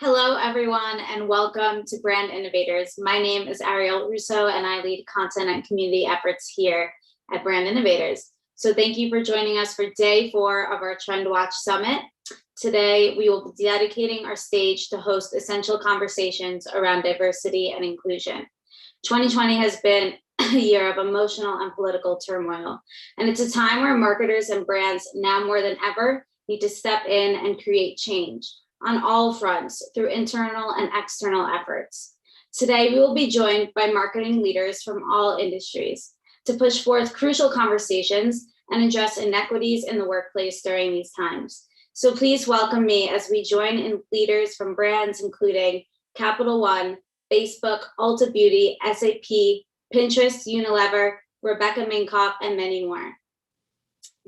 Hello, everyone, and welcome to Brand Innovators. My name is Ariel Russo, and I lead content and community efforts here at Brand Innovators. So thank you for joining us for day 4 of our Trendwatch Summit. Today, we will be dedicating our stage to host essential conversations around diversity and inclusion. 2020 has been a year of emotional and political turmoil, and it's a time where marketers and brands now more than ever need to step in and create change on all fronts through internal and external efforts. Today, we will be joined by marketing leaders from all industries to push forth crucial conversations and address inequities in the workplace during these times. So please welcome me as we join in leaders from brands including Capital One, Facebook, Ulta Beauty, SAP, Pinterest, Unilever, Rebecca Minkoff, and many more.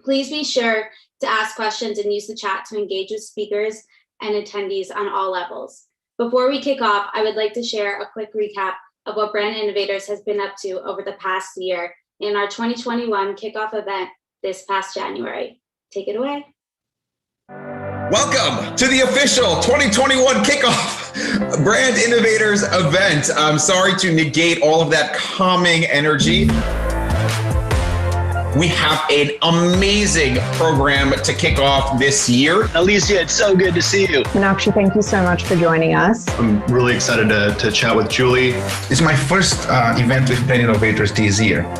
Please be sure to ask questions and use the chat to engage with speakers and attendees on all levels. Before we kick off, I would like to share a quick recap of what Brand Innovators has been up to over the past year in our 2021 kickoff event this past January. Take it away. Welcome to the official 2021 kickoff Brand Innovators event. I'm sorry to negate all of that calming energy. We have an amazing program to kick off this year. Alicia, it's so good to see you. Meenakshi, thank you so much for joining us. I'm really excited to chat with Julie. It's my first event with Brand Innovators this year.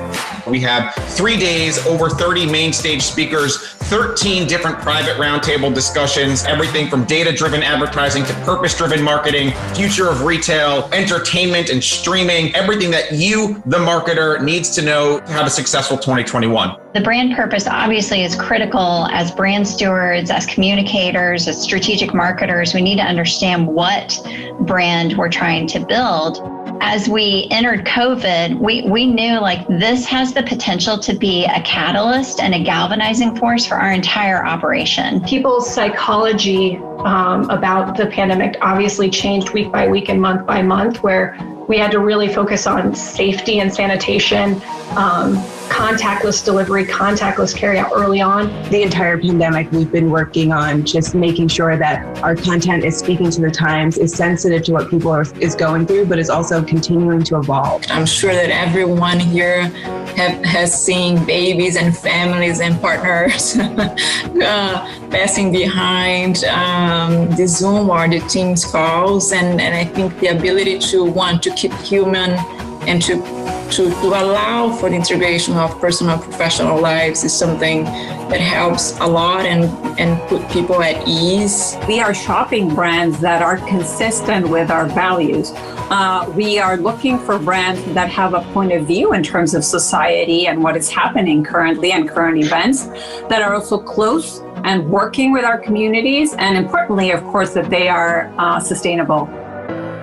We have 3 days, over 30 main stage speakers, 13 different private roundtable discussions, everything from data-driven advertising to purpose-driven marketing, future of retail, entertainment and streaming, everything that you, the marketer, needs to know to have a successful 2021. The brand purpose obviously is critical as brand stewards, as communicators, as strategic marketers. We need to understand what brand we're trying to build. As we entered COVID, we knew like this has the potential to be a catalyst and a galvanizing force for our entire operation. People's psychology about the pandemic obviously changed week by week and month by month, where we had to really focus on safety and sanitation, contactless delivery, contactless carryout early on. The entire pandemic, we've been working on just making sure that our content is speaking to the times, is sensitive to what people is going through, but is also continuing to evolve. I'm sure that everyone here has seen babies and families and partners passing behind the Zoom or the Teams calls. And I think the ability to want to keep human and to allow for the integration of personal and professional lives is something that helps a lot and put people at ease. We are shopping brands that are consistent with our values. We are looking for brands that have a point of view in terms of society and what is happening currently and current events, that are also close and working with our communities, and importantly, of course, that they are sustainable.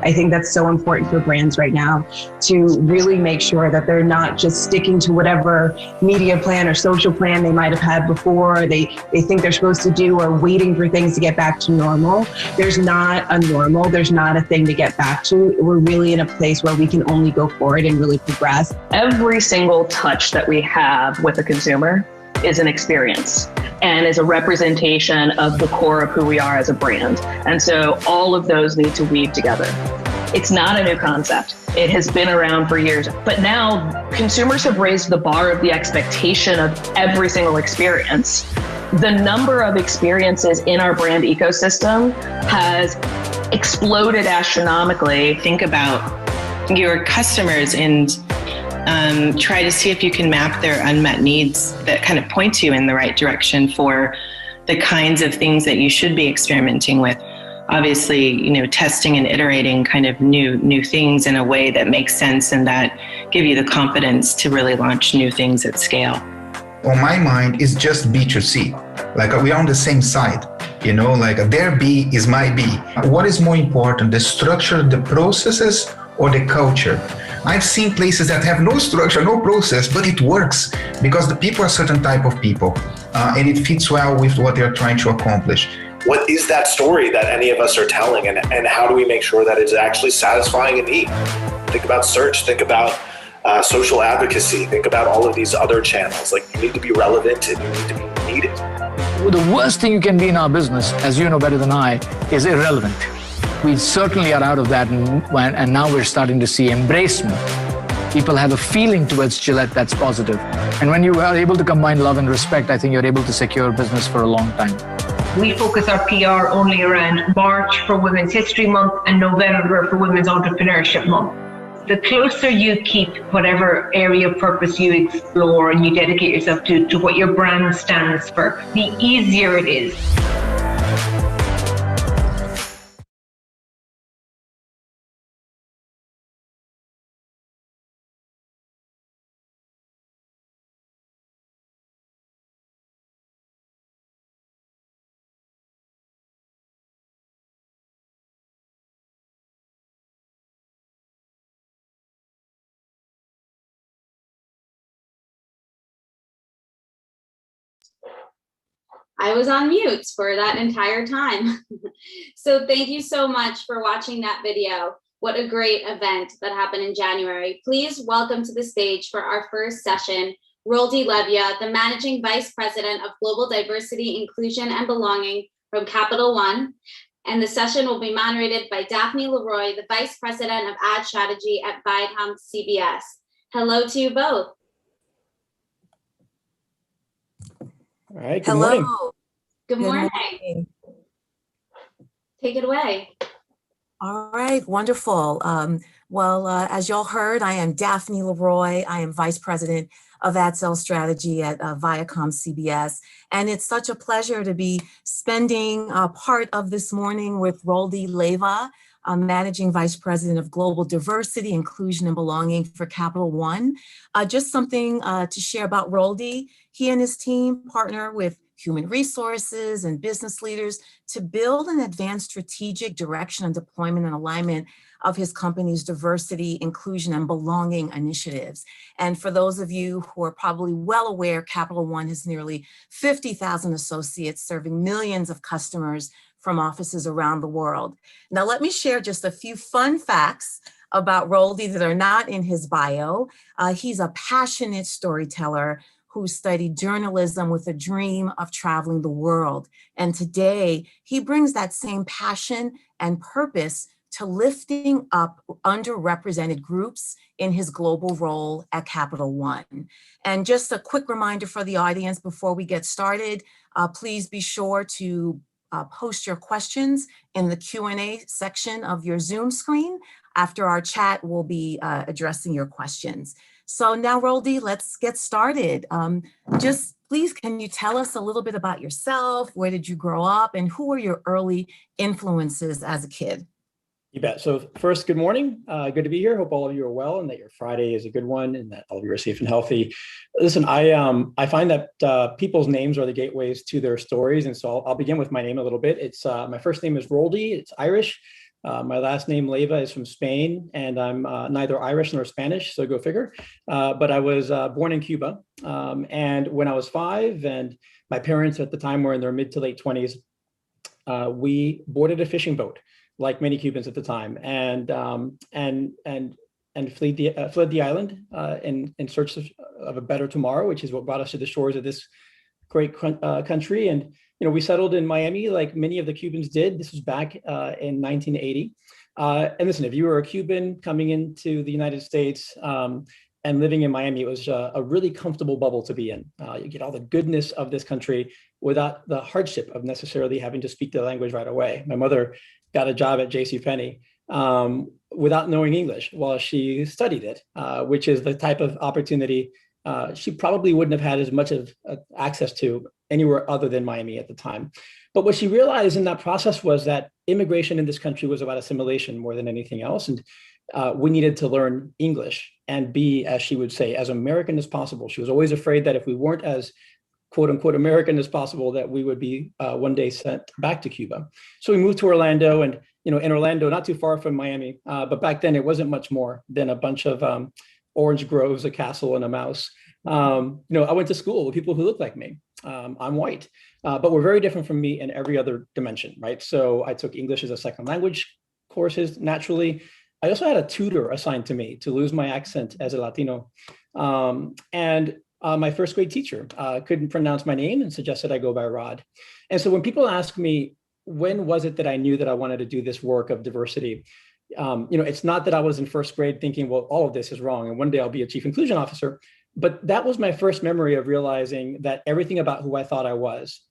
I think that's so important for brands right now to really make sure that they're not just sticking to whatever media plan or social plan they might have had before, they think they're supposed to do, or waiting for things to get back to normal. There's not a normal, there's not a thing to get back to. We're really in a place where we can only go forward and really progress. Every single touch that we have with a consumer is an experience and is a representation of the core of who we are as a brand. And so all of those need to weave together. It's not a new concept. It has been around for years, but now consumers have raised the bar of the expectation of every single experience. The number of experiences in our brand ecosystem has exploded astronomically. Think about your customers and try to see if you can map their unmet needs that kind of point you in the right direction for the kinds of things that you should be experimenting with. Obviously, testing and iterating kind of new things in a way that makes sense and that give you the confidence to really launch new things at scale. On my mind, it's just B2C. Like we're on the same side, like their B is my B. What is more important, the structure, the processes, or the culture? I've seen places that have no structure, no process, but it works because the people are a certain type of people and it fits well with what they're trying to accomplish. What is that story that any of us are telling, and how do we make sure that it's actually satisfying a need? Think about search, think about social advocacy, think about all of these other channels. Like, you need to be relevant and you need to be needed. The worst thing you can be in our business, as you know better than I, is irrelevant. We certainly are out of that, and now we're starting to see embracement. People have a feeling towards Gillette that's positive. And when you are able to combine love and respect, I think you're able to secure business for a long time. We focus our PR only around March for Women's History Month and November for Women's Entrepreneurship Month. The closer you keep whatever area of purpose you explore and you dedicate yourself to what your brand stands for, the easier it is. I was on mute for that entire time. So thank you so much for watching that video. What a great event that happened in January. Please welcome to the stage for our first session, Roldy Levia, the Managing Vice President of Global Diversity, Inclusion, and Belonging from Capital One. And the session will be moderated by Daphne Leroy, the Vice President of Ad Strategy at Viacom CBS. Hello to you both. All right, good morning. Good morning. Take it away. All right, wonderful. As y'all heard, I am Daphne Leroy. I am Vice President of Ad Sales Strategy at Viacom CBS. And it's such a pleasure to be spending part of this morning with Roldy Leva, Managing Vice President of Global Diversity, Inclusion, and Belonging for Capital One. Just something to share about Roldy. He and his team partner with human resources and business leaders to build and advance strategic direction and deployment and alignment of his company's diversity, inclusion, and belonging initiatives. And for those of you who are probably well aware, Capital One has nearly 50,000 associates serving millions of customers from offices around the world. Now, let me share just a few fun facts about Roldy that are not in his bio. He's a passionate storyteller who studied journalism with a dream of traveling the world. And today, he brings that same passion and purpose to lifting up underrepresented groups in his global role at Capital One. And just a quick reminder for the audience before we get started, please be sure to post your questions in the Q&A section of your Zoom screen. After our chat, we'll be addressing your questions. So now, Roldy, let's get started. Just please, can you tell us a little bit about yourself? Where did you grow up? And who were your early influences as a kid? You bet. So first, good morning. Good to be here. Hope all of you are well and that your Friday is a good one and that all of you are safe and healthy. Listen, I find that people's names are the gateways to their stories. And so I'll begin with my name a little bit. It's my first name is Roldy. It's Irish. My last name, Leva, is from Spain, and I'm neither Irish nor Spanish, so go figure. But I was born in Cuba. And when I was 5, and my parents at the time were in their mid to late 20s, we boarded a fishing boat, like many Cubans at the time, and fled the island in search of a better tomorrow, which is what brought us to the shores of this great country. And we settled in Miami like many of the Cubans did. This was back in 1980. And listen, if you were a Cuban coming into the United States and living in Miami, it was a really comfortable bubble to be in. You get all the goodness of this country without the hardship of necessarily having to speak the language right away. My mother got a job at JCPenney without knowing English while she studied it, which is the type of opportunity she probably wouldn't have had as much of access to anywhere other than Miami at the time. But what she realized in that process was that immigration in this country was about assimilation more than anything else. And we needed to learn English and be, as she would say, as American as possible. She was always afraid that if we weren't as quote unquote American as possible, that we would be one day sent back to Cuba. So we moved to Orlando, and in Orlando, not too far from Miami, but back then it wasn't much more than a bunch of orange groves, a castle, and a mouse. I went to school with people who look like me. I'm white, but we're very different from me in every other dimension, right? So I took English as a second language courses naturally. I also had a tutor assigned to me to lose my accent as a Latino. And my first grade teacher couldn't pronounce my name and suggested I go by Rod. And so when people ask me, when was it that I knew that I wanted to do this work of diversity? It's not that I was in first grade thinking, well, all of this is wrong, and one day I'll be a chief inclusion officer. But that was my first memory of realizing that everything about who I thought I was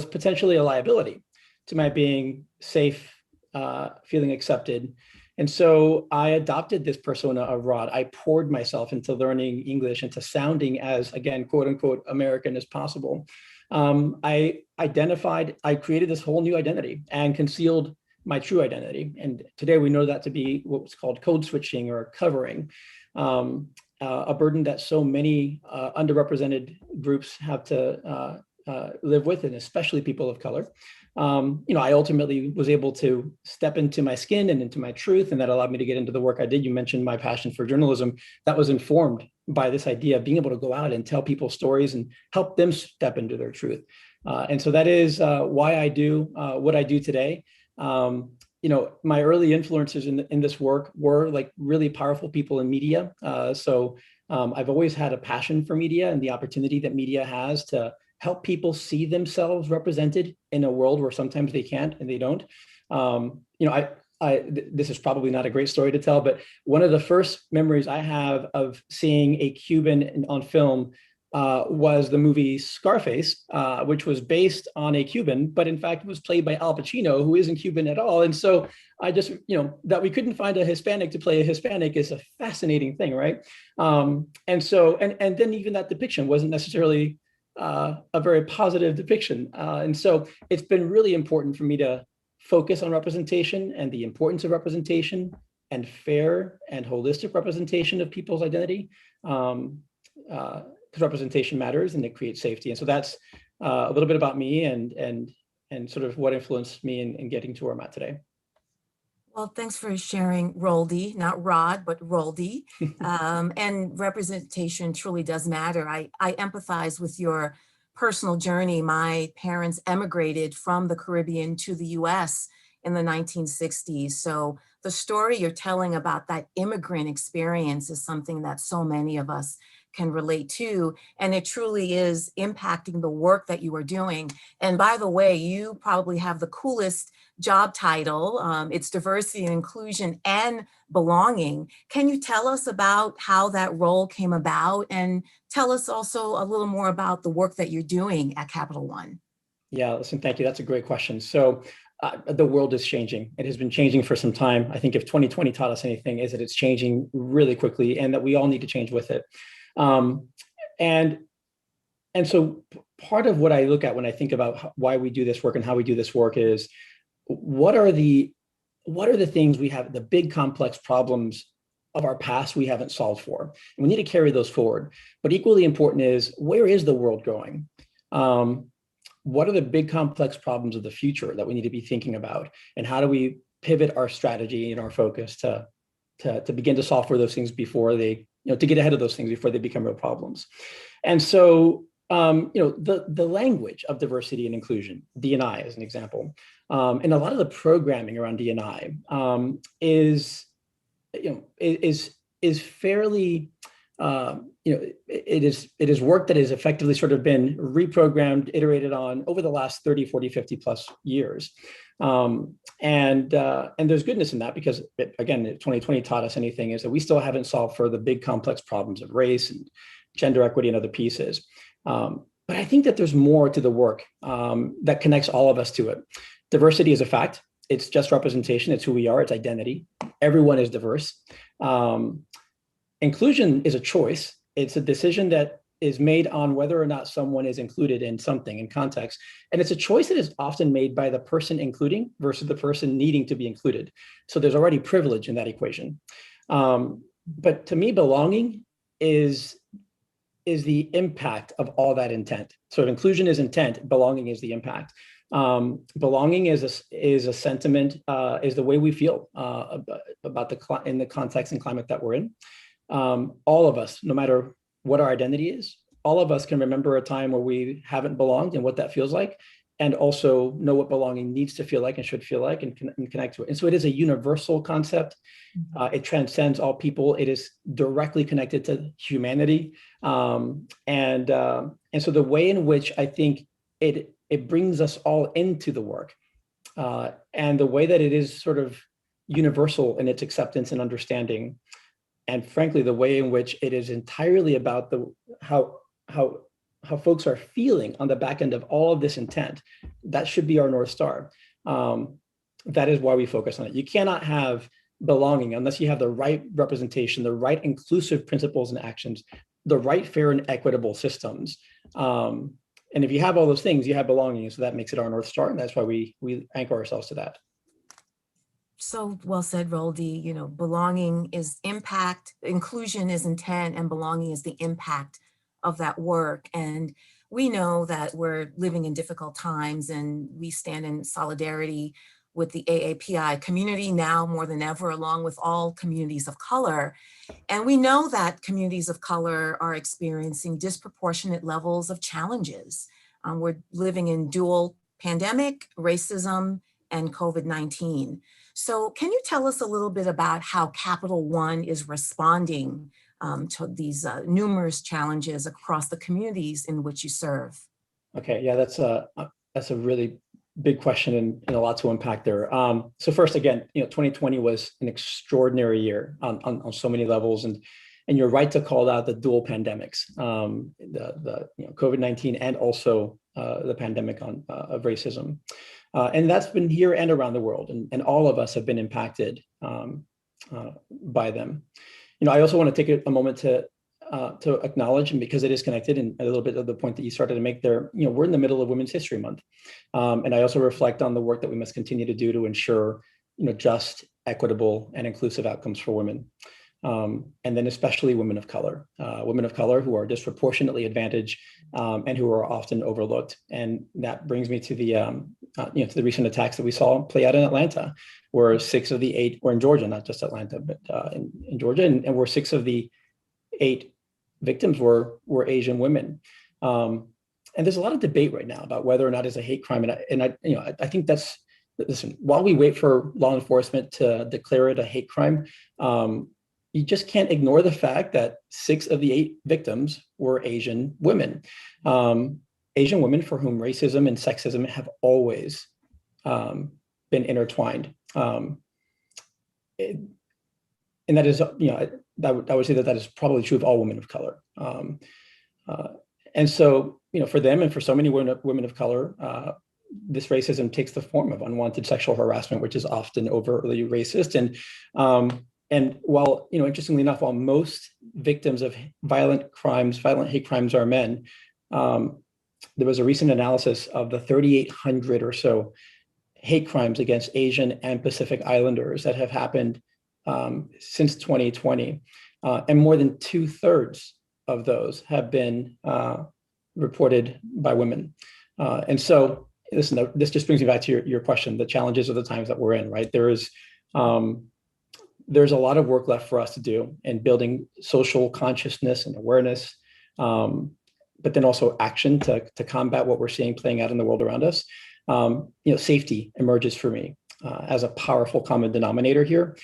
potentially a liability to my being safe, feeling accepted. And so I adopted this persona of Rod. I poured myself into learning English, into sounding as, again, quote unquote, American as possible. I created this whole new identity and concealed my true identity. And today we know that to be what's called code switching or covering, a burden that so many underrepresented groups have to live with, and especially people of color. I ultimately was able to step into my skin and into my truth, and that allowed me to get into the work I did. You mentioned my passion for journalism. That was informed by this idea of being able to go out and tell people stories and help them step into their truth. And so that is why I do what I do today. My early influences in this work were like really powerful people in media. So I've always had a passion for media and the opportunity that media has to help people see themselves represented in a world where sometimes they can't and they don't. This is probably not a great story to tell, but one of the first memories I have of seeing a Cuban on film was the movie Scarface, which was based on a Cuban, but in fact was played by Al Pacino, who isn't Cuban at all. And so I just, that we couldn't find a Hispanic to play a Hispanic is a fascinating thing, right? And then even that depiction wasn't necessarily a very positive depiction. And so it's been really important for me to focus on representation and the importance of representation and fair and holistic representation of people's identity. Because representation matters and it creates safety. And so that's a little bit about me and sort of what influenced me in getting to where I'm at today. Well, thanks for sharing, Roldy, not Rod, but Roldy. And representation truly does matter. I empathize with your personal journey. My parents emigrated from the Caribbean to the US in the 1960s. So the story you're telling about that immigrant experience is something that so many of us can relate to, and it truly is impacting the work that you are doing. And by the way, you probably have the coolest job title. It's diversity and inclusion and belonging. Can you tell us about how that role came about, and tell us also a little more about the work that you're doing at Capital One? Yeah, listen, thank you. That's a great question. So the world is changing. It has been changing for some time. I think if 2020 taught us anything, is that it's changing really quickly and that we all need to change with it. And so part of what I look at when I think about why we do this work and how we do this work is what are the things we have, the big complex problems of our past we haven't solved for, and we need to carry those forward. But equally important is, where is the world going? What are the big complex problems of the future that we need to be thinking about, and how do we pivot our strategy and our focus to begin to solve for those things before they, to get ahead of those things before they become real problems. And so, the language of diversity and inclusion, D&I as an example, and a lot of the programming around D&I is fairly, it is work that has effectively sort of been reprogrammed, iterated on over the last 30, 40, 50 plus years. And there's goodness in that, because again, 2020 taught us anything, is that we still haven't solved for the big complex problems of race and gender equity and other pieces. But I think that there's more to the work that connects all of us to it. Diversity is a fact. It's just representation. It's who we are. It's identity. Everyone is diverse. Inclusion is a choice. It's a decision that is made on whether or not someone is included in something, in context. And it's a choice that is often made by the person including versus the person needing to be included. So there's already privilege in that equation. But to me, belonging is the impact of all that intent. So if inclusion is intent, belonging is the impact. Belonging is a sentiment, is the way we feel about in the context and climate that we're in. All of us, no matter what our identity is, all of us can remember a time where we haven't belonged and what that feels like, and also know what belonging needs to feel like and should feel like, and connect to it. And so it is a universal concept. It transcends all people. It is directly connected to humanity. And so the way in which I think it brings us all into the work And the way that it is sort of universal in its acceptance and understanding, and frankly, the way in which it is entirely about how folks are feeling on the back end of all of this intent, that should be our North Star. That is why we focus on it. You cannot have belonging unless you have the right representation, the right inclusive principles and actions, the right fair and equitable systems. And if you have all those things, you have belonging. So that makes it our North Star. And that's why we anchor ourselves to that. So well said, Roldy. You know, belonging is impact, inclusion is intent, and belonging is the impact of that work. And we know that we're living in difficult times, and we stand in solidarity with the AAPI community now more than ever, along with all communities of color. And we know that communities of color are experiencing disproportionate levels of challenges. We're living in dual pandemic, racism, and COVID-19. So can you tell us a little bit about how Capital One is responding to these numerous challenges across the communities in which you serve? Okay, yeah, that's a really big question and a lot to unpack there. So first, again, 2020 was an extraordinary year on so many levels, and you're right to call out the dual pandemics, the COVID-19 and also the pandemic of racism, and that's been here and around the world, and all of us have been impacted by them. I also want to take a moment to acknowledge, and because it is connected and a little bit of the point that you started to make there, we're in the middle of Women's History Month. And I also reflect on the work that we must continue to do to ensure, just, equitable, and inclusive outcomes for women. And then especially women of color who are disproportionately advantaged and who are often overlooked. And that brings me to the recent attacks that we saw play out in Atlanta, where 6 of the 8, or in Georgia, not just Atlanta, but in Georgia, and where 6 of the 8 victims were Asian women. And there's a lot of debate right now about whether or not it's a hate crime. And I think that's, listen, while we wait for law enforcement to declare it a hate crime, you just can't ignore the fact that 6 of the 8 victims were Asian women. Asian women for whom racism and sexism have always been intertwined. And that is, I would say that is probably true of all women of color. And so, for them and for so many women of color, this racism takes the form of unwanted sexual harassment, which is often overtly racist. And while, interestingly enough, while most victims of violent hate crimes are men, there was a recent analysis of the 3,800 or so hate crimes against Asian and Pacific Islanders that have happened since 2020, and more than 2/3 of those have been reported by women. And so, listen, this just brings me back to your question, the challenges of the times that we're in, right? There's a lot of work left for us to do in building social consciousness and awareness, but then also action to combat what we're seeing playing out in the world around us. Safety emerges for me as a powerful common denominator here.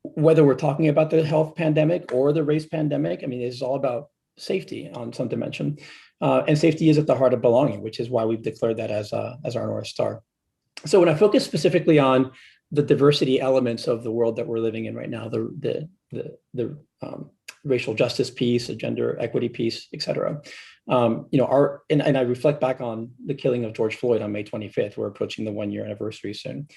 Whether we're talking about the health pandemic or the race pandemic, it's all about safety on some dimension. And safety is at the heart of belonging, which is why we've declared that as our North Star. So when I focus specifically on the diversity elements of the world that we're living in right now, the racial justice piece, the gender equity piece, et cetera. And I reflect back on the killing of George Floyd on May 25th. We're approaching the 1-year anniversary soon.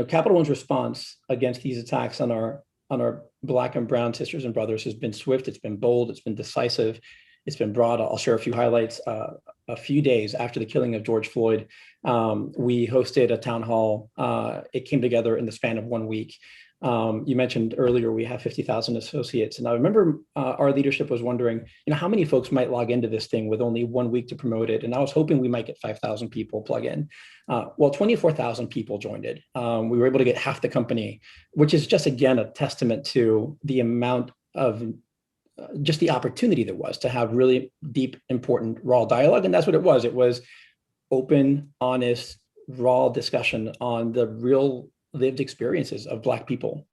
Capital One's response against these attacks on our Black and Brown sisters and brothers has been swift, it's been bold, it's been decisive, it's been broad. I'll share a few highlights. A few days after the killing of George Floyd, we hosted a town hall. It came together in the span of 1 week. You mentioned earlier we have 50,000 associates, and I remember our leadership was wondering, how many folks might log into this thing with only 1 week to promote it, and I was hoping we might get 5,000 people plug in. Well, 24,000 people joined it. We were able to get half the company, which is just again a testament to the amount of just the opportunity there was to have really deep, important, raw dialogue, and that's what it was. It was open, honest, raw discussion on the real lived experiences of Black people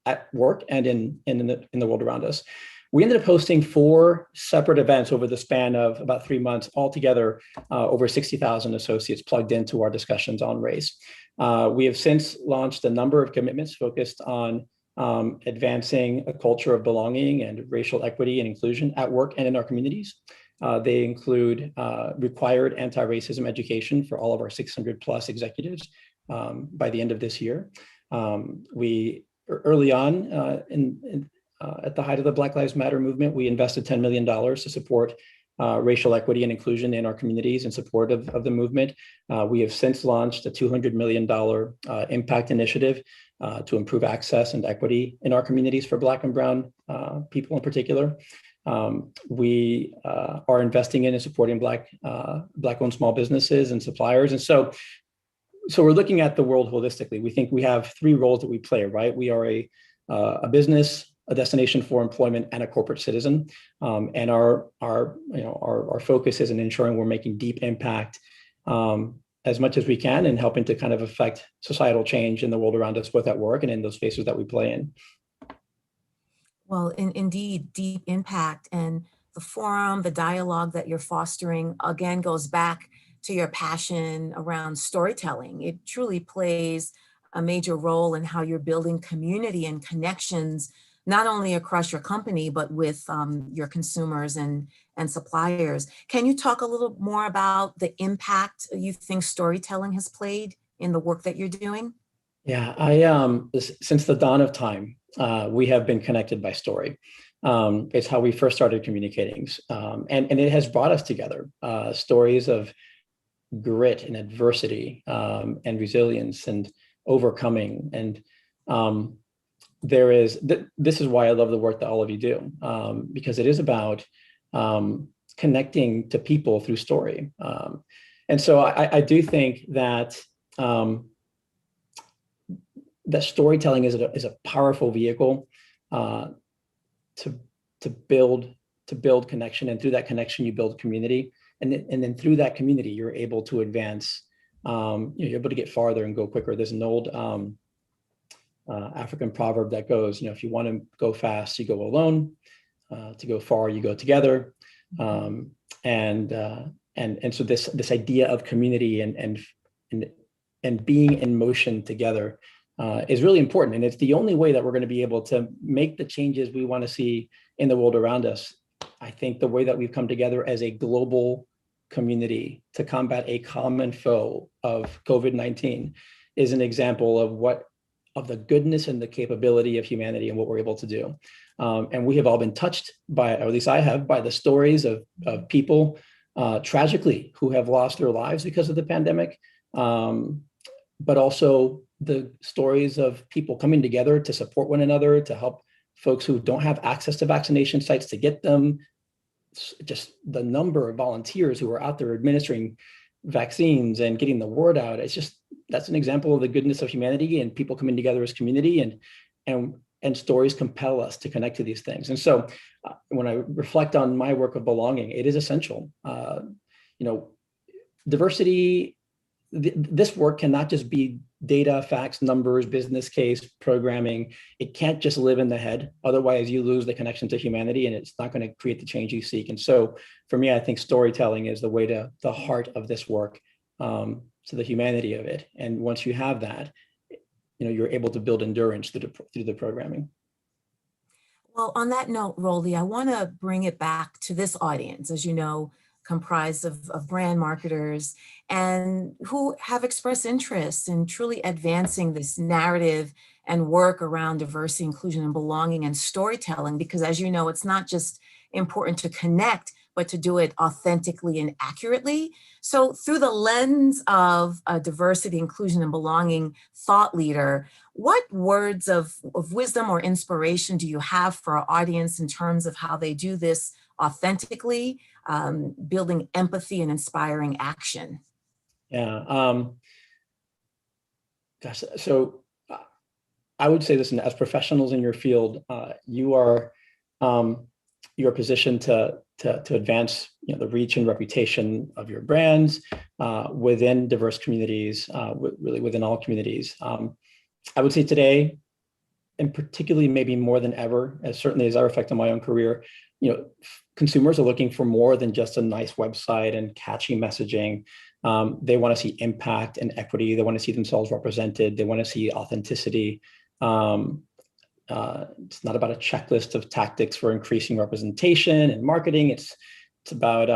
at work and in the world around us. we ended up hosting 4 separate events over the span of about 3 months. Altogether, over 60,000 associates plugged into our discussions on race. We have since launched a number of commitments focused on advancing a culture of belonging and racial equity and inclusion at work and in our communities. They include required anti-racism education for all of our 600 plus executives by the end of this year. We early on at the height of the Black Lives Matter movement, we invested $10 million to support racial equity and inclusion in our communities in support of the movement. We have since launched a $200 million impact initiative to improve access and equity in our communities for Black and Brown people in particular. We are investing in and supporting Black-owned small businesses and suppliers. And so we're looking at the world holistically. We think we have 3 roles that we play, right? We are a business, a destination for employment, and a corporate citizen. And our focus is in ensuring we're making deep impact as much as we can and helping to kind of affect societal change in the world around us, both at work and in those spaces that we play in. Well, indeed, deep impact, and the forum, the dialogue that you're fostering, again, goes back to your passion around storytelling. It truly plays a major role in how you're building community and connections, not only across your company, but with your consumers and suppliers. Can you talk a little more about the impact you think storytelling has played in the work that you're doing? Yeah, since the dawn of time, we have been connected by story. It's how we first started communicating. And it has brought us together. Stories of grit and adversity and resilience and overcoming. And this is why I love the work that all of you do, because it is about connecting to people through story. And so I do think that that storytelling is a powerful vehicle to build connection, and through that connection you build community, and then through that community you're able to advance. You're able to get farther and go quicker. There's an old African proverb that goes, if you want to go fast, you go alone. To go far, you go together. And so this idea of community and being in motion together is really important. And it's the only way that we're going to be able to make the changes we want to see in the world around us. I think the way that we've come together as a global community to combat a common foe of COVID-19 is an example of the goodness and the capability of humanity and what we're able to do. And we have all been touched by, or at least I have, by the stories of people tragically who have lost their lives because of the pandemic, but also the stories of people coming together to support one another, to help folks who don't have access to vaccination sites to get them. Just the number of volunteers who are out there administering vaccines and getting the word out. That's an example of the goodness of humanity and people coming together as community, and stories compel us to connect to these things. And so when I reflect on my work of belonging, it is essential. Diversity, this work cannot just be data, facts, numbers, business case, programming. It can't just live in the head. Otherwise you lose the connection to humanity and it's not going to create the change you seek. And so for me, I think storytelling is the way to the heart of this work, to the humanity of it. And once you have that, you're able to build endurance through the programming. Well, on that note, Rolly, I want to bring it back to this audience, as you know, comprised of brand marketers and who have expressed interest in truly advancing this narrative and work around diversity, inclusion, and belonging and storytelling, because as you know, it's not just important to connect, but to do it authentically and accurately. So through the lens of a diversity, inclusion, and belonging thought leader, what words of wisdom or inspiration do you have for our audience in terms of how they do this authentically, building empathy and inspiring action? Yeah. So I would say this, as professionals in your field, you're positioned to advance the reach and reputation of your brands within diverse communities, really within all communities. I would say today, and particularly maybe more than ever, as certainly as I reflect on my own career, consumers are looking for more than just a nice website and catchy messaging. They want to see impact and equity. They want to see themselves represented. They want to see authenticity. It's not about a checklist of tactics for increasing representation and marketing. It's about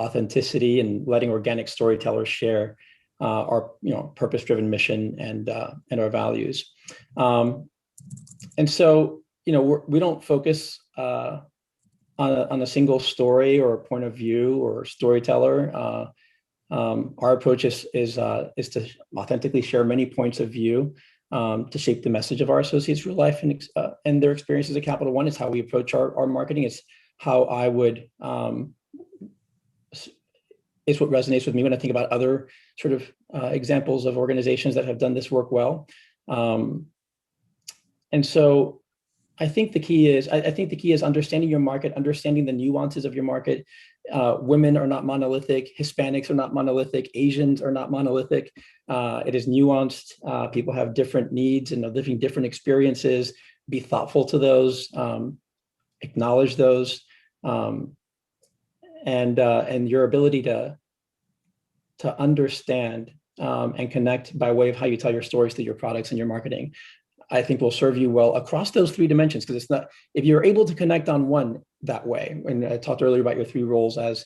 authenticity and letting organic storytellers share our purpose-driven mission and our values. And so we don't focus on a single story or point of view or storyteller. Our approach is to authentically share many points of view to shape the message of our associates' real life and their experiences at Capital One. Is how we approach our marketing. It's how I would. It's what resonates with me when I think about other sort of examples of organizations that have done this work well. And so I think the key is understanding your market, understanding the nuances of your market. Women are not monolithic. Hispanics are not monolithic. Asians are not monolithic. It is nuanced. People have different needs and are living different experiences. Be thoughtful to those, acknowledge those, and your ability to understand and connect by way of how you tell your stories through your products and your marketing, I think will serve you well across those three dimensions. Because it's not, if you're able to connect on one that way, and I talked earlier about your three roles as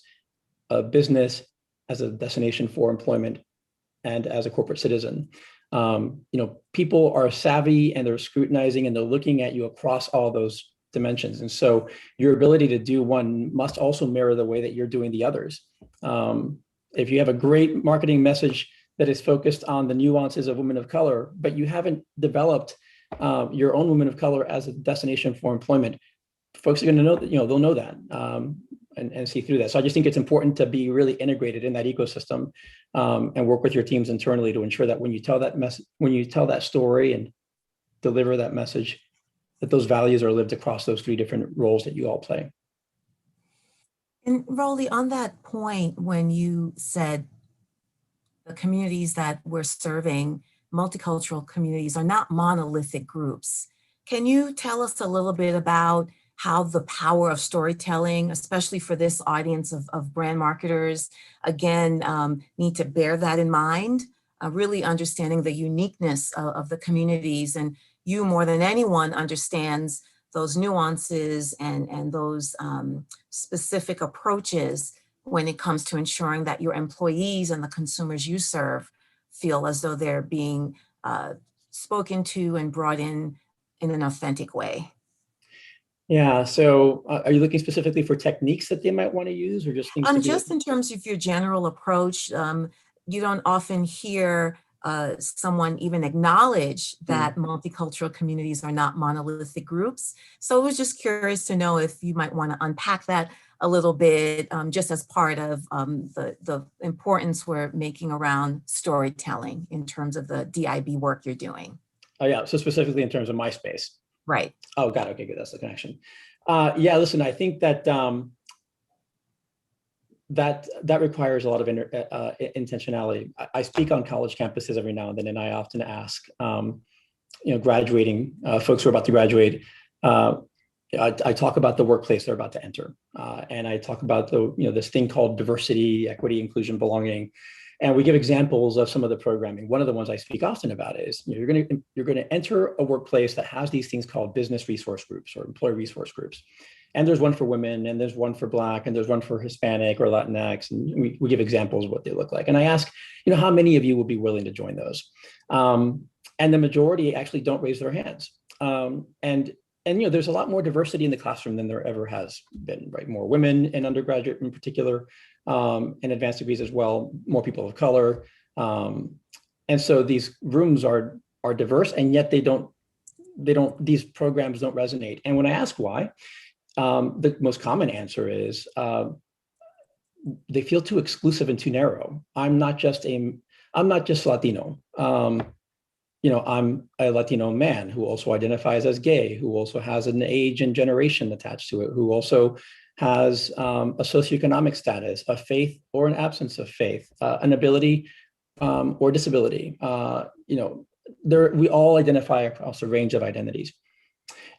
a business, as a destination for employment, and as a corporate citizen, people are savvy and they're scrutinizing and they're looking at you across all those dimensions. And so your ability to do one must also mirror the way that you're doing the others. If you have a great marketing message that is focused on the nuances of women of color, but you haven't developed your own women of color as a destination for employment, folks are going to know that, they'll know that and see through that. So I just think it's important to be really integrated in that ecosystem and work with your teams internally to ensure that when you tell that when you tell that story and deliver that message, that those values are lived across those three different roles that you all play. And Rolly, on that point, when you said the communities that we're serving, multicultural communities, are not monolithic groups, can you tell us a little bit about how the power of storytelling, especially for this audience of brand marketers, again, need to bear that in mind, really understanding the uniqueness of the communities, and you more than anyone understands those nuances and those specific approaches when it comes to ensuring that your employees and the consumers you serve feel as though they're being spoken to and brought in an authentic way. Yeah, so are you looking specifically for techniques that they might want to use, or just things to do? Just in terms of your general approach, you don't often hear someone even acknowledge that multicultural communities are not monolithic groups. So I was just curious to know if you might want to unpack that a little bit, just as part of the importance we're making around storytelling in terms of the DIB work you're doing. Oh yeah, so specifically in terms of my space. Right. Oh, got it. Okay, good. That's the connection. Yeah, listen, I think that that requires a lot of intentionality. I speak on college campuses every now and then, and I often ask, graduating folks who are about to graduate. I talk about the workplace they're about to enter, and I talk about this thing called diversity, equity, inclusion, belonging. And we give examples of some of the programming. One of the ones I speak often about is you're going to enter a workplace that has these things called business resource groups or employee resource groups. And there's one for women, and there's one for Black, and there's one for Hispanic or Latinx. And we give examples of what they look like. And I ask, how many of you would be willing to join those? And the majority actually don't raise their hands. And there's a lot more diversity in the classroom than there ever has been, right? More women in undergraduate in particular, and advanced degrees as well, more people of color. And so these rooms are diverse, and yet these programs don't resonate. And when I ask why, the most common answer is they feel too exclusive and too narrow. I'm not just Latino. I'm a Latino man who also identifies as gay, who also has an age and generation attached to it, who also has a socioeconomic status, a faith or an absence of faith, an ability or disability, we all identify across a range of identities.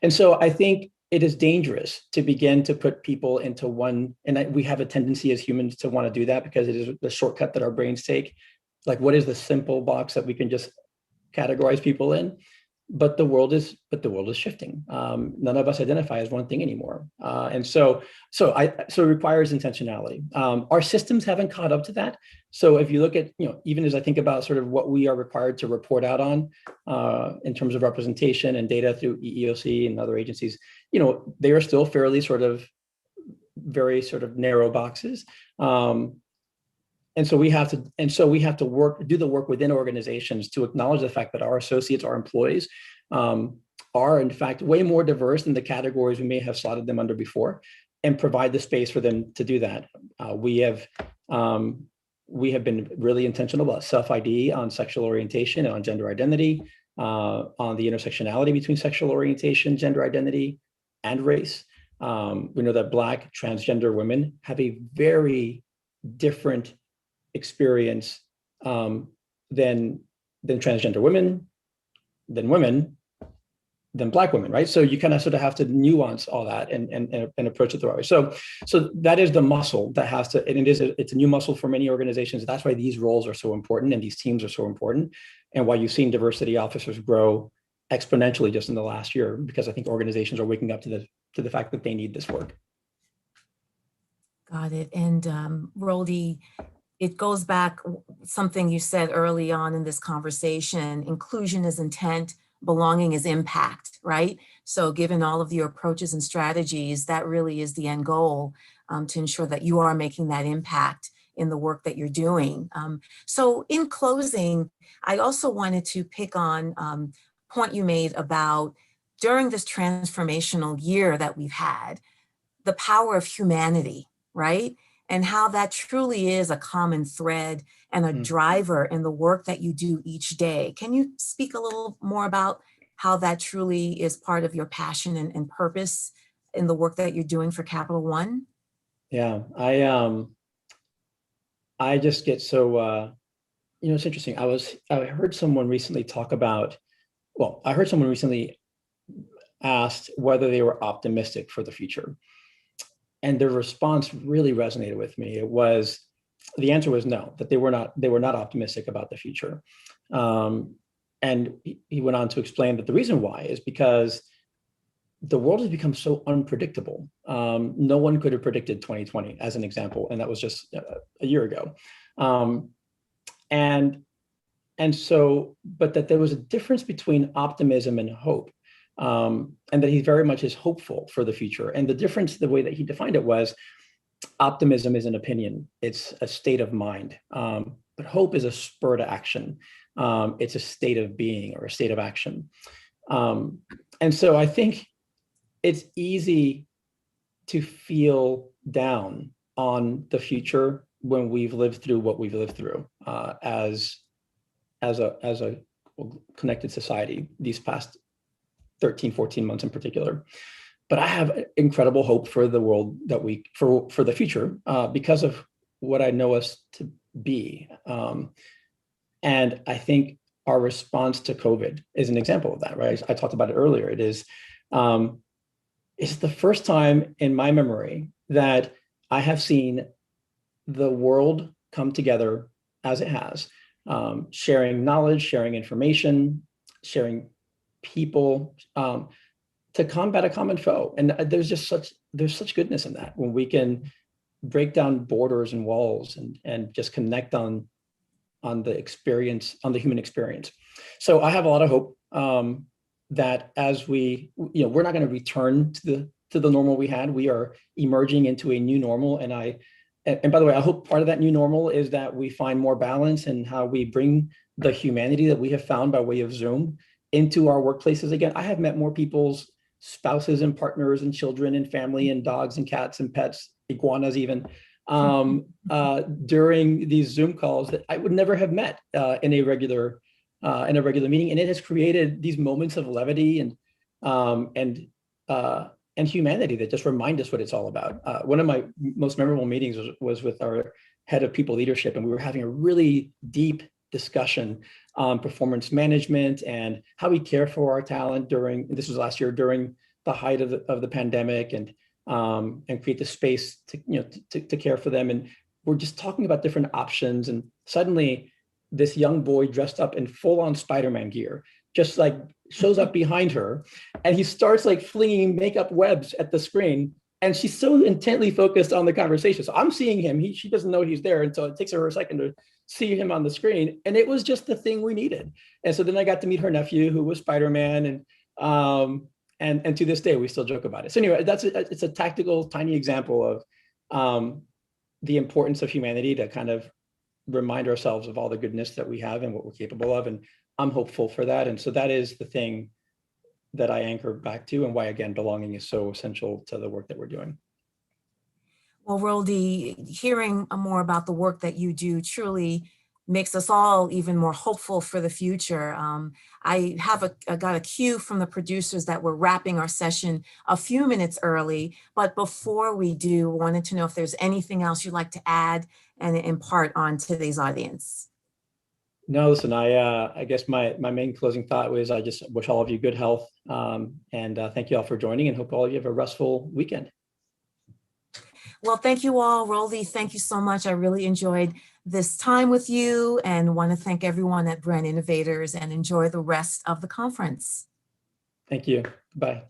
And so I think it is dangerous to begin to put people into one, and we have a tendency as humans to want to do that because it is the shortcut that our brains take. Like, what is the simple box that we can just categorize people in? But the world is shifting. None of us identify as one thing anymore, and so it requires intentionality. Our systems haven't caught up to that. So if you look at, even as I think about sort of what we are required to report out on in terms of representation and data through EEOC and other agencies, they are still fairly very narrow boxes. And so we have to do the work within organizations to acknowledge the fact that our associates, our employees, are in fact way more diverse than the categories we may have slotted them under before, and provide the space for them to do that. We have been really intentional about self-ID on sexual orientation and on gender identity, on the intersectionality between sexual orientation, gender identity, and race. We know that Black transgender women have a very different experience than transgender women, than Black women, right? So you kind of sort of have to nuance all that and approach it the right way. So that is the muscle that has to, and it's a new muscle for many organizations. That's why these roles are so important and these teams are so important, and why you've seen diversity officers grow exponentially just in the last year, because I think organizations are waking up to the fact that they need this work. Got it. And Roldy, it goes back something you said early on in this conversation: inclusion is intent, belonging is impact, right? So given all of your approaches and strategies, that really is the end goal, to ensure that you are making that impact in the work that you're doing. So in closing, I also wanted to pick on a point you made about, during this transformational year that we've had, the power of humanity, right? And how that truly is a common thread and a driver in the work that you do each day. Can you speak a little more about how that truly is part of your passion and purpose in the work that you're doing for Capital One? Yeah, I just get so, it's interesting. I heard someone recently asked whether they were optimistic for the future. And their response really resonated with me. The answer was no, that they were not optimistic about the future. And he went on to explain that the reason why is because the world has become so unpredictable. No one could have predicted 2020 as an example, and that was just a year ago. But that there was a difference between optimism and hope. And that he very much is hopeful for the future. And the difference, the way that he defined it, was optimism is an opinion. It's a state of mind. But hope is a spur to action. It's a state of being or a state of action. And so I think it's easy to feel down on the future when we've lived through what we've lived through as a connected society these past 13, 14 months in particular. But I have incredible hope for the world for the future because of what I know us to be. And I think our response to COVID is an example of that, right? I talked about it earlier. It's the first time in my memory that I have seen the world come together as it has, sharing knowledge, sharing information, sharing people, to combat a common foe. And there's such goodness in that when we can break down borders and walls and just connect on the experience, on the human experience. So I have a lot of hope that as we're not going to return to the normal we had. We are emerging into a new normal. And by the way, I hope part of that new normal is that we find more balance in how we bring the humanity that we have found by way of Zoom into our workplaces again. I have met more people's spouses and partners and children and family and dogs and cats and pets, iguanas even, during these Zoom calls that I would never have met in a regular meeting. And it has created these moments of levity and humanity that just remind us what it's all about. One of my most memorable meetings was with our head of people leadership, and we were having a really deep discussion on performance management and how we care for our talent this was last year during the height of the pandemic, and create the space to care for them. And we're just talking about different options. And suddenly this young boy dressed up in full-on Spider-Man gear just like shows up behind her, and he starts like flinging makeup webs at the screen. And she's so intently focused on the conversation. So I'm seeing him, she doesn't know he's there until it takes her a second to see him on the screen. And it was just the thing we needed. And so then I got to meet her nephew, who was Spider-Man. And to this day, we still joke about it. So anyway, it's a tactical, tiny example of the importance of humanity, to kind of remind ourselves of all the goodness that we have and what we're capable of. And I'm hopeful for that. And so that is the thing that I anchor back to, and why, again, belonging is so essential to the work that we're doing. Well, Roldy, hearing more about the work that you do truly makes us all even more hopeful for the future. I got a cue from the producers that we're wrapping our session a few minutes early, but before we do, wanted to know if there's anything else you'd like to add and impart on today's audience. No, listen, I guess my main closing thought was I just wish all of you good health, and thank you all for joining, and hope all of you have a restful weekend. Well, thank you all. Roldy, thank you so much. I really enjoyed this time with you, and want to thank everyone at Brand Innovators, and enjoy the rest of the conference. Thank you. Bye.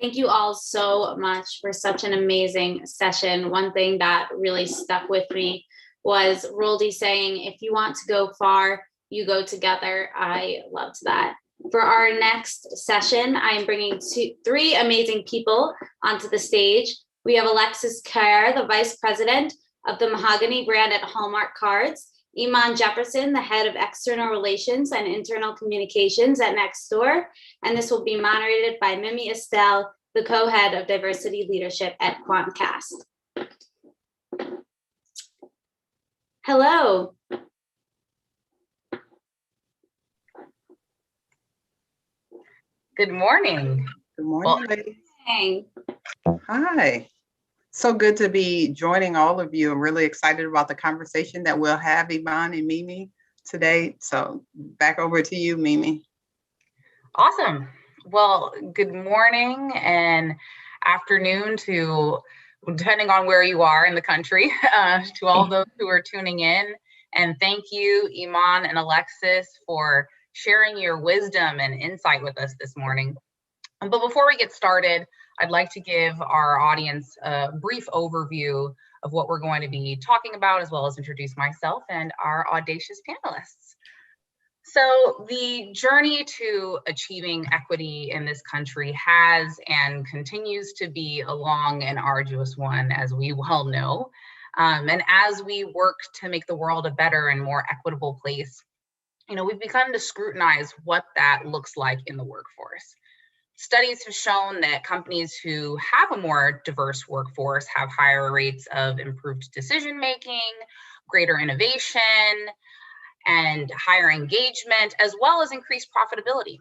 Thank you all so much for such an amazing session. One thing that really stuck with me was Roldy saying, if you want to go far, you go together. I loved that. For our next session, I am bringing three amazing people onto the stage. We have Alexis Kerr, the Vice President of the Mahogany brand at Hallmark Cards, Iman Jefferson, the Head of External Relations and Internal Communications at Nextdoor, and this will be moderated by Mimi Estelle, the Co-Head of Diversity Leadership at Quantcast. Hello. Good morning. Good morning, ladies. Hey. Hi. So good to be joining all of you. I'm really excited about the conversation that we'll have, Iman and Mimi, today. So back over to you, Mimi. Awesome. Well, good morning and afternoon to, depending on where you are in the country, to all those who are tuning in. And thank you, Iman and Alexis, for sharing your wisdom and insight with us this morning. But before we get started, I'd like to give our audience a brief overview of what we're going to be talking about, as well as introduce myself and our audacious panelists. So the journey to achieving equity in this country has and continues to be a long and arduous one, as we well know. And as we work to make the world a better and more equitable place, we've begun to scrutinize what that looks like in the workforce. Studies have shown that companies who have a more diverse workforce have higher rates of improved decision-making, greater innovation, and higher engagement, as well as increased profitability.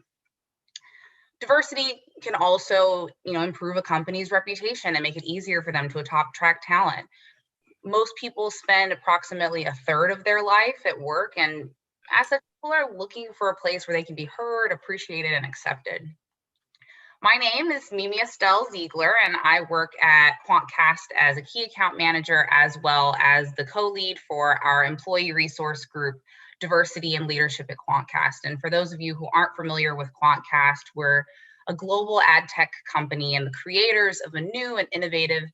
Diversity can also, improve a company's reputation and make it easier for them to attract talent. Most people spend approximately a third of their life at work, and as such, people are looking for a place where they can be heard, appreciated, and accepted. My name is Mimi Estelle Ziegler, and I work at Quantcast as a key account manager, as well as the co-lead for our employee resource group, Diversity and Leadership at Quantcast. And for those of you who aren't familiar with Quantcast, we're a global ad tech company and the creators of a new and innovative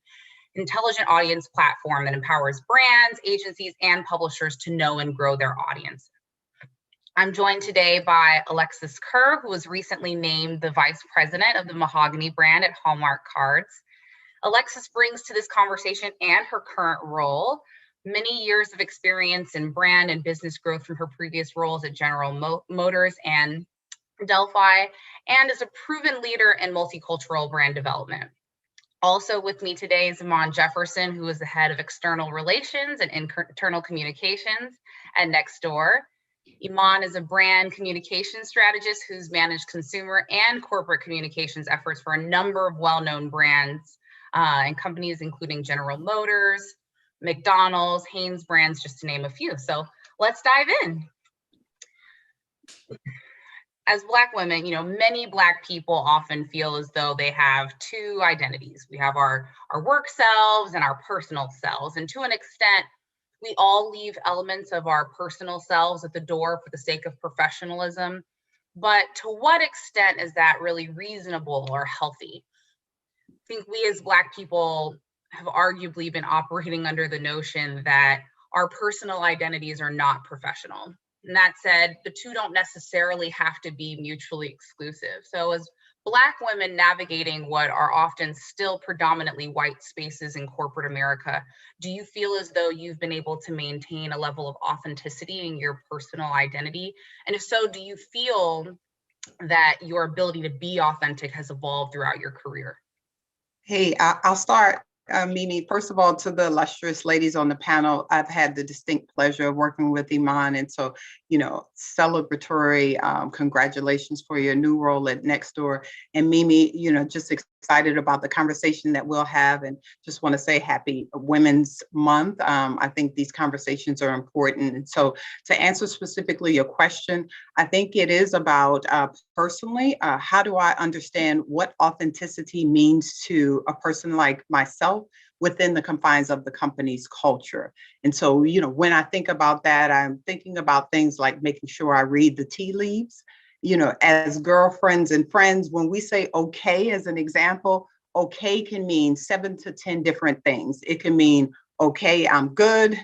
intelligent audience platform that empowers brands, agencies, and publishers to know and grow their audience. I'm joined today by Alexis Kerr, who was recently named the Vice President of the Mahogany brand at Hallmark Cards. Alexis brings to this conversation and her current role many years of experience in brand and business growth from her previous roles at General Motors and Delphi, and is a proven leader in multicultural brand development. Also with me today is Iman Jefferson, who is the Head of External Relations and Internal Communications at Nextdoor. Iman is a brand communication strategist who's managed consumer and corporate communications efforts for a number of well-known brands and companies, including General Motors, McDonald's, Hanes Brands, just to name a few. So let's dive in. As Black women, many Black people often feel as though they have two identities. We have our work selves and our personal selves. And to an extent, we all leave elements of our personal selves at the door for the sake of professionalism. But to what extent is that really reasonable or healthy? I think we as Black people have arguably been operating under the notion that our personal identities are not professional. And that said, the two don't necessarily have to be mutually exclusive. So as Black women navigating what are often still predominantly white spaces in corporate America, do you feel as though you've been able to maintain a level of authenticity in your personal identity? And if so, do you feel that your ability to be authentic has evolved throughout your career? Hey, I'll start. Mimi, first of all, to the illustrious ladies on the panel, I've had the distinct pleasure of working with Iman. And so, celebratory congratulations for your new role at Nextdoor. And Mimi, just excited about the conversation that we'll have, and just want to say happy Women's Month. I think these conversations are important. And so to answer specifically your question, I think it is about personally, how do I understand what authenticity means to a person like myself within the confines of the company's culture. And so, when I think about that, I'm thinking about things like making sure I read the tea leaves. As girlfriends and friends, when we say okay, as an example, okay can mean 7 to 10 different things. It can mean, okay, I'm good.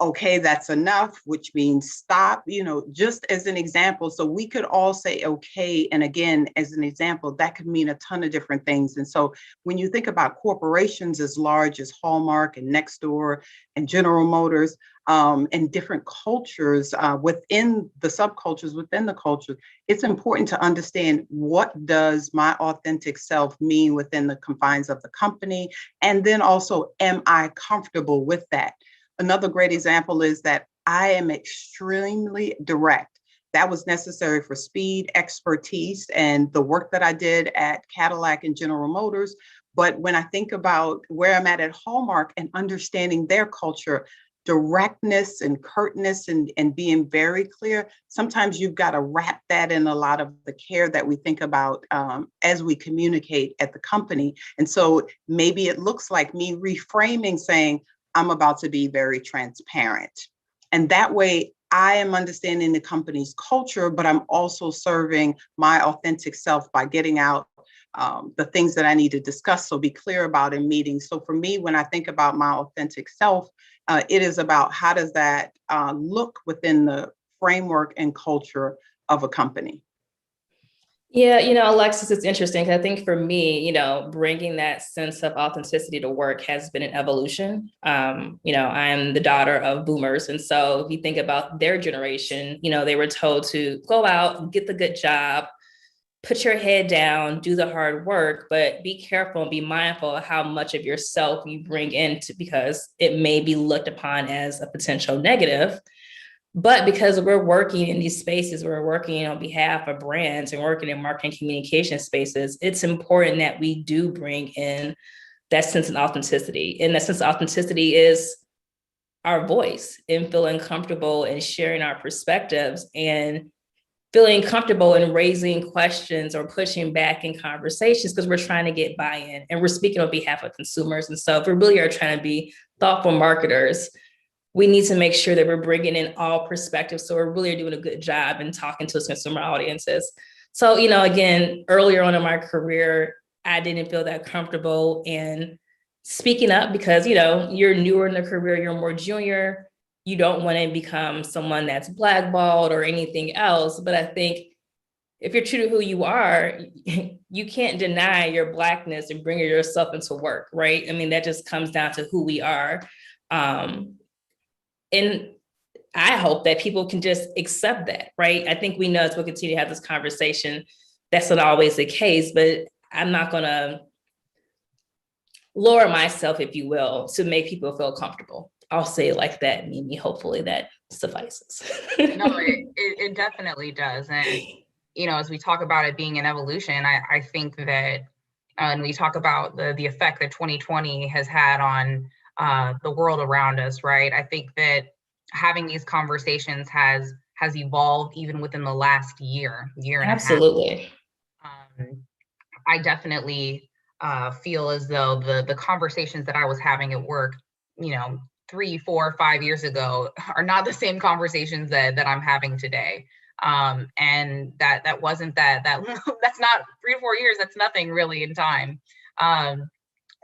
Okay, that's enough, which means stop, just as an example. So we could all say okay. And again, as an example, that could mean a ton of different things. And so when you think about corporations as large as Hallmark and Nextdoor and General Motors, and different cultures within the subcultures, within the culture, it's important to understand what does my authentic self mean within the confines of the company? And then also, am I comfortable with that? Another great example is that I am extremely direct. That was necessary for speed, expertise, and the work that I did at Cadillac and General Motors. But when I think about where I'm at Hallmark and understanding their culture, directness and curtness and being very clear, sometimes you've got to wrap that in a lot of the care that we think about as we communicate at the company. And so maybe it looks like me reframing, saying, I'm about to be very transparent. And that way I am understanding the company's culture, but I'm also serving my authentic self by getting out the things that I need to discuss. So be clear about in meetings. So for me, when I think about my authentic self, it is about how does that look within the framework and culture of a company. Yeah, Alexis, it's interesting because I think for me, bringing that sense of authenticity to work has been an evolution. I am the daughter of boomers. And so if you think about their generation, they were told to go out, get the good job, put your head down, do the hard work, but be careful and be mindful of how much of yourself you bring into, because it may be looked upon as a potential negative. But because we're working in these spaces, we're working on behalf of brands and working in marketing communication spaces, it's important that we do bring in that sense of authenticity. And that sense of authenticity is our voice and feeling comfortable and sharing our perspectives and feeling comfortable in raising questions or pushing back in conversations because we're trying to get buy-in and we're speaking on behalf of consumers. And so if we really are trying to be thoughtful marketers, we need to make sure that we're bringing in all perspectives. So we're really doing a good job in talking to consumer audiences. So, again, earlier on in my career, I didn't feel that comfortable in speaking up because, you're newer in the career, you're more junior. You don't want to become someone that's blackballed or anything else. But I think if you're true to who you are, you can't deny your Blackness and bring yourself into work, right? I mean, that just comes down to who we are. And I hope that people can just accept that, right? I think we know as we'll continue to have this conversation, that's not always the case, but I'm not going to lower myself, if you will, to make people feel comfortable. I'll say it like that, Mimi. Hopefully that suffices. No, it definitely does. And, as we talk about it being an evolution, I think that, and we talk about the effect that 2020 has had on the world around us, right? I think that having these conversations has evolved even within the last year and a half. Absolutely. I definitely feel as though the conversations that I was having at work, 3, 4, 5 years ago are not the same conversations that I'm having today. And that wasn't that that's not 3 to 4 years. That's nothing really in time.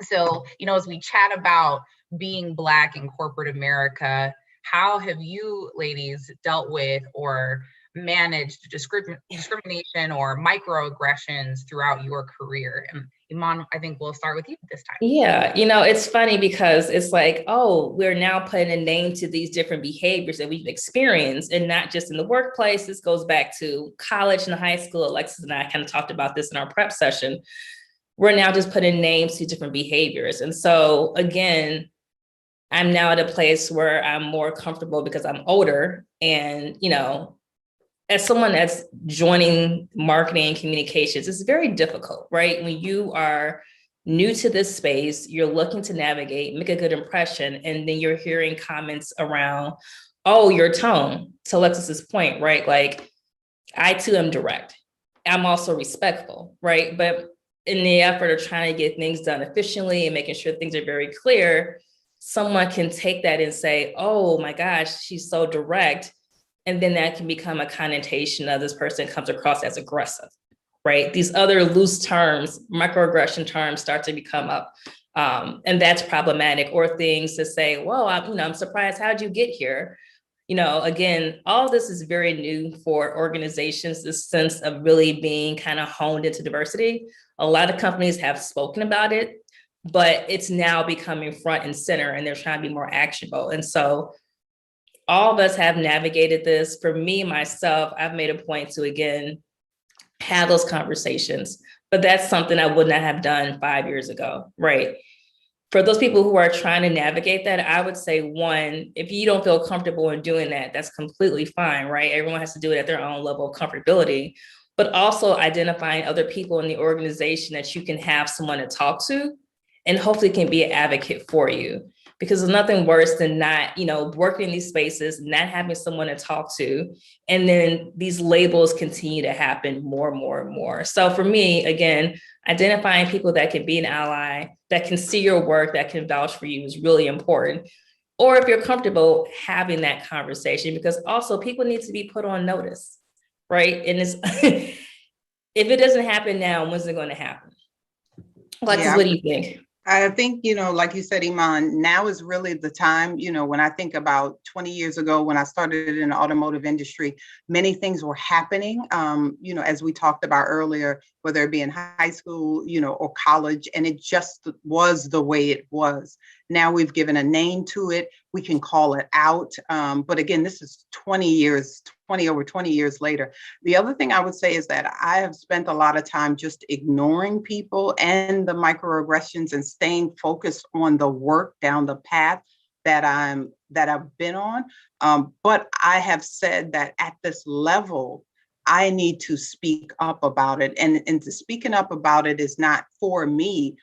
So, as we chat about being Black in corporate America, how have you ladies dealt with or managed discrimination or microaggressions throughout your career? And Iman, I think we'll start with you this time. Yeah, it's funny because it's like, oh, we're now putting a name to these different behaviors that we've experienced, and not just in the workplace. This goes back to college and high school. Alexis and I kind of talked about this in our prep session. We're now just putting names to different behaviors. And so again, I'm now at a place where I'm more comfortable because I'm older. And, as someone that's joining marketing and communications, it's very difficult, right? When you are new to this space, you're looking to navigate, make a good impression, and then you're hearing comments around, oh, your tone, to Alexis's point, right? Like, I too am direct. I'm also respectful, right? But in the effort of trying to get things done efficiently and making sure things are very clear, someone can take that and say, oh my gosh, she's so direct. And then that can become a connotation of this person comes across as aggressive, right? These other loose terms, microaggression terms start to become up. And that's problematic. Or things to say, well, I'm surprised, how'd you get here? Again, all this is very new for organizations, this sense of really being kind of honed into diversity. A lot of companies have spoken about it, but it's now becoming front and center, and they're trying to be more actionable. And so all of us have navigated this. For me, myself, I've made a point to, again, have those conversations, but that's something I would not have done 5 years ago, right? For those people who are trying to navigate that, I would say, one, if you don't feel comfortable in doing that, that's completely fine, right? Everyone has to do it at their own level of comfortability, but also identifying other people in the organization that you can have someone to talk to and hopefully can be an advocate for you. Because there's nothing worse than not, working in these spaces, not having someone to talk to, and then these labels continue to happen more and more and more. So for me, again, identifying people that can be an ally, that can see your work, that can vouch for you is really important. Or if you're comfortable having that conversation, because also people need to be put on notice, right? And it's, if it doesn't happen now, when's it going to happen? Alexis, what do you think? I think, like you said, Iman, now is really the time, when I think about 20 years ago, when I started in the automotive industry, many things were happening, as we talked about earlier, whether it be in high school, or college, and it just was the way it was. Now we've given a name to it. We can call it out. But again, this is over 20 years later. The other thing I would say is that I have spent a lot of time just ignoring people and the microaggressions and staying focused on the work down the path that I've been on. But I have said that at this level, I need to speak up about it. And to speaking up about it is not for me.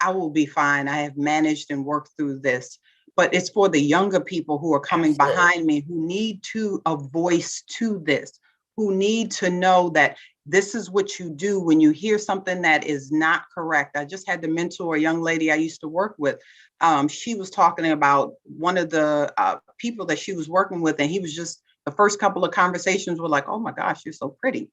I will be fine. I have managed and worked through this. But it's for the younger people who are coming behind me, who need a voice to this, who need to know that this is what you do when you hear something that is not correct. I just had to mentor a young lady I used to work with. She was talking about one of the people that she was working with, and he was just, the first couple of conversations were like, oh my gosh, you're so pretty.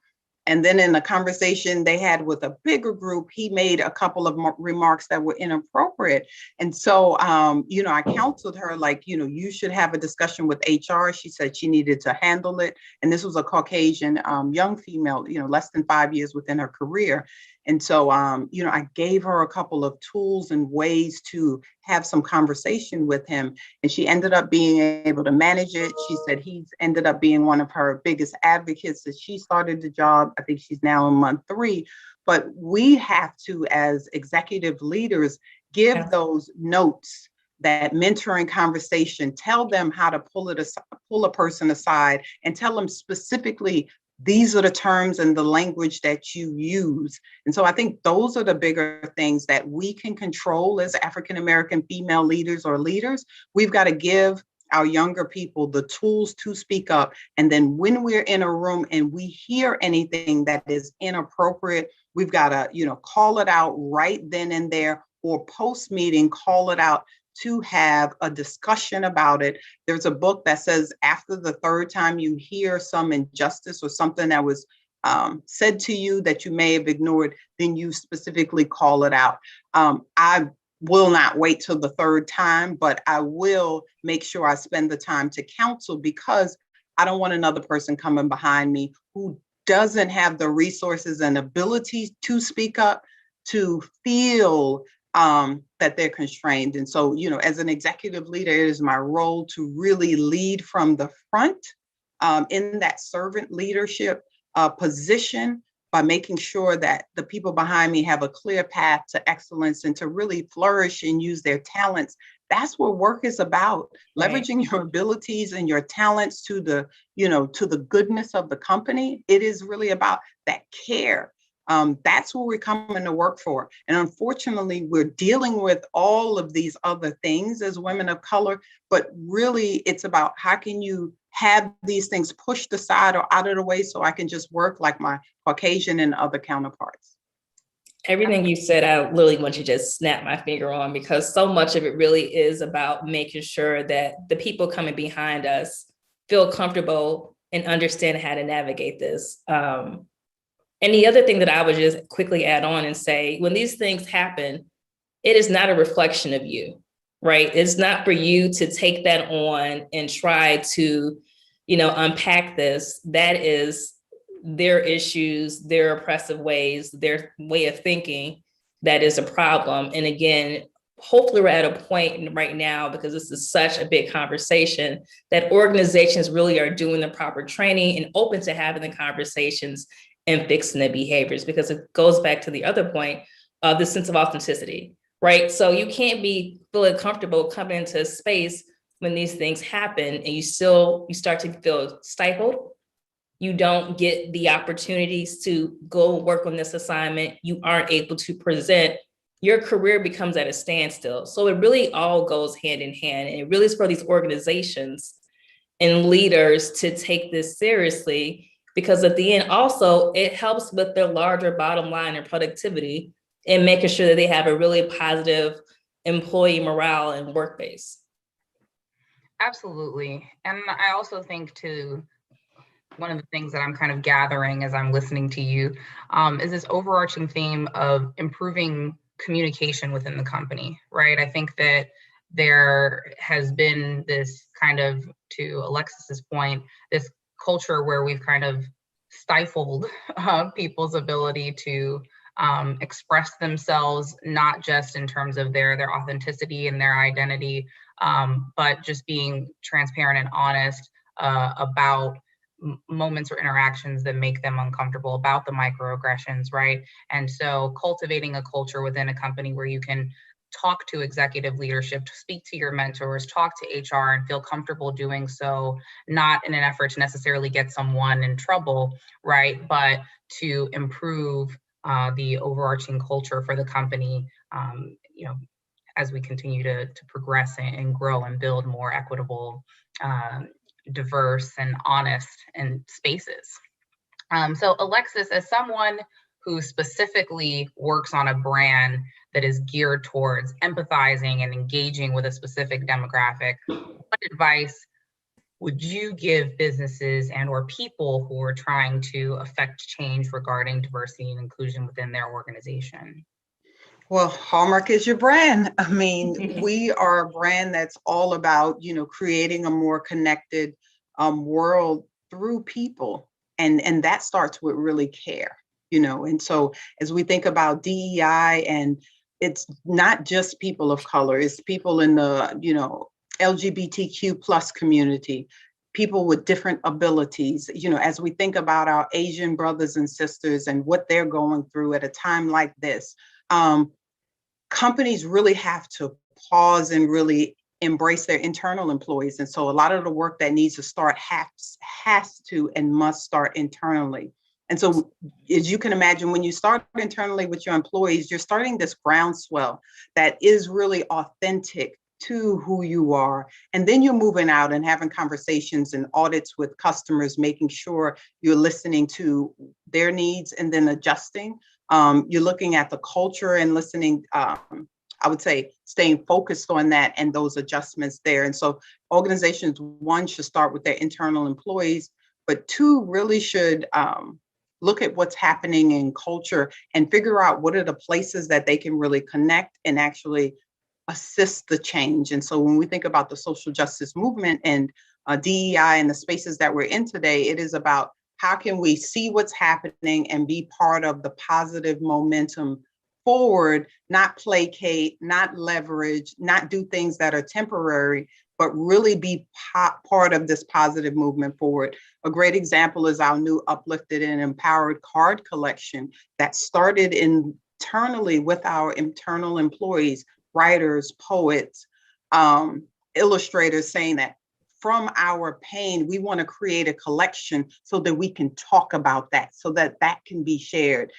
And then in the conversation they had with a bigger group, he made a couple of remarks that were inappropriate. And so, I counseled her, like, you should have a discussion with HR. She said she needed to handle it. And this was a Caucasian young female, less than 5 years within her career. And so, I gave her a couple of tools and ways to have some conversation with him. And she ended up being able to manage it. She said he's ended up being one of her biggest advocates as she started the job. I think she's now in month 3. But we have to, as executive leaders, give those notes that mentoring conversation, tell them how to pull a person aside and tell them specifically, these are the terms and the language that you use. And so I think those are the bigger things that we can control as African-American female leaders or leaders. We've got to give our younger people the tools to speak up. And then when we're in a room and we hear anything that is inappropriate, we've got to, call it out right then and there, or post meeting, call it out to have a discussion about it. There's a book that says after the third time you hear some injustice or something that was said to you that you may have ignored, then you specifically call it out. I will not wait till the third time, but I will make sure I spend the time to counsel, because I don't want another person coming behind me who doesn't have the resources and abilities to speak up, to feel that they're constrained. And so, as an executive leader, it is my role to really lead from the front in that servant leadership position, by making sure that the people behind me have a clear path to excellence and to really flourish and use their talents. That's what work is about, leveraging your abilities and your talents to the, to the goodness of the company. It is really about that care. That's what we're coming to work for. And unfortunately, we're dealing with all of these other things as women of color, but really it's about how can you have these things pushed aside or out of the way so I can just work like my Caucasian and other counterparts. Everything you said, I literally want you to just snap my finger on, because so much of it really is about making sure that the people coming behind us feel comfortable and understand how to navigate this. And the other thing that I would just quickly add on and say, when these things happen, it is not a reflection of you, right? It's not for you to take that on and try to, unpack this. That is their issues, their oppressive ways, their way of thinking that is a problem. And again, hopefully we're at a point right now, because this is such a big conversation, that organizations really are doing the proper training and open to having the conversations and fixing the behaviors, because it goes back to the other point of the sense of authenticity, right? So you can't be feeling comfortable coming into a space when these things happen and you start to feel stifled. You don't get the opportunities to go work on this assignment. You aren't able to present. Your career becomes at a standstill. So it really all goes hand in hand. And it really is for these organizations and leaders to take this seriously, because at the end, also, it helps with their larger bottom line and productivity and making sure that they have a really positive employee morale and work base. Absolutely. And I also think too, one of the things that I'm kind of gathering as I'm listening to you is this overarching theme of improving communication within the company, right? I think that there has been this kind of, to Alexis's point, this culture where we've kind of stifled people's ability to express themselves, not just in terms of their authenticity and their identity, but just being transparent and honest about moments or interactions that make them uncomfortable, about the microaggressions, right? And so cultivating a culture within a company where you can talk to executive leadership, to speak to your mentors, talk to HR and feel comfortable doing so, not in an effort to necessarily get someone in trouble, right? But to improve the overarching culture for the company, as we continue to progress and grow and build more equitable, diverse and honest and spaces. So Alexis, as someone who specifically works on a brand that is geared towards empathizing and engaging with a specific demographic, what advice would you give businesses and or people who are trying to affect change regarding diversity and inclusion within their organization? Well, Hallmark is your brand. I mean, we are a brand that's all about, creating a more connected world through people. And that starts with really care, And so as we think about DEI, and it's not just people of color, it's people in the, LGBTQ plus community, people with different abilities, as we think about our Asian brothers and sisters and what they're going through at a time like this, companies really have to pause and really embrace their internal employees. And so a lot of the work that needs to start has to and must start internally. And so as you can imagine, when you start internally with your employees, you're starting this groundswell that is really authentic to who you are. And then you're moving out and having conversations and audits with customers, making sure you're listening to their needs and then adjusting. You're looking at the culture and listening, I would say staying focused on that and those adjustments there. And so organizations, one, should start with their internal employees, but two, really should look at what's happening in culture and figure out what are the places that they can really connect and actually assist the change. And so when we think about the social justice movement and DEI and the spaces that we're in today, it is about how can we see what's happening and be part of the positive momentum forward, not placate, not leverage, not do things that are temporary, but really be part of this positive movement forward. A great example is our new Uplifted and Empowered card collection that started internally with our internal employees, writers, poets, illustrators, saying that from our pain, we want to create a collection so that we can talk about that, so that that can be shared.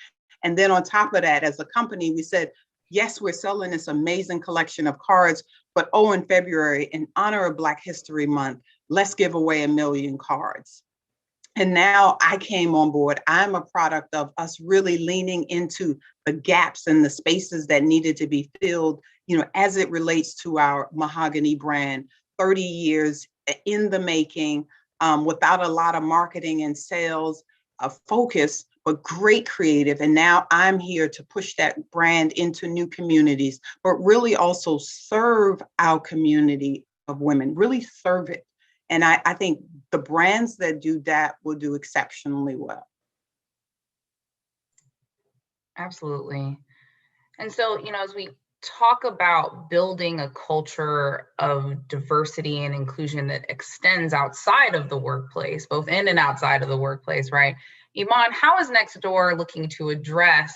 And then on top of that, as a company, we said, yes, we're selling this amazing collection of cards, but in February, in honor of Black History Month, let's give away 1 million cards. And now I came on board. I'm a product of us really leaning into the gaps and the spaces that needed to be filled, as it relates to our Mahogany brand, 30 years in the making, without a lot of marketing and sales focus, but great creative. And now I'm here to push that brand into new communities, but really also serve our community of women, really serve it. And I think the brands that do that will do exceptionally well. Absolutely. And so, as we talk about building a culture of diversity and inclusion that extends outside of the workplace, both in and outside of the workplace, right? Iman, how is Nextdoor looking to address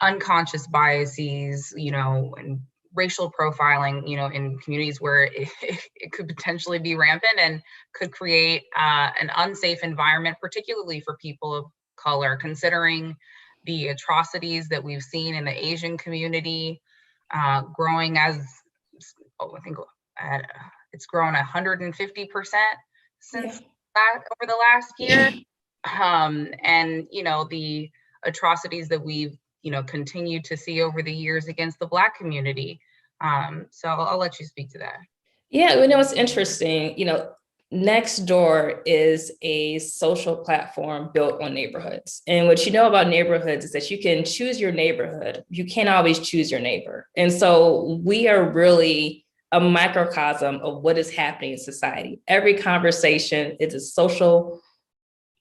unconscious biases, and racial profiling, in communities where it could potentially be rampant and could create an unsafe environment, particularly for people of color, considering the atrocities that we've seen in the Asian community, growing as, I think it's grown 150% since over the last year. And, the atrocities that we've, continued to see over the years against the Black community. So I'll let you speak to that. Yeah, it's interesting. Nextdoor is a social platform built on neighborhoods. And what you know about neighborhoods is that you can choose your neighborhood. You can't always choose your neighbor. And so we are really a microcosm of what is happening in society. Every conversation is a social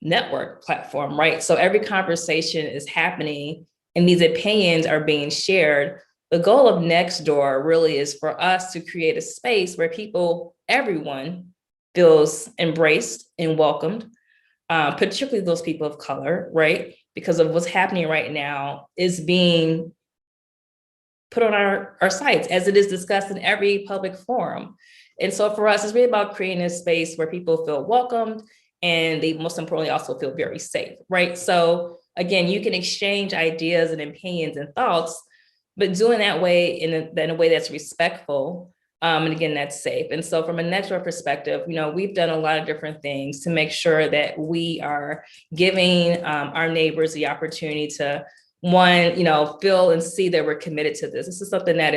network platform, right? So every conversation is happening and these opinions are being shared. The goal of Nextdoor really is for us to create a space where everyone feels embraced and welcomed, particularly those people of color, right? Because of what's happening right now is being put on our sites as it is discussed in every public forum. And so for us, it's really about creating a space where people feel welcomed and they most importantly also feel very safe, right? So again, you can exchange ideas and opinions and thoughts, but doing that way in a way that's respectful, and again, that's safe. And so from a Nextdoor perspective, we've done a lot of different things to make sure that we are giving our neighbors the opportunity to, one, feel and see that we're committed to this. This is something that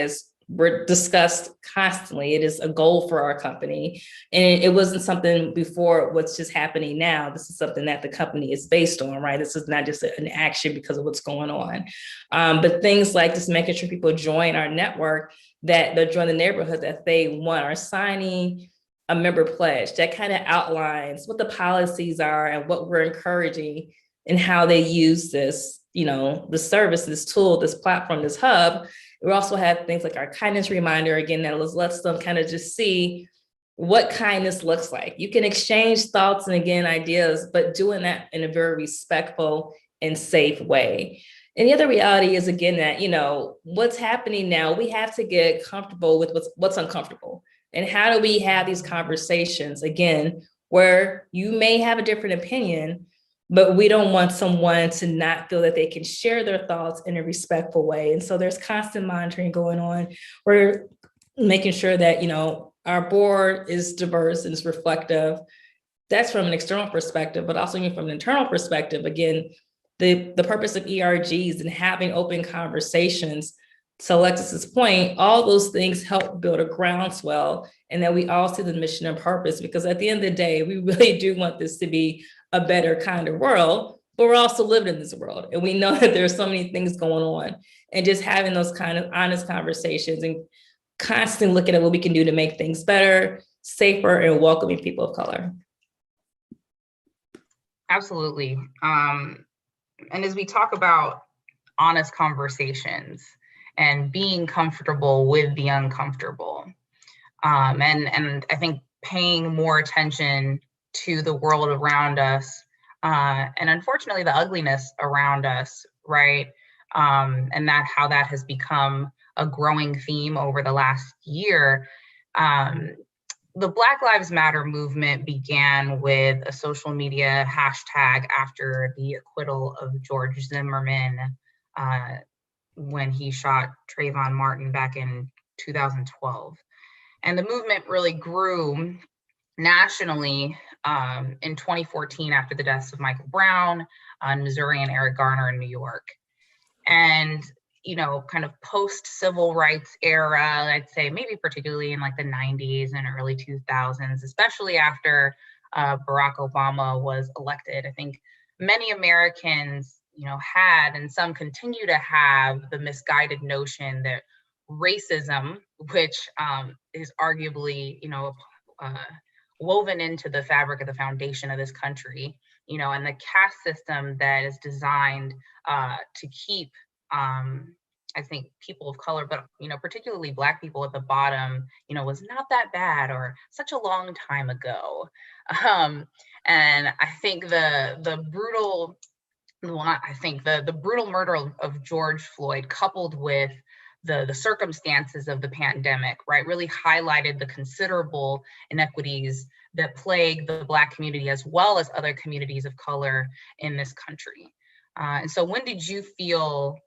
we're discussed constantly. It is a goal for our company. And it wasn't something before what's just happening now. This is something that the company is based on, right? This is not just an action because of what's going on. But things like just making sure people join our network, that they'll join the neighborhood that they want, are signing a member pledge that kind of outlines what the policies are and what we're encouraging and how they use this, the service, this tool, this platform, this hub. We also have things like our kindness reminder, again, that lets them kind of just see what kindness looks like. You can exchange thoughts and again, ideas, but doing that in a very respectful and safe way. And the other reality is, again, that, you know, what's happening now, we have to get comfortable with what's uncomfortable. And how do we have these conversations, again, where you may have a different opinion, but we don't want someone to not feel that they can share their thoughts in a respectful way. And so there's constant monitoring going on. We're making sure that, you know, our board is diverse and is reflective. That's from an external perspective, but also even from an internal perspective. Again, the purpose of ERGs and having open conversations, to Alexis's point, all those things help build a groundswell, and that we all see the mission and purpose, because at the end of the day, we really do want this to be a better kind of world, but we're also living in this world. And we know that there's so many things going on, and just having those kind of honest conversations and constantly looking at what we can do to make things better, safer, and welcoming people of color. Absolutely. And as we talk about honest conversations and being comfortable with the uncomfortable, and I think paying more attention to the world around us, and unfortunately the ugliness around us, right? And how that has become a growing theme over the last year. The Black Lives Matter movement began with a social media hashtag after the acquittal of George Zimmerman when he shot Trayvon Martin back in 2012. And the movement really grew nationally in 2014 after the deaths of Michael Brown in Missouri and Eric Garner in New York. And you know, kind of post-civil rights era, I'd say maybe particularly in like the 90s and early 2000s, especially after Barack Obama was elected. I think many Americans, you know, had, and some continue to have, the misguided notion that racism, which is arguably, you know, woven into the fabric of the foundation of this country, you know, and the caste system that is designed to keep I think people of color, but you know, particularly Black people at the bottom, you know, was not that bad or such a long time ago. And I think the brutal murder of George Floyd, coupled with the circumstances of the pandemic, right, really highlighted the considerable inequities that plague the Black community as well as other communities of color in this country. And so when did you feel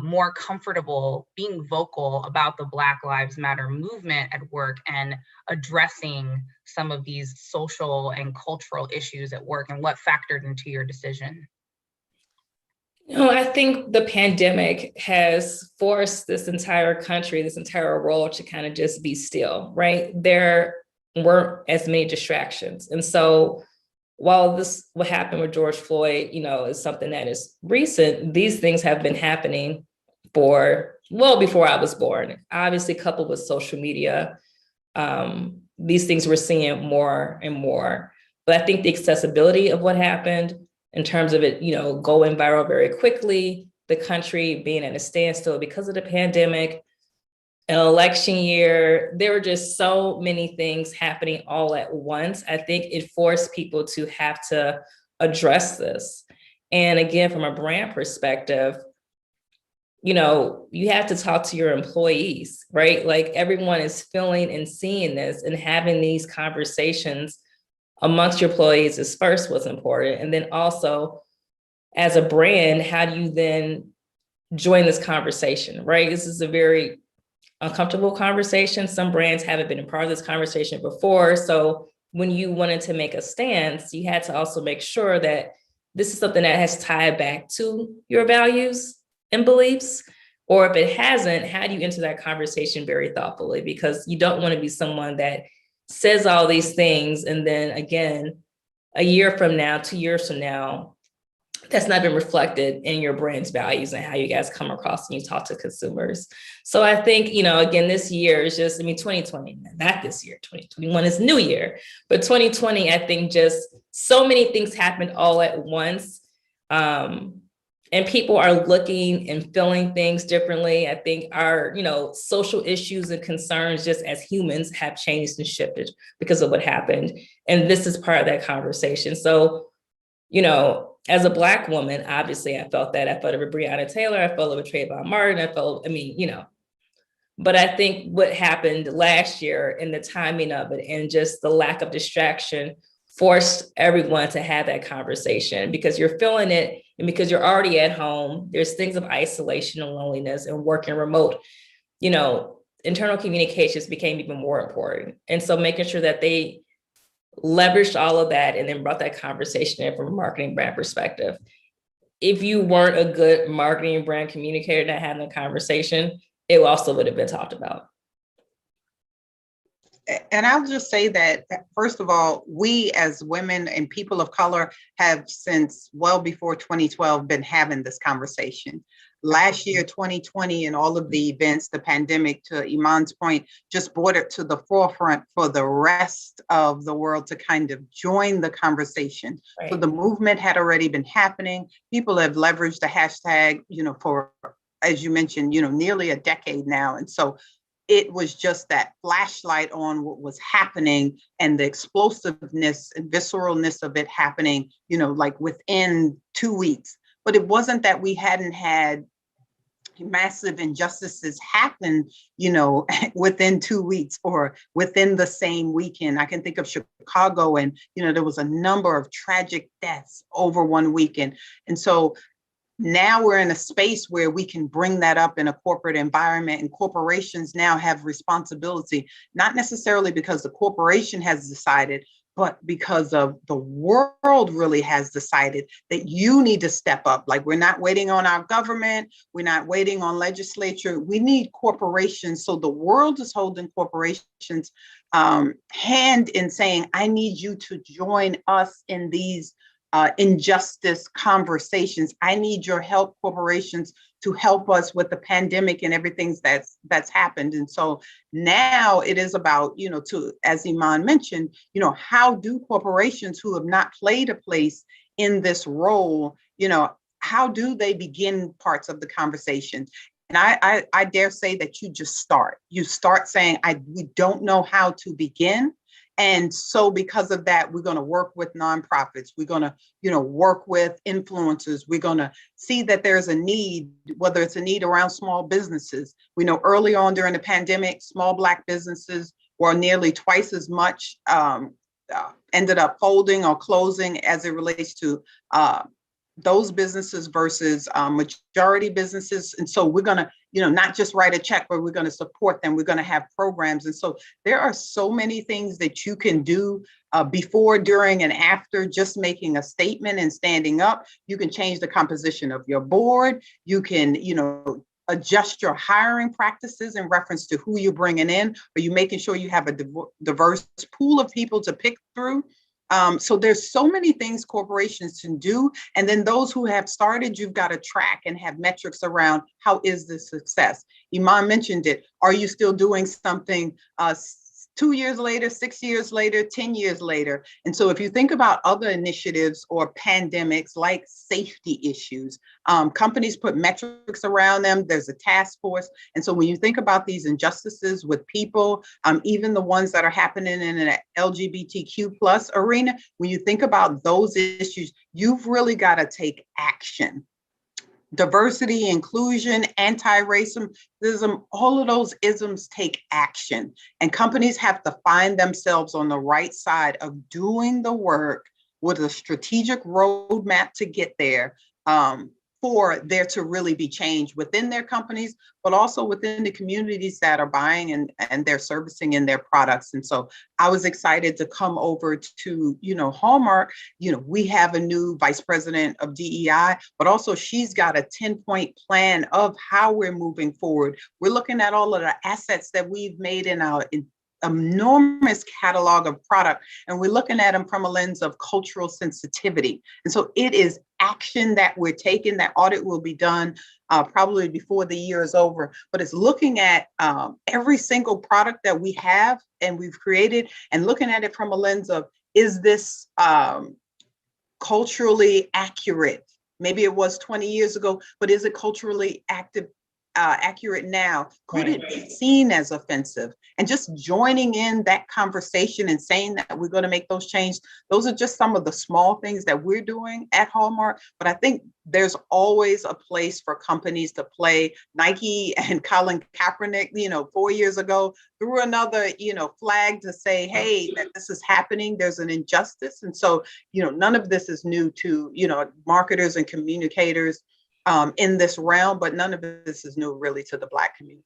more comfortable being vocal about the Black Lives Matter movement at work and addressing some of these social and cultural issues at work, and what factored into your decision? You know, I think the pandemic has forced this entire country, this entire world to kind of just be still, right? There weren't as many distractions. And so while what happened with George Floyd, you know, is something that is recent, these things have been happening for well before I was born, obviously coupled with social media. These things we're seeing more and more. But I think the accessibility of what happened in terms of it, you know, going viral very quickly, the country being at a standstill because of the pandemic, an election year, there were just so many things happening all at once. I think it forced people to have to address this. And again, from a brand perspective, you know, you have to talk to your employees, right? Like everyone is feeling and seeing this, and having these conversations amongst your employees is first what's important. And then also as a brand, how do you then join this conversation, right? This is a very uncomfortable conversation. Some brands haven't been a part of this conversation before. So when you wanted to make a stance, you had to also make sure that this is something that has tied back to your values and beliefs. Or if it hasn't, how do you enter that conversation very thoughtfully? Because you don't want to be someone that says all these things, and then again, a year from now, 2 years from now, that's not been reflected in your brand's values and how you guys come across when you talk to consumers. So I think, you know, again, this year is just, 2020, not this year, 2021 is new year, but 2020, I think just so many things happened all at once. And people are looking and feeling things differently. I think our, you know, social issues and concerns just as humans have changed and shifted because of what happened. And this is part of that conversation. So, you know, as a Black woman, obviously I felt that. I felt it with Breonna Taylor. I felt it with Trayvon Martin. But I think what happened last year and the timing of it and just the lack of distraction forced everyone to have that conversation because you're feeling it and because you're already at home. There's things of isolation and loneliness and working remote. Internal communications became even more important. And so making sure that they leveraged all of that and then brought that conversation in from a marketing brand perspective. If you weren't a good marketing brand communicator that had a conversation, it also would have been talked about. And I'll just say that, first of all, we as women and people of color have since well before 2012 been having this conversation. Last year, 2020, and all of the events, the pandemic, to Iman's point, just brought it to the forefront for the rest of the world to kind of join the conversation. Right. So the movement had already been happening. People have leveraged the hashtag, for, as you mentioned, nearly a decade now. And so it was just that flashlight on what was happening and the explosiveness and visceralness of it happening, like within 2 weeks. But it wasn't that we hadn't had massive injustices happen, within 2 weeks or within the same weekend. I can think of Chicago and, there was a number of tragic deaths over 1 weekend. And so now we're in a space where we can bring that up in a corporate environment, and corporations now have responsibility, not necessarily because the corporation has decided, but because of the world really has decided that you need to step up. Like, we're not waiting on our government. We're not waiting on legislature. We need corporations. So the world is holding corporations hand in saying, I need you to join us in these injustice conversations. I need your help, corporations, to help us with the pandemic and everything that's happened. And so now it is about, as Iman mentioned, how do corporations who have not played a place in this role, how do they begin parts of the conversation? And I dare say that you just start. You start saying, we don't know how to begin. And so because of that, we're going to work with nonprofits. We're going to, work with influencers. We're going to see that there's a need, whether it's a need around small businesses. We know early on during the pandemic, small Black businesses were nearly twice as much ended up folding or closing as it relates to those businesses versus majority businesses. And so we're going to, not just write a check, but we're going to support them. We're going to have programs. And so there are so many things that you can do before, during, and after just making a statement and standing up. You can change the composition of your board. You can, adjust your hiring practices in reference to who you're bringing in. Are you making sure you have a diverse pool of people to pick through? So there's so many things corporations can do. And then those who have started, you've got to track and have metrics around how is this success. Iman mentioned it. Are you still doing something 2 years later, 6 years later, 10 years later? And so if you think about other initiatives or pandemics like safety issues, companies put metrics around them. There's a task force. And so when you think about these injustices with people, even the ones that are happening in an LGBTQ plus arena, when you think about those issues, you've really got to take action. Diversity, inclusion, anti-racism, all of those isms take action. And companies have to find themselves on the right side of doing the work with a strategic roadmap to get there, for there to really be change within their companies, but also within the communities that are buying and they're servicing in their products. And so I was excited to come over to, Hallmark. We have a new vice president of DEI, but also she's got a 10-point plan of how we're moving forward. We're looking at all of the assets that we've made in our enormous catalog of product, and we're looking at them from a lens of cultural sensitivity. And so it is action that we're taking. That audit will be done probably before the year is over, but it's looking at every single product that we have and we've created and looking at it from a lens of, is this culturally accurate? Maybe it was 20 years ago, but is it culturally accurate now? Could it be seen as offensive? And just joining in that conversation and saying that we're going to make those changes. Those are just some of the small things that we're doing at Hallmark. But I think there's always a place for companies to play. Nike and Colin Kaepernick, 4 years ago, threw another, flag to say, hey, that this is happening. There's an injustice. And so, none of this is new to, marketers and communicators in this realm, but none of this is new really to the Black community.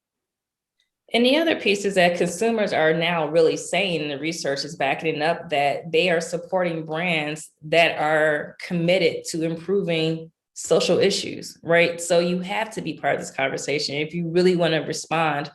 And the other piece is that consumers are now really saying, and the research is backing it up, that they are supporting brands that are committed to improving social issues, right? So you have to be part of this conversation. If you really want to respond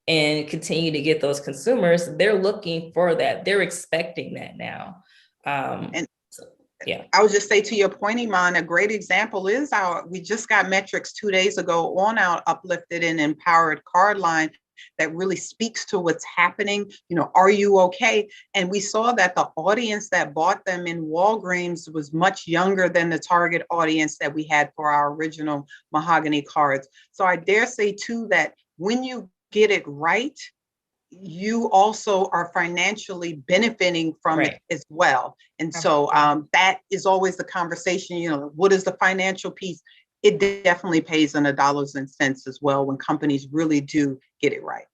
and continue to get those consumers, they're looking for that. They're expecting that now. I would just say, to your point, Iman, a great example is we just got metrics 2 days ago on our uplifted and empowered card line that really speaks to what's happening. Are you okay? And we saw that the audience that bought them in Walgreens was much younger than the target audience that we had for our original mahogany cards. So I dare say too, that when you get it right, you also are financially benefiting from it as well. And so that is always the conversation, what is the financial piece? It definitely pays in the dollars and cents as well when companies really do get it right.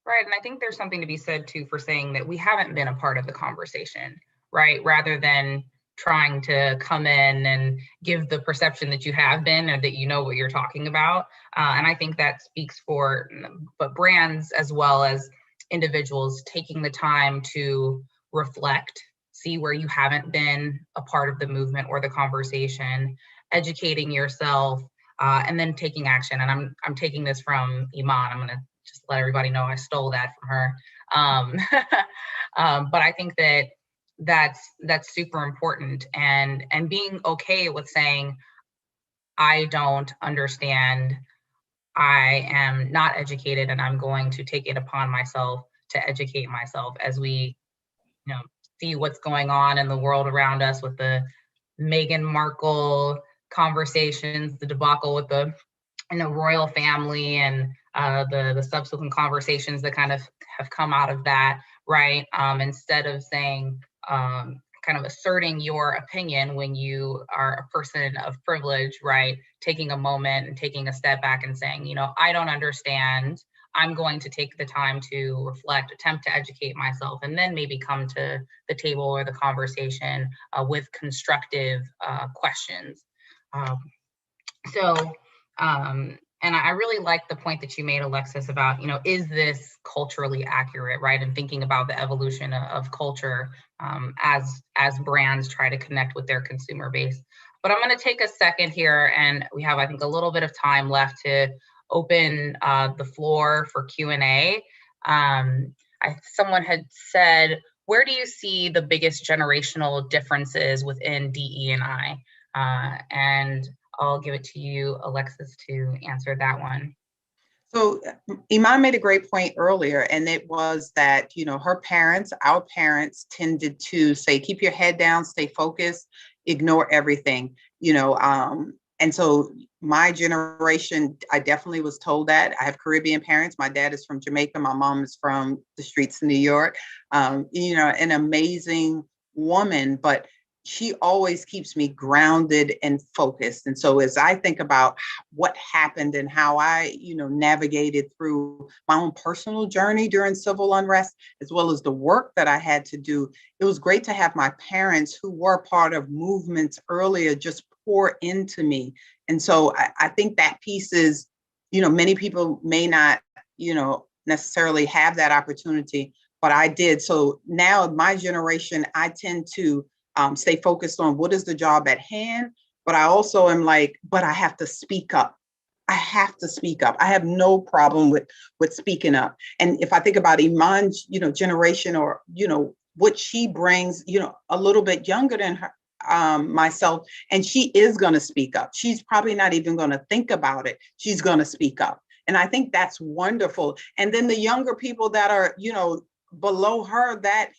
Right. And I think there's something to be said too for saying that we haven't been a part of the conversation, right? Rather than trying to come in and give the perception that you have been or that you know what you're talking about. And I think that speaks for but brands as well as individuals taking the time to reflect, see where you haven't been a part of the movement or the conversation, educating yourself, and then taking action. And I'm taking this from Iman. I'm going to just let everybody know I stole that from her. But I think that's super important, and being okay with saying, I don't understand, I am not educated, and I'm going to take it upon myself to educate myself as we see what's going on in the world around us with the Meghan Markle conversations, the debacle with the royal family, and the subsequent conversations that kind of have come out of that, right? Instead of saying, kind of asserting your opinion when you are a person of privilege, right? Taking a moment and taking a step back and saying, I don't understand. I'm going to take the time to reflect, attempt to educate myself, and then maybe come to the table or the conversation with constructive questions. And I really like the point that you made, Alexis, about, is this culturally accurate, right? And thinking about the evolution of culture as brands try to connect with their consumer base. But I'm going to take a second here, and we have, I think, a little bit of time left to open the floor for Q&A. Someone had said, where do you see the biggest generational differences within DE&I? And I'll give it to you, Alexis, to answer that one. So Iman made a great point earlier, and it was that, her parents, our parents, tended to say, keep your head down, stay focused, ignore everything, and so my generation, I definitely was told that. I have Caribbean parents. My dad is from Jamaica. My mom is from the streets of New York. An amazing woman, but she always keeps me grounded and focused. And so as I think about what happened and how I, navigated through my own personal journey during civil unrest, as well as the work that I had to do, it was great to have my parents, who were part of movements earlier, just pour into me. And so I think that piece is, many people may not, necessarily have that opportunity, but I did. So now my generation, I tend to stay focused on what is the job at hand, but I also am like, but I have to speak up. I have to speak up. I have no problem with speaking up. And if I think about Iman's, generation, or, what she brings, a little bit younger than her, myself, and she is going to speak up. She's probably not even going to think about it. She's going to speak up. And I think that's wonderful. And then the younger people that are, below her, that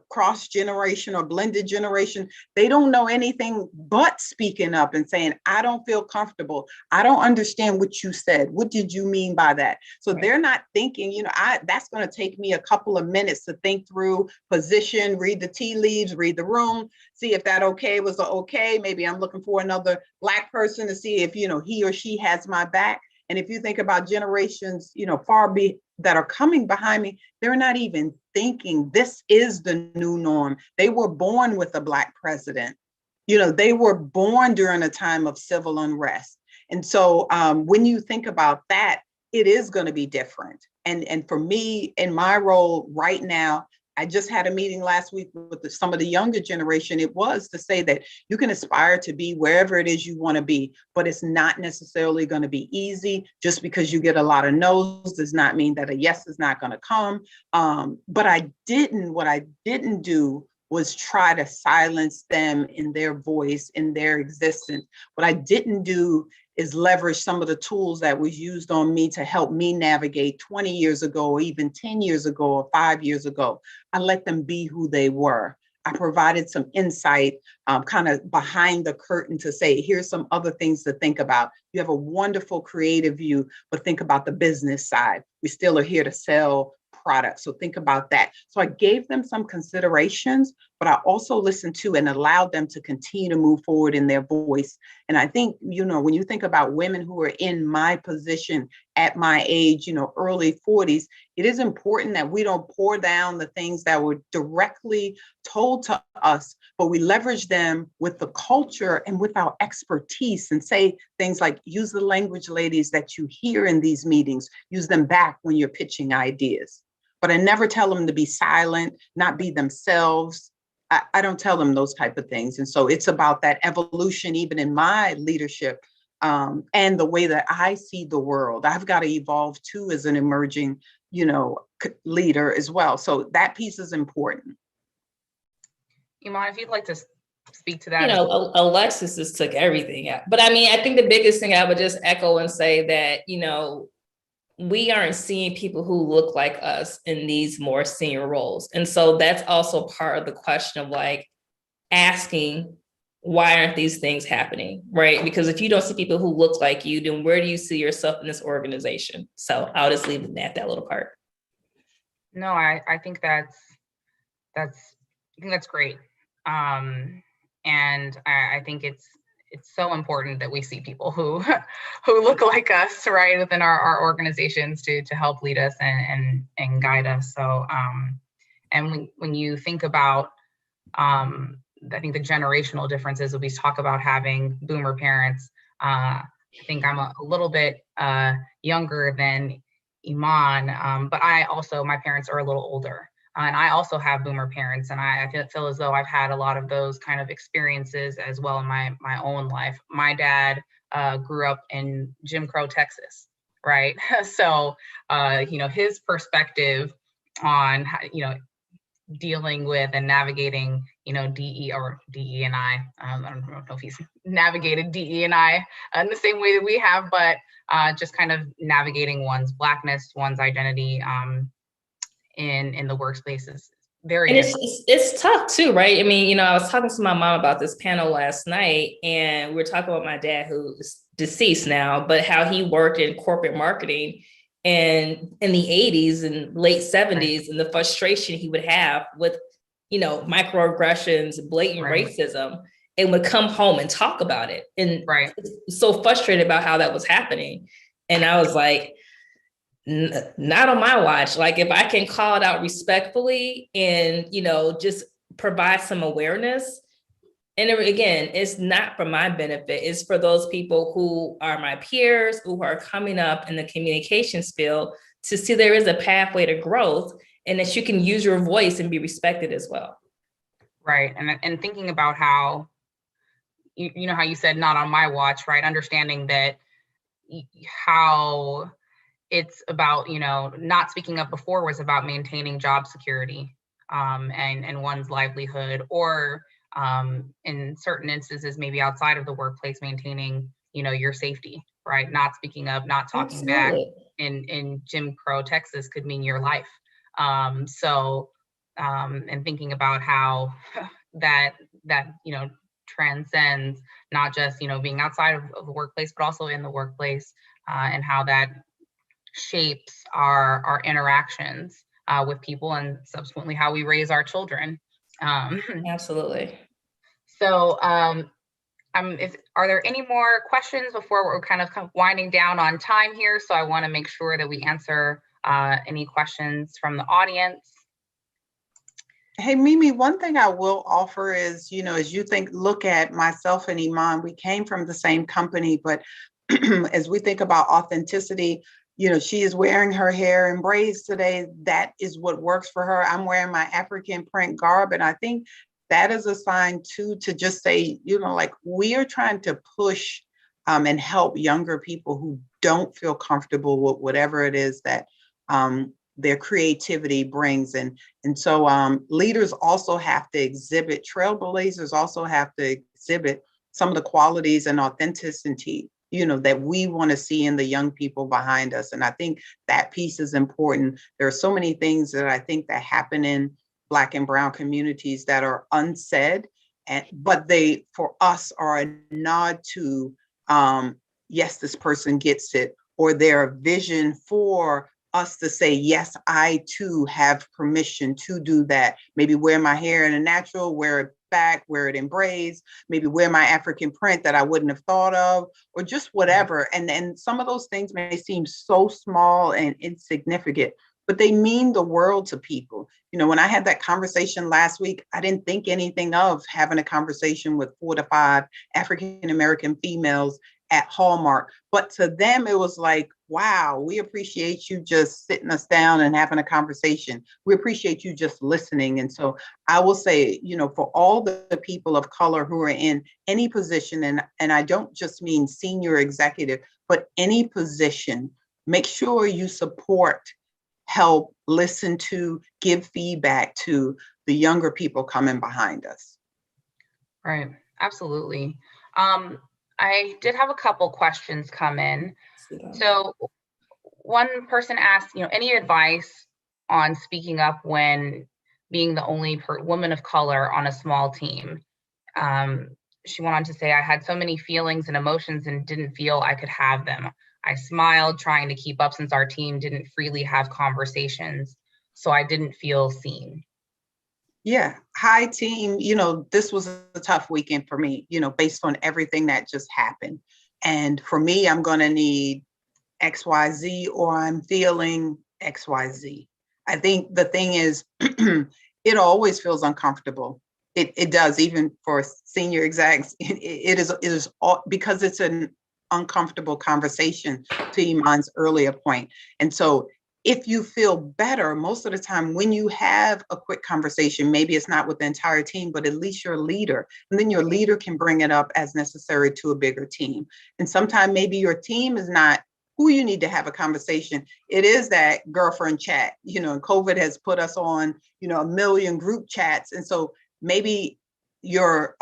cross generation or blended generation, they don't know anything but speaking up and saying, I don't feel comfortable. I don't understand what you said. What did you mean by that? So they're not thinking, that's going to take me a couple of minutes to think through, position, read the tea leaves, read the room, see if that okay was okay. Maybe I'm looking for another Black person to see if, he or she has my back. And if you think about generations, that are coming behind me, they're not even thinking this is the new norm. They were born with a Black president. They were born during a time of civil unrest. And so when you think about that, it is going to be different. And for me, in my role right now, I just had a meeting last week with some of the younger generation. It was to say that you can aspire to be wherever it is you want to be, but it's not necessarily going to be easy. Just because you get a lot of no's does not mean that a yes is not going to come. But what I didn't do was try to silence them in their voice, in their existence. What I didn't do is leverage some of the tools that was used on me to help me navigate 20 years ago, or even 10 years ago, or 5 years ago. I let them be who they were. I provided some insight kind of behind the curtain to say, here's some other things to think about. You have a wonderful creative view, but think about the business side. We still are here to sell products. So think about that. So I gave them some considerations, but I also listened to and allowed them to continue to move forward in their voice. And I think, when you think about women who are in my position at my age, early 40s, it is important that we don't pour down the things that were directly told to us, but we leverage them with the culture and with our expertise and say things like, use the language, ladies, that you hear in these meetings, use them back when you're pitching ideas. But I never tell them to be silent, not be themselves. I don't tell them those type of things. And so it's about that evolution, even in my leadership and the way that I see the world. I've got to evolve too as an emerging, leader as well. So that piece is important. Iman, if you'd like to speak to that. Alexis just took everything out. But I mean, I think the biggest thing I would just echo and say that, we aren't seeing people who look like us in these more senior roles. And so that's also part of the question of asking, why aren't these things happening, right? Because if you don't see people who look like you, then where do you see yourself in this organization? So I'll just leave it at that little part. No, I think that's great. And I think it's so important that we see people who look like us, right, within our organizations to help lead us and guide us. So, and when you think about, I think the generational differences, we talk about having boomer parents. I think I'm a little bit younger than Iman, but my parents are a little older. And I also have boomer parents, and I feel as though I've had a lot of those kind of experiences as well in my own life. My dad grew up in Jim Crow, Texas, right? So, his perspective on, dealing with and navigating, DE or DE&I. I don't know if he's navigated DE&I in the same way that we have, but just kind of navigating one's Blackness, one's identity, in the workspaces. Very and it's tough too, right? I mean, I was talking to my mom about this panel last night, and we were talking about my dad, who is deceased now, but how he worked in corporate marketing and in the 80s and late 70s, and the frustration he would have with, microaggressions, blatant racism, and would come home and talk about it. And so frustrated about how that was happening. And I was like, not on my watch. If I can call it out respectfully and, just provide some awareness. And again, it's not for my benefit. It's for those people who are my peers, who are coming up in the communications field, to see there is a pathway to growth and that you can use your voice and be respected as well. Right. And thinking about how, how you said, not on my watch, right? Understanding that how it's about, not speaking up before was about maintaining job security and one's livelihood, or in certain instances, maybe outside of the workplace, maintaining, your safety, right? Not speaking up, not talking back in Jim Crow, Texas could mean your life. So and thinking about how that transcends not just being outside of the workplace, but also in the workplace, and how that shapes our interactions with people, and subsequently how we raise our children. Absolutely. So are there any more questions before we're kind of winding down on time here? So I want to make sure that we answer any questions from the audience. Hey, Mimi, one thing I will offer is, as you look at myself and Iman, we came from the same company, but as we think about authenticity, she is wearing her hair in braids today. That is what works for her. I'm wearing my African print garb. And I think that is a sign too, to just say, we are trying to push and help younger people who don't feel comfortable with whatever it is that their creativity brings. And so leaders also have to exhibit, trailblazers also have to exhibit some of the qualities and authenticity, that we want to see in the young people behind us. And I think that piece is important. There are so many things that I think that happen in Black and Brown communities that are unsaid, but they, for us, are a nod to, yes, this person gets it, or their vision for us to say, yes, I too have permission to do that. Maybe wear my hair in a natural, wear it back, wear it in braids, maybe wear my African print that I wouldn't have thought of, or just whatever. And some of those things may seem so small and insignificant, but they mean the world to people. When I had that conversation last week, I didn't think anything of having a conversation with 4 to 5 African-American females at Hallmark. But to them, it was like, wow, we appreciate you just sitting us down and having a conversation. We appreciate you just listening. And so I will say, for all the people of color who are in any position, and I don't just mean senior executive, but any position, make sure you support, help, listen to, give feedback to the younger people coming behind us. Right, absolutely. I did have a couple questions come in. So one person asked, any advice on speaking up when being the only woman of color on a small team? She went on to say, I had so many feelings and emotions and didn't feel I could have them. I smiled trying to keep up since our team didn't freely have conversations, so I didn't feel seen. Yeah. Hi, team. This was a tough weekend for me, based on everything that just happened. And for me, I'm going to need XYZ, or I'm feeling XYZ. I think the thing is, it always feels uncomfortable. It does, even for senior execs. It is all, because it's an uncomfortable conversation, to Iman's earlier point. And so if you feel better, most of the time when you have a quick conversation, maybe it's not with the entire team, but at least your leader, and then your leader can bring it up as necessary to a bigger team. And sometimes maybe your team is not who you need to have a conversation. It is that girlfriend chat, and COVID has put us on, a million group chats. And so maybe your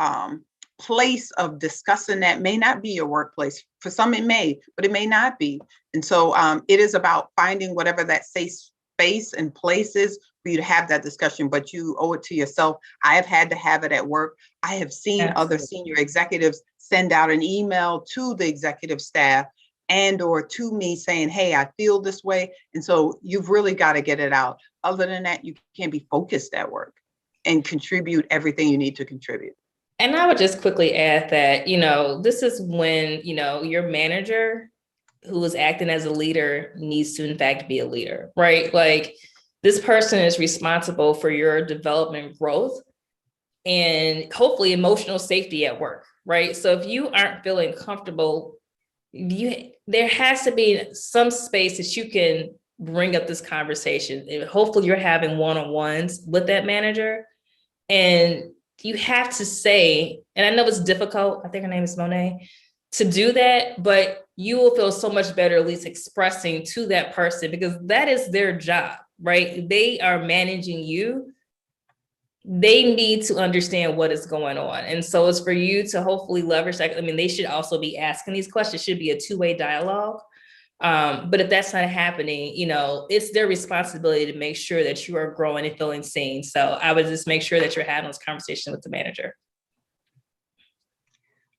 place of discussing that may not be your workplace. For some it may, but it may not be. And so it is about finding whatever that safe space and place is for you to have that discussion, but you owe it to yourself. I have had to have it at work. I have seen other senior executives send out an email to the executive staff and or to me saying, hey, I feel this way. And so you've really got to get it out. Other than that, you can't be focused at work and contribute everything you need to contribute. And I would just quickly add that, this is when, your manager who is acting as a leader needs to, in fact, be a leader, right? Like, this person is responsible for your development, growth, and hopefully emotional safety at work, right? So if you aren't feeling comfortable, there has to be some space that you can bring up this conversation. And hopefully you're having one-on-ones with that manager, and you have to say, and I know it's difficult, I think her name is Monet, to do that, but you will feel so much better at least expressing to that person, because that is their job, right? They are managing you. They need to understand what is going on. And so it's for you to hopefully leverage that. I mean, they should also be asking these questions. It should be a two-way dialogue. But if that's not happening, it's their responsibility to make sure that you are growing and feeling seen. So I would just make sure that you're having this conversation with the manager.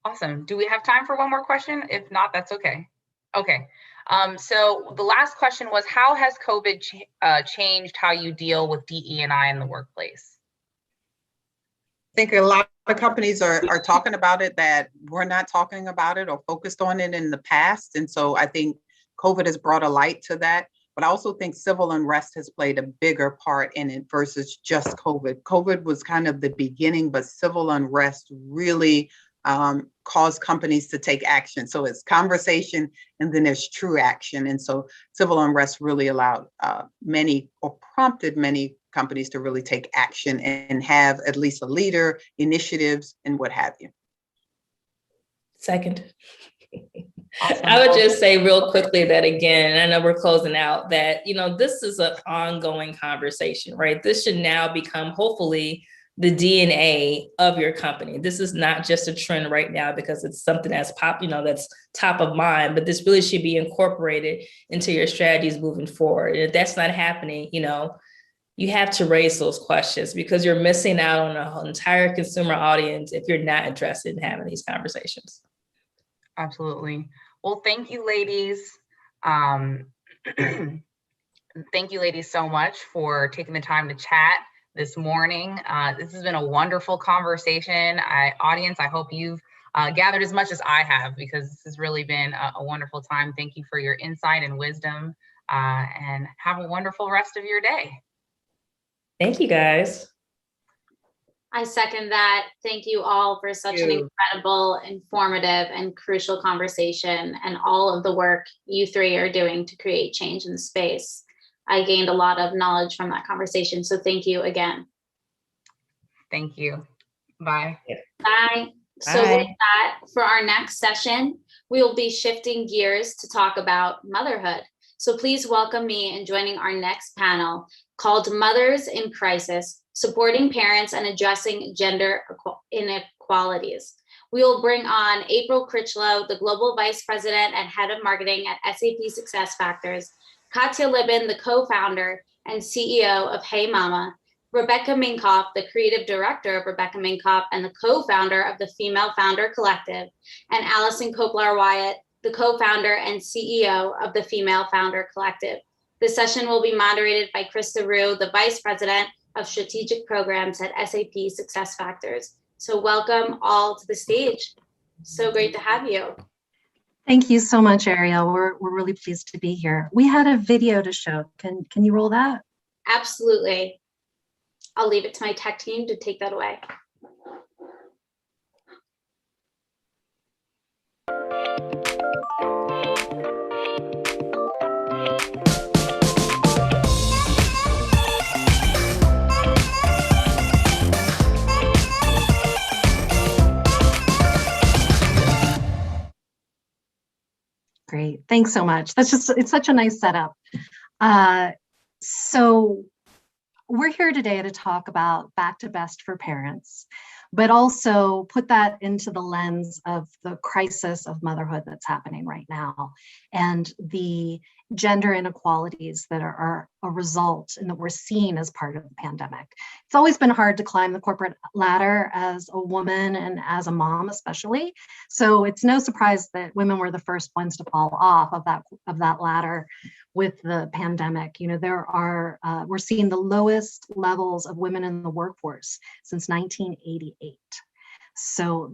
Awesome. Do we have time for one more question? If not, that's okay. Okay. So the last question was, how has COVID changed how you deal with DE&I in the workplace? I think a lot of companies are talking about it that we're not talking about it or focused on it in the past. And so I think COVID has brought a light to that. But I also think civil unrest has played a bigger part in it versus just COVID. COVID was kind of the beginning, but civil unrest really cause companies to take action. So it's conversation and then there's true action. And so civil unrest really allowed many or prompted many companies to really take action and have at least a leader, initiatives, and what have you. Second. Awesome. I would just say real quickly that, again, I know we're closing out, that, this is an ongoing conversation, right? This should now become, hopefully, the DNA of your company. This is not just a trend right now because it's something that's that's top of mind, but this really should be incorporated into your strategies moving forward. And if that's not happening, you have to raise those questions because you're missing out on an entire consumer audience if you're not interested in having these conversations. Absolutely. Well, thank you, ladies. Thank you, ladies, so much for taking the time to chat this morning. This has been a wonderful conversation. Audience, I hope you've gathered as much as I have, because this has really been a wonderful time. Thank you for your insight and wisdom, and have a wonderful rest of your day. Thank you, guys. I second that. Thank you all for such an incredible, informative, and crucial conversation, and all of the work you three are doing to create change in the space. I gained a lot of knowledge from that conversation, so thank you again. Thank you. Bye. Bye. So with that, for our next session, we will be shifting gears to talk about motherhood. So please welcome me in joining our next panel called Mothers in Crisis, Supporting Parents and Addressing Gender Inequalities. We will bring on April Critchlow, the Global Vice President and Head of Marketing at SAP SuccessFactors, Katya Libin, the co-founder and CEO of Hey Mama, Rebecca Minkoff, the creative director of Rebecca Minkoff and the co-founder of the Female Founder Collective, and Allison Koplar-Wyatt, the co-founder and CEO of the Female Founder Collective. This session will be moderated by Krista Rue, the Vice President of Strategic Programs at SAP SuccessFactors. So welcome all to the stage. So great to have you. Thank you so much, Ariel. We're really pleased to be here. We had a video to show. Can you roll that? Absolutely. I'll leave it to my tech team to take that away. Great. Thanks so much. It's such a nice setup. So we're here today to talk about Back to Best for Parents, but also put that into the lens of the crisis of motherhood that's happening right now and the gender inequalities that are a result and that we're seeing as part of the pandemic. It's always been hard to climb the corporate ladder as a woman and as a mom especially. So it's no surprise that women were the first ones to fall off of that ladder with the pandemic. We're seeing the lowest levels of women in the workforce since 1988. So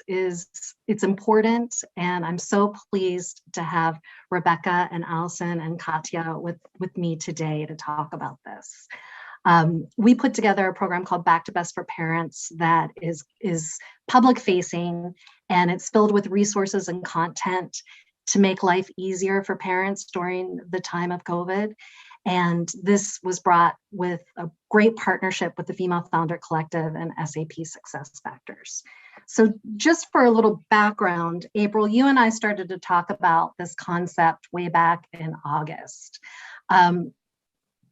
it's important, and I'm so pleased to have Rebecca and Allison and Katya with me today to talk about this. We put together a program called Back to Best for Parents that is public facing, and it's filled with resources and content to make life easier for parents during the time of COVID. And this was brought with a great partnership with the Female Founder Collective and SAP SuccessFactors. So just for a little background, April, you and I started to talk about this concept way back in August.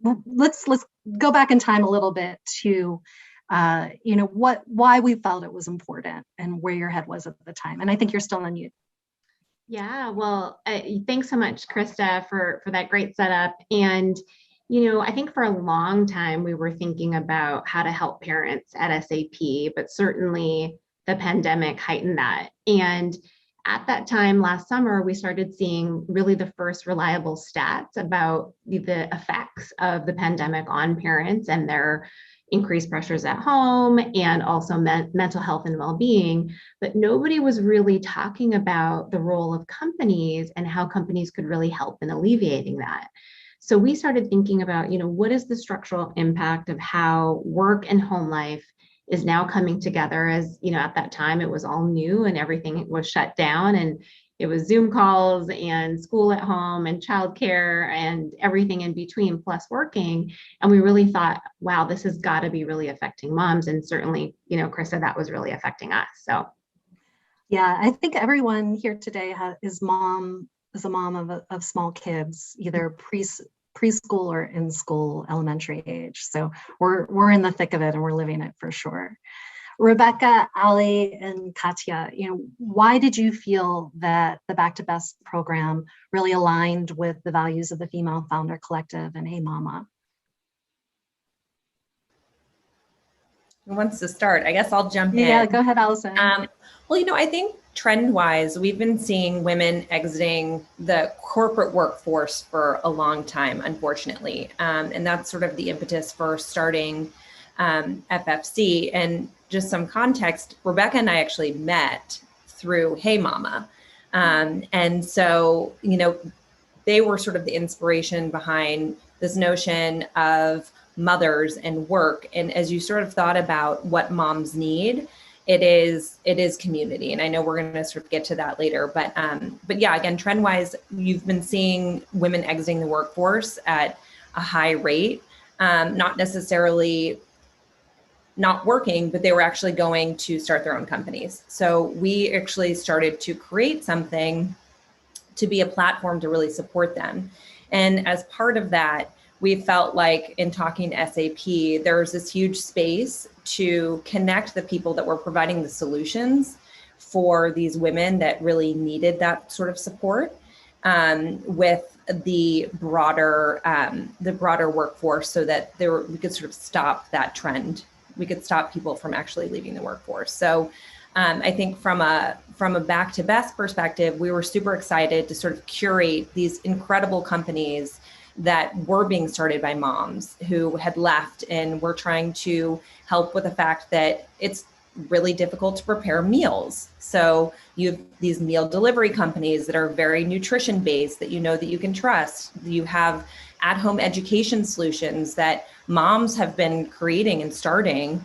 Let's go back in time a little bit to why we felt it was important and where your head was at the time. And I think you're still on mute. Yeah, well, thanks so much, Krista, for that great setup. And I think for a long time we were thinking about how to help parents at SAP, but certainly the pandemic heightened that. And at that time last summer, we started seeing really the first reliable stats about the effects of the pandemic on parents and their increased pressures at home and also mental health and well-being. But nobody was really talking about the role of companies and how companies could really help in alleviating that. So we started thinking about, what is the structural impact of how work and home life is now coming together. As at that time it was all new and everything was shut down, and it was Zoom calls and school at home and childcare and everything in between, plus working. And we really thought, wow, this has got to be really affecting moms. And certainly, Krista, that was really affecting us. So yeah, I think everyone here today is a mom of small kids, either preschool or in school, elementary age. So we're in the thick of it and we're living it for sure. Rebecca, Ali, and Katya, why did you feel that the Back to Best program really aligned with the values of the Female Founder Collective and Hey Mama? Who wants to start? I guess I'll jump in. Yeah, go ahead, Allison. Well, I think trend-wise, we've been seeing women exiting the corporate workforce for a long time, unfortunately. And that's sort of the impetus for starting FFC. And just some context, Rebecca and I actually met through Hey Mama. And so, they were sort of the inspiration behind this notion of mothers and work. And as you sort of thought about what moms need, it is community. And I know we're going to sort of get to that later, but yeah, again, trend wise, you've been seeing women exiting the workforce at a high rate, not necessarily not working, but they were actually going to start their own companies. So we actually started to create something to be a platform to really support them. And as part of that, we felt like in talking to SAP, there was this huge space to connect the people that were providing the solutions for these women that really needed that sort of support with the broader workforce, so that we could sort of stop that trend. We could stop people from actually leaving the workforce. So I think from a Back to Best perspective, we were super excited to sort of curate these incredible companies that were being started by moms who had left, and we're trying to help with the fact that it's really difficult to prepare meals. So you have these meal delivery companies that are very nutrition based, that that you can trust. You have at-home education solutions that moms have been creating and starting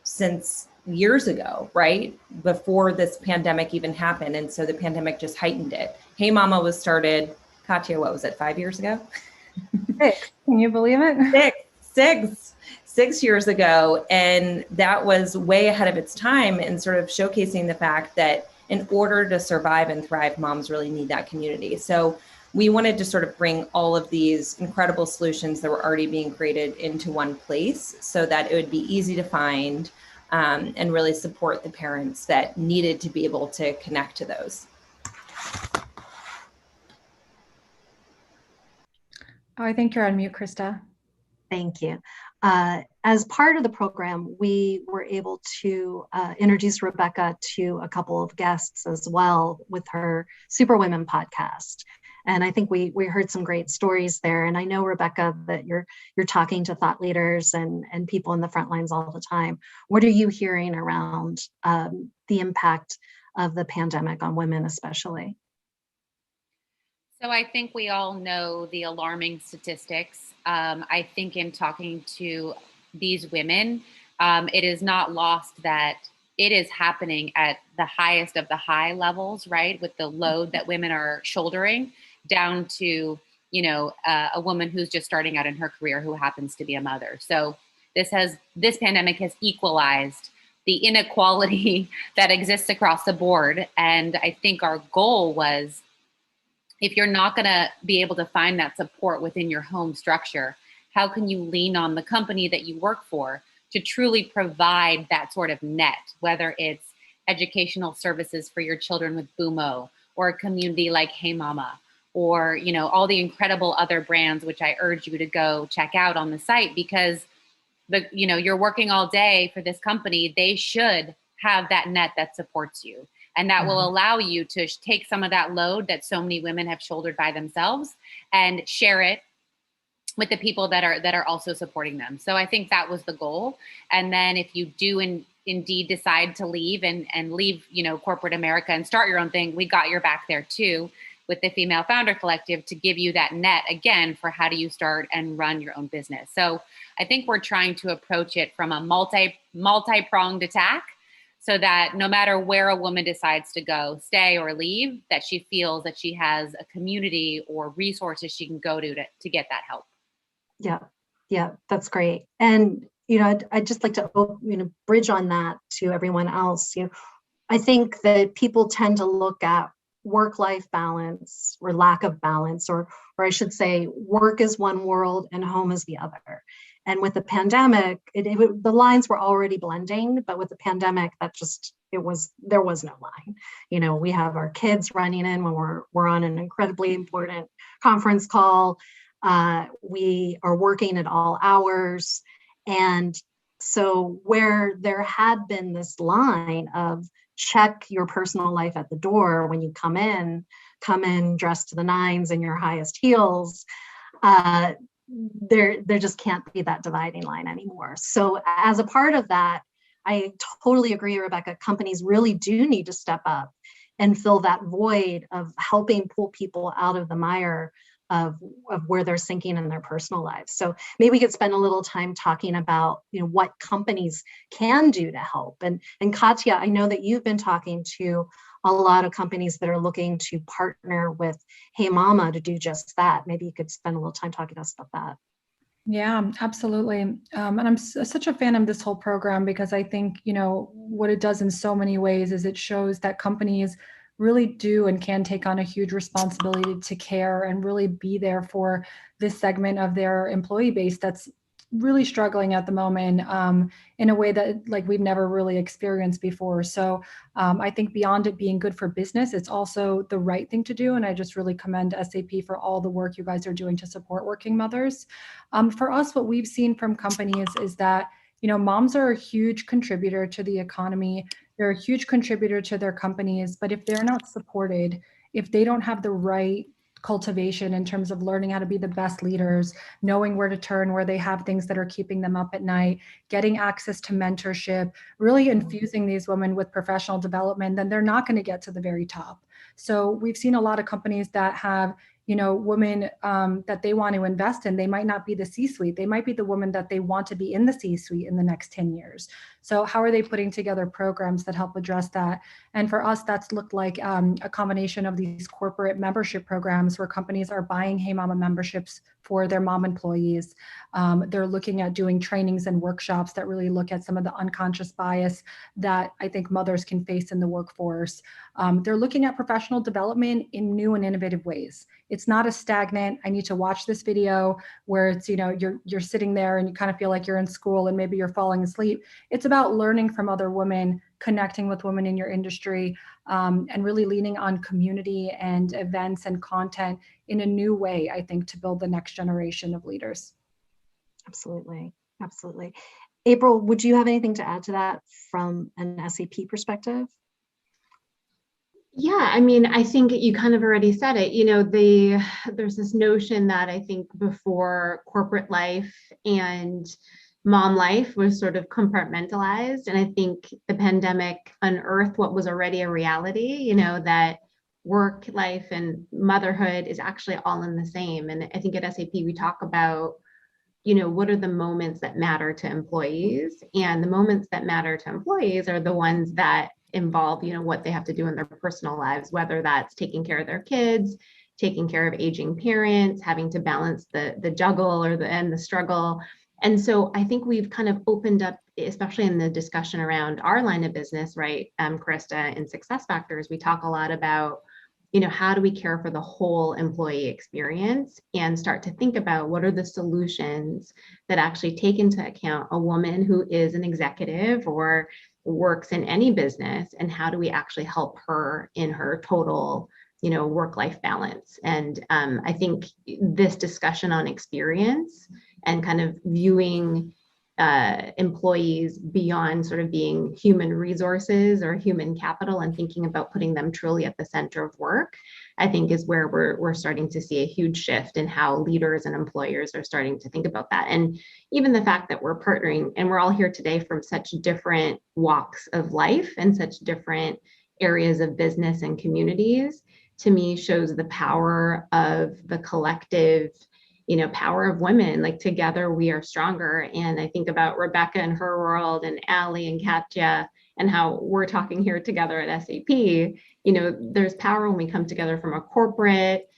since years ago, right? Before this pandemic even happened. And so the pandemic just heightened it. Hey Mama was started, Katya, what was it, 5 years ago? 6. Can you believe it? Six years ago. And that was way ahead of its time, and sort of showcasing the fact that in order to survive and thrive, moms really need that community. So we wanted to sort of bring all of these incredible solutions that were already being created into one place, so that it would be easy to find and really support the parents that needed to be able to connect to those. Oh, I think you're on mute, Krista. Thank you. As part of the program, we were able to introduce Rebecca to a couple of guests as well with her Superwomen podcast. And I think we heard some great stories there. And I know, Rebecca, that you're talking to thought leaders and people in the front lines all the time. What are you hearing around the impact of the pandemic on women especially? So I think we all know the alarming statistics. I think in talking to these women, it is not lost that it is happening at the highest of the high levels, right? With the load that women are shouldering, down to, a woman who's just starting out in her career who happens to be a mother. So this pandemic has equalized the inequality that exists across the board. And I think our goal was, if you're not going to be able to find that support within your home structure, how can you lean on the company that you work for to truly provide that sort of net, whether it's educational services for your children with BUMO, or a community like Hey Mama, or, you know, all the incredible other brands, which I urge you to go check out on the site, because you know, you're working all day for this company. They should have that net that supports you. And that will allow you to take some of that load that so many women have shouldered by themselves and share it with the people that are also supporting them. So I think that was the goal. And then if you do indeed decide to leave and leave, you know, corporate America and start your own thing, we got your back there too, with the Female Founder Collective, to give you that net again for how do you start and run your own business. So I think we're trying to approach it from a multi-pronged attack, so that no matter where a woman decides to go, stay or leave, that she feels that she has a community or resources she can go to get that help. Yeah, that's great. And, you know, I'd just like to, you know, bridge on that to everyone else. You know, I think that people tend to look at work-life balance or lack of balance, or I should say work is one world and home is the other. And with the pandemic, the lines were already blending, but with the pandemic, there was no line. You know, we have our kids running in when we're on an incredibly important conference call. We are working at all hours. And so where there had been this line of check your personal life at the door when you come in dressed to the nines in your highest heels, there just can't be that dividing line anymore. So as a part of that, I totally agree, Rebecca, companies really do need to step up and fill that void of helping pull people out of the mire of where they're sinking in their personal lives. So maybe we could spend a little time talking about, you know, what companies can do to help. And Katya, I know that you've been talking to a lot of companies that are looking to partner with Hey Mama to do just that. Maybe you could spend a little time talking to us about that. Yeah, absolutely. And I'm such a fan of this whole program, because I think, you know, what it does in so many ways is it shows that companies really do and can take on a huge responsibility to care and really be there for this segment of their employee base that's really struggling at the moment, in a way that like we've never really experienced before. So I think beyond it being good for business, it's also the right thing to do. And I just really commend SAP for all the work you guys are doing to support working mothers. For us, what we've seen from companies is that, you know, moms are a huge contributor to the economy. They're a huge contributor to their companies, but if they're not supported, if they don't have the right cultivation in terms of learning how to be the best leaders, knowing where to turn, where they have things that are keeping them up at night, getting access to mentorship, really infusing these women with professional development, then they're not going to get to the very top. So we've seen a lot of companies that have, you know, women that they want to invest in. They might not be the C-suite. They might be the woman that they want to be in the C-suite in the next 10 years. So how are they putting together programs that help address that? And for us, that's looked like a combination of these corporate membership programs where companies are buying Hey Mama memberships for their mom employees. They're looking at doing trainings and workshops that really look at some of the unconscious bias that I think mothers can face in the workforce. They're looking at professional development in new and innovative ways. It's not a stagnant, I need to watch this video where it's, you know, you're sitting there and you kind of feel like you're in school and maybe you're falling asleep. It's about learning from other women, connecting with women in your industry, and really leaning on community and events and content in a new way, I think, to build the next generation of leaders. Absolutely. Absolutely. April, would you have anything to add to that from an SAP perspective? Yeah, I mean, I think you kind of already said it. You know, there's this notion that I think before corporate life and mom life was sort of compartmentalized. And I think the pandemic unearthed what was already a reality, you know, that work life and motherhood is actually all in the same. And I think at SAP, we talk about, you know, what are the moments that matter to employees? And the moments that matter to employees are the ones that involve, you know, what they have to do in their personal lives, whether that's taking care of their kids, taking care of aging parents, having to balance the juggle or the struggle. And so I think we've kind of opened up, especially in the discussion around our line of business, right, Krista, in Success Factors, we talk a lot about, you know, how do we care for the whole employee experience and start to think about what are the solutions that actually take into account a woman who is an executive or works in any business, and how do we actually help her in her total work-life balance. And I think this discussion on experience and kind of viewing employees beyond sort of being human resources or human capital and thinking about putting them truly at the center of work, I think is where we're starting to see a huge shift in how leaders and employers are starting to think about that. And even the fact that we're partnering, and we're all here today from such different walks of life and such different areas of business and communities, to me shows the power of the collective power of women. Like, together we are stronger. And I think about Rebecca and her world, and Allie and Katja, and how we're talking here together at SAP. There's power when we come together from a corporate,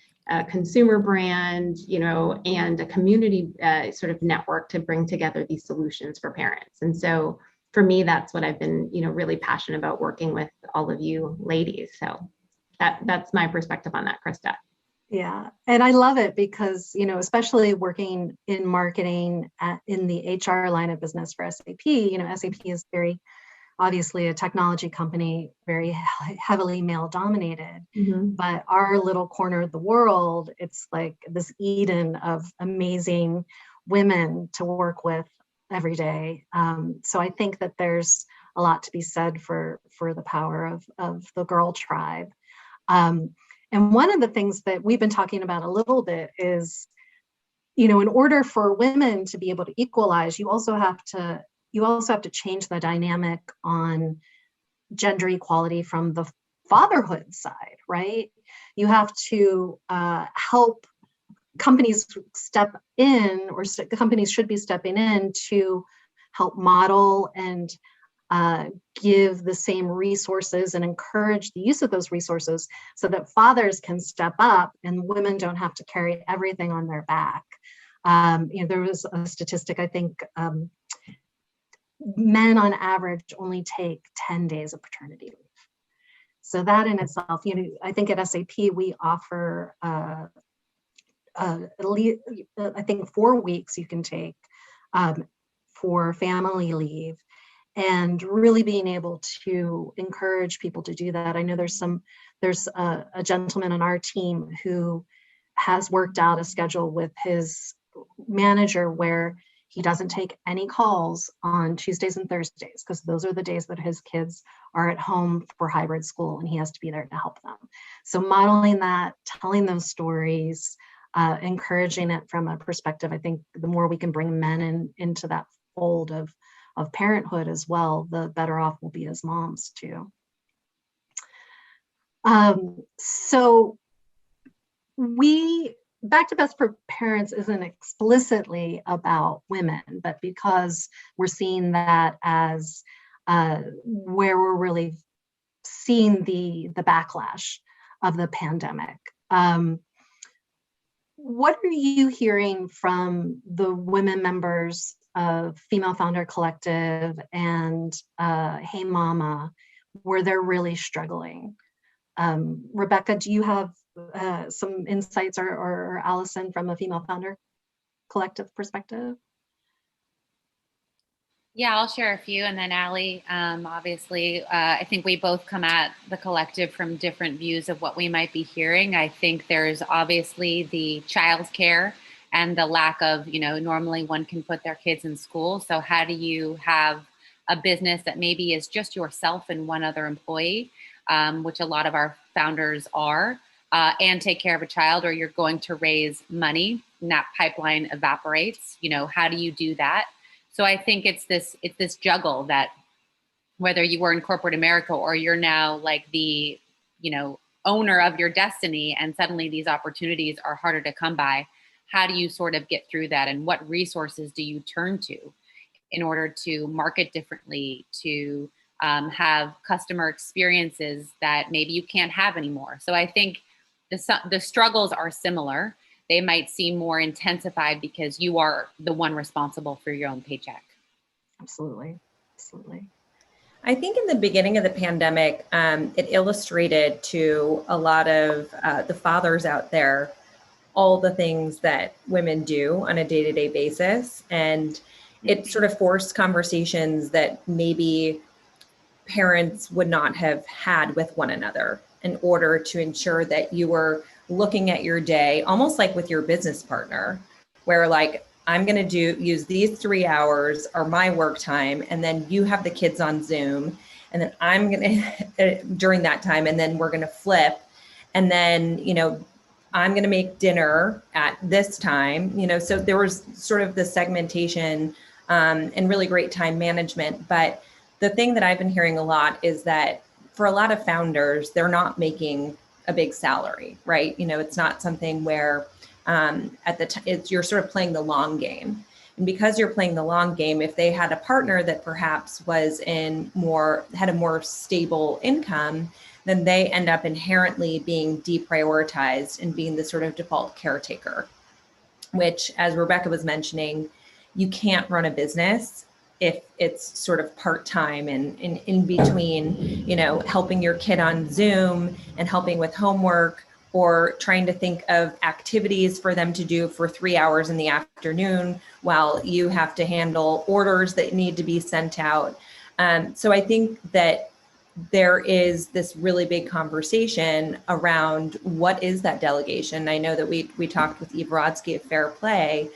consumer brand, and a community sort of network to bring together these solutions for parents. And so for me, that's what I've been, really passionate about, working with all of you ladies. So that's my perspective on that, Krista. Yeah. And I love it because, especially working in marketing in the HR line of business for SAP, SAP is very obviously a technology company, very heavily male dominated, but our little corner of the world, it's like this Eden of amazing women to work with every day. So I think that there's a lot to be said for the power of the girl tribe. And one of the things that we've been talking about a little bit is, in order for women to be able to equalize, you also have to change the dynamic on gender equality from the fatherhood side, right? You have to help companies step in, or companies should be stepping in to help model and give the same resources and encourage the use of those resources so that fathers can step up and women don't have to carry everything on their back. There was a statistic, I think men on average only take 10 days of paternity leave. So that in itself, I think at SAP we offer at least, I think 4 weeks you can take for family leave. And really being able to encourage people to do that. I know there's a gentleman on our team who has worked out a schedule with his manager where he doesn't take any calls on Tuesdays and Thursdays, because those are the days that his kids are at home for hybrid school and he has to be there to help them. So modeling that, telling those stories, encouraging it from a perspective, I think the more we can bring men into that fold of parenthood as well, the better off we'll be as moms too. So Back to Best for Parents isn't explicitly about women, but because we're seeing that as where we're really seeing the backlash of the pandemic. What are you hearing from the women members of Female Founder Collective and Hey Mama, where they're really struggling? Rebecca, do you have some insights, or Allison from a Female Founder Collective perspective? Yeah, I'll share a few, and then Allie, obviously, I think we both come at the collective from different views of what we might be hearing. I think there's obviously the childcare and the lack of, normally one can put their kids in school. So how do you have a business that maybe is just yourself and one other employee, which a lot of our founders are, and take care of a child, or you're going to raise money and that pipeline evaporates? How do you do that? So I think it's this juggle that whether you were in corporate America or you're now like the, owner of your destiny, and suddenly these opportunities are harder to come by. How do you sort of get through that? And what resources do you turn to in order to market differently, to have customer experiences that maybe you can't have anymore? So I think the struggles are similar. They might seem more intensified because you are the one responsible for your own paycheck. Absolutely. Absolutely. I think in the beginning of the pandemic, it illustrated to a lot of the fathers out there all the things that women do on a day-to-day basis. And it sort of forced conversations that maybe parents would not have had with one another. in order to ensure that you were looking at your day almost like with your business partner, where like, I'm going to use these 3 hours are my work time, and then you have the kids on Zoom, and then I'm going to during that time, and then we're going to flip, and then, you know, I'm going to make dinner at this time, you know, so there was sort of the segmentation and really great time management. But the thing that I've been hearing a lot is that for a lot of founders, they're not making a big salary, right? You know, it's not something where at the time you're sort of playing the long game. And because you're playing the long game, if they had a partner that perhaps was had a more stable income, then they end up inherently being deprioritized and being the sort of default caretaker, which, as Rebecca was mentioning, you can't run a business if it's sort of part-time and in between, you know, helping your kid on Zoom and helping with homework, or trying to think of activities for them to do for 3 hours in the afternoon while you have to handle orders that need to be sent out. So I think that there is this really big conversation around what is that delegation. I know that we talked with Eve Rodsky at Fair Play,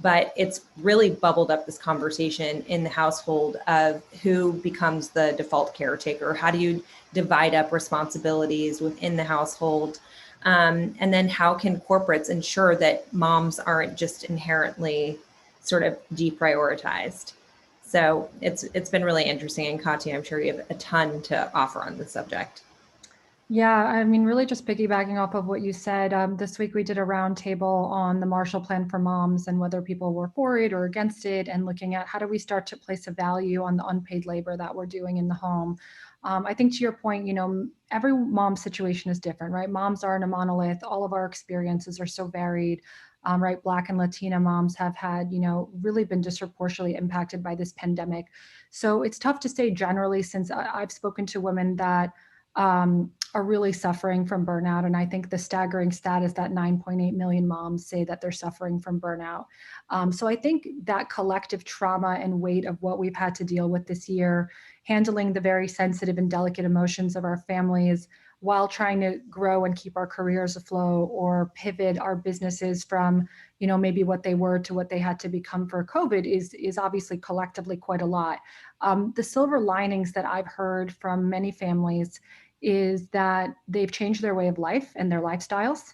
but it's really bubbled up this conversation in the household of who becomes the default caretaker. How do you divide up responsibilities within the household? And then how can corporates ensure that moms aren't just inherently sort of deprioritized? So it's been really interesting. And Katya, I'm sure you have a ton to offer on this subject. Yeah, I mean, really just piggybacking off of what you said, this week we did a roundtable on the Marshall Plan for Moms and whether people were for it or against it, and looking at how do we start to place a value on the unpaid labor that we're doing in the home. I think to your point, you know, every mom's situation is different, right? Moms aren't a monolith. All of our experiences are so varied, right? Black and Latina moms have had, you know, really been disproportionately impacted by this pandemic. So it's tough to say generally, since I've spoken to women that are really suffering from burnout. And I think the staggering stat is that 9.8 million moms say that they're suffering from burnout. So I think that collective trauma and weight of what we've had to deal with this year, handling the very sensitive and delicate emotions of our families while trying to grow and keep our careers afloat, or pivot our businesses from, you know, maybe what they were to what they had to become for COVID is obviously collectively quite a lot. The silver linings that I've heard from many families is that they've changed their way of life and their lifestyles.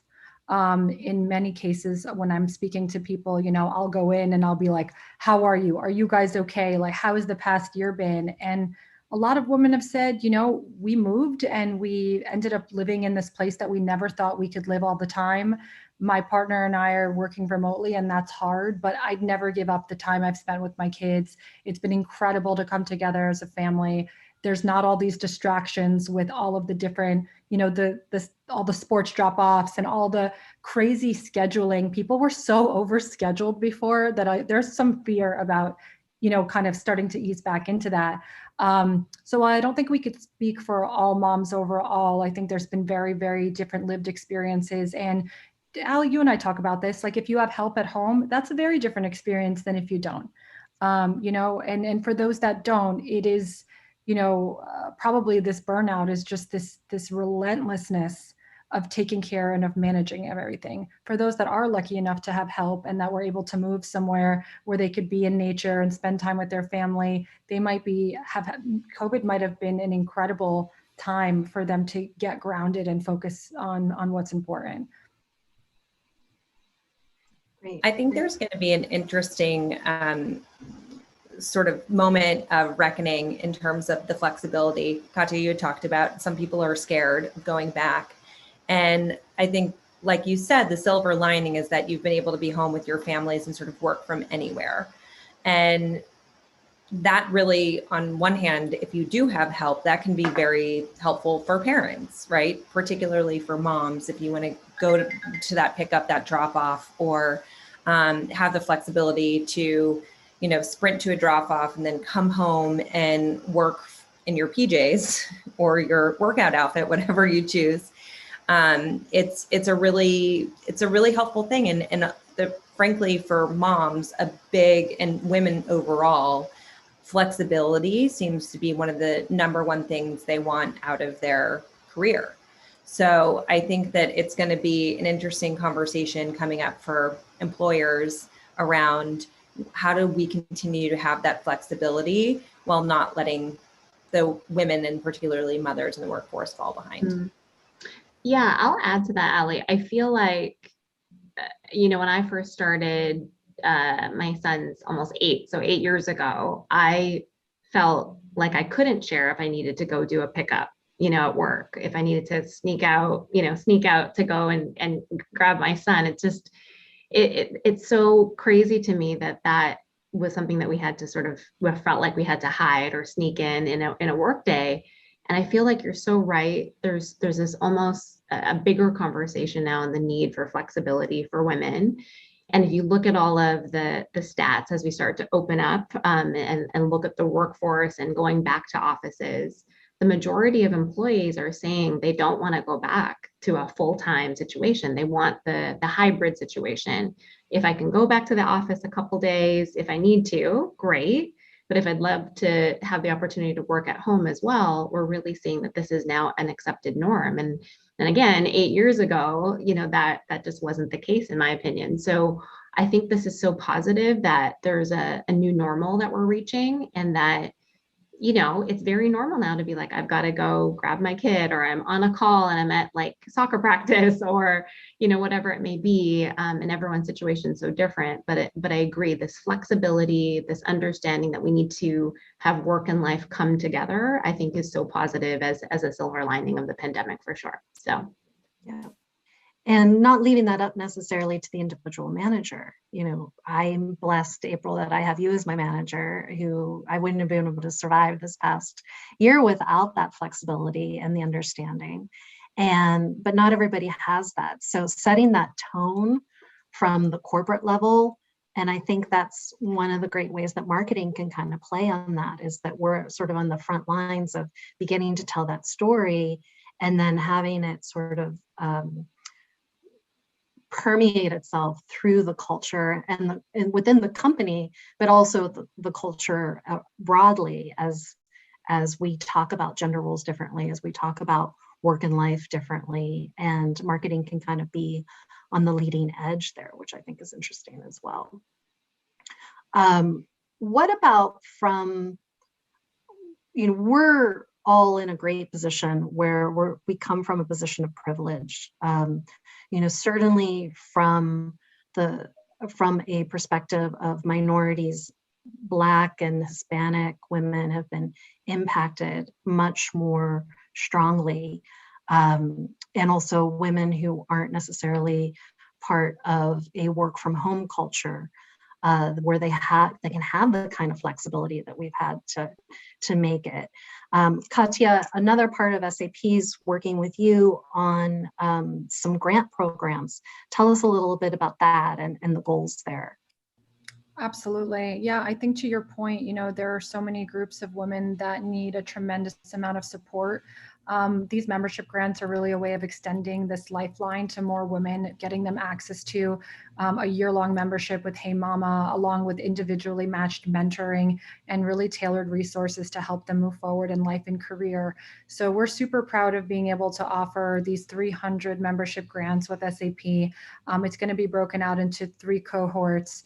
In many cases, when I'm speaking to people, you know, I'll go in and I'll be like, how are you? Are you guys okay? Like, how has the past year been? And a lot of women have said, you know, we moved and we ended up living in this place that we never thought we could live all the time. My partner and I are working remotely, and that's hard, but I'd never give up the time I've spent with my kids. It's been incredible to come together as a family. There's not all these distractions with all of the different, you know, all the sports drop-offs and all the crazy scheduling. People were so overscheduled before that there's some fear about, you know, kind of starting to ease back into that. So I don't think we could speak for all moms overall. I think there's been very, very different lived experiences. And Al, you and I talk about this, like if you have help at home, that's a very different experience than if you don't, you know, and for those that don't, it is, you know, probably this burnout is just this relentlessness of taking care and of managing everything. For those that are lucky enough to have help and that were able to move somewhere where they could be in nature and spend time with their family, they might COVID might have been an incredible time for them to get grounded and focus on what's important. I think there's going to be an interesting sort of moment of reckoning in terms of the flexibility. Katya, you had talked about some people are scared of going back. And I think, like you said, the silver lining is that you've been able to be home with your families and sort of work from anywhere. And that really, on one hand, if you do have help, that can be very helpful for parents, right? Particularly for moms, if you want to go to that pickup, that drop off, or have the flexibility to, you know, sprint to a drop off and then come home and work in your PJs or your workout outfit, whatever you choose. It's a really helpful thing. And frankly, for moms, a big, and women overall, flexibility seems to be one of the number one things they want out of their career. So I think that it's going to be an interesting conversation coming up for employers around how do we continue to have that flexibility while not letting the women and particularly mothers in the workforce fall behind. Mm. Yeah, I'll add to that, Ali. I feel like, when I first started, my son's almost 8, so 8 years ago, I felt like I couldn't share if I needed to go do a pickup, at work, if I needed to sneak out to go and grab my son. It's just, it's so crazy to me that was something that we had to we felt like we had to hide or sneak in a work day. And I feel like you're so right. There's this almost a bigger conversation now on the need for flexibility for women. And if you look at all of the stats as we start to open up and look at the workforce and going back to offices, the majority of employees are saying they don't want to go back to a full-time situation. They want the hybrid situation. If I can go back to the office a couple days, if I need to, great. But if I'd love to have the opportunity to work at home as well, we're really seeing that this is now an accepted norm. And again, 8 years ago, that just wasn't the case, in my opinion. So I think this is so positive that there's a new normal that we're reaching, and that, it's very normal now to be like, I've got to go grab my kid, or I'm on a call and I'm at like soccer practice, or, whatever it may be. And everyone's situation is so different, but I agree, this flexibility, this understanding that we need to have work and life come together, I think is so positive as a silver lining of the pandemic, for sure. So, yeah. And not leaving that up necessarily to the individual manager. I'm blessed, April, that I have you as my manager, who I wouldn't have been able to survive this past year without that flexibility and the understanding. But not everybody has that. So setting that tone from the corporate level, and I think that's one of the great ways that marketing can kind of play on that, is that we're sort of on the front lines of beginning to tell that story, and then having it sort of permeate itself through the culture and within the company, but also the culture broadly, as we talk about gender roles differently, as we talk about work and life differently. And marketing can kind of be on the leading edge there, which I think is interesting as well. What about we're all in a great position where we come from a position of privilege. Certainly from a perspective of minorities, Black and Hispanic women have been impacted much more strongly. And also women who aren't necessarily part of a work from home culture, where they can have the kind of flexibility that we've had to make it. Katya, another part of SAP's working with you on some grant programs. Tell us a little bit about that and the goals there. Absolutely. Yeah, I think to your point, there are so many groups of women that need a tremendous amount of support. These membership grants are really a way of extending this lifeline to more women, getting them access to a year-long membership with Hey Mama, along with individually matched mentoring and really tailored resources to help them move forward in life and career. So we're super proud of being able to offer these 300 membership grants with SAP. It's going to be broken out into 3 cohorts.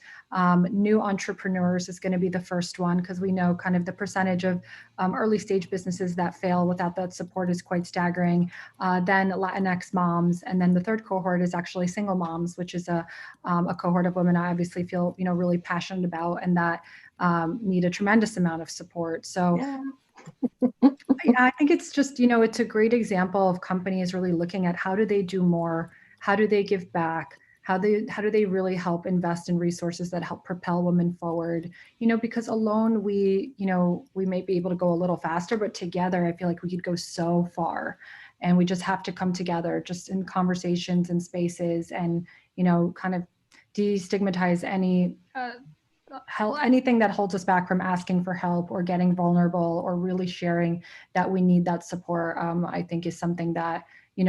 New entrepreneurs is going to be the first one, because we know kind of the percentage of early stage businesses that fail without that support is quite staggering. Then Latinx moms, and then the third cohort is actually single moms, which is a cohort of women I obviously feel really passionate about, and that need a tremendous amount of support. So yeah. I think it's just it's a great example of companies really looking at how do they do more, how do they give back, how do they really help invest in resources that help propel women forward? Because alone we may be able to go a little faster, but together I feel like we could go so far. And we just have to come together just in conversations and spaces, and kind of destigmatize anything that holds us back from asking for help or getting vulnerable or really sharing that we need that support. I think is something that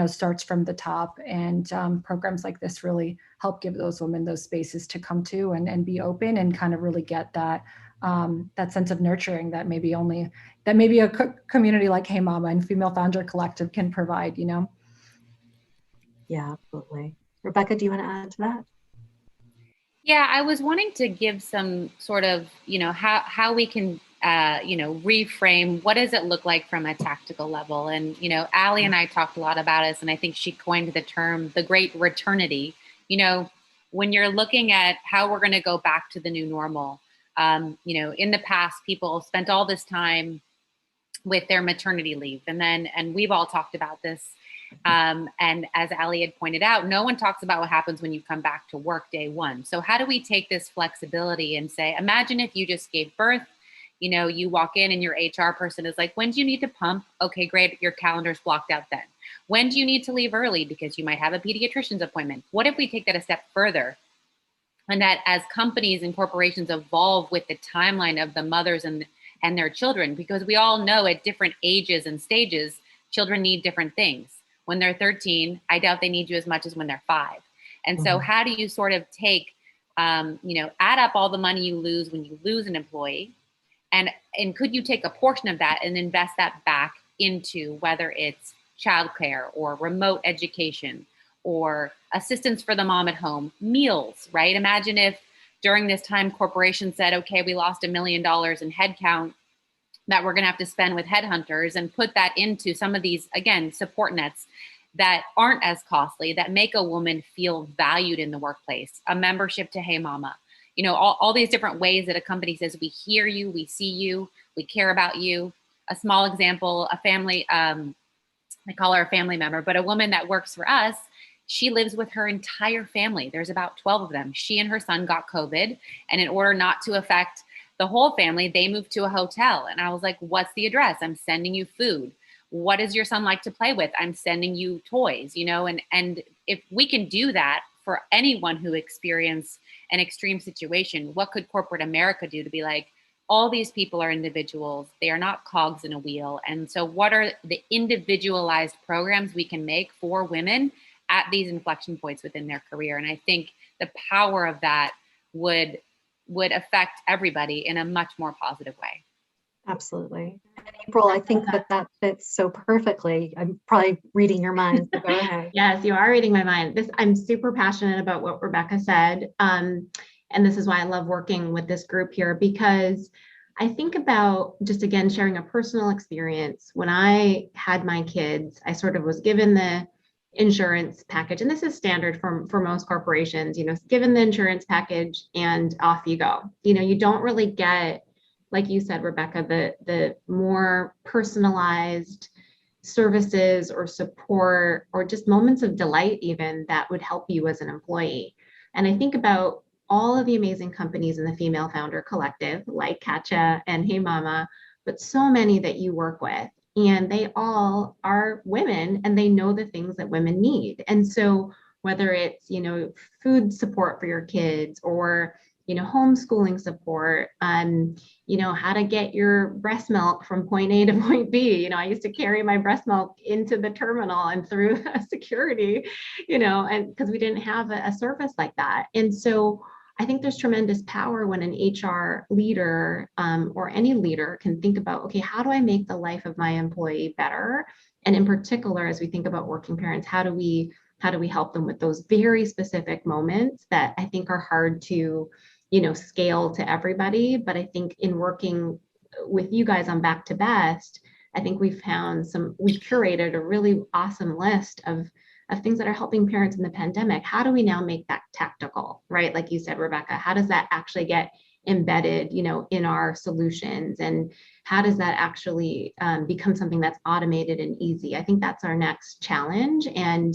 starts from the top, and programs like this really help give those women those spaces to come to and be open and kind of really get that sense of nurturing that maybe a community like Hey Mama and Female Founder Collective can provide. Yeah, absolutely. Rebecca, do you want to add to that? Yeah, I was wanting to give some sort of, how we can, reframe what does it look like from a tactical level. And, Allie and I talked a lot about this, and I think she coined the term, the great returnity. When you're looking at how we're going to go back to the new normal, in the past, people spent all this time with their maternity leave. And we've all talked about this. And as Allie had pointed out, no one talks about what happens when you come back to work day one. So how do we take this flexibility and say, imagine if you just gave birth, you walk in and your HR person is like, when do you need to pump? Okay, great. Your calendar's blocked out then. When do you need to leave early? Because you might have a pediatrician's appointment. What if we take that a step further? And that as companies and corporations evolve with the timeline of the mothers and their children, because we all know at different ages and stages, children need different things. When they're 13, I doubt they need you as much as when they're 5. And so how do you sort of take, add up all the money you lose when you lose an employee? And could you take a portion of that and invest that back into whether it's childcare or remote education or assistance for the mom at home, meals, right? Imagine if during this time corporations said, okay, we lost $1 million in headcount that we're going to have to spend with headhunters, and put that into some of these, again, support nets that aren't as costly, that make a woman feel valued in the workplace, a membership to Hey Mama, all these different ways that a company says, we hear you, we see you, we care about you. A small example, a family, I call her a family member, but a woman that works for us, she lives with her entire family. There's about 12 of them. She and her son got COVID, and in order not to affect the whole family, they moved to a hotel. And I was like, what's the address? I'm sending you food. What does your son like to play with? I'm sending you toys, and if we can do that for anyone who experienced an extreme situation, what could corporate America do to be like, all these people are individuals. They are not cogs in a wheel. And so what are the individualized programs we can make for women at these inflection points within their career? And I think the power of that would affect everybody in a much more positive way. Absolutely. And April, I think that fits so perfectly. I'm probably reading your mind, so go ahead. Yes, you are reading my mind. I'm super passionate about what Rebecca said. And this is why I love working with this group here, because I think about, just again, sharing a personal experience. When I had my kids, I sort of was given the insurance package, and this is standard for most corporations, given the insurance package and off you go. You don't really get, like you said, Rebecca, the more personalized services or support or just moments of delight even that would help you as an employee. And I think about all of the amazing companies in the Female Founder Collective, like Katja and Hey Mama, but so many that you work with. And they all are women, and they know the things that women need. And so whether it's, food support for your kids, or, homeschooling support, how to get your breast milk from point A to point B. I used to carry my breast milk into the terminal and through security, and because we didn't have a service like that. And so I think there's tremendous power when an HR leader or any leader can think about, okay, how do I make the life of my employee better? And in particular, as we think about working parents, how do we help them with those very specific moments that I think are hard to, scale to everybody. But I think in working with you guys on Back to Best, I think we've curated a really awesome list of things that are helping parents in the pandemic. How do we now make that tactical, right? Like you said, Rebecca, how does that actually get embedded, in our solutions? And how does that actually become something that's automated and easy? I think that's our next challenge. And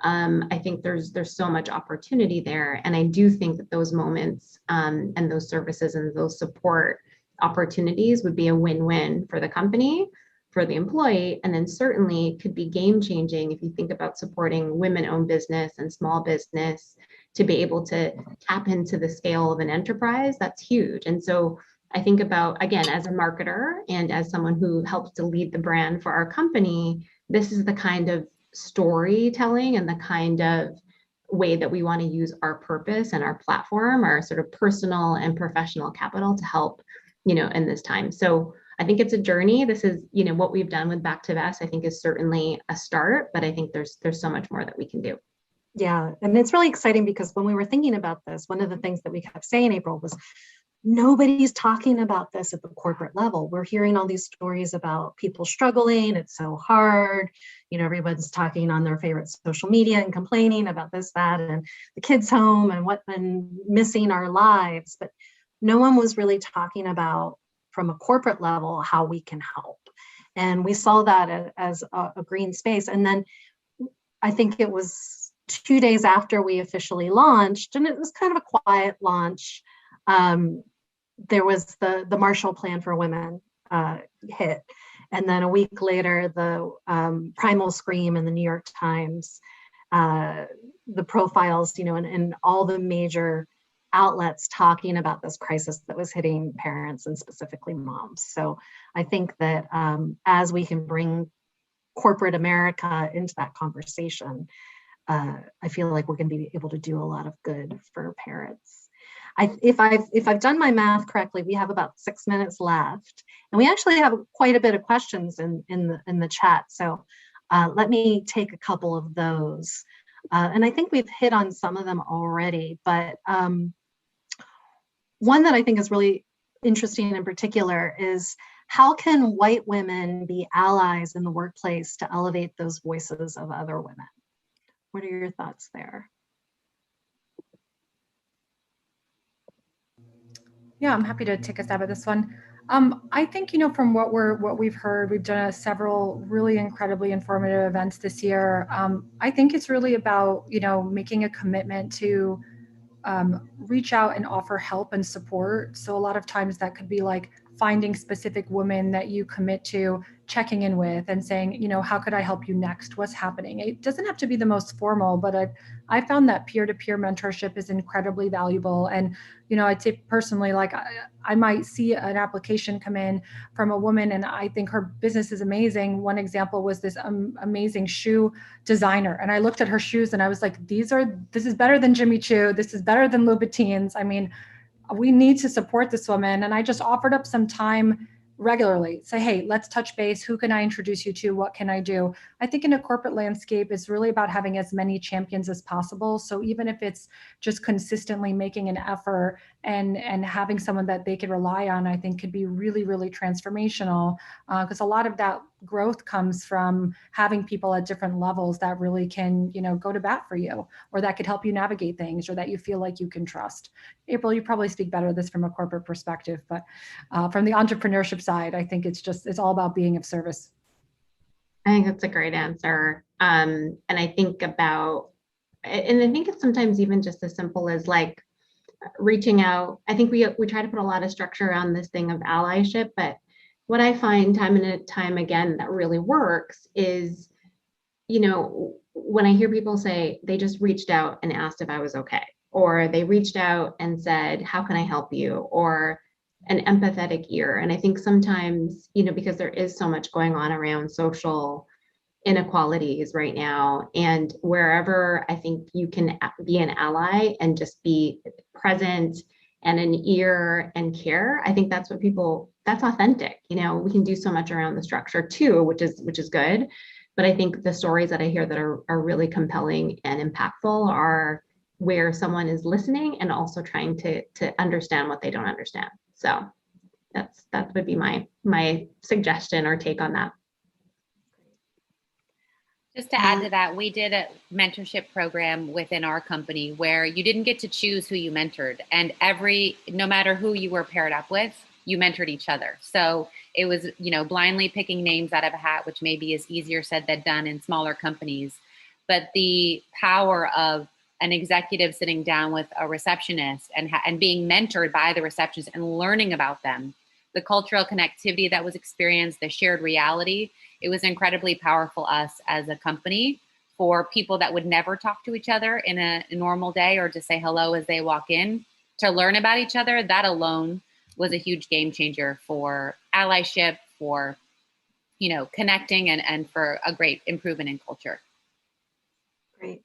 I think there's so much opportunity there. And I do think that those moments and those services and those support opportunities would be a win-win for the company, for the employee, and then certainly could be game changing if you think about supporting women-owned business and small business to be able to tap into the scale of an enterprise. That's huge. And so I think about, again, as a marketer and as someone who helps to lead the brand for our company, this is the kind of storytelling and the kind of way that we want to use our purpose and our platform, our sort of personal and professional capital to help, in this time. So I think it's a journey. This is, what we've done with Back to Best, I think is certainly a start, but I think there's so much more that we can do. Yeah, and it's really exciting because when we were thinking about this, one of the things that we kept saying, April, was nobody's talking about this at the corporate level. We're hearing all these stories about people struggling. It's so hard. Everyone's talking on their favorite social media and complaining about this, that, and the kids home and missing our lives. But no one was really talking about from a corporate level how we can help. And we saw that as a green space. And then I think it was 2 days after we officially launched, and it was kind of a quiet launch. There was the Marshall Plan for Women hit. And then a week later, the Primal Scream in the New York Times, the profiles, and all the major outlets talking about this crisis that was hitting parents and specifically moms. So I think that as we can bring corporate America into that conversation, I feel like we're going to be able to do a lot of good for parents. If I've done my math correctly, we have about 6 minutes left, and we actually have quite a bit of questions in the chat. So let me take a couple of those, and I think we've hit on some of them already. But one that I think is really interesting in particular is how can white women be allies in the workplace to elevate those voices of other women? What are your thoughts there? Yeah, I'm happy to take a stab at this one. I think, from what we've heard, we've done several really incredibly informative events this year. I think it's really about, making a commitment to reach out and offer help and support. So a lot of times that could be like finding specific women that you commit to checking in with and saying, how could I help you next? What's happening? It doesn't have to be the most formal, but I found that peer-to-peer mentorship is incredibly valuable. And, I'd say personally, like I might see an application come in from a woman and I think her business is amazing. One example was this amazing shoe designer. And I looked at her shoes and I was like, this is better than Jimmy Choo. This is better than Louboutins. I mean, we need to support this woman. And I just offered up some time regularly, say, hey, let's touch base. Who can I introduce you to? What can I do? I think in a corporate landscape, it's really about having as many champions as possible. So even if it's just consistently making an effort and having someone that they can rely on, I think could be really, really transformational, because a lot of that growth comes from having people at different levels that really can, go to bat for you, or that could help you navigate things, or that you feel like you can trust. April, you probably speak better this from a corporate perspective, but from the entrepreneurship side, I think it's all about being of service. I think that's a great answer. And I think it's sometimes even just as simple as like reaching out. I think we try to put a lot of structure around this thing of allyship, but what I find time and time again that really works is, when I hear people say they just reached out and asked if I was okay, or they reached out and said, how can I help you? Or an empathetic ear. And I think sometimes, because there is so much going on around social inequalities right now, and wherever I think you can be an ally and just be present and an ear and care, I think that's authentic. We can do so much around the structure too, which is good. But I think the stories that I hear that are really compelling and impactful are where someone is listening and also trying to understand what they don't understand. So that would be my suggestion or take on that. Just to add to that, we did a mentorship program within our company where you didn't get to choose who you mentored, and no matter who you were paired up with, you mentored each other. So it was, blindly picking names out of a hat, which maybe is easier said than done in smaller companies. But the power of an executive sitting down with a receptionist and being mentored by the receptionist and learning about them, the cultural connectivity that was experienced, the shared reality, it was incredibly powerful us as a company for people that would never talk to each other in a normal day or to say hello as they walk in, to learn about each other. That alone was a huge game changer for allyship, for, connecting and for a great improvement in culture. Great.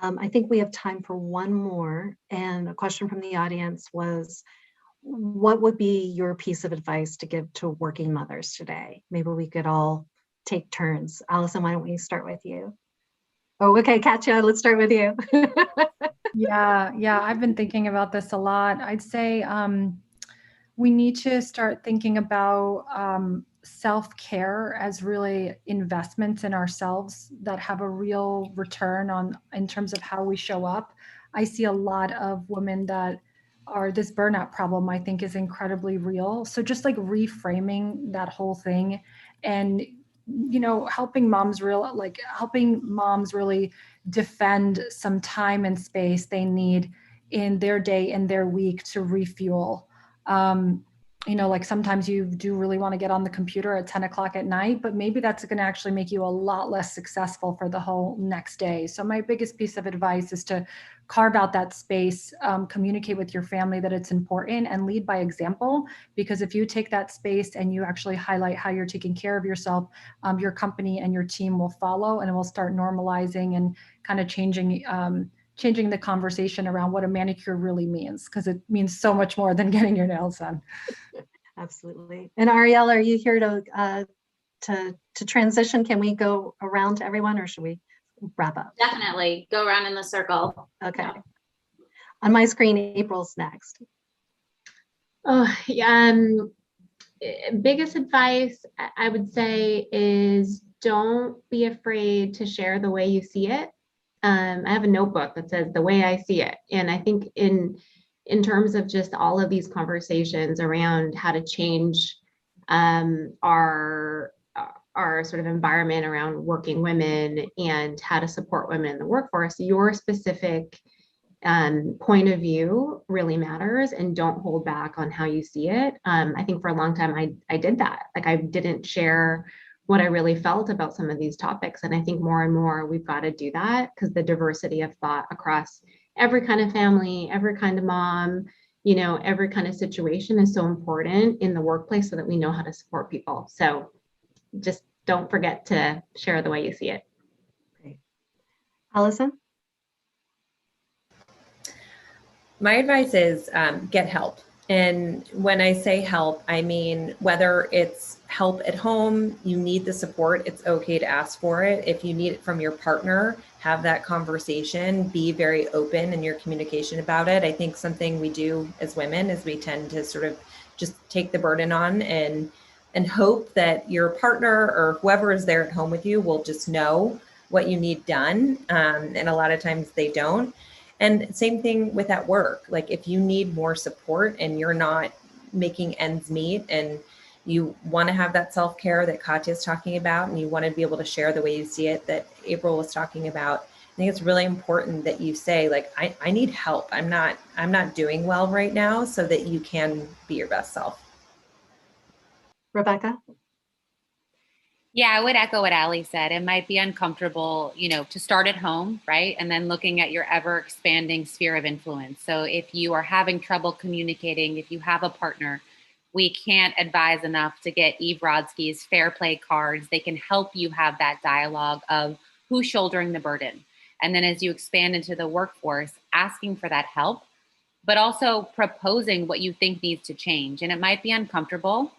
I think we have time for one more. And a question from the audience was, what would be your piece of advice to give to working mothers today? Maybe we could all take turns. Allison, why don't we start with you? Oh, okay, Katja, let's start with you. Yeah, I've been thinking about this a lot. I'd say we need to start thinking about self-care as really investments in ourselves that have a real return on in terms of how we show up. I see a lot of women that are this burnout problem, I think, is incredibly real. So just like reframing that whole thing and helping moms really defend some time and space they need in their day and their week to refuel. Like sometimes you do really want to get on the computer at 10 o'clock at night, but maybe that's going to actually make you a lot less successful for the whole next day. So my biggest piece of advice is to carve out that space, communicate with your family that it's important, and lead by example. Because if you take that space and you actually highlight how you're taking care of yourself, your company and your team will follow, and it will start normalizing and kind of changing the conversation around what a manicure really means, because it means so much more than getting your nails done. Absolutely. And Ariel, are you here to transition? Can we go around to everyone, or should we wrap up? Definitely go around in the circle. Okay. On my screen, April's next. Oh, yeah. Biggest advice I would say is don't be afraid to share the way you see it. I have a notebook that says the way I see it. And I think in terms of just all of these conversations around how to change our sort of environment around working women and how to support women in the workforce, your specific point of view really matters, and don't hold back on how you see it. I think for a long time I did that. Like, I didn't share what I really felt about some of these topics. And I think more and more we've got to do that, because the diversity of thought across every kind of family, every kind of mom, every kind of situation is so important in the workplace, so that we know how to support people. So just don't forget to share the way you see it. Great. Allison? My advice is get help. And when I say help, I mean, whether it's help at home, you need the support, it's okay to ask for it. If you need it from your partner, have that conversation, be very open in your communication about it. I think something we do as women is we tend to sort of just take the burden on and hope that your partner or whoever is there at home with you will just know what you need done. And a lot of times they don't. And same thing with at work. Like, if you need more support and you're not making ends meet, and you want to have that self-care that Katja is talking about, and you want to be able to share the way you see it that April was talking about, I think it's really important that you say, like, I need help. I'm not doing well right now, so that you can be your best self. Rebecca? Yeah, I would echo what Ali said. It might be uncomfortable, to start at home, right? And then looking at your ever expanding sphere of influence. So if you are having trouble communicating, if you have a partner, we can't advise enough to get Eve Rodsky's Fair Play cards. They can help you have that dialogue of who's shouldering the burden. And then as you expand into the workforce, asking for that help, but also proposing what you think needs to change. And it might be uncomfortable,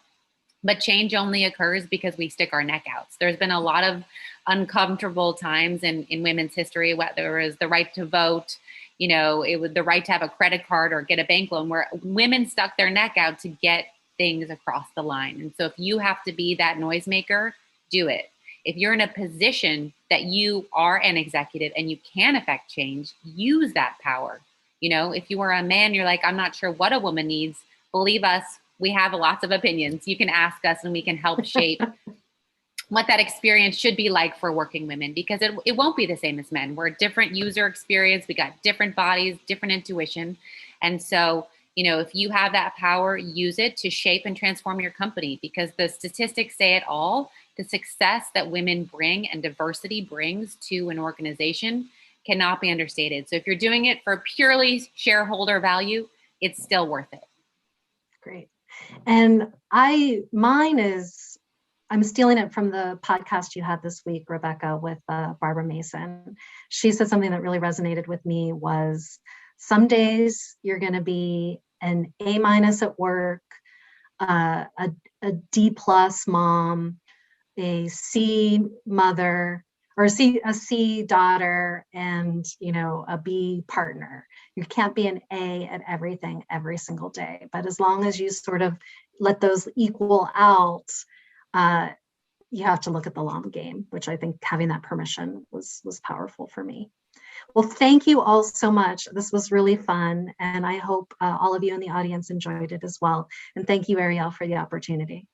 but change only occurs because we stick our neck out. So there's been a lot of uncomfortable times in women's history, whether it was the right to vote, it was the right to have a credit card or get a bank loan, where women stuck their neck out to get things across the line. And so if you have to be that noisemaker, do it. If you're in a position that you are an executive and you can affect change, use that power. If you are a man, you're like, I'm not sure what a woman needs. Believe us, we have lots of opinions. You can ask us and we can help shape what that experience should be like for working women, because it won't be the same as men. We're a different user experience. We got different bodies, different intuition. And so, if you have that power, use it to shape and transform your company, because the statistics say it all. The success that women bring and diversity brings to an organization cannot be understated. So if you're doing it for purely shareholder value, it's still worth it. Great. And mine is, I'm stealing it from the podcast you had this week, Rebecca, with Barbara Mason. She said something that really resonated with me was, some days you're going to be an A- at work, a D+ mom, a C mother, or a C daughter and, a B partner. You can't be an A at everything every single day. But as long as you sort of let those equal out, you have to look at the long game, which I think having that permission was powerful for me. Well, thank you all so much. This was really fun. And I hope all of you in the audience enjoyed it as well. And thank you, Ariel, for the opportunity.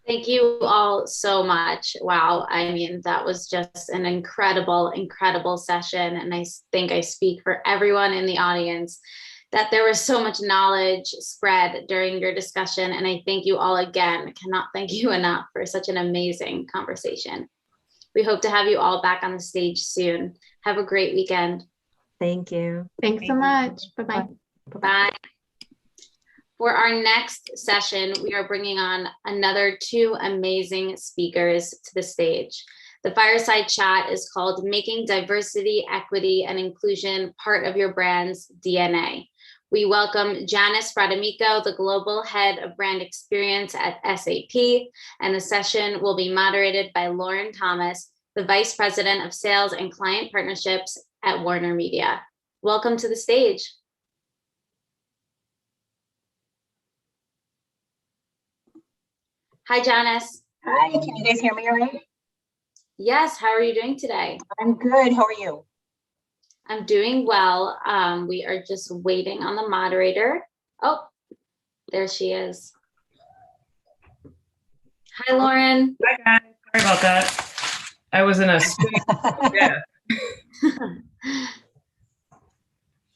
Thank you all so much. Wow. I mean, that was just an incredible, incredible session. And I think I speak for everyone in the audience that there was so much knowledge spread during your discussion. And I thank you all again. I cannot thank you enough for such an amazing conversation. We hope to have you all back on the stage soon. Have a great weekend. Thank you. Thanks so much. Bye-bye. Bye. For our next session, we are bringing on another two amazing speakers to the stage. The fireside chat is called Making Diversity, Equity, and Inclusion Part of Your Brand's DNA. We welcome Janice Fradamico, the Global Head of Brand Experience at SAP, and the session will be moderated by Lauren Thomas, the Vice President of Sales and Client Partnerships at Warner Media. Welcome to the stage. Hi, Janice. Hi, can you guys hear me all right? Yes, how are you doing today? I'm good, how are you? I'm doing well. We are just waiting on the moderator. Oh, there she is. Hi, Lauren. Hi, guys. Sorry about that. I was in a yeah.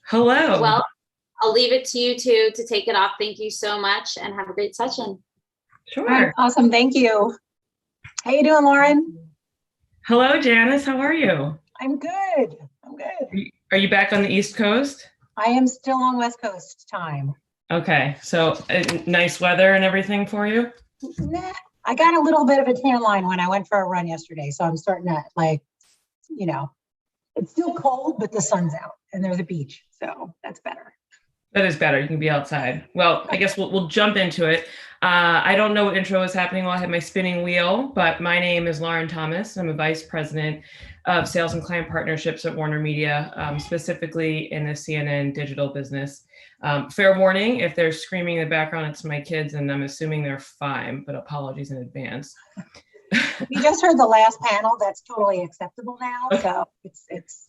Hello. Well, I'll leave it to you two to take it off. Thank you so much and have a great session. Sure. All right, awesome, thank you. How you doing, Lauren? Hello, Janice. How are you? I'm good. I'm good. Are you back on the East Coast? I am still on West Coast time. Okay. So nice weather and everything for you? Nah, I got a little bit of a tan line when I went for a run yesterday. So I'm starting to it's still cold, but the sun's out and there's a beach. So that's better. That is better. You can be outside. Well, I guess we'll jump into it. I don't know what intro is happening while I have my spinning wheel, but my name is Lauren Thomas. I'm a Vice President of Sales and Client Partnerships at Warner Media, specifically in the CNN digital business. Fair warning, if they're screaming in the background, it's my kids, and I'm assuming they're fine, but apologies in advance. We just heard the last panel. That's totally acceptable now. So it's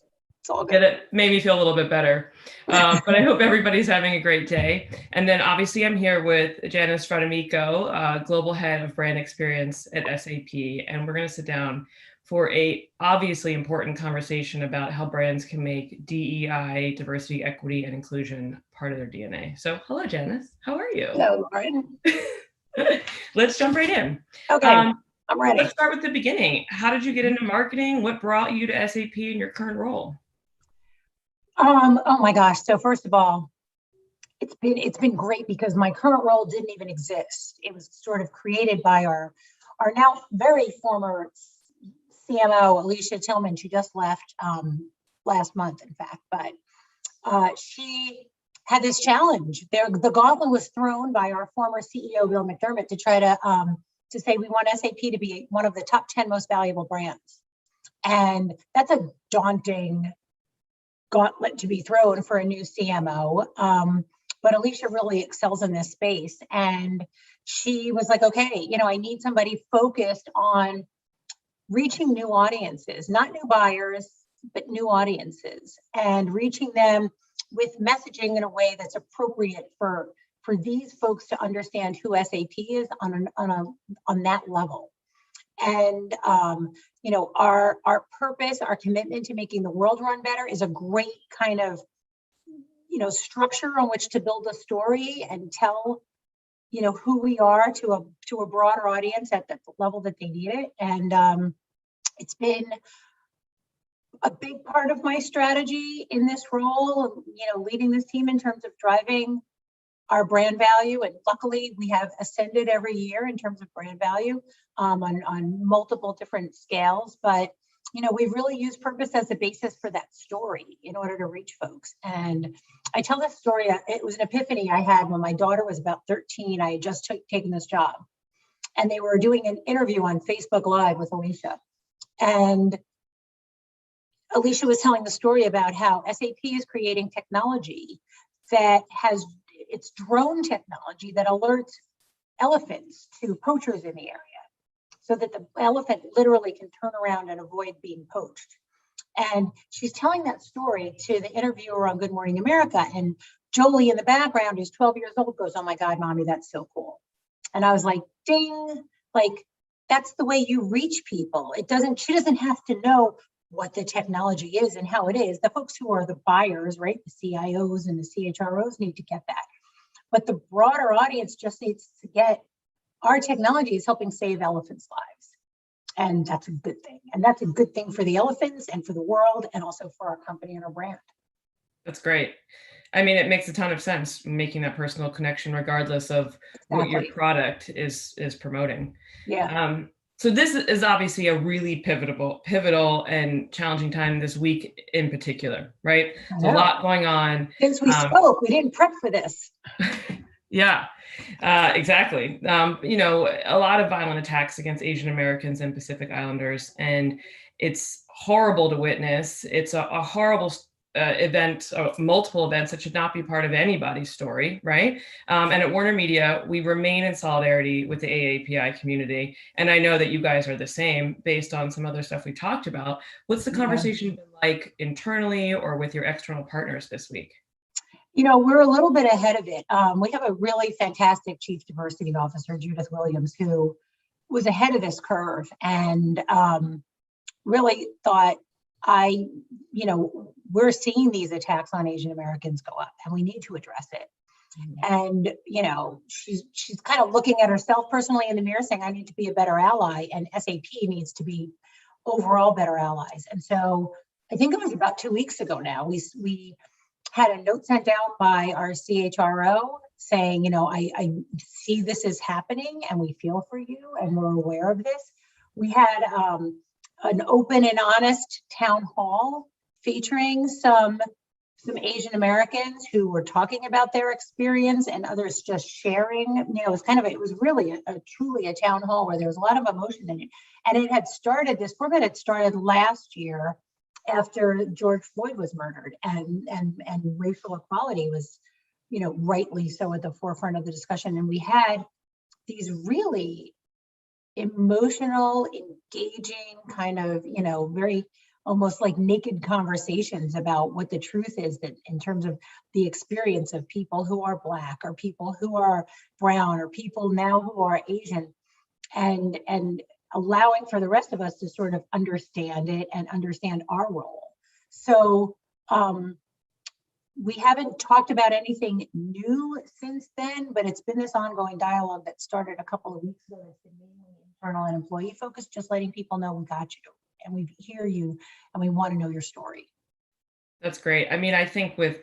all good. It made me feel a little bit better, but I hope everybody's having a great day. And then obviously I'm here with Janice Fradamico, Global Head of Brand Experience at SAP. And we're going to sit down for a obviously important conversation about how brands can make DEI, diversity, equity, and inclusion part of their DNA. So hello, Janice. How are you? Hello, Lauren. Let's jump right in. Okay, I'm ready. Let's start with the beginning. How did you get into marketing? What brought you to SAP in your current role? Oh my gosh. So first of all, it's been great because my current role didn't even exist. It was sort of created by our now very former CMO, Alicia Tillman. She just left last month, in fact, but she had this challenge. The gauntlet was thrown by our former CEO, Bill McDermott, to try to say we want SAP to be one of the top 10 most valuable brands. And that's a daunting gauntlet to be thrown for a new CMO. But Alicia really excels in this space. And she was like, okay, I need somebody focused on reaching new audiences, not new buyers, but new audiences, and reaching them with messaging in a way that's appropriate for these folks to understand who SAP is on that level. And our purpose, our commitment to making the world run better is a great kind of structure on which to build a story and tell who we are to a broader audience at the level that they need it. And it's been a big part of my strategy in this role, leading this team in terms of driving our brand value. And luckily we have ascended every year in terms of brand value on multiple different scales. But, we've really used purpose as a basis for that story in order to reach folks. And I tell this story, it was an epiphany I had when my daughter was about 13. I had just taken this job and they were doing an interview on Facebook Live with Alicia. And Alicia was telling the story about how SAP is creating technology that has, it's drone technology that alerts elephants to poachers in the area, so that the elephant literally can turn around and avoid being poached. And she's telling that story to the interviewer on Good Morning America, and Jolie in the background, who's 12 years old, goes, "Oh my God, mommy, that's so cool." And I was like, ding, like that's the way you reach people. She doesn't have to know what the technology is and how it is. The folks who are the buyers, right? The CIOs and the CHROs need to get that. But the broader audience just needs to get our technology is helping save elephants' lives. And that's a good thing. And that's a good thing for the elephants and for the world, and also for our company and our brand. That's great. I mean, it makes a ton of sense making that personal connection, regardless of what your product is promoting. Yeah. So this is obviously a really pivotal and challenging time this week in particular, right? There's a lot going on. Since we spoke, we didn't prep for this. Yeah, exactly. You know, a lot of violent attacks against Asian Americans and Pacific Islanders, and it's horrible to witness. It's a horrible event, multiple events that should not be part of anybody's story, right? And at Warner Media, we remain in solidarity with the AAPI community. And I know that you guys are the same based on some other stuff we talked about. What's the conversation been like internally or with your external partners this week? You know, we're a little bit ahead of it. We have a really fantastic Chief Diversity Officer, Judith Williams, who was ahead of this curve and really thought, we're seeing these attacks on Asian Americans go up and we need to address it. And, you know, she's kind of looking at herself personally in the mirror saying, I need to be a better ally, and SAP needs to be overall better allies. And so I think it was about 2 weeks ago now, we had a note sent out by our CHRO saying, you know, I see this is happening and we feel for you and we're aware of this. We had an open and honest town hall featuring some Asian Americans who were talking about their experience and others just sharing. You know, it was really truly a town hall where there was a lot of emotion in it. And this format had started last year after George Floyd was murdered, and racial equality was, you know, rightly so at the forefront of the discussion. And we had these really emotional, engaging, kind of, you know, very almost like naked conversations about what the truth is, that in terms of the experience of people who are Black or people who are brown or people now who are Asian, and allowing for the rest of us to sort of understand it and understand our role. So we haven't talked about anything new since then, but it's been this ongoing dialogue that started a couple of weeks ago. It's been mainly internal and employee focused, just letting people know we got you and we hear you and we want to know your story. That's great. I mean, I think with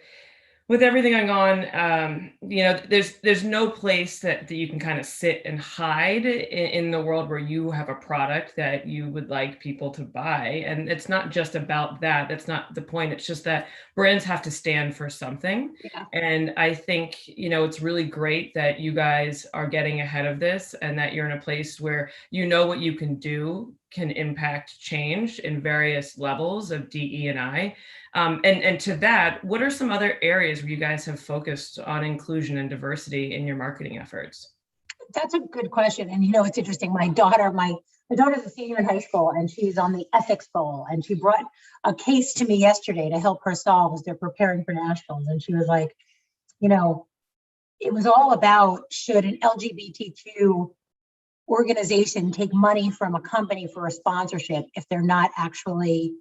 everything going on, you know, there's no place that you can kind of sit and hide in the world where you have a product that you would like people to buy. And it's not just about that. That's not the point. It's just that brands have to stand for something. Yeah. And I think, you know, it's really great that you guys are getting ahead of this and that you're in a place where you know what you can do can impact change in various levels of DE&I. And to that, what are some other areas where you guys have focused on inclusion and diversity in your marketing efforts? That's a good question. And you know, it's interesting. My daughter's a senior in high school and she's on the ethics bowl, and she brought a case to me yesterday to help her solve as they're preparing for nationals. And she was like, you know, it was all about, should an LGBTQ organization take money from a company for a sponsorship if they're not actually,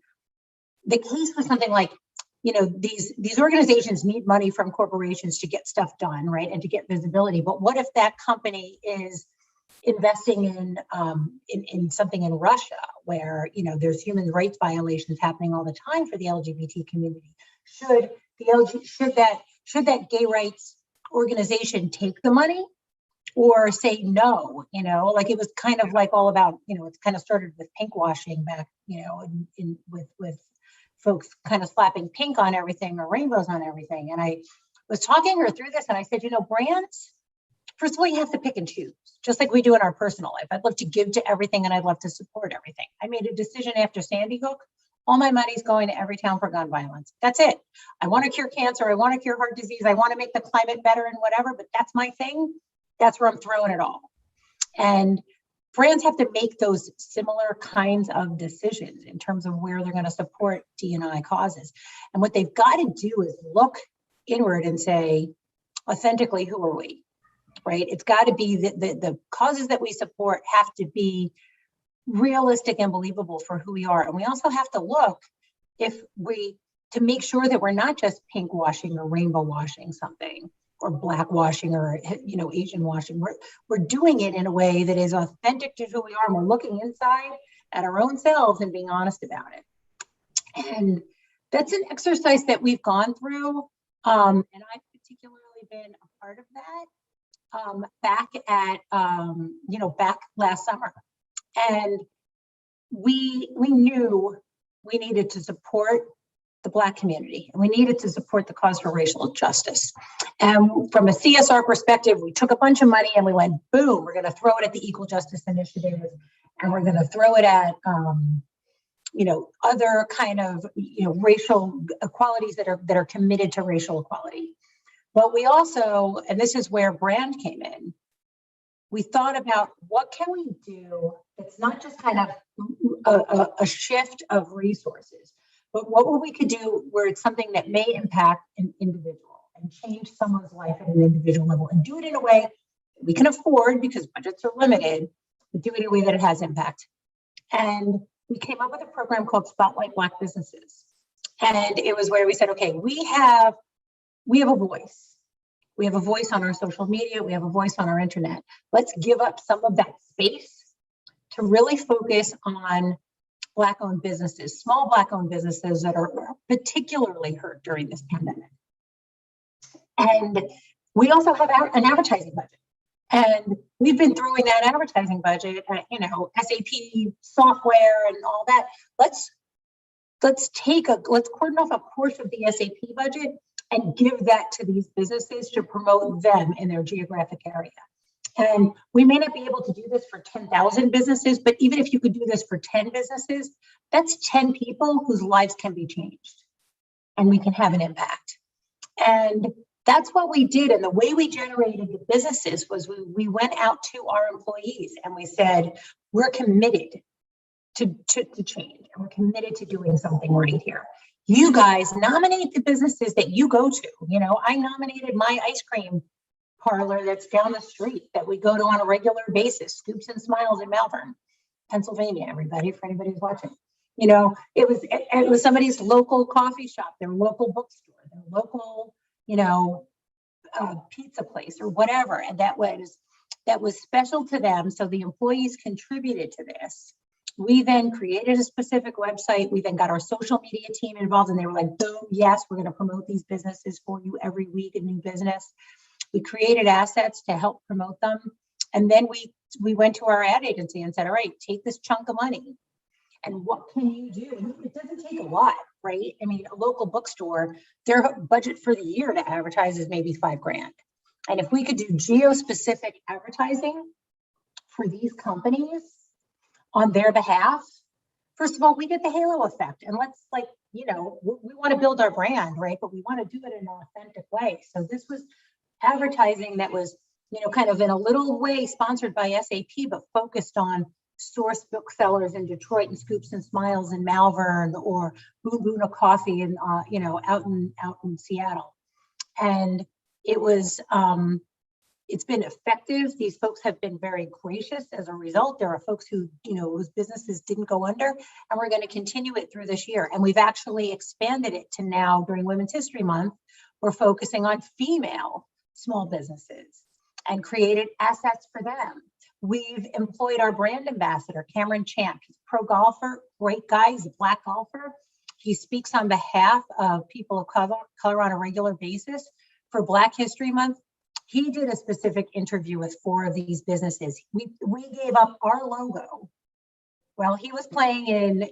the case was something like, you know, these organizations need money from corporations to get stuff done, right, and to get visibility. But what if that company is investing in something in Russia where, you know, there's human rights violations happening all the time for the LGBT community? Should that gay rights organization take the money or say no? You know, like it was kind of like all about, you know, it's kind of started with pink washing back, you know, with folks kind of slapping pink on everything or rainbows on everything. And I was talking her through this and I said, you know, brands First of all, you have to pick and choose, just like we do in our personal life. I'd love to give to everything and I'd love to support everything. I made a decision after Sandy Hook. All my money's going to Everytown for gun violence. That's it. I want to cure cancer. I want to cure heart disease. I want to make the climate better and whatever, but that's my thing. That's where I'm throwing it all. And brands have to make those similar kinds of decisions in terms of where they're going to support D&I causes. And what they've got to do is look inward and say, authentically, who are we? Right? It's got to be the causes that we support have to be realistic and believable for who we are. And we also have to look to make sure that we're not just pink washing or rainbow washing something or black washing or, Asian washing. We're doing it in a way that is authentic to who we are. And we're looking inside at our own selves and being honest about it. And that's an exercise that we've gone through. And I've particularly been a part of that back last summer. And we knew we needed to support the Black community, and we needed to support the cause for racial justice. And from a CSR perspective, we took a bunch of money and we went, boom, we're going to throw it at the Equal Justice Initiative, and we're going to throw it at, other kind of, racial equalities that are committed to racial equality. But we also, and this is where brand came in, we thought about what can we do that's not just kind of a shift of resources, but what we could do where it's something that may impact an individual and change someone's life at an individual level, and do it in a way we can afford because budgets are limited, but do it in a way that it has impact. And we came up with a program called Spotlight Black Businesses. And it was where we said, okay, we have a voice. We have a voice on our social media. We have a voice on our internet. Let's give up some of that space to really focus on Black-owned businesses, small Black-owned businesses that are particularly hurt during this pandemic. And we also have an advertising budget. And we've been throwing that advertising budget at, SAP software and all that. Let's cordon off a portion of the SAP budget and give that to these businesses to promote them in their geographic area. And we may not be able to do this for 10,000 businesses, but even if you could do this for 10 businesses, that's 10 people whose lives can be changed and we can have an impact. And that's what we did. And the way we generated the businesses was we went out to our employees and we said, we're committed to change, and we're committed to doing something right here. You guys nominate the businesses that you go to. I nominated my ice cream parlor that's down the street that we go to on a regular basis, Scoops and Smiles in Malvern, Pennsylvania, everybody, for anybody who's watching. It was somebody's local coffee shop, their local bookstore, their local, pizza place or whatever. And that was special to them. So the employees contributed to this. We then created a specific website. We then got our social media team involved, and they were like, boom, yes, we're going to promote these businesses for you every week, a new business. We created assets to help promote them. And then we went to our ad agency and said, all right, take this chunk of money. And what can you do? It doesn't take a lot, right? I mean, a local bookstore, their budget for the year to advertise is maybe $5,000. And if we could do geo-specific advertising for these companies on their behalf, first of all, we get the halo effect. And let's we want to build our brand, right? But we want to do it in an authentic way. So this was advertising that was, kind of in a little way sponsored by SAP, but focused on source booksellers in Detroit and Scoops and Smiles in Malvern, or Boon Boona Coffee in, out in Seattle. And it was, it's been effective. These folks have been very gracious as a result. There are folks who, whose businesses didn't go under, and we're going to continue it through this year. And we've actually expanded it to now during Women's History Month, we're focusing on female small businesses and created assets for them. We've employed our brand ambassador, Cameron Champ. He's a pro golfer, great guy. He's a Black golfer. He speaks on behalf of people of color on a regular basis. For Black History Month, he did a specific interview with 4 of these businesses. We gave up our logo while he was playing in,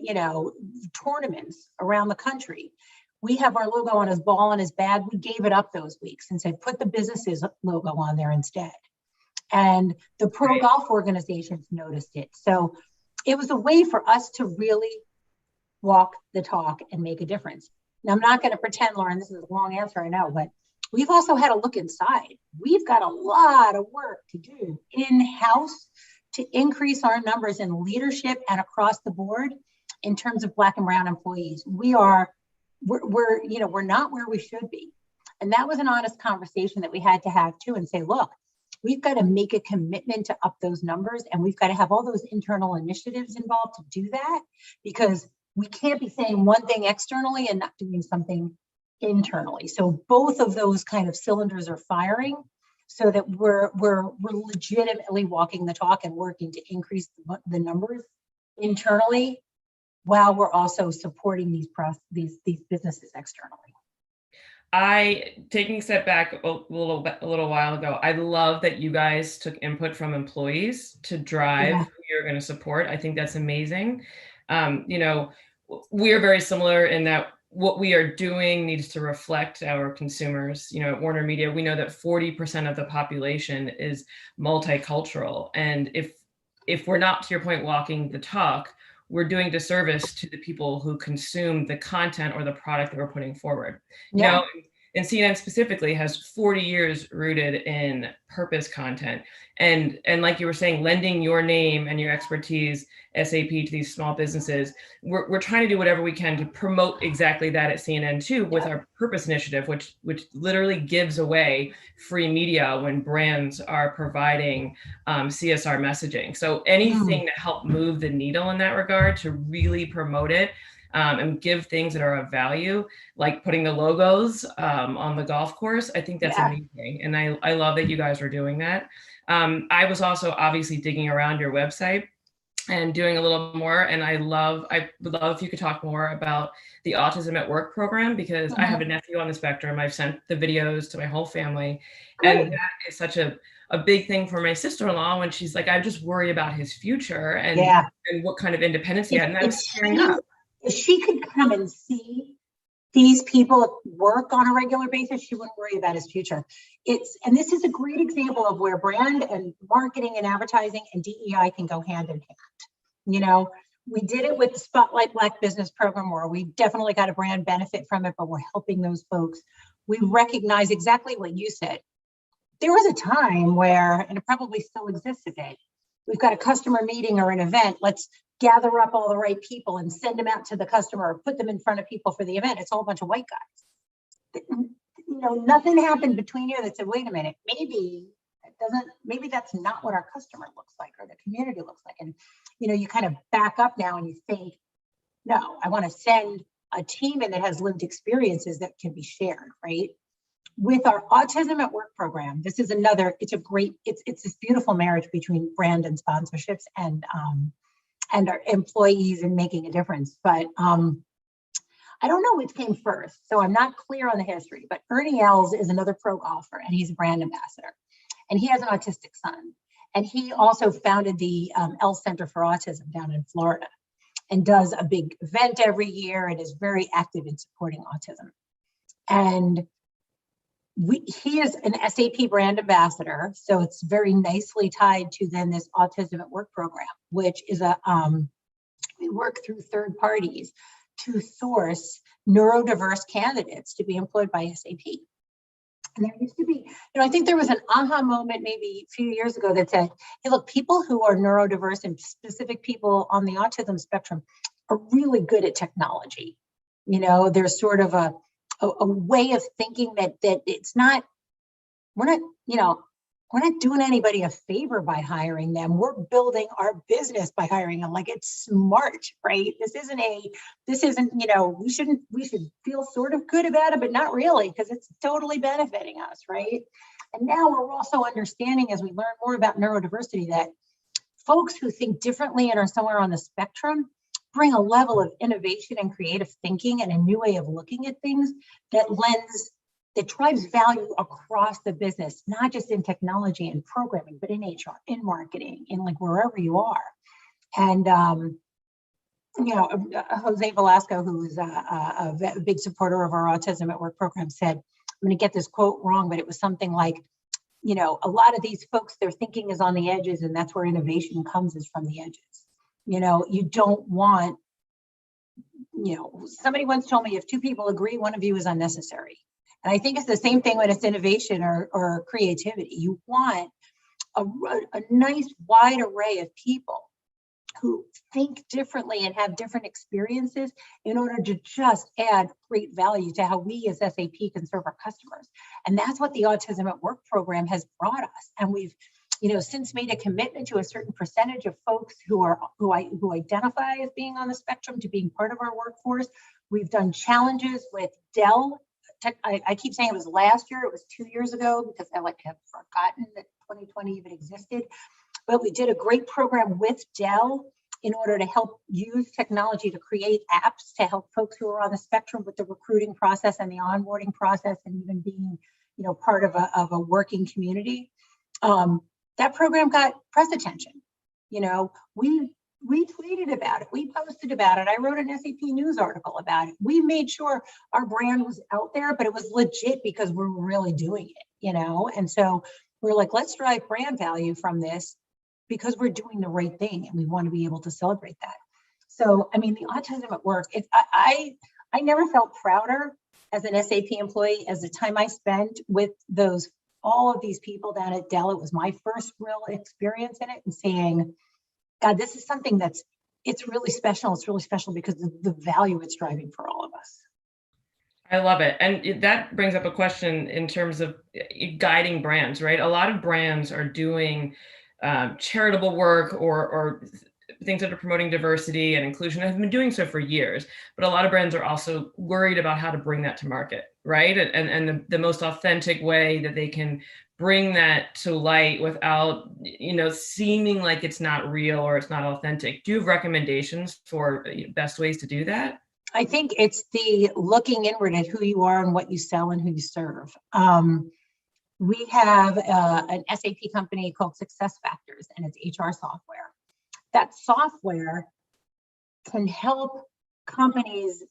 tournaments around the country. We have our logo on his ball and his bag. We gave it up those weeks and said, put the business's logo on there instead. and the pro golf organizations noticed it. So it was a way for us to really walk the talk and make a difference. Now, I'm not going to pretend, Lauren, this is a long answer, I know, but we've also had to look inside. We've got a lot of work to do in-house to increase our numbers in leadership and across the board in terms of Black and brown employees. We're not where we should be. And that was an honest conversation that we had to have too, and say, look, we've got to make a commitment to up those numbers, and we've got to have all those internal initiatives involved to do that, because we can't be saying one thing externally and not doing something internally. So both of those kind of cylinders are firing, so that we're legitimately walking the talk and working to increase the numbers internally, while we're also supporting these businesses externally. Taking a step back a little while ago, I love that you guys took input from employees to drive who you're going to support. I think that's amazing. We are very similar in that what we are doing needs to reflect our consumers. At Warner Media, we know that 40% of the population is multicultural. And if we're not, to your point, walking the talk, we're doing disservice to the people who consume the content or the product that we're putting forward. And CNN specifically has 40 years rooted in purpose content. And like you were saying, lending your name and your expertise, SAP, to these small businesses, we're trying to do whatever we can to promote exactly that at CNN too, with our purpose initiative, which literally gives away free media when brands are providing CSR messaging. So anything to help move the needle in that regard, to really promote it, and give things that are of value, like putting the logos on the golf course. I think that's amazing. And I love that you guys are doing that. I was also obviously digging around your website and doing a little more. And I would love if you could talk more about the Autism at Work program, because I have a nephew on the spectrum. I've sent the videos to my whole family. And that is such a big thing for my sister-in-law, when she's like, I just worry about his future and what kind of independence he had. And I was tearing up. If she could come and see these people work on a regular basis, she wouldn't worry about his future. And this is a great example of where brand and marketing and advertising and DEI can go hand in hand. We did it with the Spotlight Black Business Program, where we definitely got a brand benefit from it, but we're helping those folks. We recognize exactly what you said. There was a time where, and it probably still exists today, we've got a customer meeting or an event, let's gather up all the right people and send them out to the customer or put them in front of people for the event. It's all a bunch of white guys. Nothing happened between you that said, wait a minute, maybe that's not what our customer looks like or the community looks like. And, you kind of back up now and you think, no, I want to send a team in that has lived experiences that can be shared, right? With our Autism at Work program, this is it's this beautiful marriage between brand and sponsorships and our employees in making a difference. But I don't know which came first, so I'm not clear on the history, but Ernie Els is another pro golfer, and he's a brand ambassador, and he has an autistic son. And he also founded the Els Center for Autism down in Florida, and does a big event every year and is very active in supporting autism. And he is an SAP brand ambassador, so it's very nicely tied to then this Autism at Work program, which is we work through third parties to source neurodiverse candidates to be employed by SAP. And there used to be, I think there was an aha moment maybe a few years ago that said, hey, look, people who are neurodiverse and specific people on the autism spectrum are really good at technology. There's sort of a way of thinking that it's not, we're not doing anybody a favor by hiring them. We're building our business by hiring them. Like, it's smart, right? This isn't, we should feel sort of good about it, but not really, because it's totally benefiting us, right? And now we're also understanding, as we learn more about neurodiversity, that folks who think differently and are somewhere on the spectrum bring a level of innovation and creative thinking and a new way of looking at things that drives value across the business, not just in technology and programming, but in HR, in marketing, in like wherever you are. And, Jose Velasco, who is a big supporter of our Autism at Work program, said, I'm going to get this quote wrong, but it was something like, a lot of these folks, their thinking is on the edges, and that's where innovation comes, is from the edges. You don't want, somebody once told me, if two people agree, one of you is unnecessary. And I think it's the same thing when it's innovation or creativity. You want a nice wide array of people who think differently and have different experiences in order to just add great value to how we as SAP can serve our customers. And that's what the Autism at Work program has brought us. And we've, since made a commitment to a certain percentage of folks who identify as being on the spectrum to being part of our workforce. We've done challenges with Dell. I keep saying it was last year, it was 2 years ago, because I have forgotten that 2020 even existed. But we did a great program with Dell in order to help use technology to create apps to help folks who are on the spectrum with the recruiting process and the onboarding process, and even being, part of a working community. That program got press attention. We tweeted about it, we posted about it. I wrote an SAP News article about it. We made sure our brand was out there, but it was legit because we're really doing it, And so we're like, let's drive brand value from this, because we're doing the right thing and we want to be able to celebrate that. So, the Autism at Work, I never felt prouder as an SAP employee as the time I spent with all of these people down at Dell. It was my first real experience in it, and saying, God, this is something it's really special. It's really special because of the value it's driving for all of us. I love it. And that brings up a question in terms of guiding brands, right? A lot of brands are doing charitable work or things that are promoting diversity and inclusion, and have been doing so for years. But a lot of brands are also worried about how to bring that to market, right? And the most authentic way that they can bring that to light without, seeming like it's not real or it's not authentic. Do you have recommendations for best ways to do that? I think it's the looking inward at who you are and what you sell and who you serve. We have an SAP company called SuccessFactors, and it's HR software. That software can help companies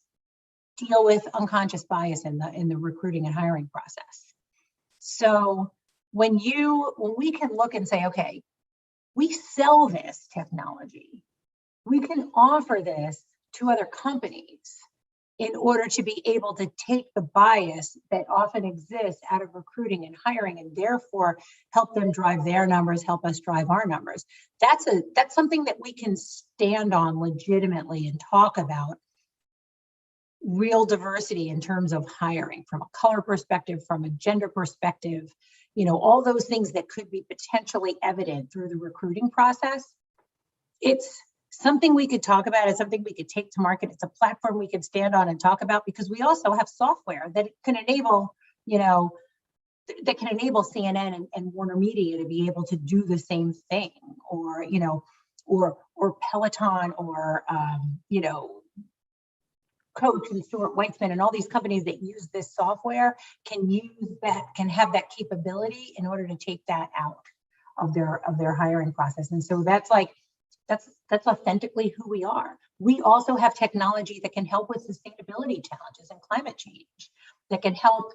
deal with unconscious bias in the recruiting and hiring process. So when we can look and say, okay, we sell this technology, we can offer this to other companies in order to be able to take the bias that often exists out of recruiting and hiring, and therefore help them drive their numbers, help us drive our numbers. That's something that we can stand on legitimately and talk about real diversity in terms of hiring, from a color perspective, from a gender perspective, all those things that could be potentially evident through the recruiting process. It's something we could talk about. It's something we could take to market. It's a platform we could stand on and talk about, because we also have software that can enable, CNN and Warner Media to be able to do the same thing, or Peloton, or Coach and Stuart Weitzman, and all these companies that use this software can have that capability in order to take that out of their hiring process. And so that's authentically who we are. We also have technology that can help with sustainability challenges and climate change, that can help,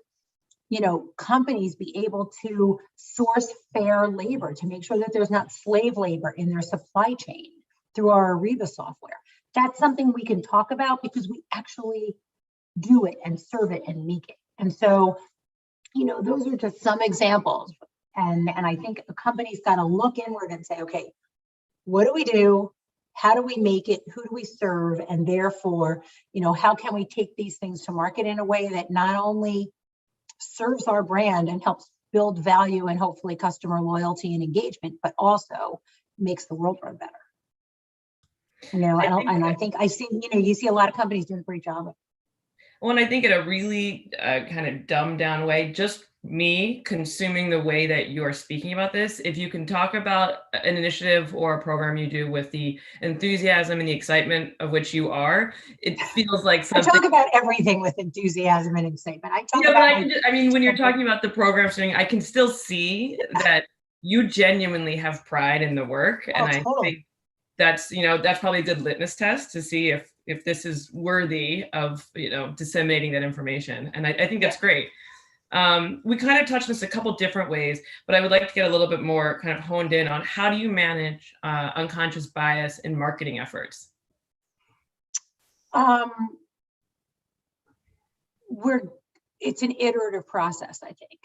companies be able to source fair labor, to make sure that there's not slave labor in their supply chain through our Ariba software. That's something we can talk about because we actually do it and serve it and make it. And so, those are just some examples. And I think a company's got to look inward and say, okay, what do we do? How do we make it? Who do we serve? And therefore, how can we take these things to market in a way that not only serves our brand and helps build value and hopefully customer loyalty and engagement, but also makes the world run better. I think I see, you see a lot of companies doing a great job of it. Well, and I think in a really kind of dumbed down way, just me consuming the way that you are speaking about this, if you can talk about an initiative or a program you do with the enthusiasm and the excitement of which you are, it feels like something. I talk about everything with enthusiasm and excitement. When you're talking about the program thing, I can still see that you genuinely have pride in the work. And I think that's probably a good litmus test to see if this is worthy of, disseminating that information. And I think that's great. We kind of touched this a couple different ways, but I would like to get a little bit more kind of honed in on how do you manage unconscious bias in marketing efforts? It's an iterative process, I think.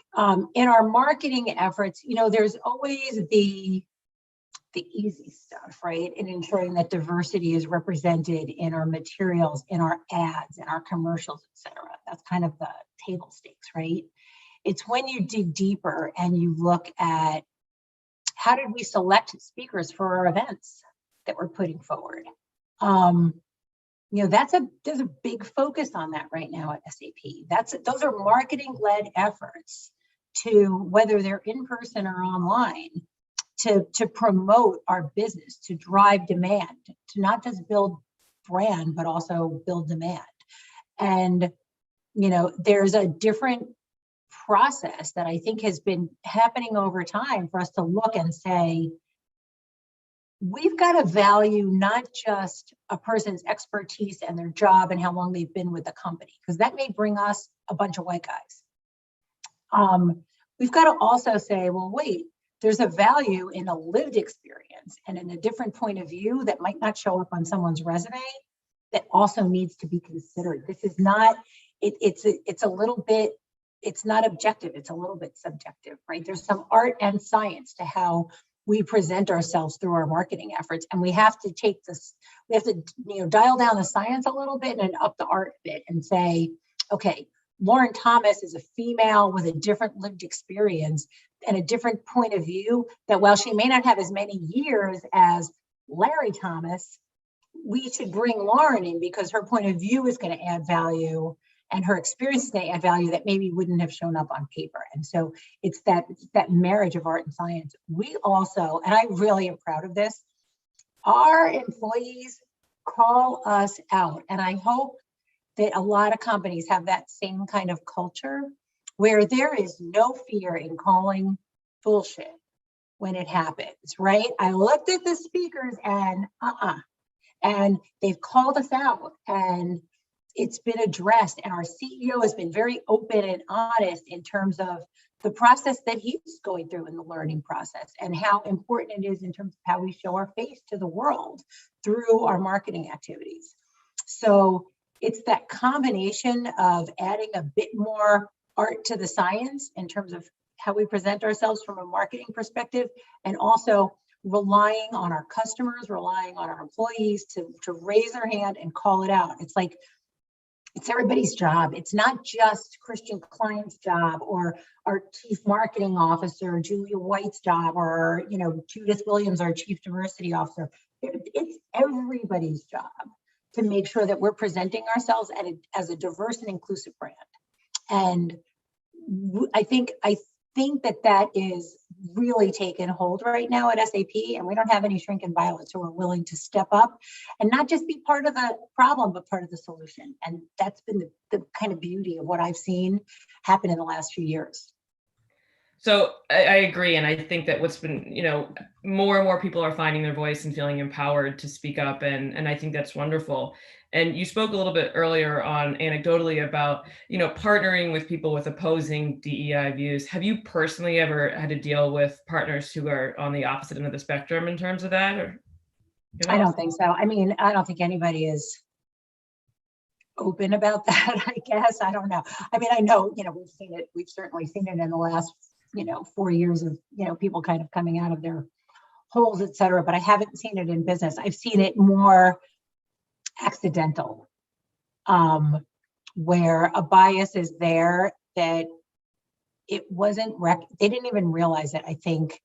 In our marketing efforts, there's always the easy stuff, right? In ensuring that diversity is represented in our materials, in our ads, in our commercials, et cetera. That's kind of the table stakes, right? It's when you dig deeper and you look at how did we select speakers for our events that we're putting forward. There's a big focus on that right now at SAP. Those are marketing-led efforts to, whether they're in person or online, to promote our business, to drive demand, to not just build brand, but also build demand. And, there's a different process that I think has been happening over time for us to look and say, we've got to value not just a person's expertise and their job and how long they've been with the company, because that may bring us a bunch of white guys. We've got to also say, well, wait, there's a value in a lived experience and in a different point of view that might not show up on someone's resume that also needs to be considered. This is not, it's a little bit, it's not objective, it's a little bit subjective, right? There's some art and science to how we present ourselves through our marketing efforts. And we have to take this, we have to dial down the science a little bit and up the art a bit and say, okay, Lauren Thomas is a female with a different lived experience and a different point of view that while she may not have as many years as Larry Thomas, we should bring Lauren in because her point of view is going to add value and her experience is going to add value that maybe wouldn't have shown up on paper. And so it's that marriage of art and science. We also, and I really am proud of this, our employees call us out. And I hope that a lot of companies have that same kind of culture where there is no fear in calling bullshit when it happens, right? I looked at the speakers and and they've called us out and it's been addressed, and our CEO has been very open and honest in terms of the process that he's going through in the learning process and how important it is in terms of how we show our face to the world through our marketing activities. So it's that combination of adding a bit more art to the science in terms of how we present ourselves from a marketing perspective, and also relying on our customers, relying on our employees to raise their hand and call it out. It's like, it's everybody's job. It's not just Christian Klein's job or our chief marketing officer, Julia White's job, or Judith Williams, our chief diversity officer. It's everybody's job to make sure that we're presenting ourselves as a diverse and inclusive brand. And I think that is really taken hold right now at SAP, and we don't have any shrinking violets who are willing to step up and not just be part of the problem, but part of the solution. And that's been the kind of beauty of what I've seen happen in the last few years. So I agree. And I think that what's been, more and more people are finding their voice and feeling empowered to speak up. And I think that's wonderful. And you spoke a little bit earlier on anecdotally about, partnering with people with opposing DEI views. Have you personally ever had to deal with partners who are on the opposite end of the spectrum in terms of that? Or, I don't think so. I mean, I don't think anybody is open about that, I guess. I don't know. I mean, I know, we've seen it. We've certainly seen it in the last 4 years of, people kind of coming out of their holes, et cetera, but I haven't seen it in business. I've seen it more accidental, where a bias is there that it wasn't, they didn't even realize it, I think,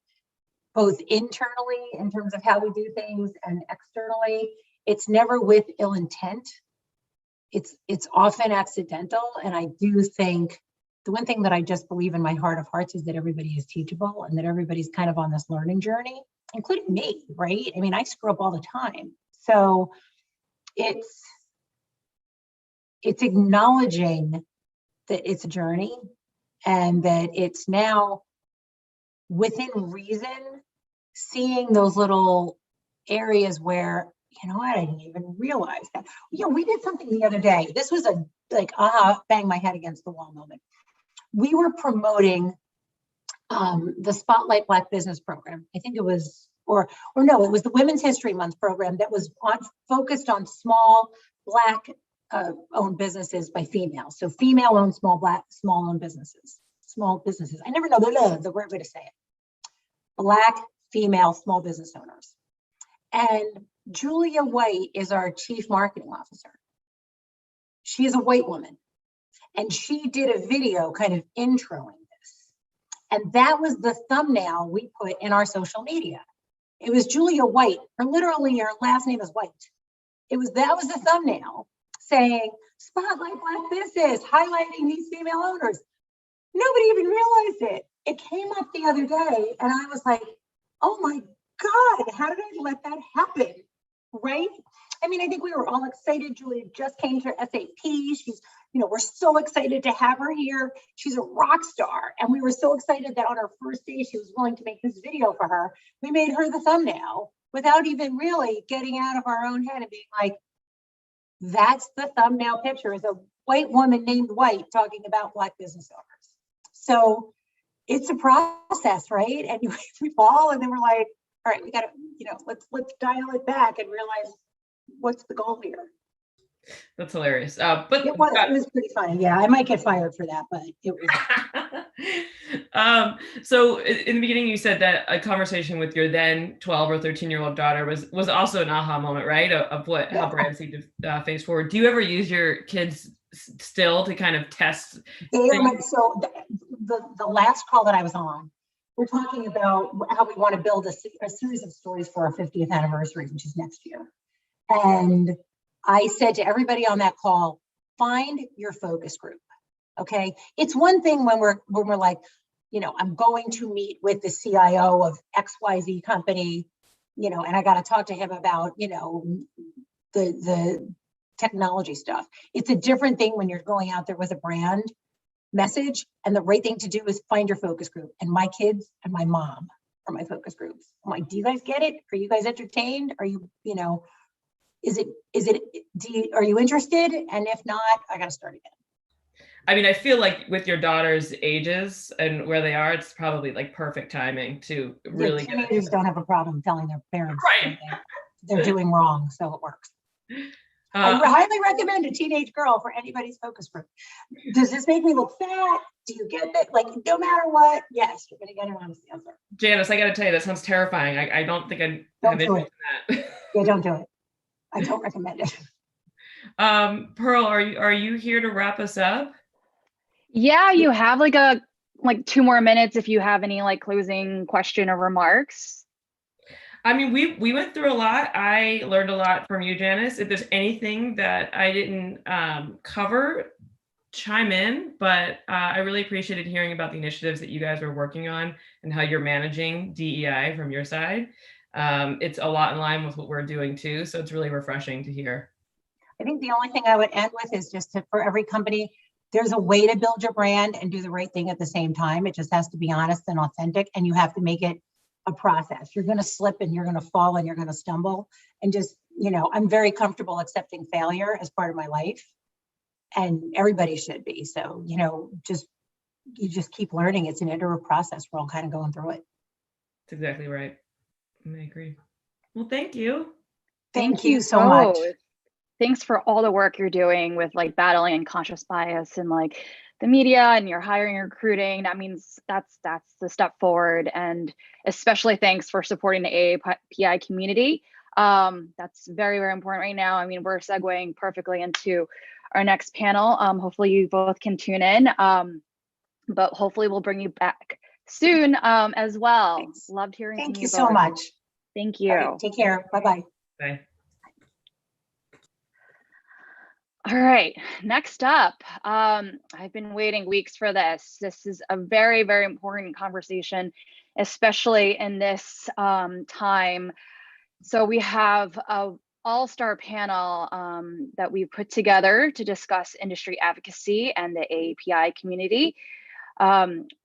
both internally in terms of how we do things and externally. It's never with ill intent. It's often accidental. And I do think the one thing that I just believe in my heart of hearts is that everybody is teachable and that everybody's kind of on this learning journey, including me, right? I mean, I screw up all the time. So it's acknowledging that it's a journey and that it's now within reason, seeing those little areas where, I didn't even realize that. We did something the other day. This was a bang my head against the wall moment. we were promoting the Spotlight Black Business Program. I think it was, or no, it was the Women's History Month program that was focused on small Black owned businesses by females. So female owned small owned businesses, I never know the right way to say it. Black female small business owners. And Julia White is our chief marketing officer. She is a white woman. And she did a video kind of introing this. And that was the thumbnail we put in our social media. It was Julia White. Her last name is White. That was the thumbnail saying, Spotlight Black Business, highlighting these female owners. Nobody even realized it. It came up the other day and I was like, oh my God, how did I let that happen? Right? I mean, I think we were all excited. Julia just came to SAP. She's, we're so excited to have her here. She's a rock star. And we were so excited that on her first day, she was willing to make this video for her. We made her the thumbnail without even really getting out of our own head and being like, that's the thumbnail picture, is a white woman named White talking about Black business owners. So it's a process, right? And we fall and then we're like, all right, we got to, let's dial it back and realize what's the goal here. That's hilarious. But it was pretty funny. Yeah, I might get fired for that, but it was. So in the beginning, you said that a conversation with your then 12 or 13-year-old daughter was also an aha moment, right? Of how brands need to face forward. Do you ever use your kids still to kind of test? So the last call that I was on, we're talking about how we want to build a series of stories for our 50th anniversary, which is next year. And I said to everybody on that call, find your focus group. Okay. It's one thing when we're like, I'm going to meet with the CIO of XYZ company, and I got to talk to him about, the technology stuff. It's a different thing when you're going out there with a brand message, and the right thing to do is find your focus group. And my kids and my mom are my focus groups. I'm like, do you guys get it? Are you guys entertained? Are you, are you interested? And if not, I got to start again. I mean, I feel like with your daughter's ages and where they are, it's probably like perfect timing to really. Yeah, teenagers don't have a problem telling their parents right. they're doing wrong, so it works. I highly recommend a teenage girl for anybody's focus group. Does this make me look fat? Do you get that? Like, no matter what, yes, you're going to get an honest answer. Janice, I got to tell you, that sounds terrifying. I don't think I have interest in that. Yeah, don't do it. I don't recommend it. Pearl, are you here to wrap us up? Yeah, you have like 2 more minutes if you have any closing question or remarks. I mean, we went through a lot. I learned a lot from you, Janice. If there's anything that I didn't cover, chime in. But I really appreciated hearing about the initiatives that you guys are working on and how you're managing DEI from your side. It's a lot in line with what we're doing too. So it's really refreshing to hear. I think the only thing I would end with is just for every company, there's a way to build your brand and do the right thing at the same time. It just has to be honest and authentic, and you have to make it a process. You're going to slip and you're going to fall and you're going to stumble, and just, I'm very comfortable accepting failure as part of my life, and everybody should be. So, you just keep learning. It's an iterative process. We're all kind of going through it. That's exactly right. I agree. Well, thank you. Thank you so much. Thanks for all the work you're doing with battling unconscious bias and the media, and your hiring and recruiting. That means that's the step forward. And especially thanks for supporting the AAPI community. That's very, very important right now. I mean, we're segueing perfectly into our next panel. Hopefully you both can tune in, but hopefully we'll bring you back soon as well. Thanks. Loved hearing from you. Thank you so much. Thank you. Right, take care. Bye-bye. Bye. All right, next up, I've been waiting weeks for this. This is a very, very important conversation, especially in this time. So we have an all-star panel that we put together to discuss industry advocacy and the AAPI community.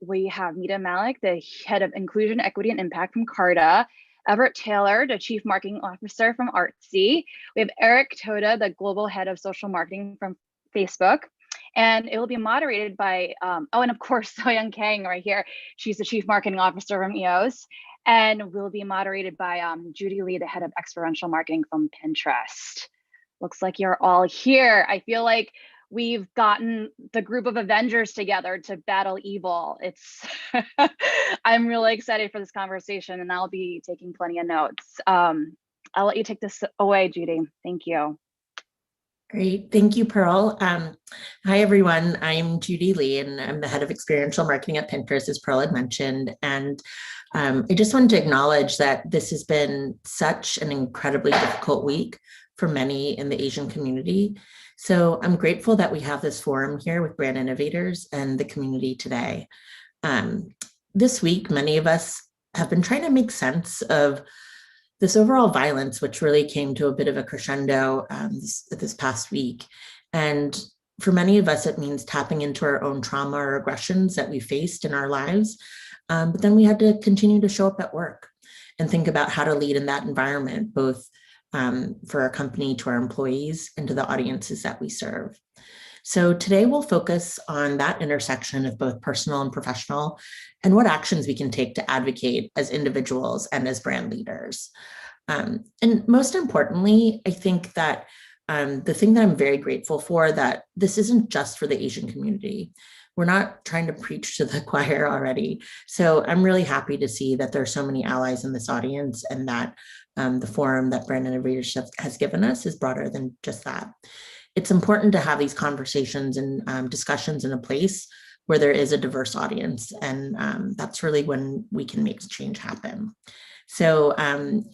We have Mita Malik, the head of inclusion, equity, and impact from CARTA, Everett Taylor, the Chief Marketing Officer from Artsy. We have Eric Toda, the Global Head of Social Marketing from Facebook, And it will be moderated by, oh, and of course, So-Young Kang right here. She's the Chief Marketing Officer from EOS. And will be moderated by Judy Lee, the Head of Experiential Marketing from Pinterest. Looks like you're all here. I feel like we've gotten the group of Avengers together to battle evil. I'm really excited for this conversation, and I'll be taking plenty of notes. I'll let you take this away, Judy. Thank you. Great. Thank you, Pearl. Hi, everyone. I'm Judy Lee, and I'm the Head of Experiential Marketing at Pinterest, as Pearl had mentioned. And I just wanted to acknowledge that this has been such an incredibly difficult week for many in the Asian community. So I'm grateful that we have this forum here with Brand Innovators and the community today. This week, many of us have been trying to make sense of this overall violence, which really came to a bit of a crescendo this past week. And for many of us, it means tapping into our own trauma or aggressions that we faced in our lives. But then we had to continue to show up at work and think about how to lead in that environment, both for our company, to our employees, and to the audiences that we serve. So today we'll focus on that intersection of both personal and professional, and what actions we can take to advocate as individuals and as brand leaders. And most importantly, I think that the thing that I'm very grateful for, that this isn't just for the Asian community. We're not trying to preach to the choir already. So I'm really happy to see that there are so many allies in this audience, and that the forum that Brand Innovators has given us is broader than just that. It's important to have these conversations and discussions in a place where there is a diverse audience. And that's really when we can make change happen. So,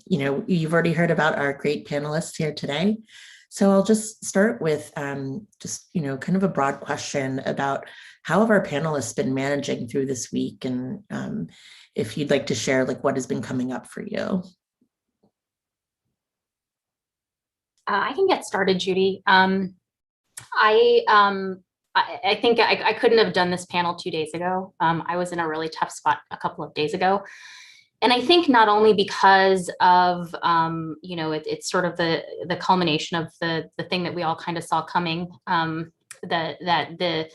you've already heard about our great panelists here today. So I'll just start with kind of a broad question about how have our panelists been managing through this week? And if you'd like to share, what has been coming up for you. I can get started, Judy. I think I couldn't have done this panel 2 days ago. I was in a really tough spot a couple of days ago. And I think not only because of, it's sort of the culmination of the thing that we all kind of saw coming, that the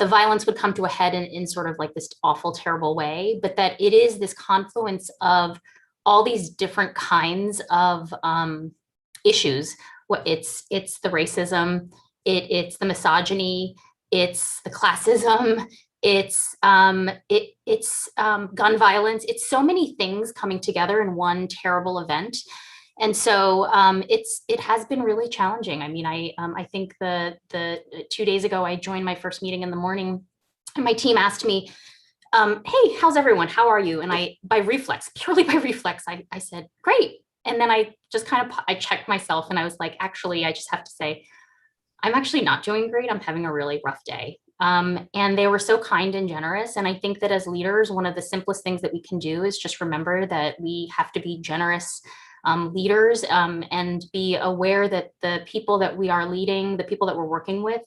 violence would come to a head in sort of this awful, terrible way, but that it is this confluence of all these different kinds of issues. It's the racism, it's the misogyny, it's the classism, it's gun violence. It's so many things coming together in one terrible event. And so it has been really challenging. I mean, I think the 2 days ago, I joined my first meeting in the morning, and my team asked me, hey, how's everyone? How are you? And purely by reflex, I said, great. And then I just I checked myself, and I was like, actually, I just have to say, I'm actually not doing great. I'm having a really rough day. And they were so kind and generous. And I think that as leaders, one of the simplest things that we can do is just remember that we have to be generous leaders, and be aware that the people that we are leading, the people that we're working with,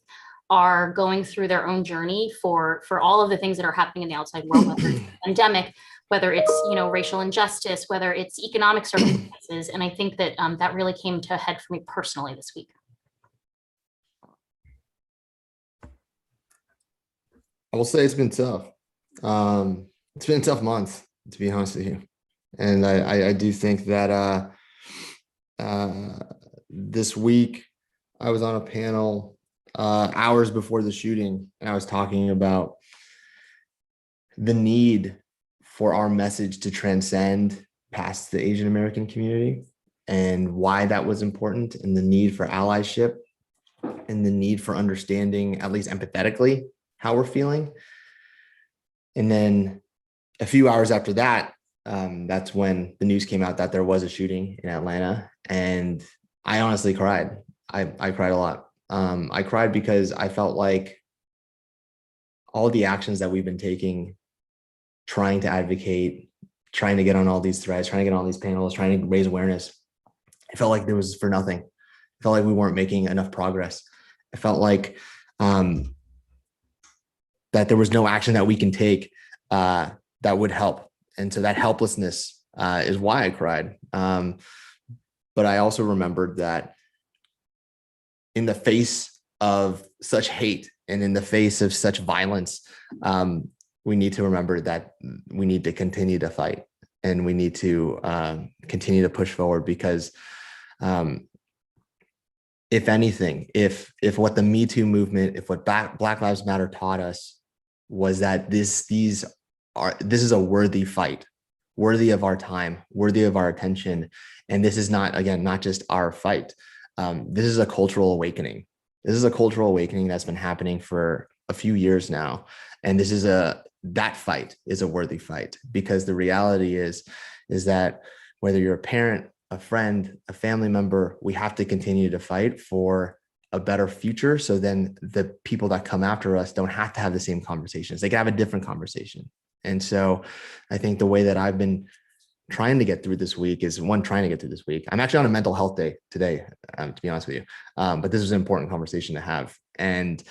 are going through their own journey for all of the things that are happening in the outside world, whether it's the pandemic, whether it's racial injustice, whether it's economic circumstances. And I think that that really came to a head for me personally this week. I will say it's been tough. It's been a tough month, to be honest with you. And I do think that this week I was on a panel hours before the shooting, and I was talking about the need for our message to transcend past the Asian American community, and why that was important, and the need for allyship, and the need for understanding, at least empathetically, how we're feeling. And then a few hours after that, that's when the news came out that there was a shooting in Atlanta. And I honestly cried. I cried a lot. I cried because I felt like all the actions that we've been taking, trying to advocate, trying to get on all these threads, trying to get on these panels, trying to raise awareness, it felt like there was for nothing. It felt like we weren't making enough progress. It felt like that there was no action that we can take that would help. And so that helplessness is why I cried. But I also remembered that in the face of such hate And in the face of such violence, we need to remember that we need to continue to fight, and we need to continue to push forward, because if anything, if what the Me Too movement, if what Black Lives Matter taught us was that this is a worthy fight, worthy of our time, worthy of our attention. And this is not, again, not just our fight. This is a cultural awakening. This is a cultural awakening that's been happening for a few years now. And that fight is a worthy fight, because the reality is that whether you're a parent, a friend, a family member, we have to continue to fight for a better future. So then the people that come after us don't have to have the same conversations. They can have a different conversation. And so I think the way that I've been trying to get through this week is trying to get through this week. I'm actually on a mental health day today, to be honest with you. But this is an important conversation to have. And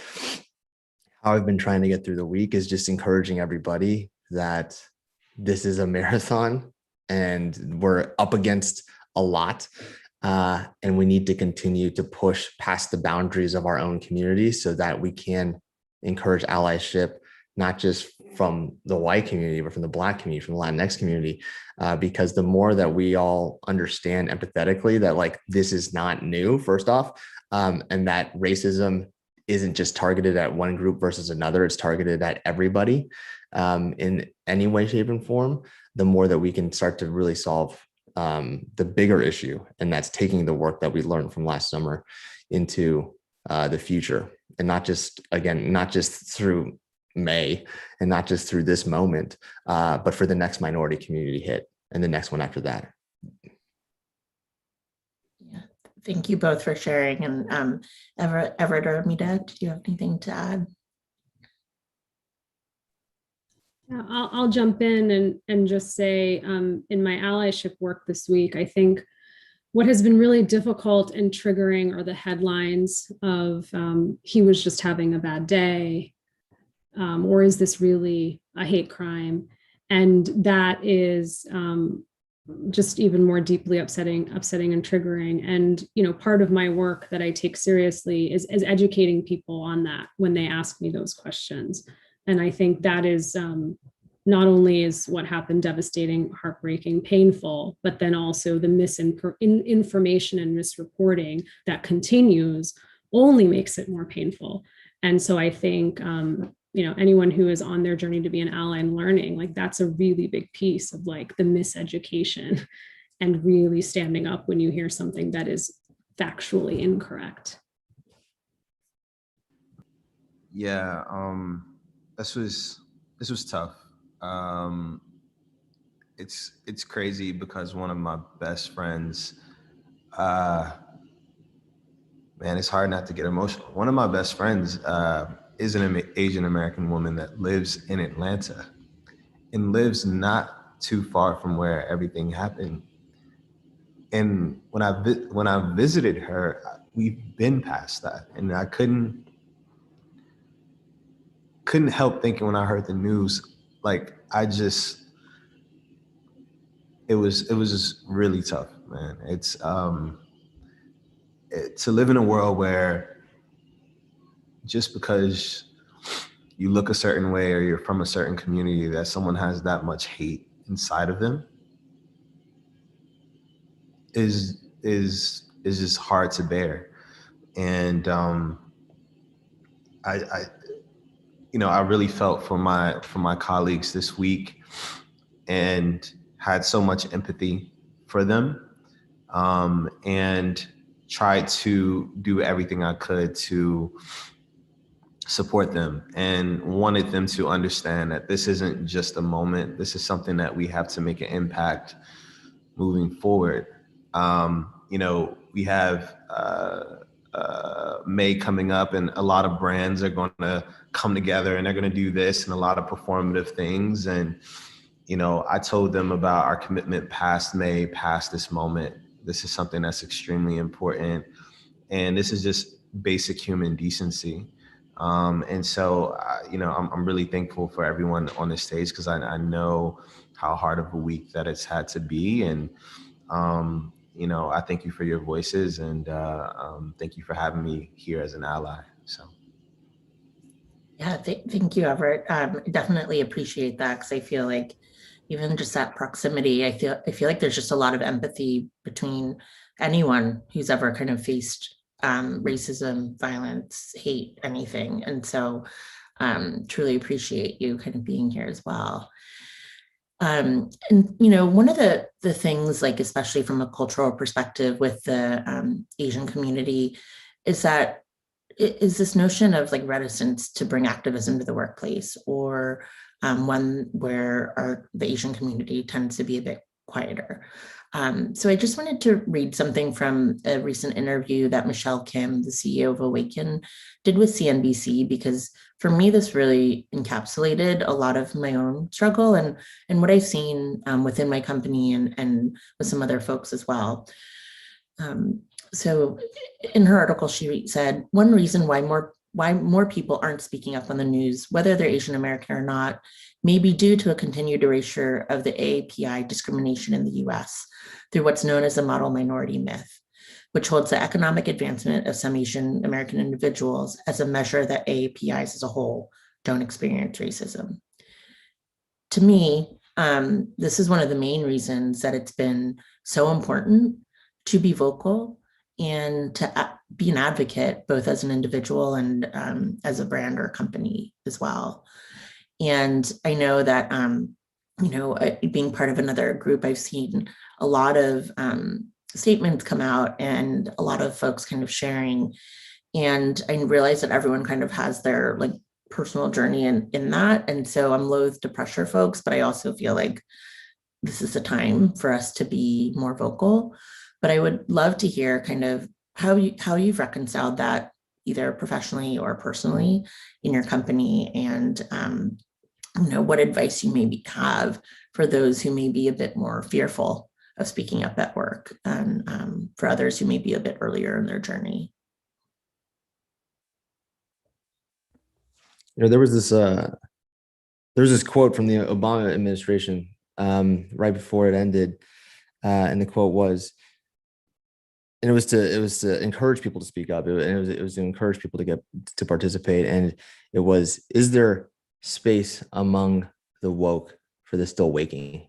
how I've been trying to get through the week is just encouraging everybody that this is a marathon and we're up against a lot. And we need to continue to push past the boundaries of our own community so that we can encourage allyship, not just from the white community, but from the Black community, from the Latinx community, because the more that we all understand empathetically that like this is not new, first off, and that racism isn't just targeted at one group versus another, it's targeted at everybody in any way, shape, and form, the more that we can start to really solve the bigger issue, and that's taking the work that we learned from last summer into the future, and not just through May and not just through this moment, but for the next minority community hit and the next one after that. Yeah, thank you both for sharing. And Everett or Amita, do you have anything to add? I'll jump in and just say, in my allyship work this week, I think what has been really difficult and triggering are the headlines of he was just having a bad day, or is this really a hate crime? And that is just even more deeply upsetting and triggering. And part of my work that I take seriously is educating people on that when they ask me those questions. And I think that is not only is what happened devastating, heartbreaking, painful, but then also the misinformation and misreporting that continues only makes it more painful. And so I think, anyone who is on their journey to be an ally and learning, like that's a really big piece of like the miseducation and really standing up when you hear something that is factually incorrect. Yeah, this was tough. It's crazy because one of my best friends, man, it's hard not to get emotional. One of my best friends is an Asian American woman that lives in Atlanta and lives not too far from where everything happened. And when I visited her, we've been past that, and I couldn't help thinking when I heard the news, like it was just really tough, man. It's to live in a world where just because you look a certain way or you're from a certain community, that someone has that much hate inside of them is just hard to bear. And I really felt for my colleagues this week and had so much empathy for them, and tried to do everything I could to support them and wanted them to understand that this isn't just a moment. This is something that we have to make an impact moving forward. We have May coming up, and a lot of brands are going to come together and they're going to do this and a lot of performative things. And, I told them about our commitment past May, past this moment. This is something that's extremely important. And this is just basic human decency. And so, I'm really thankful for everyone on this stage, because I know how hard of a week that it's had to be. And, I thank you for your voices, and thank you for having me here as an ally. So. Yeah, thank you, Everett. Definitely appreciate that, because I feel like even just that proximity, I feel like there's just a lot of empathy between anyone who's ever kind of faced racism, violence, hate, anything. And so truly appreciate you kind of being here as well. And one of the things, like especially from a cultural perspective with the Asian community, is that is this notion of like reticence to bring activism to the workplace, or one where the Asian community tends to be a bit quieter. So I just wanted to read something from a recent interview that Michelle Kim, the CEO of Awaken, did with CNBC, because for me, this really encapsulated a lot of my own struggle and what I've seen within my company and with some other folks as well. So in her article, she said, one reason why more people aren't speaking up on the news, whether they're Asian American or not, may be due to a continued erasure of the AAPI discrimination in the US through what's known as the model minority myth, which holds the economic advancement of some Asian American individuals as a measure that AAPIs as a whole don't experience racism. To me, this is one of the main reasons that it's been so important to be vocal and to be an advocate, both as an individual and as a brand or company as well. And I know that, being part of another group, I've seen a lot of statements come out and a lot of folks kind of sharing. And I realize that everyone kind of has their like personal journey in that. And so I'm loath to pressure folks, but I also feel like this is a time for us to be more vocal. But I would love to hear kind of how you've reconciled that, either professionally or personally in your company, and what advice you maybe have for those who may be a bit more fearful of speaking up at work, and for others who may be a bit earlier in their journey. There was this quote from the Obama administration right before it ended, and the quote was, and it was to encourage people to speak up. It was to encourage people to participate. And it was, is there space among the woke for the still waking?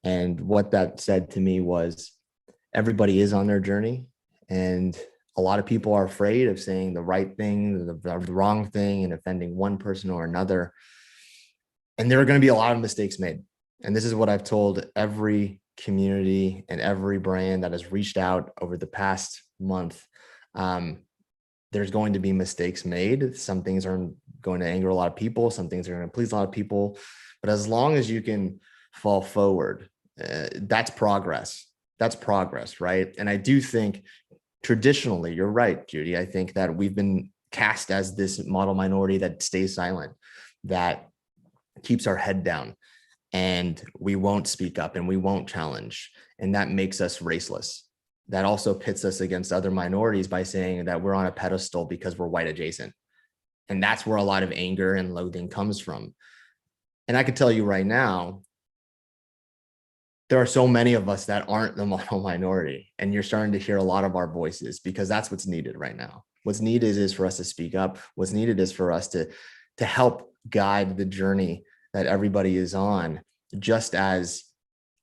And what that said to me was, everybody is on their journey, and a lot of people are afraid of saying the right thing, the wrong thing, and offending one person or another. And there are going to be a lot of mistakes made. And this is what I've told every community and every brand that has reached out over the past month. There's going to be mistakes made. Some things are going to anger a lot of people. Some things are going to please a lot of people. But as long as you can fall forward, that's progress. That's progress, right? And I do think traditionally, you're right, Judy. I think that we've been cast as this model minority that stays silent, that keeps our head down, and we won't speak up and we won't challenge. And that makes us raceless. That also pits us against other minorities by saying that we're on a pedestal because we're white adjacent. And that's where a lot of anger and loathing comes from. And I can tell you right now, there are so many of us that aren't the model minority, and you're starting to hear a lot of our voices, because that's what's needed right now. What's needed is for us to speak up. What's needed is for us to help guide the journey that everybody is on, just as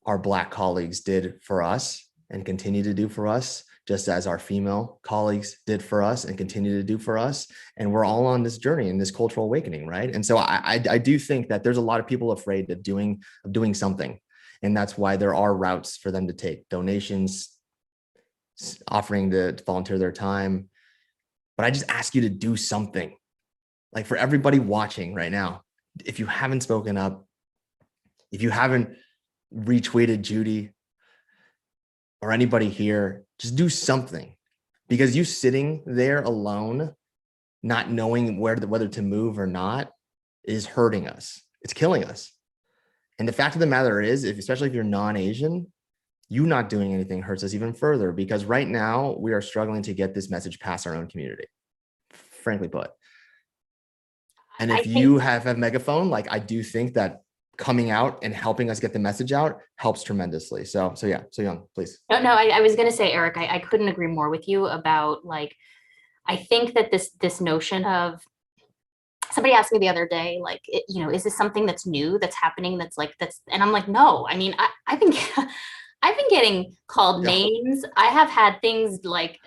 our Black colleagues did for us and continue to do for us, just as our female colleagues did for us and continue to do for us. And we're all on this journey and this cultural awakening, right? And so I do think that there's a lot of people afraid of doing something. And that's why there are routes for them to take: donations, offering to volunteer their time. But I just ask you to do something. Like, for everybody watching right now, if you haven't spoken up, if you haven't retweeted Judy or anybody here, just do something. Because you sitting there alone, not knowing whether to move or not, is hurting us. It's killing us. And the fact of the matter is, especially if you're non-Asian, you not doing anything hurts us even further, because right now we are struggling to get this message past our own community, frankly put. And if you have a megaphone, like, I do think that coming out and helping us get the message out helps tremendously. So yeah, so Young, please. No, I was going to say, Eric, I couldn't agree more with you about, like, I think that this notion of somebody asked me the other day, like, is this something that's new that's happening? And I'm like, no, I mean, I've been, I've been getting called names. I have had things like,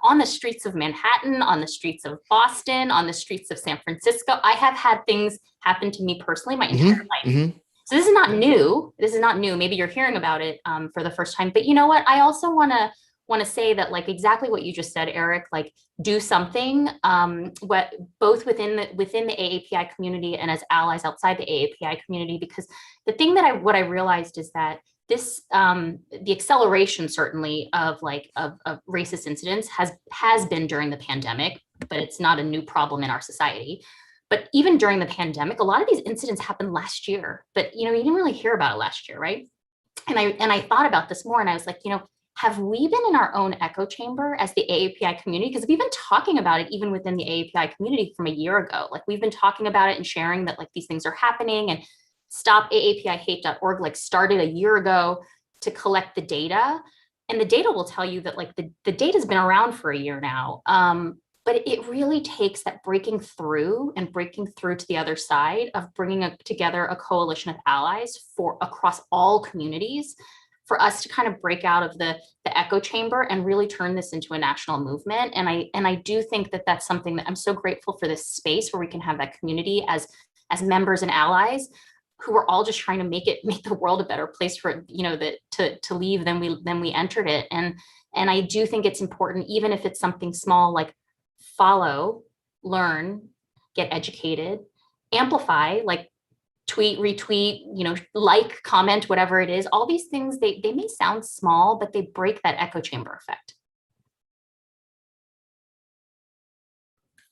on the streets of Manhattan, on the streets of Boston, on the streets of San Francisco. I have had things happen to me personally my entire life. So this is not new. This is not new. Maybe you're hearing about it for the first time. But you know what? I also want to say that, like, exactly what you just said, Eric, like, do something, both within the AAPI community and as allies outside the AAPI community, because the thing that what I realized is that this, the acceleration certainly of racist incidents has been during the pandemic, but it's not a new problem in our society. But even during the pandemic, a lot of these incidents happened last year, but you didn't really hear about it last year, right? And I thought about this more, and I was like, have we been in our own echo chamber as the AAPI community? Because we've been talking about it even within the AAPI community from a year ago. Like, we've been talking about it and sharing that, like, these things are happening, and StopAAPIHate.org like started a year ago to collect the data. And the data will tell you that, like, the data's been around for a year now. But it really takes that breaking through to the other side of bringing together a coalition of allies across all communities for us to kind of break out of the echo chamber and really turn this into a national movement. And I do think that that's something that I'm so grateful for, this space where we can have that community as members and allies who are all just trying to make the world a better place for, to leave than we entered it. And I do think it's important, even if it's something small, like follow, learn, get educated, amplify, like tweet, retweet, like, comment, whatever it is. All these things, they may sound small, but they break that echo chamber effect.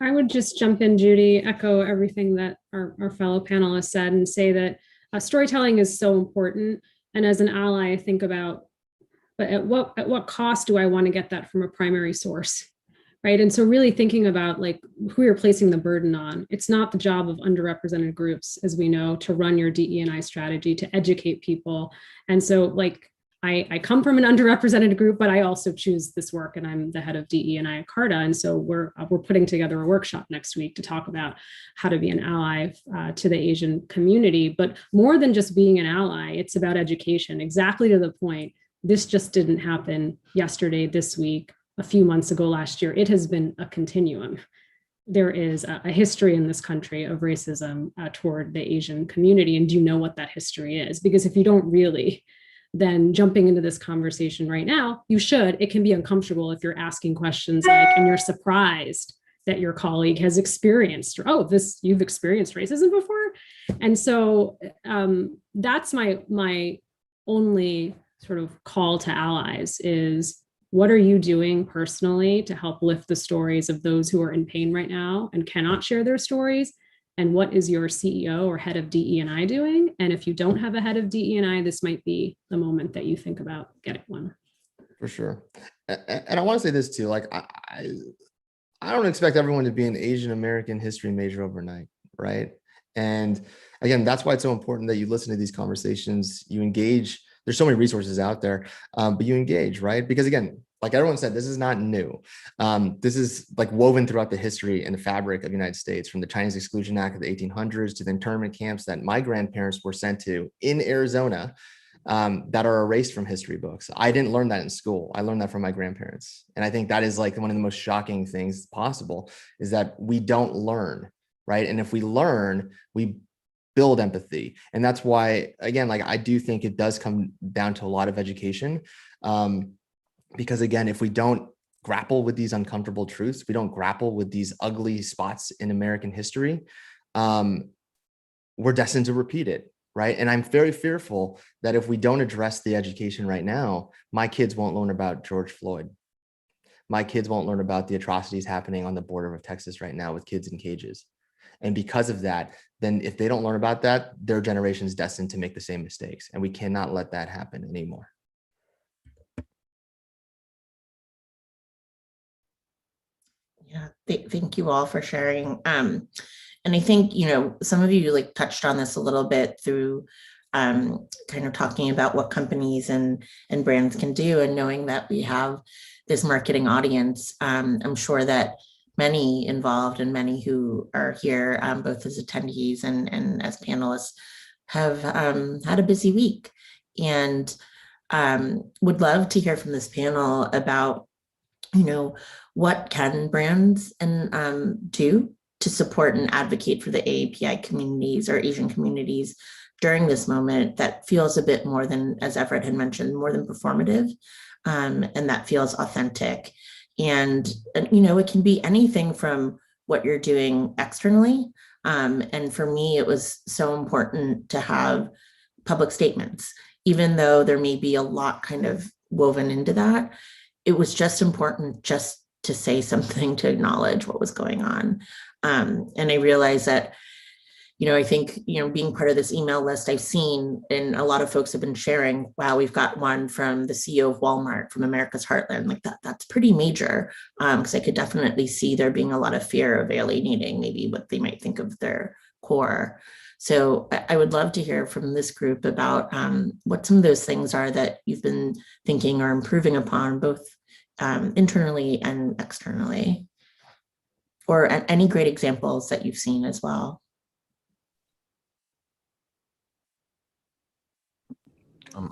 I would just jump in, Judy, echo everything that our fellow panelists said, and say that storytelling is so important. And as an ally, I think about, but at what cost do I want to get that from a primary source? Right. And so really thinking about, like, who you're placing the burden on. It's not the job of underrepresented groups, as we know, to run your DE&I strategy, to educate people. And so, like, I come from an underrepresented group, but I also choose this work, and I'm the head of DE&I at CARTA. And so we're putting together a workshop next week to talk about how to be an ally to the Asian community. But more than just being an ally, it's about education, exactly to the point. This just didn't happen yesterday, this week, a few months ago, last year. It has been a continuum. There is a history in this country of racism toward the Asian community. And do you know what that history is? Because if you don't really, then jumping into this conversation right now, you should. It can be uncomfortable if you're asking questions like, and you're surprised that your colleague has experienced, or, you've experienced racism before. And so that's my only sort of call to allies is, what are you doing personally to help lift the stories of those who are in pain right now and cannot share their stories? And what is your CEO or head of DE&I doing? And if you don't have a head of DE&I, this might be the moment that you think about getting one. For sure. And I want to say this too, like, I don't expect everyone to be an Asian American history major overnight, right? And again, that's why it's so important that you listen to these conversations, you engage. There's so many resources out there, but you engage, right? Because again, like everyone said, this is not new. This is like woven throughout the history and the fabric of the United States, from the Chinese Exclusion Act of the 1800s to the internment camps that my grandparents were sent to in Arizona, that are erased from history books. I didn't learn that in school. I learned that from my grandparents. And I think that is like one of the most shocking things possible, is that we don't learn, right? And if we learn, we build empathy. And that's why, again, like, I do think it does come down to a lot of education. Because again, if we don't grapple with these uncomfortable truths, we don't grapple with these ugly spots in American history, we're destined to repeat it, right? And I'm very fearful that if we don't address the education right now, my kids won't learn about George Floyd. My kids won't learn about the atrocities happening on the border of Texas right now with kids in cages. And because of that, then if they don't learn about that, their generation is destined to make the same mistakes. And we cannot let that happen anymore. Yeah, thank you all for sharing. And I think, some of you like touched on this a little bit through kind of talking about what companies and brands can do, and knowing that we have this marketing audience. I'm sure that many involved and many who are here, both as attendees and as panelists, have had a busy week. And would love to hear from this panel about, what can brands and do to support and advocate for the AAPI communities or Asian communities during this moment that feels a bit more than, as Everett had mentioned, more than performative, and that feels authentic. And it can be anything from what you're doing externally. And for me, it was so important to have public statements, even though there may be a lot kind of woven into that. It was just important just to say something to acknowledge what was going on. And I realized that, I think, being part of this email list, I've seen, and a lot of folks have been sharing, wow, we've got one from the CEO of Walmart from America's Heartland, like that's pretty major, because I could definitely see there being a lot of fear of alienating maybe what they might think of their core. So I would love to hear from this group about what some of those things are that you've been thinking or improving upon, both internally and externally, or any great examples that you've seen as well.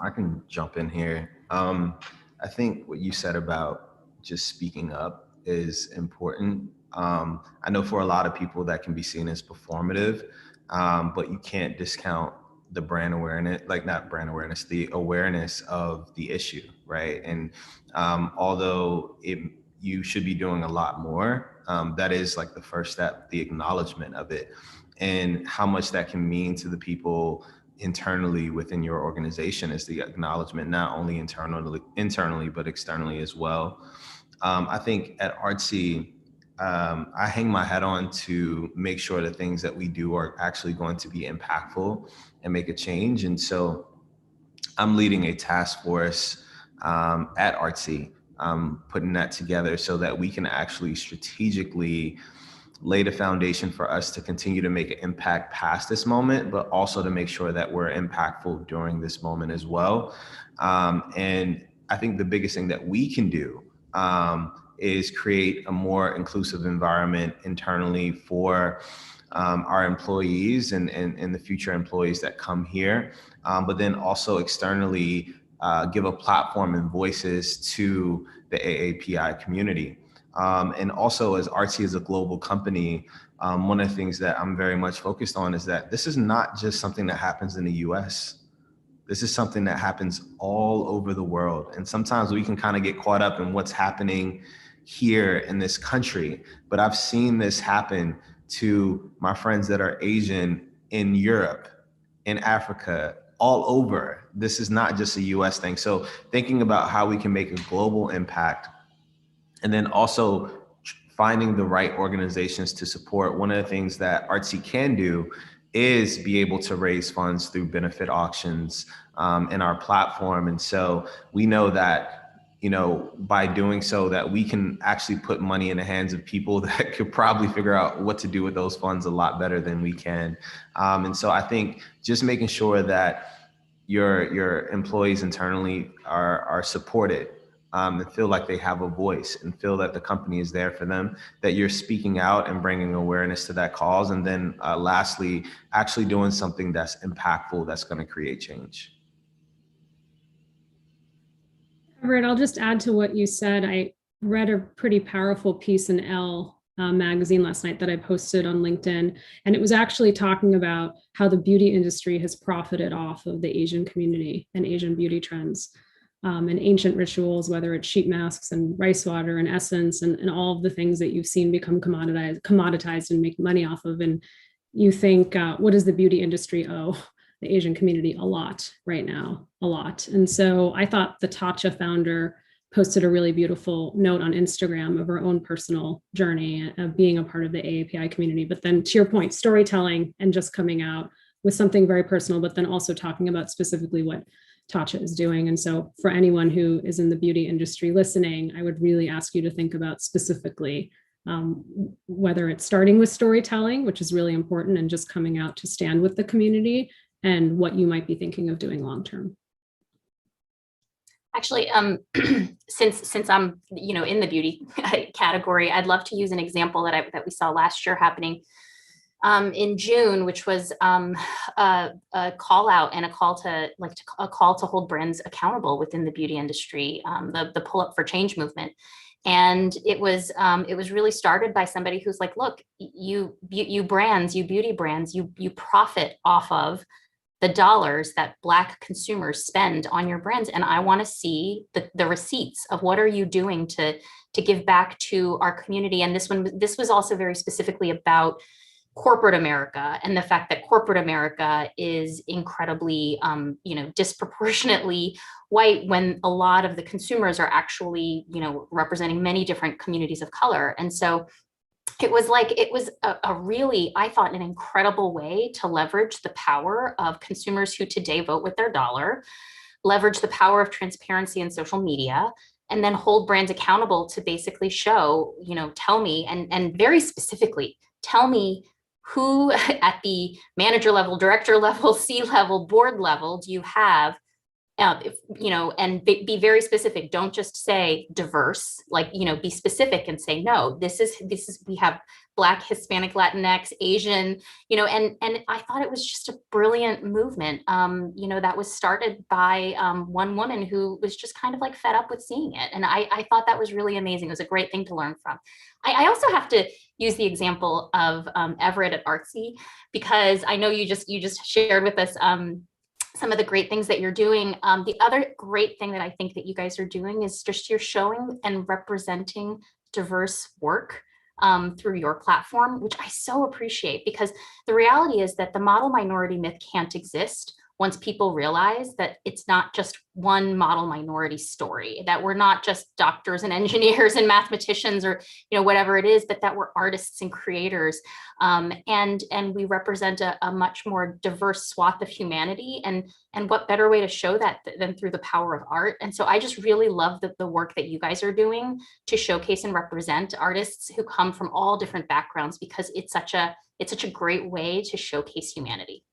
I can jump in here. I think what you said about just speaking up is important. I know for a lot of people that can be seen as performative, but you can't discount the brand awareness, like not brand awareness, the awareness of the issue, right? And although you should be doing a lot more, that is like the first step, the acknowledgement of it, and how much that can mean to the people internally within your organization is the acknowledgement, not only internally, but externally as well. I think at Artsy, I hang my hat on to make sure the things that we do are actually going to be impactful and make a change. And so I'm leading a task force at Artsy, putting that together so that we can actually strategically lay the foundation for us to continue to make an impact past this moment, but also to make sure that we're impactful during this moment as well. And I think the biggest thing that we can do is create a more inclusive environment internally for our employees and the future employees that come here, but then also externally give a platform and voices to the AAPI community. And also, as Artsy is a global company, one of the things that I'm very much focused on is that this is not just something that happens in the US. This is something that happens all over the world. And sometimes we can kind of get caught up in what's happening here in this country. But I've seen this happen to my friends that are Asian in Europe, in Africa, all over. This is not just a US thing. So thinking about how we can make a global impact, and then also finding the right organizations to support. One of the things that Artsy can do is be able to raise funds through benefit auctions in our platform. And so we know that, by doing so, that we can actually put money in the hands of people that could probably figure out what to do with those funds a lot better than we can. And so I think just making sure that your employees internally are supported, and feel like they have a voice and feel that the company is there for them, that you're speaking out and bringing awareness to that cause. And then lastly, actually doing something that's impactful, that's going to create change. Everett, I'll just add to what you said. I read a pretty powerful piece in Elle magazine last night that I posted on LinkedIn. And it was actually talking about how the beauty industry has profited off of the Asian community and Asian beauty trends. And ancient rituals, whether it's sheet masks and rice water and essence and all of the things that you've seen become commoditized and make money off of. And you think, what does the beauty industry owe the Asian community? A lot right now, a lot. And so I thought the Tatcha founder posted a really beautiful note on Instagram of her own personal journey of being a part of the AAPI community. But then to your point, storytelling and just coming out with something very personal, but then also talking about specifically what Tatcha is doing. And so for anyone who is in the beauty industry listening, I would really ask you to think about specifically whether it's starting with storytelling, which is really important, and just coming out to stand with the community, and what you might be thinking of doing long-term. Actually, since I'm, in the beauty category, I'd love to use an example that we saw last year happening in June, which was a call out and a call to hold brands accountable within the beauty industry, the Pull Up for Change movement. And it was really started by somebody who's like, look, you brands, you beauty brands, you profit off of the dollars that Black consumers spend on your brands. And I want to see the receipts of what are you doing to give back to our community. And this was also very specifically about corporate America and the fact that corporate America is incredibly, disproportionately white when a lot of the consumers are actually, representing many different communities of color. And so it was a really, I thought, an incredible way to leverage the power of consumers who today vote with their dollar, leverage the power of transparency in social media, and then hold brands accountable to basically show, tell me, and very specifically, tell me who at the manager level, director level, C-level, board level do you have, and be very specific. Don't just say diverse, be specific and say, no, this is, we have Black, Hispanic, Latinx, Asian, and I thought it was just a brilliant movement, that was started by one woman who was just kind of like fed up with seeing it. And I thought that was really amazing. It was a great thing to learn from. I also have to use the example of Everett at Artsy, because I know you just shared with us some of the great things that you're doing. The other great thing that I think that you guys are doing is just you're showing and representing diverse work through your platform, which I so appreciate, because the reality is that the model minority myth can't exist once people realize that it's not just one model minority story, that we're not just doctors and engineers and mathematicians or whatever it is, but that we're artists and creators, and we represent a much more diverse swath of humanity. And what better way to show that than through the power of art? And so I just really love the work that you guys are doing to showcase and represent artists who come from all different backgrounds, because it's such a great way to showcase humanity.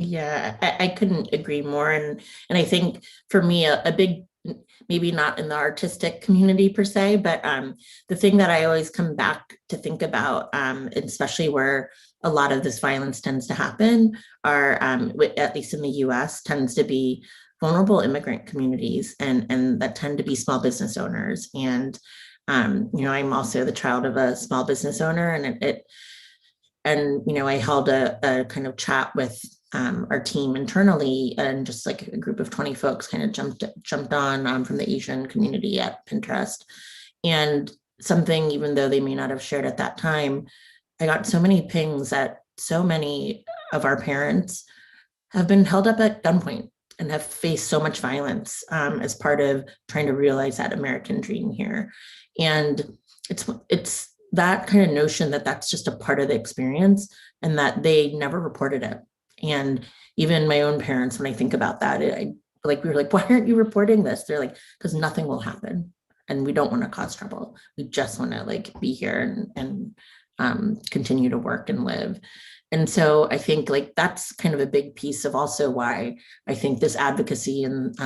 Yeah, I couldn't agree more. And I think for me, a big, maybe not in the artistic community per se, but the thing that I always come back to think about, especially where a lot of this violence tends to happen, are, at least in the US, tends to be vulnerable immigrant communities, and that tend to be small business owners. And, I'm also the child of a small business owner, and I held a kind of chat with our team internally, and just like a group of 20 folks kind of jumped on from the Asian community at Pinterest. And something, even though they may not have shared at that time, I got so many pings that so many of our parents have been held up at gunpoint and have faced so much violence as part of trying to realize that American dream here. And it's that kind of notion that that's just a part of the experience and that they never reported it. And even my own parents, when I think about that, we were like, why aren't you reporting this? They're like, because nothing will happen and we don't want to cause trouble. We just want to be here and continue to work and live. And so I think that's kind of a big piece of also why I think this advocacy and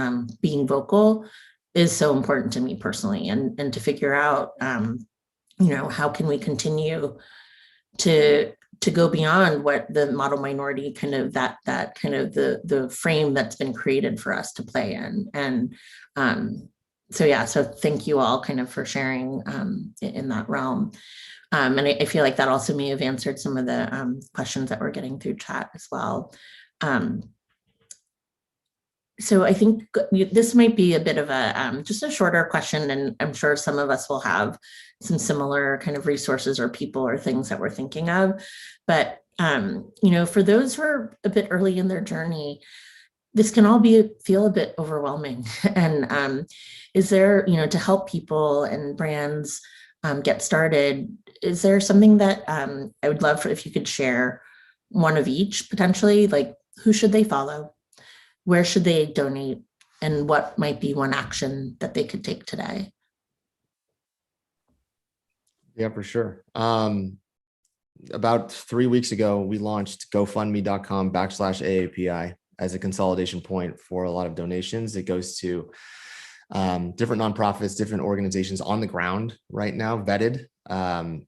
being vocal is so important to me personally, and to figure out, how can we continue to go beyond what the model minority kind of that kind of the frame that's been created for us to play in. And so thank you all kind of for sharing in that realm. And I feel like that also may have answered some of the questions that we're getting through chat as well. So I think this might be a bit of a just a shorter question, and I'm sure some of us will have some similar kind of resources or people or things that we're thinking of. But for those who are a bit early in their journey, this can all feel a bit overwhelming. And is there, to help people and brands get started, is there something that I would love if you could share one of each potentially, like who should they follow? Where should they donate, and what might be one action that they could take today? Yeah, for sure. About 3 weeks ago, we launched GoFundMe.com/AAPI. as a consolidation point for a lot of donations. It goes to different nonprofits, different organizations on the ground right now, vetted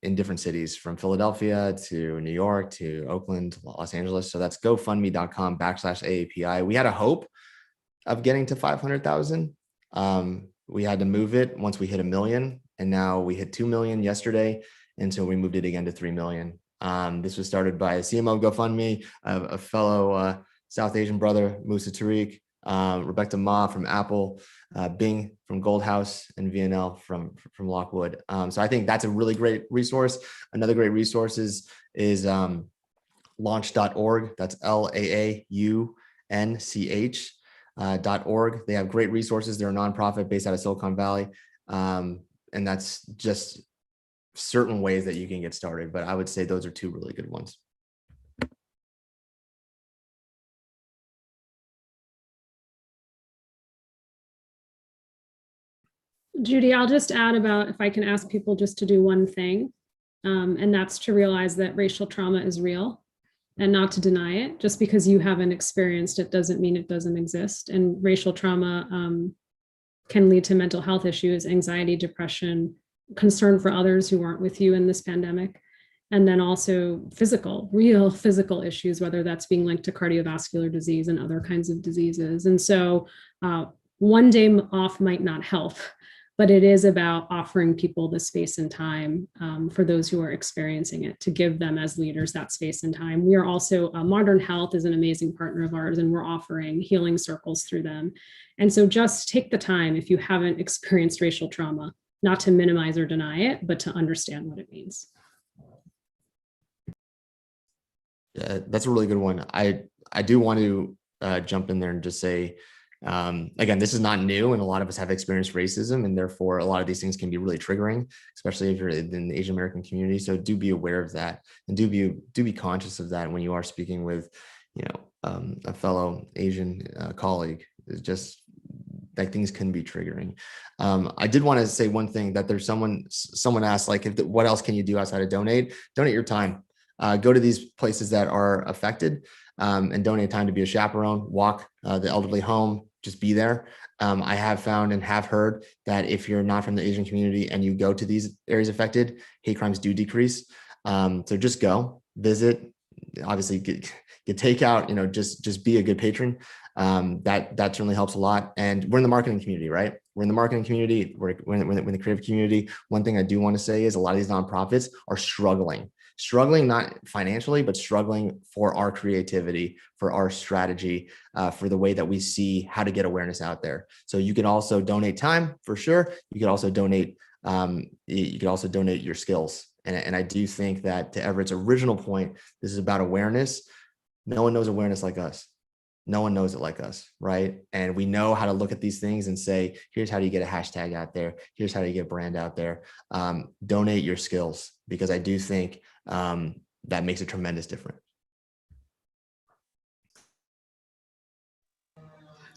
in different cities, from Philadelphia to New York to Oakland to Los Angeles. So that's gofundme.com/AAPI. We had a hope of getting to 500,000. We had to move it once we hit 1 million, and now we hit 2 million yesterday. And so we moved it again to 3 million. This was started by a CMO of GoFundMe, a fellow South Asian brother, Musa Tariq, Rebecca Ma from Apple, Bing from Goldhouse, and VNL from Lockwood. So I think that's a really great resource. Another great resource is launch.org. That's LAAUNCH.org. They have great resources. They're a nonprofit based out of Silicon Valley. And that's just certain ways that you can get started. But I would say those are two really good ones. Judy, I'll just add about, if I can ask people just to do one thing, and that's to realize that racial trauma is real and not to deny it. Just because you haven't experienced it doesn't mean it doesn't exist. And racial trauma can lead to mental health issues, anxiety, depression, concern for others who aren't with you in this pandemic. And then also real physical issues, whether that's being linked to cardiovascular disease and other kinds of diseases. And so one day off might not help, but it is about offering people the space and time for those who are experiencing it, to give them as leaders that space and time. We are also, Modern Health is an amazing partner of ours, and we're offering healing circles through them. And so just take the time, if you haven't experienced racial trauma, not to minimize or deny it, but to understand what it means. Yeah, that's a really good one. I do want to jump in there and just say, again, this is not new, and a lot of us have experienced racism, and therefore a lot of these things can be really triggering, especially if you're in the Asian American community. So do be aware of that, and do be conscious of that when you are speaking with, a fellow Asian colleague. It's just like things can be triggering. I did want to say one thing, that there's someone asked, like, what else can you do outside of donate? Donate your time. Go to these places that are affected, and donate time to be a chaperone, walk the elderly home, just be there. I have found and have heard that if you're not from the Asian community and you go to these areas affected, hate crimes do decrease. So just go, visit, obviously get takeout, just be a good patron. That certainly helps a lot. And we're in the marketing community, right? We're in the marketing community, we're in the creative community. One thing I do want to say is a lot of these nonprofits are struggling not financially, but struggling for our creativity, for our strategy, for the way that we see how to get awareness out there. So you can also donate time, for sure. You could also donate your skills. And I do think that, to Everett's original point, this is about awareness. No one knows awareness like us. No one knows it like us, right? And we know how to look at these things and say, here's how do you get a hashtag out there. Here's how do you get a brand out there. Donate your skills, because I do think that makes a tremendous difference.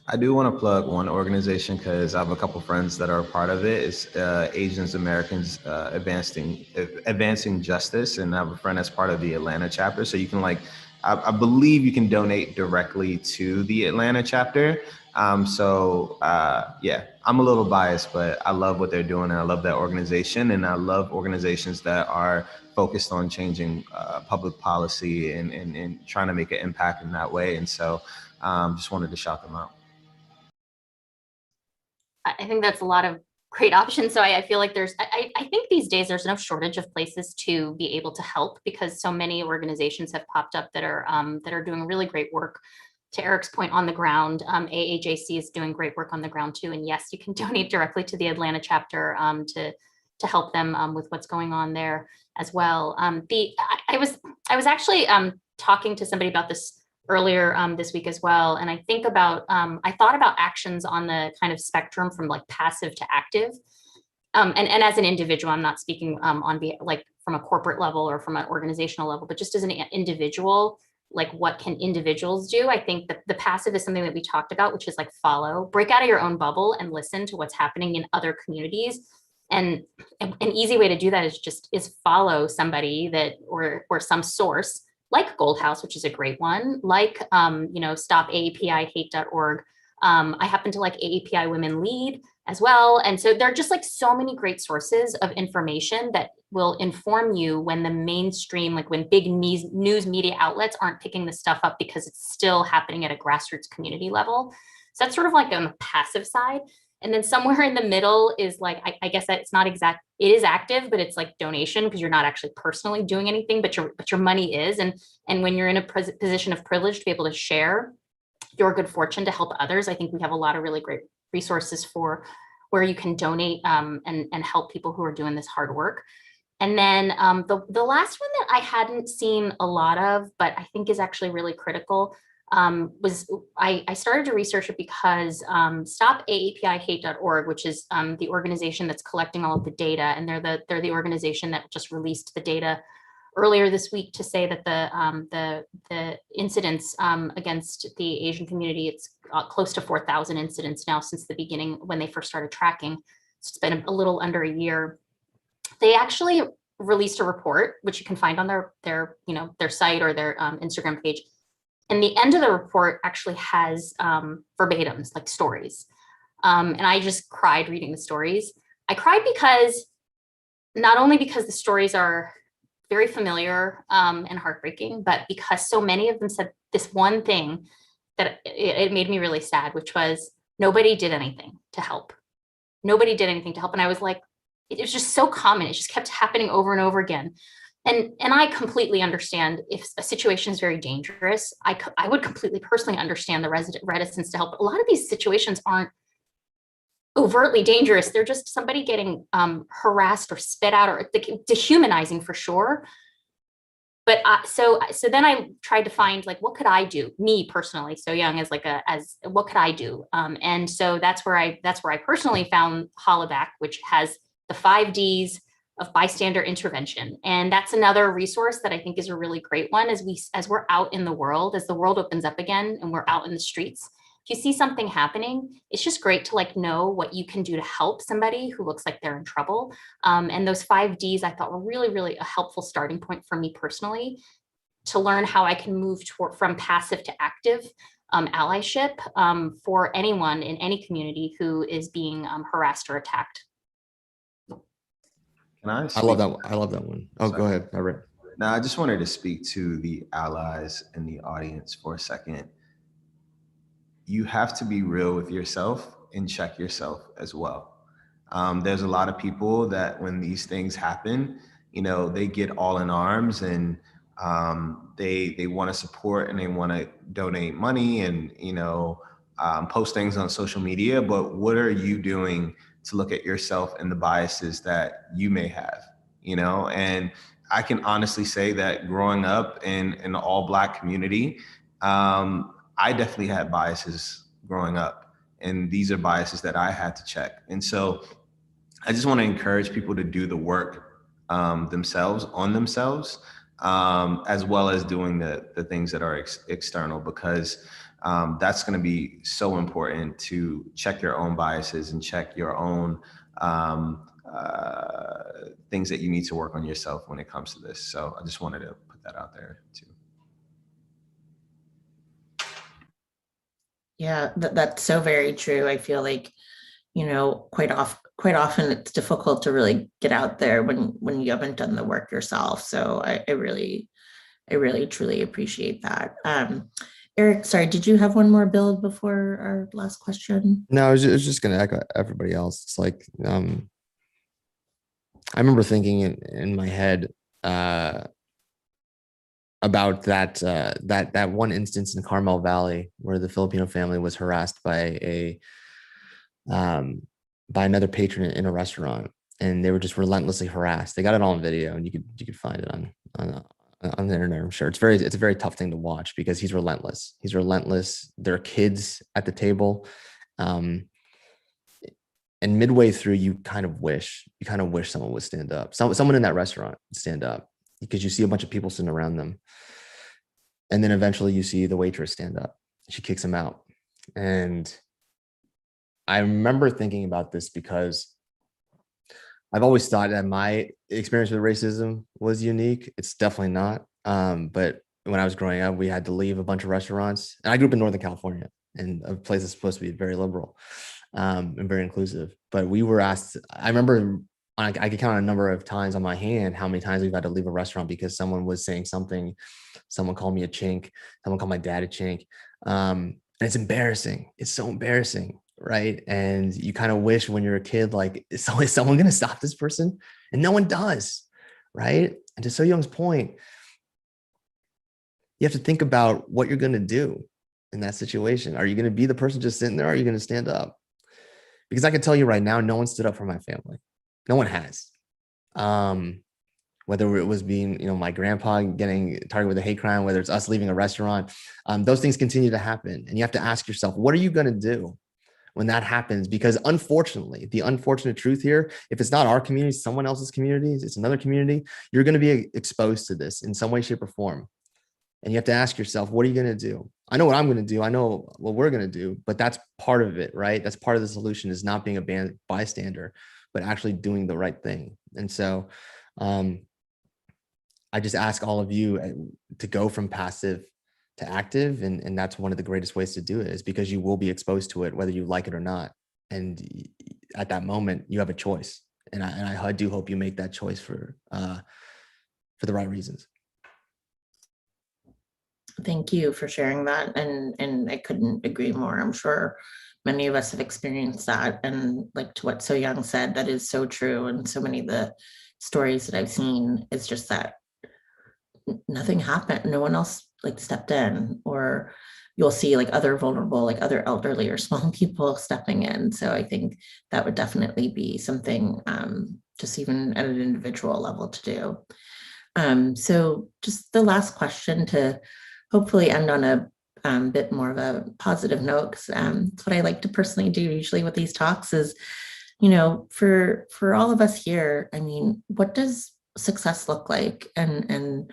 I do want to plug one organization because I have a couple friends that are a part of it. It's Asians Americans Advancing Justice, and I have a friend that's part of the Atlanta chapter. So you can I believe you can donate directly to the Atlanta chapter. Yeah, I'm a little biased, but I love what they're doing, and I love that organization, and I love organizations that are focused on changing public policy and trying to make an impact in that way. And so just wanted to shout them out. I think that's a lot of great options. So I feel like I think these days there's no shortage of places to be able to help, because so many organizations have popped up that are doing really great work. To Eric's point, on the ground, AAJC is doing great work on the ground too. And yes, you can donate directly to the Atlanta chapter to help them with what's going on there as well. I was actually talking to somebody about this earlier this week as well. And I thought about actions on the kind of spectrum from passive to active. And as an individual, I'm not speaking from a corporate level or from an organizational level, but just as an individual, what can individuals do? I think that the passive is something that we talked about, which is follow, break out of your own bubble and listen to what's happening in other communities. And an easy way to do that is follow somebody or some source like Gold House, which is a great one, like, stopaapi.hate.org. I happen to like AAPI Women Lead as well. And so there are just like so many great sources of information that will inform you when the mainstream, like when big news media outlets aren't picking this stuff up because it's still happening at a grassroots community level. So that's sort of like on the passive side. And then somewhere in the middle is like, I guess that it's not exact, it is active, but it's like donation because you're not actually personally doing anything, but your money is. And when you're in a position of privilege to be able to share your good fortune to help others, I think we have a lot of really great resources for where you can donate and help people who are doing this hard work. And then the last one that I hadn't seen a lot of, but I think is actually really critical, was I started to research it because stopaapi.hate.org, which is the organization that's collecting all of the data, and they're the organization that just released the data earlier this week to say that the incidents against the Asian community, it's close to 4,000 incidents now since the beginning when they first started tracking. So it's been a little under a year. They actually released a report, which you can find on their site or their Instagram page. And the end of the report actually has verbatims, like stories. And I just cried reading the stories. I cried because not only because the stories are very familiar and heartbreaking, but because so many of them said this one thing that it made me really sad, which was nobody did anything to help. Nobody did anything to help. And I was like, it was just so common. It just kept happening over and over again. And I completely understand if a situation is very dangerous, I would completely personally understand the reticence to help. A lot of these situations aren't overtly dangerous. They're just somebody getting harassed or spit out or dehumanizing for sure. But so then I tried to find like, what could I do, me personally, so young as what could I do? And so that's where I personally found Hollaback, which has the 5 Ds of bystander intervention. And that's another resource that I think is a really great one as we're out in the world, as the world opens up again and we're out in the streets. If you see something happening, it's just great to like know what you can do to help somebody who looks like they're in trouble. And those 5 Ds I thought were really, really a helpful starting point for me personally to learn how I can move from passive to active allyship for anyone in any community who is being harassed or attacked. I love that one. I love that one. Oh, sorry. Go ahead. All right. Now, I just wanted to speak to the allies in the audience for a second. You have to be real with yourself and check yourself as well. There's a lot of people that when these things happen, they get all in arms and they want to support and they want to donate money and, post things on social media. But what are you doing to look at yourself and the biases that you may have, and I can honestly say that growing up in an all Black community, I definitely had biases growing up, and these are biases that I had to check. And so I just want to encourage people to do the work themselves, as well as doing the things that are external, because that's going to be so important to check your own biases and check your own things that you need to work on yourself when it comes to this. So I just wanted to put that out there too. Yeah, that's so very true. I feel like, quite often it's difficult to really get out there when you haven't done the work yourself. So I really truly appreciate that. Eric, sorry, did you have one more build before our last question? No, I was just going to echo everybody else. It's like, I remember thinking in my head about that one instance in Carmel Valley where the Filipino family was harassed by another patron in a restaurant, and they were just relentlessly harassed. They got it all on video, and you could find it on the internet. I'm sure it's a very tough thing to watch because he's relentless. There are kids at the table, and midway through, you kind of wish someone would stand up. Someone in that restaurant would stand up, because you see a bunch of people sitting around them. And then eventually you see the waitress stand up. She kicks him out. And I remember thinking about this because I've always thought that my experience with racism was unique. It's definitely not. But when I was growing up, we had to leave a bunch of restaurants. And I grew up in Northern California, and a place that's supposed to be very liberal and very inclusive. But we were asked, I remember I could count a number of times on my hand how many times we've had to leave a restaurant because someone was saying something. Someone called me a chink. Someone called my dad a chink. And it's embarrassing. It's so embarrassing, right? And you kind of wish when you're a kid, like, is someone going to stop this person? And no one does, right? And to So Young's point, you have to think about what you're going to do in that situation. Are you going to be the person just sitting there? Or are you going to stand up? Because I can tell you right now, no one stood up for my family. No one has. Whether it was being, my grandpa getting targeted with a hate crime, whether it's us leaving a restaurant, those things continue to happen. And you have to ask yourself, what are you going to do when that happens? Because unfortunately, the unfortunate truth here, if it's not our community, someone else's communities, it's another community, you're going to be exposed to this in some way, shape, or form. And you have to ask yourself, what are you going to do? I know what I'm going to do. I know what we're going to do, but that's part of it, right? That's part of the solution, is not being a bystander, but actually doing the right thing. And so I just ask all of you to go from passive to active. And that's one of the greatest ways to do it, is because you will be exposed to it, whether you like it or not. And at that moment, you have a choice. And I do hope you make that choice for the right reasons. Thank you for sharing that. And I couldn't agree more. I'm sure many of us have experienced that. And like to what So Young said, that is so true. And so many of the stories that I've seen, it's just that nothing happened. No one else like stepped in, or you'll see like other vulnerable, like other elderly or small people stepping in. So I think that would definitely be something just even at an individual level to do. So just the last question to hopefully end on a bit more of a positive note, because it's what I like to personally do usually with these talks is, for all of us here, I mean, what does success look like? And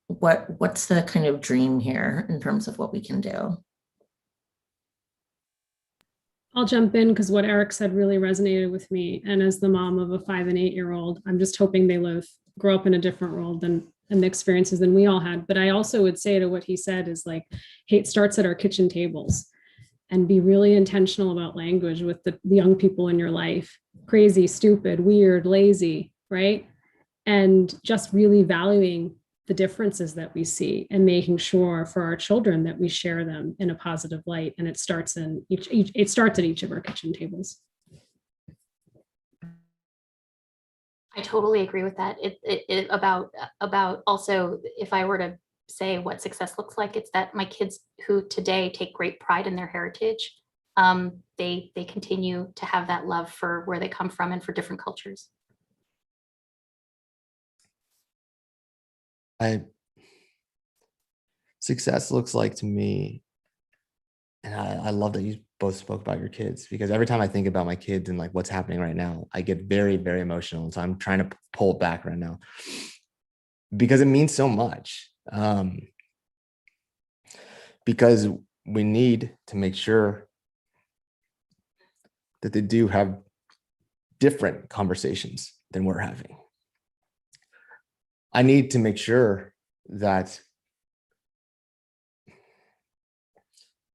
what's the kind of dream here in terms of what we can do? I'll jump in because what Eric said really resonated with me. And as the mom of a 5 and 8-year-old, I'm just hoping they grow up in a different world and the experiences than we all had. But I also would say to what he said is like, hate starts at our kitchen tables, and be really intentional about language with the young people in your life. Crazy, stupid, weird, lazy, right? And just really valuing the differences that we see and making sure for our children that we share them in a positive light. And it starts at each of our kitchen tables. I totally agree with that. About also, if I were to say what success looks like, it's that my kids who today take great pride in their heritage, they continue to have that love for where they come from and for different cultures. Success looks like to me, and I love that you both spoke about your kids, because every time I think about my kids and like what's happening right now, I get very, very emotional. And so I'm trying to pull it back right now because it means so much. Because we need to make sure that they do have different conversations than we're having. I need to make sure that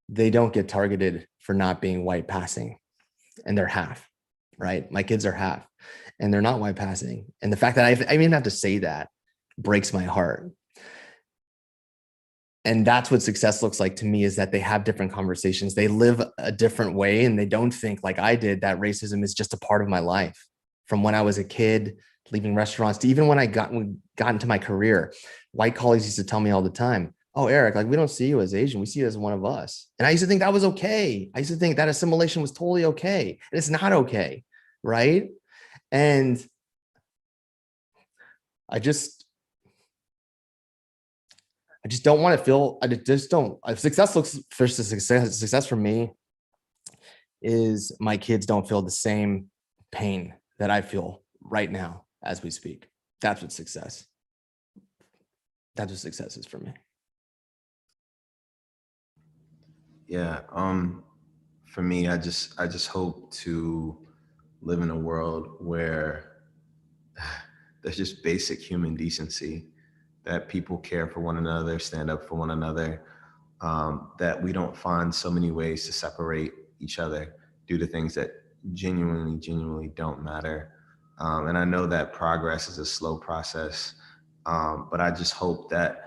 they don't get targeted for not being white passing, and they're half, right? My kids are half and they're not white passing. And the fact that I even have to say that breaks my heart. And that's what success looks like to me, is that they have different conversations. They live a different way, and they don't think like I did that racism is just a part of my life. From when I was a kid, leaving restaurants, to even when I got into my career, white colleagues used to tell me all the time, "Oh, Eric, like we don't see you as Asian, we see you as one of us." And I used to think that was okay. I used to think that assimilation was totally okay. And it's not okay, right? And I just don't want to feel, success looks for success for me is my kids don't feel the same pain that I feel right now as we speak. That's what success is for me. Yeah, for me, I just hope to live in a world where there's just basic human decency, that people care for one another, stand up for one another, that we don't find so many ways to separate each other due to things that genuinely don't matter. And I know that progress is a slow process, but I just hope that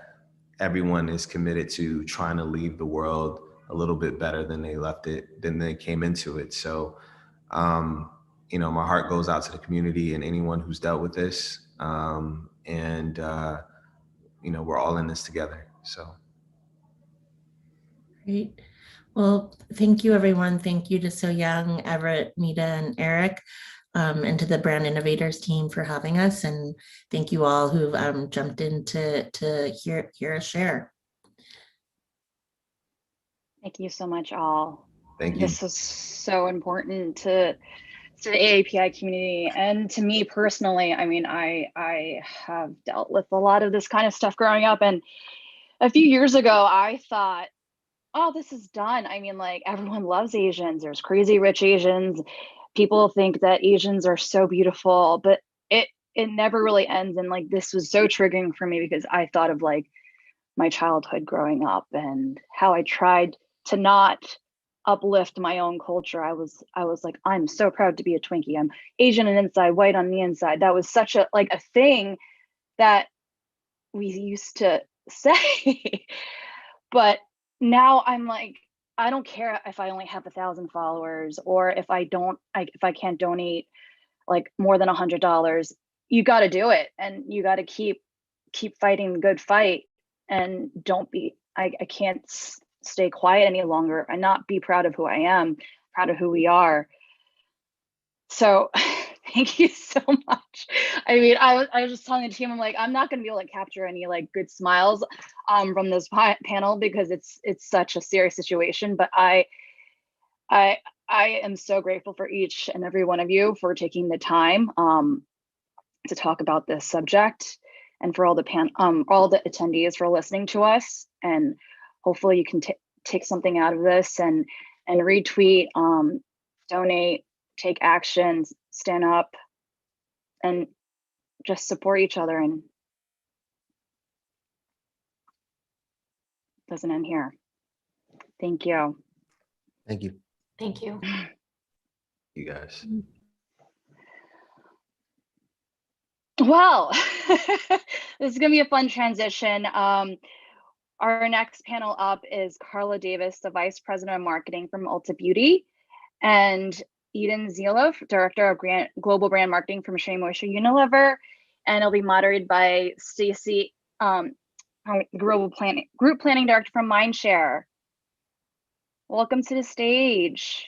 everyone is committed to trying to leave the world a little bit better than they left it, than they came into it. So, you know, my heart goes out to the community and anyone who's dealt with this. You know, we're all in this together, so. Great. Well, thank you, everyone. Thank you to So Young, Everett, Mita, and Eric, and to the Brand Innovators team for having us. And thank you all who've jumped in to hear us share. Thank you so much, all. Thank you. This is so important to the AAPI community and to me personally. I mean, I have dealt with a lot of this kind of stuff growing up, and a few years ago, I thought, oh, this is done. I mean, like, everyone loves Asians. There's crazy rich Asians. People think that Asians are so beautiful, but it never really ends. And like, this was so triggering for me because I thought of like my childhood growing up and how I tried to not uplift my own culture. I was like, I'm so proud to be a Twinkie. I'm Asian on the inside, white on the inside. That was such a thing that we used to say. But now I'm like, I don't care if I only have 1,000 followers or if I can't donate like more than $100. You got to do it, and you got to keep fighting the good fight, and don't be. I can't stay quiet any longer and not be proud of who I am, proud of who we are. So thank you so much. I mean, I was just telling the team, I'm like, I'm not going to be able to capture any like good smiles from this panel because it's such a serious situation. But I am so grateful for each and every one of you for taking the time to talk about this subject, and for all the attendees for listening to us. And hopefully you can take something out of this and retweet, donate, take action, stand up, and just support each other. And it doesn't end here. Thank you. Thank you. Thank you. You guys. Well, this is going to be a fun transition. Our next panel up is Carla Davis, the Vice President of Marketing from Ulta Beauty, and Eden Zilov, Director of Global Brand Marketing from Shea Moisture Unilever, and it'll be moderated by Stacy, Group Planning Director from Mindshare. Welcome to the stage.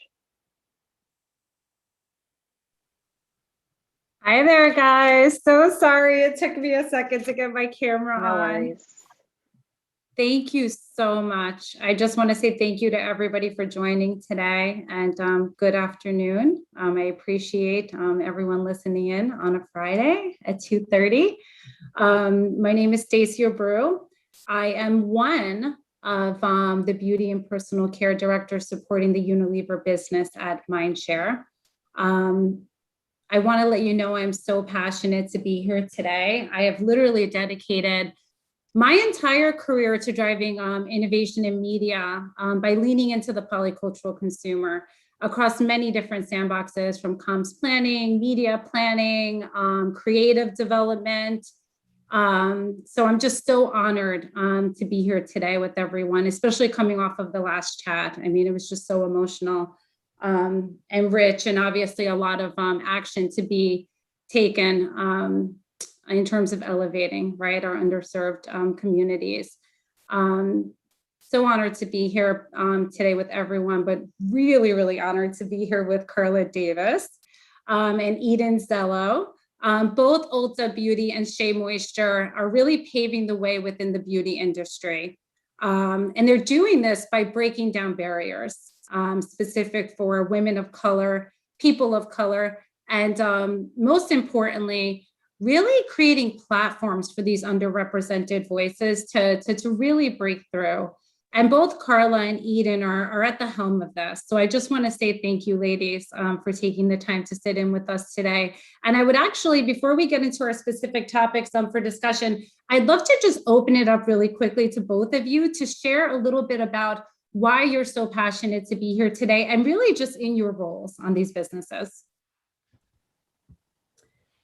Hi there, guys. So sorry it took me a second to get my camera No on. worries. Thank you so much. I just want to say thank you to everybody for joining today, and good afternoon. I appreciate everyone listening in on a Friday at 2:30. My name is Stacy Abreu. I am one of the beauty and personal care director supporting the Unilever business at Mindshare. I want to let you know I'm so passionate to be here today. I have literally dedicated my entire career to driving innovation in media by leaning into the polycultural consumer across many different sandboxes, from comms planning, media planning, creative development. So I'm just so honored to be here today with everyone, especially coming off of the last chat. I mean, it was just so emotional and rich, and obviously a lot of action to be taken in terms of elevating, right, our underserved communities. So honored to be here today with everyone, but really, really honored to be here with Carla Davis and Eden Zello. Both Ulta Beauty and Shea Moisture are really paving the way within the beauty industry. And they're doing this by breaking down barriers specific for women of color, people of color, and most importantly, really creating platforms for these underrepresented voices to really break through And both Carla and Eden are at the helm of this. So I just want to say thank you, ladies, for taking the time to sit in with us today. And I would actually, before we get into our specific topics for discussion, I'd love to just open it up really quickly to both of you to share a little bit about why you're so passionate to be here today and really just in your roles on these businesses.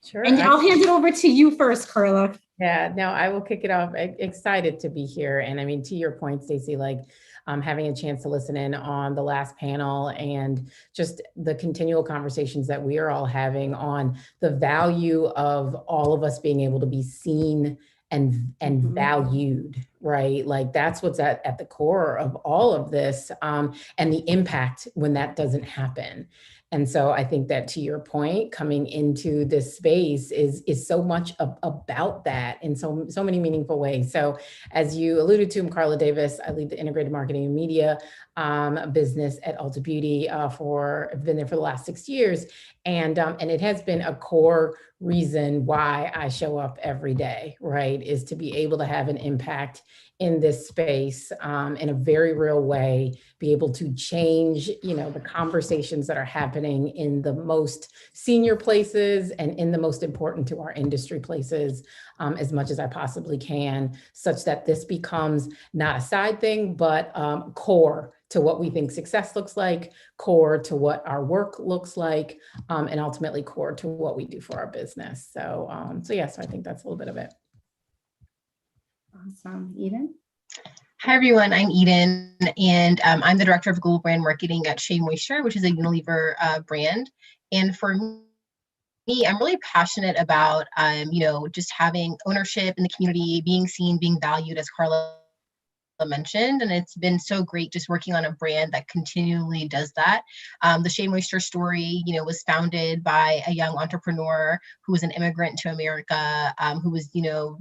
Sure. And I'll hand it over to you first, Carla. Yeah, no, I will kick it off. Excited to be here. And I mean, to your point, Stacey, like having a chance to listen in on the last panel and just the continual conversations that we are all having on the value of all of us being able to be seen and valued, right? Like that's what's at the core of all of this, and the impact when that doesn't happen. And so I think that, to your point, coming into this space is so much about that in so many meaningful ways. So as you alluded to, I'm Carla Davis. I lead the integrated marketing and media business at Ulta Beauty. I've been there for the last 6 years. And it has been a core reason why I show up every day, right? Is to be able to have an impact in this space in a very real way, be able to change, the conversations that are happening in the most senior places and in the most important to our industry places as much as I possibly can, such that this becomes not a side thing, but core to what we think success looks like, core to what our work looks like, and ultimately core to what we do for our business. So I think that's a little bit of it. Awesome. Eden? Hi, everyone. I'm Eden, and I'm the Director of Global Brand Marketing at Shea Moisture, which is a Unilever brand. And for me, I'm really passionate about, just having ownership in the community, being seen, being valued, as Carla mentioned. And it's been so great just working on a brand that continually does that. The Shea Moisture story, was founded by a young entrepreneur who was an immigrant to America, who was,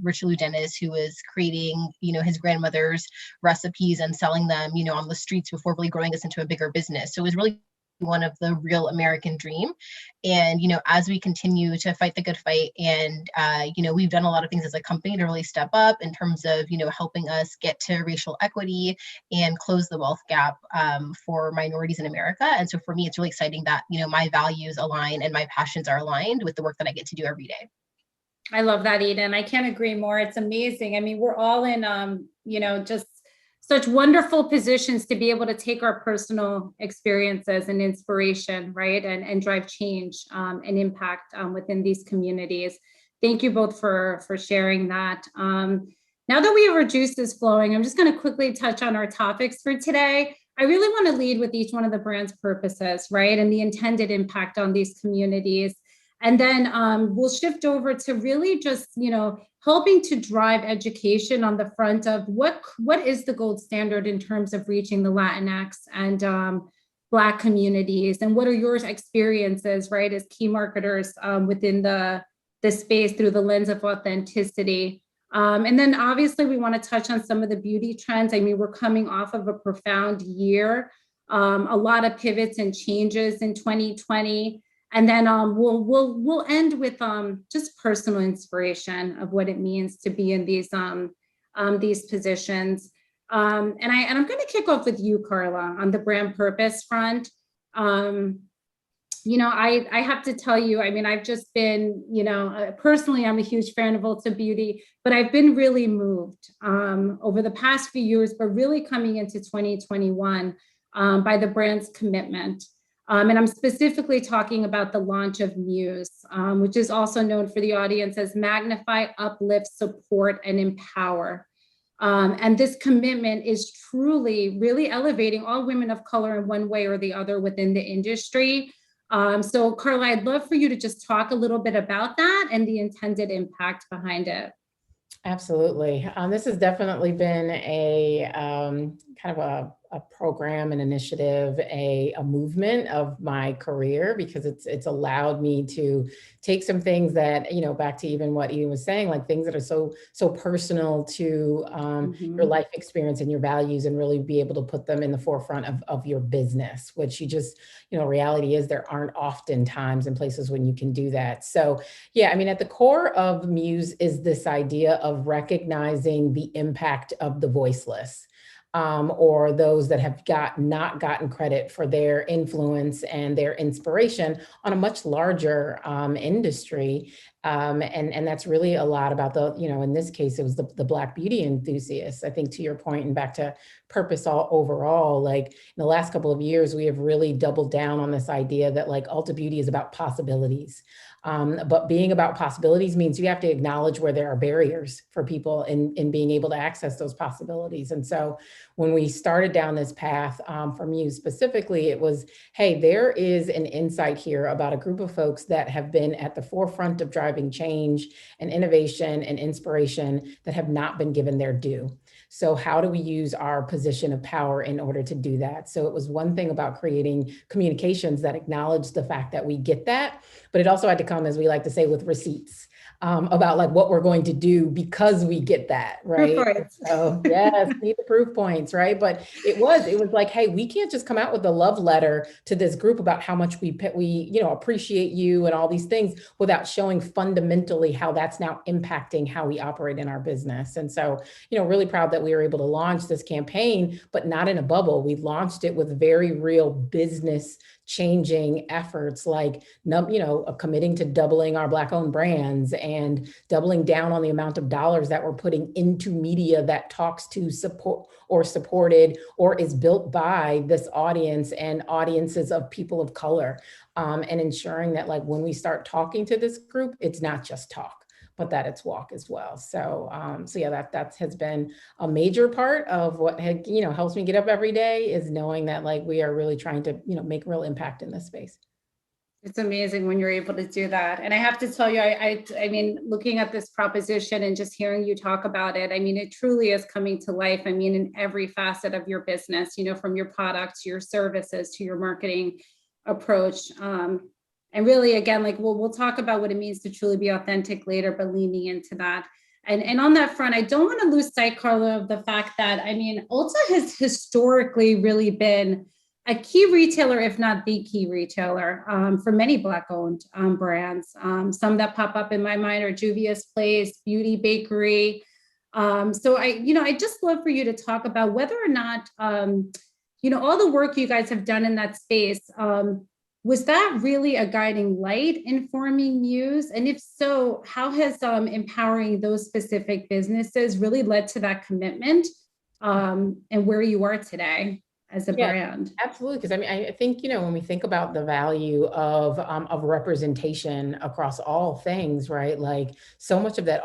Richelieu Dennis, who was creating, his grandmother's recipes and selling them, on the streets before really growing this into a bigger business. So it was really one of the real American dream. And, as we continue to fight the good fight and, we've done a lot of things as a company to really step up in terms of, helping us get to racial equity and close the wealth gap for minorities in America. And so for me, it's really exciting that, my values align and my passions are aligned with the work that I get to do every day. I love that, Eden. I can't agree more. It's amazing. I mean, we're all in, just such wonderful positions to be able to take our personal experiences and inspiration, right? And drive change and impact within these communities. Thank you both for sharing that. Now that we have our juices flowing, I'm just going to quickly touch on our topics for today. I really want to lead with each one of the brand's purposes, right? And the intended impact on these communities. And then we'll shift over to really just, helping to drive education on the front of what is the gold standard in terms of reaching the Latinx and Black communities, and what are your experiences, right, as key marketers within the space through the lens of authenticity. And then obviously we want to touch on some of the beauty trends. I mean, we're coming off of a profound year, a lot of pivots and changes in 2020. And then we'll end with just personal inspiration of what it means to be in these positions. And I'm going to kick off with you, Carla, on the brand purpose front. I have to tell you, I mean, I've just been, personally, I'm a huge fan of Ulta Beauty, but I've been really moved over the past few years, but really coming into 2021 by the brand's commitment. And I'm specifically talking about the launch of Muse, which is also known for the audience as Magnify, Uplift, Support, and Empower. And this commitment is truly really elevating all women of color in one way or the other within the industry. So Carla, I'd love for you to just talk a little bit about that and the intended impact behind it. Absolutely. This has definitely been a kind of a program, an initiative, a movement of my career, because it's allowed me to take some things that, back to even what Eden was saying, like things that are so personal to your life experience and your values, and really be able to put them in the forefront of your business, which you just, reality is there aren't often times and places when you can do that. So yeah, I mean, at the core of Muse is this idea of recognizing the impact of the voiceless. or those that have not gotten credit for their influence and their inspiration on a much larger industry. And that's really a lot about the, in this case, it was the Black beauty enthusiasts. I think to your point and back to purpose overall, like in the last couple of years, we have really doubled down on this idea that like Ulta Beauty is about possibilities. But being about possibilities means you have to acknowledge where there are barriers for people in being able to access those possibilities. And so when we started down this path from you specifically, it was, hey, there is an insight here about a group of folks that have been at the forefront of driving change and innovation and inspiration that have not been given their due. So how do we use our position of power in order to do that? So it was one thing about creating communications that acknowledge the fact that we get that, but it also had to come, as we like to say, with receipts about like what we're going to do because we get that, right? So yes, need the proof points, right? But it was like, hey, we can't just come out with a love letter to this group about how much we appreciate you and all these things without showing fundamentally how that's now impacting how we operate in our business. And so, really proud that we were able to launch this campaign, but not in a bubble. We launched it with very real business changing efforts like, committing to doubling our Black-owned brands and doubling down on the amount of dollars that we're putting into media that talks to support or supported or is built by this audience and audiences of people of color, and ensuring that like when we start talking to this group, it's not just talk, but that it's walk as well. So, yeah, that has been a major part of what helps me get up every day, is knowing that like we are really trying to, make real impact in this space. It's amazing when you're able to do that. And I have to tell you, I mean, looking at this proposition and just hearing you talk about it, I mean, it truly is coming to life. I mean, in every facet of your business, from your products, your services, to your marketing approach. And really, again, like we'll talk about what it means to truly be authentic later, but leaning into that. And on that front, I don't want to lose sight, Carla, of the fact that, I mean, Ulta has historically really been a key retailer, if not the key retailer, for many Black-owned brands. Some that pop up in my mind are Juvia's Place, Beauty Bakery. So I just love for you to talk about whether or not, all the work you guys have done in that space, was that really a guiding light informing Muse? And if so, how has empowering those specific businesses really led to that commitment and where you are today as a brand? Absolutely. Because I mean, I think, when we think about the value of representation across all things, right? Like so much of that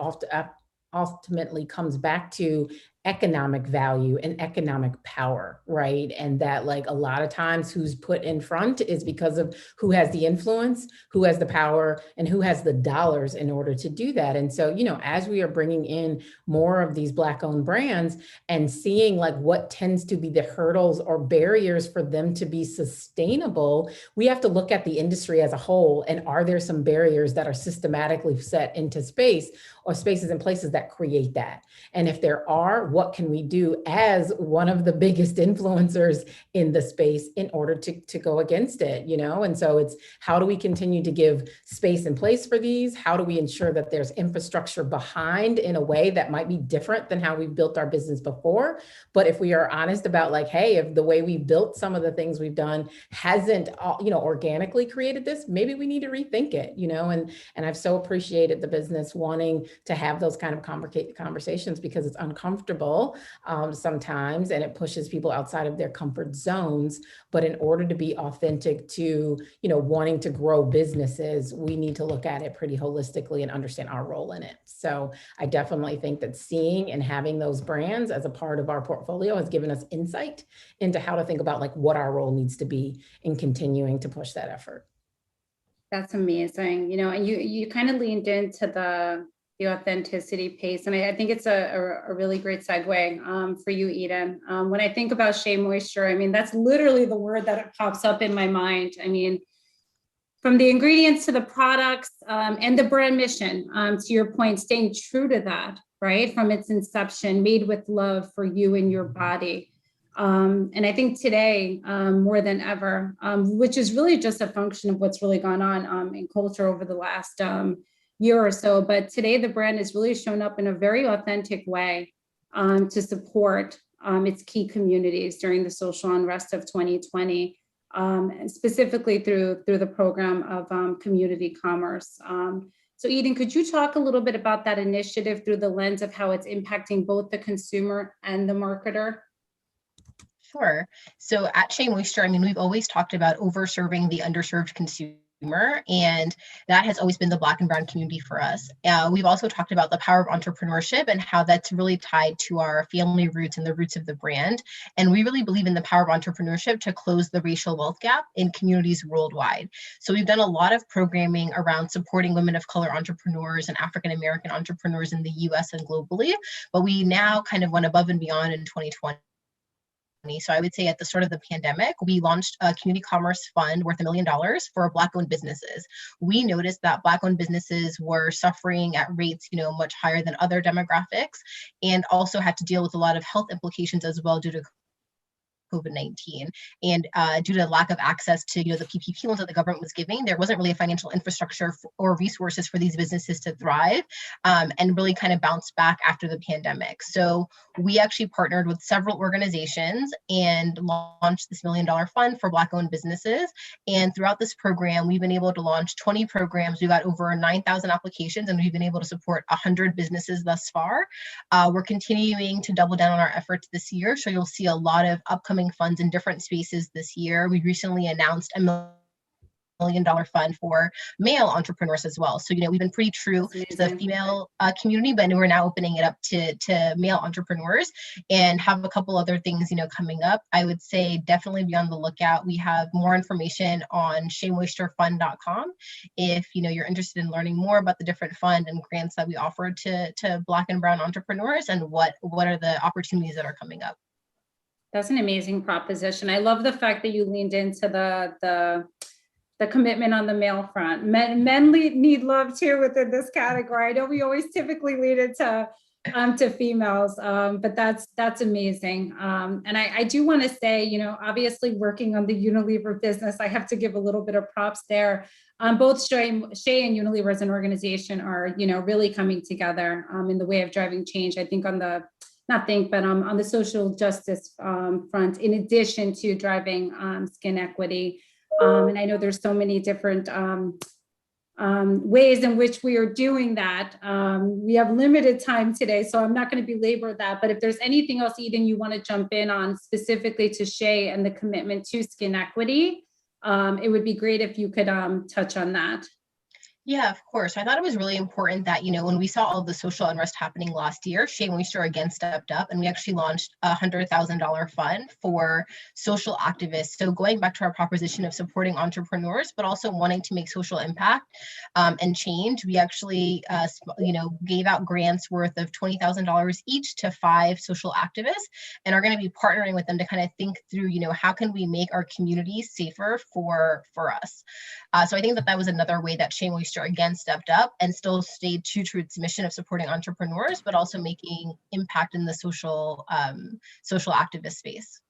ultimately comes back to economic value and economic power, right? And that like a lot of times who's put in front is because of who has the influence, who has the power, and who has the dollars in order to do that. And so, as we are bringing in more of these Black-owned brands and seeing like what tends to be the hurdles or barriers for them to be sustainable, we have to look at the industry as a whole. And are there some barriers that are systematically set into space or spaces and places that create that? And if there are, what can we do as one of the biggest influencers in the space in order to go against it, And so it's how do we continue to give space and place for these? How do we ensure that there's infrastructure behind in a way that might be different than how we've built our business before? But if we are honest about like, hey, if the way we've built some of the things we've done hasn't, organically created this, maybe we need to rethink it, and I've so appreciated the business wanting to have those kind of conversations because it's uncomfortable sometimes, and it pushes people outside of their comfort zones. But in order to be authentic to, wanting to grow businesses, we need to look at it pretty holistically and understand our role in it. So I definitely think that seeing and having those brands as a part of our portfolio has given us insight into how to think about like what our role needs to be in continuing to push that effort. That's amazing. And you kind of leaned into the authenticity piece. And I think it's a really great segue for you, Eden. When I think about Shea Moisture, I mean, that's literally the word that pops up in my mind. I mean, from the ingredients to the products and the brand mission, to your point, staying true to that, right? From its inception, made with love for you and your body. And I think today, more than ever, which is really just a function of what's really gone on in culture over the last year or so. But today the brand has really shown up in a very authentic way to support its key communities during the social unrest of 2020, and specifically through the program of community commerce. So Eden, could you talk a little bit about that initiative through the lens of how it's impacting both the consumer and the marketer? Sure. So at Shea Moisture, I mean, we've always talked about overserving the underserved consumer, and that has always been the Black and Brown community for us. We've also talked about the power of entrepreneurship and how that's really tied to our family roots and the roots of the brand. And we really believe in the power of entrepreneurship to close the racial wealth gap in communities worldwide. So we've done a lot of programming around supporting women of color entrepreneurs and African American entrepreneurs in the US and globally, but we now kind of went above and beyond in 2020. So I would say at the start of the pandemic, we launched a community commerce fund worth $1 million for Black-owned businesses. We noticed that Black-owned businesses were suffering at rates, much higher than other demographics, and also had to deal with a lot of health implications as well due to COVID-19. And due to lack of access to the PPP loans that the government was giving, there wasn't really a financial infrastructure or resources for these businesses to thrive and really kind of bounce back after the pandemic. So we actually partnered with several organizations and launched this $1 million fund for Black-owned businesses. And throughout this program, we've been able to launch 20 programs. We got over 9,000 applications, and we've been able to support 100 businesses thus far. We're continuing to double down on our efforts this year, so you'll see a lot of upcoming funds in different spaces this year. We recently announced a $1 million fund for male entrepreneurs as well. So, we've been pretty true to the female community, but we're now opening it up to male entrepreneurs and have a couple other things, coming up. I would say definitely be on the lookout. We have more information on SheaMoistureFund.com if, you're interested in learning more about the different fund and grants that we offer to Black and Brown entrepreneurs and what are the opportunities that are coming up. That's an amazing proposition. I love the fact that you leaned into the commitment on the male front. Men need love too within this category. I know we always typically lead it to females, but that's amazing. And I do want to say, obviously working on the Unilever business, I have to give a little bit of props there. Both Shea and Unilever as an organization are, really coming together in the way of driving change. I think on the social justice front, in addition to driving skin equity. And I know there's so many different ways in which we are doing that. We have limited time today, so I'm not going to belabor that. But if there's anything else, Eden, you want to jump in on specifically to Shea and the commitment to skin equity, it would be great if you could touch on that. Yeah, of course. I thought it was really important that, when we saw all the social unrest happening last year, Shea Moisture again stepped up, and we actually launched a $100,000 fund for social activists. So going back to our proposition of supporting entrepreneurs, but also wanting to make social impact and change, we actually, gave out grants worth of $20,000 each to 5 social activists, and are going to be partnering with them to kind of think through, how can we make our communities safer for us. So I think that was another way that Shea Moisture again stepped up and still stayed true to its mission of supporting entrepreneurs, but also making impact in the social activist space.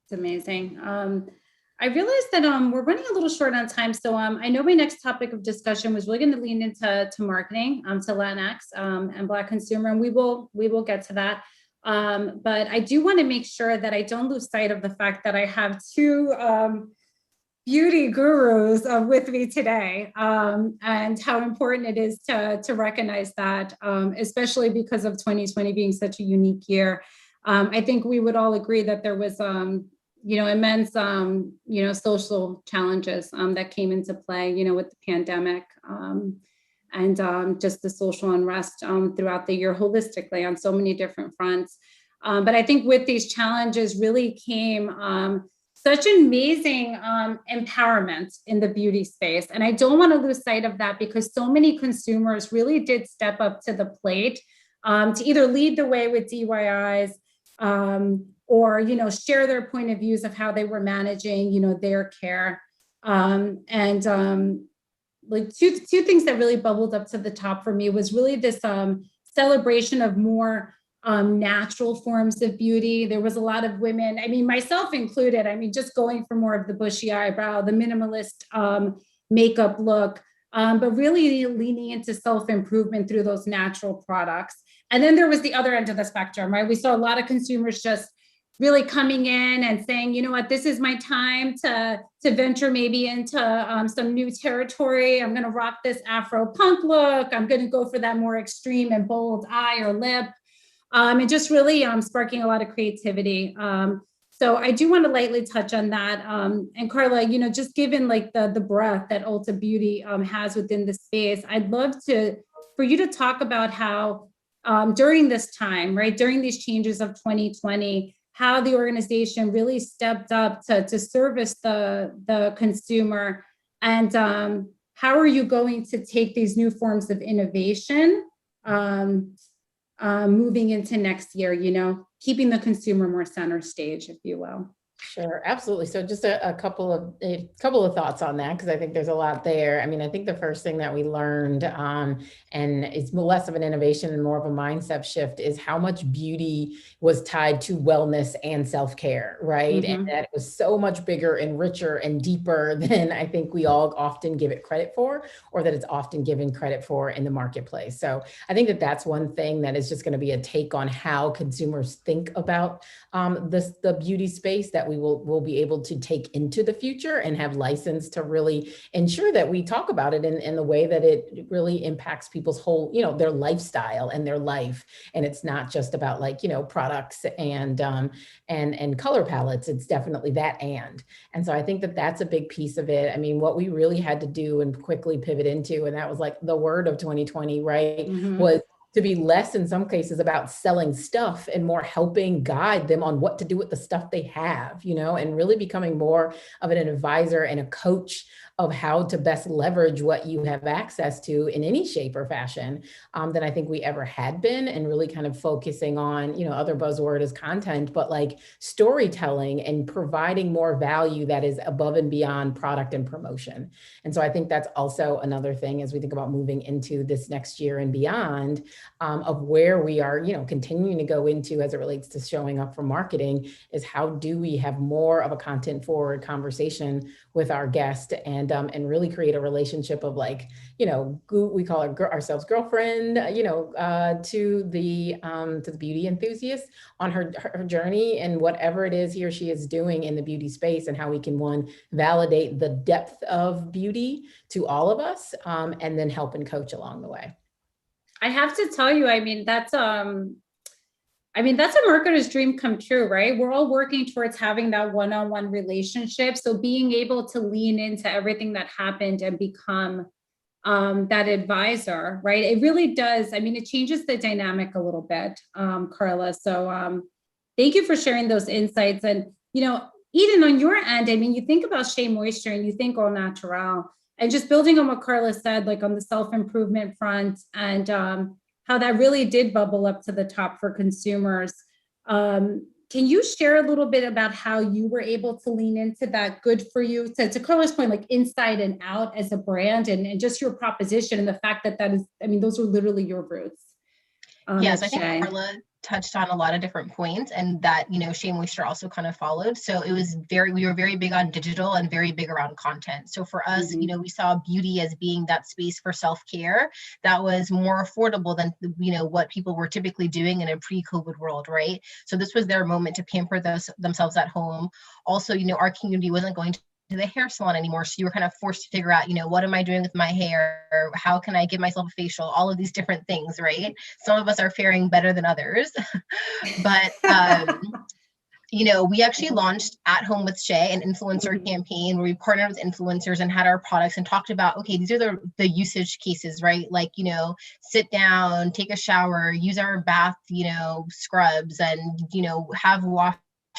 It's amazing. I realized that we're running a little short on time, so I know my next topic of discussion was really going to lean into marketing to Latinx and Black consumer, and we will get to that. But I do want to make sure that I don't lose sight of the fact that I have two beauty gurus with me today, and how important it is to recognize that, especially because of 2020 being such a unique year. I think we would all agree that there was, immense, social challenges that came into play, with the pandemic, and just the social unrest throughout the year holistically on so many different fronts. But I think with these challenges really came such amazing empowerment in the beauty space. And I don't want to lose sight of that, because so many consumers really did step up to the plate to either lead the way with DIYs or, share their point of views of how they were managing, their care. Like two things that really bubbled up to the top for me was really this celebration of more natural forms of beauty. There was a lot of women, myself included, just going for more of the bushy eyebrow, the minimalist makeup look, but really leaning into self-improvement through those natural products. And then there was the other end of the spectrum, right? We saw a lot of consumers just really coming in and saying, you know what, this is my time to venture maybe into some new territory. I'm going to rock this Afro punk look. I'm going to go for that more extreme and bold eye or lip. And just really sparking a lot of creativity. So I do want to lightly touch on that. And Carla, you know, just given like the breadth that Ulta Beauty has within the space, I'd love for you to talk about how during this time, right, during these changes of 2020, how the organization really stepped up to service the consumer, and how are you going to take these new forms of innovation moving into next year, you know, keeping the consumer more center stage, if you will. Sure, absolutely. So just a couple of thoughts on that, because I think there's a lot there. I mean, I think the first thing that we learned, and it's less of an innovation and more of a mindset shift, is how much beauty was tied to wellness and self-care, right? Mm-hmm. And that it was so much bigger and richer and deeper than I think we all often give it credit for, or that it's often given credit for in the marketplace. So I think that that's one thing that is just going to be a take on how consumers think about the beauty space that we'll be able to take into the future and have license to really ensure that we talk about it in the way that it really impacts people's whole, you know, their lifestyle and their life. And it's not just about like, you know, products and color palettes. It's definitely that. And so I think that that's a big piece of it. I mean, what we really had to do and quickly pivot into, and that was like the word of 2020, right? Mm-hmm. Was to be less in some cases about selling stuff and more helping guide them on what to do with the stuff they have, you know, and really becoming more of an advisor and a coach of how to best leverage what you have access to in any shape or fashion than I think we ever had been, and really kind of focusing on, you know, other buzzword is content, but like storytelling and providing more value that is above and beyond product and promotion. And so I think that's also another thing as we think about moving into this next year and beyond, of where we are, you know, continuing to go into as it relates to showing up for marketing, is how do we have more of a content forward conversation with our guest and really create a relationship of like, you know, we call ourselves girlfriend, you know, to the beauty enthusiast on her journey and whatever it is he or she is doing in the beauty space, and how we can, one, validate the depth of beauty to all of us, and then help and coach along the way. I have to tell you, I mean, that's a marketer's dream come true, right? We're all working towards having that one-on-one relationship. So being able to lean into everything that happened and become that advisor, right? It really does. I mean, it changes the dynamic a little bit, Carla. So thank you for sharing those insights. And, you know, Eden, on your end, I mean, you think about Shea Moisture and you think Au Naturel, and just building on what Carla said, like on the self-improvement front, and how that really did bubble up to the top for consumers. Can you share a little bit about how you were able to lean into that good for you, to Carla's point, like inside and out as a brand, and just your proposition and the fact that is, I mean, those are literally your roots. Yes, I think Carla touched on a lot of different points, and that, you know, Shea Moisture also kind of followed. So it was we were very big on digital and very big around content. So for us, you know, we saw beauty as being that space for self-care that was more affordable than, you know, what people were typically doing in a pre-COVID world, right? So this was their moment to pamper themselves at home. Also, you know, our community wasn't going to the hair salon anymore. So you were kind of forced to figure out, you know, what am I doing with my hair? How can I give myself a facial? All of these different things, right? Some of us are faring better than others. But, you know, we actually launched At Home with Shea, an influencer campaign where we partnered with influencers and had our products and talked about, okay, these are the usage cases, right? Like, you know, sit down, take a shower, use our bath, you know, scrubs, and, you know, have wash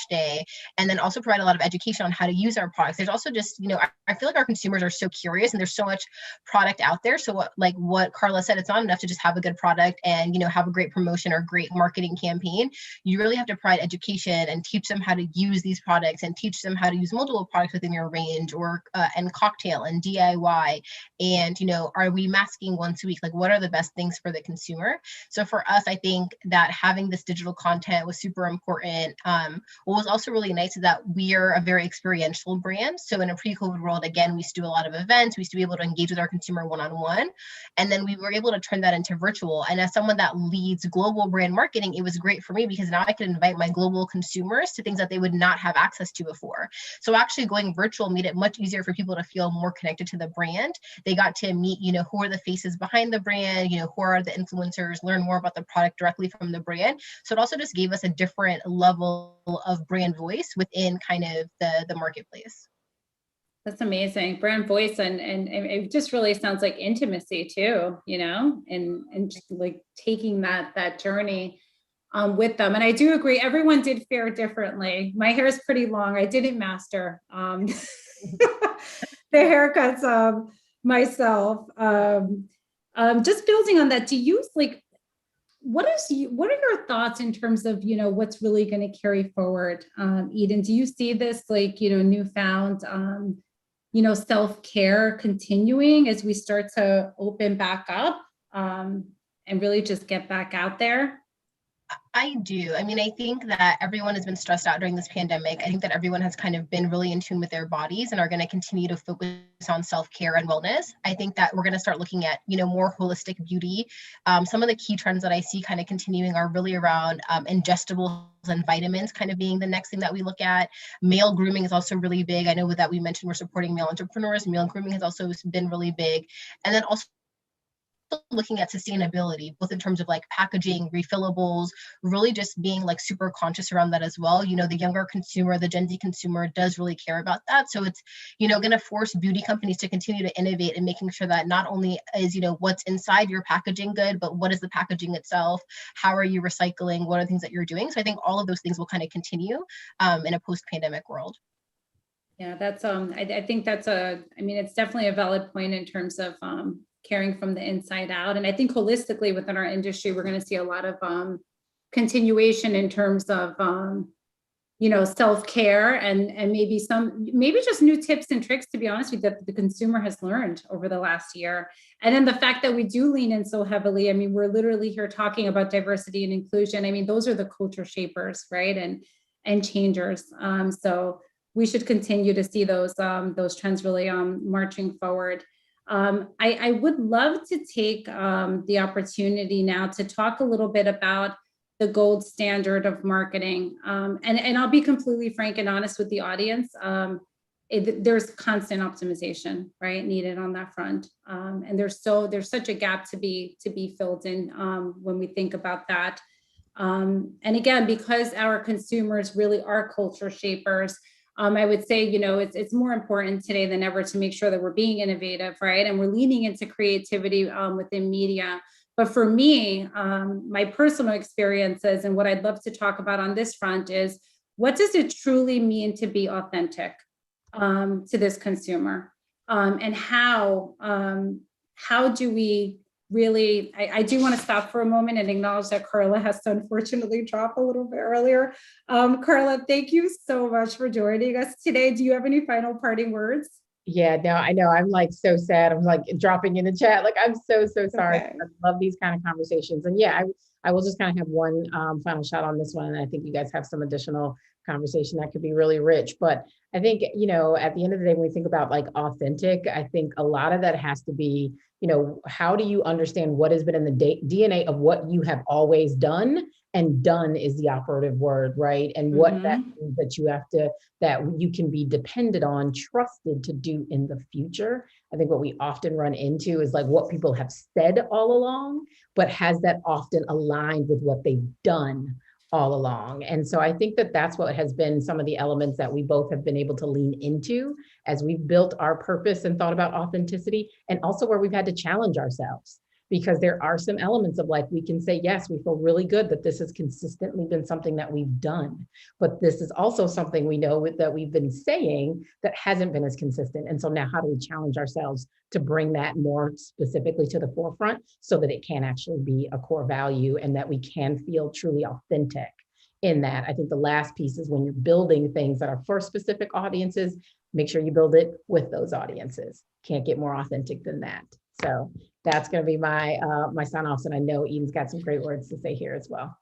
day, and then also provide a lot of education on how to use our products. There's also just, you know, I feel like our consumers are so curious and there's so much product out there. So what Carla said, it's not enough to just have a good product and, you know, have a great promotion or great marketing campaign. You really have to provide education and teach them how to use these products and teach them how to use multiple products within your range, or and cocktail and DIY. And, you know, are we masking once a week? Like, what are the best things for the consumer? So for us, I think that having this digital content was super important. What was also really nice is that we are a very experiential brand. So in a pre-COVID world, again, we used to do a lot of events. We used to be able to engage with our consumer one-on-one. And then we were able to turn that into virtual. And as someone that leads global brand marketing, it was great for me because now I could invite my global consumers to things that they would not have access to before. So actually going virtual made it much easier for people to feel more connected to the brand. They got to meet, who are the faces behind the brand, who are the influencers, learn more about the product directly from the brand. So it also just gave us a different level of brand voice within kind of the marketplace. That's amazing. Brand voice, and it just really sounds like intimacy too, and just like taking that journey with them. And I do agree, everyone did fare differently. My hair is pretty long. I didn't master the haircuts myself. Just building on that, do you what are your thoughts in terms of, what's really going to carry forward? Eden, do you see this newfound, self-care continuing as we start to open back up and really just get back out there? I do. I mean, I think that everyone has been stressed out during this pandemic. I think that everyone has kind of been really in tune with their bodies and are going to continue to focus on self-care and wellness. I think that we're going to start looking at, more holistic beauty. Some of the key trends that I see kind of continuing are really around ingestibles and vitamins kind of being the next thing that we look at. Male grooming is also really big. I know that we mentioned we're supporting male entrepreneurs. Male grooming has also been really big. And then also looking at sustainability, both in terms of like packaging, refillables, really just being like super conscious around that as well. The younger consumer, the Gen Z consumer does really care about that. So it's, going to force beauty companies to continue to innovate and making sure that not only is, what's inside your packaging good, but what is the packaging itself? How are you recycling? What are the things that you're doing? So I think all of those things will kind of continue in a post-pandemic world. Yeah, that's, I think that's it's definitely a valid point in terms of, caring from the inside out. And I think holistically within our industry, we're going to see a lot of continuation in terms of, self-care and maybe just new tips and tricks, to be honest with you, that the consumer has learned over the last year. And then the fact that we do lean in so heavily, we're literally here talking about diversity and inclusion. Those are the culture shapers, right? And changers. So we should continue to see those trends really marching forward. I would love to take the opportunity now to talk a little bit about the gold standard of marketing. And I'll be completely frank and honest with the audience. There's constant optimization, right, needed on that front. And there's such a gap to be filled in when we think about that. And again, because our consumers really are culture shapers, I would say, it's more important today than ever to make sure that we're being innovative, right? And we're leaning into creativity within media. But for me, my personal experiences and what I'd love to talk about on this front is, what does it truly mean to be authentic to this consumer? And how do we really, I do want to stop for a moment and acknowledge that Carla has to unfortunately drop a little bit earlier. Carla, thank you so much for joining us today. Do you have any final parting words? Yeah, no, I know. I'm like so sad. I'm like dropping in the chat. Like, I'm so sorry. Okay. I love these kind of conversations. And yeah, I will just kind of have one final shot on this one. And I think you guys have some additional conversation that could be really rich. But I think, at the end of the day, when we think about like authentic, I think a lot of that has to be, how do you understand what has been in the DNA of what you have always done? And done is the operative word, right? And what that means that you can be depended on, trusted to do in the future. I think what we often run into is like what people have said all along, but has that often aligned with what they've done all along? And so I think that that's what has been some of the elements that we both have been able to lean into as we've built our purpose and thought about authenticity, and also where we've had to challenge ourselves. Because there are some elements of like, we can say, yes, we feel really good that this has consistently been something that we've done, but this is also something we know that we've been saying that hasn't been as consistent. And so now how do we challenge ourselves to bring that more specifically to the forefront so that it can actually be a core value and that we can feel truly authentic in that? I think the last piece is when you're building things that are for specific audiences, make sure you build it with those audiences. Can't get more authentic than that. So that's going to be my sign offs. And I know Eden's got some great words to say here as well.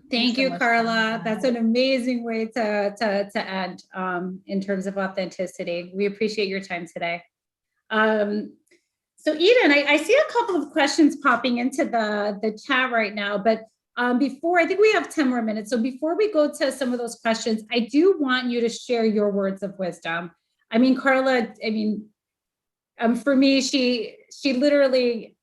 Thank so you, much, Carla. That's an amazing way to end in terms of authenticity. We appreciate your time today. So Eden, I see a couple of questions popping into the chat right now, but before, I think we have 10 more minutes. So before we go to some of those questions, I do want you to share your words of wisdom. I mean, Carla, for me, she literally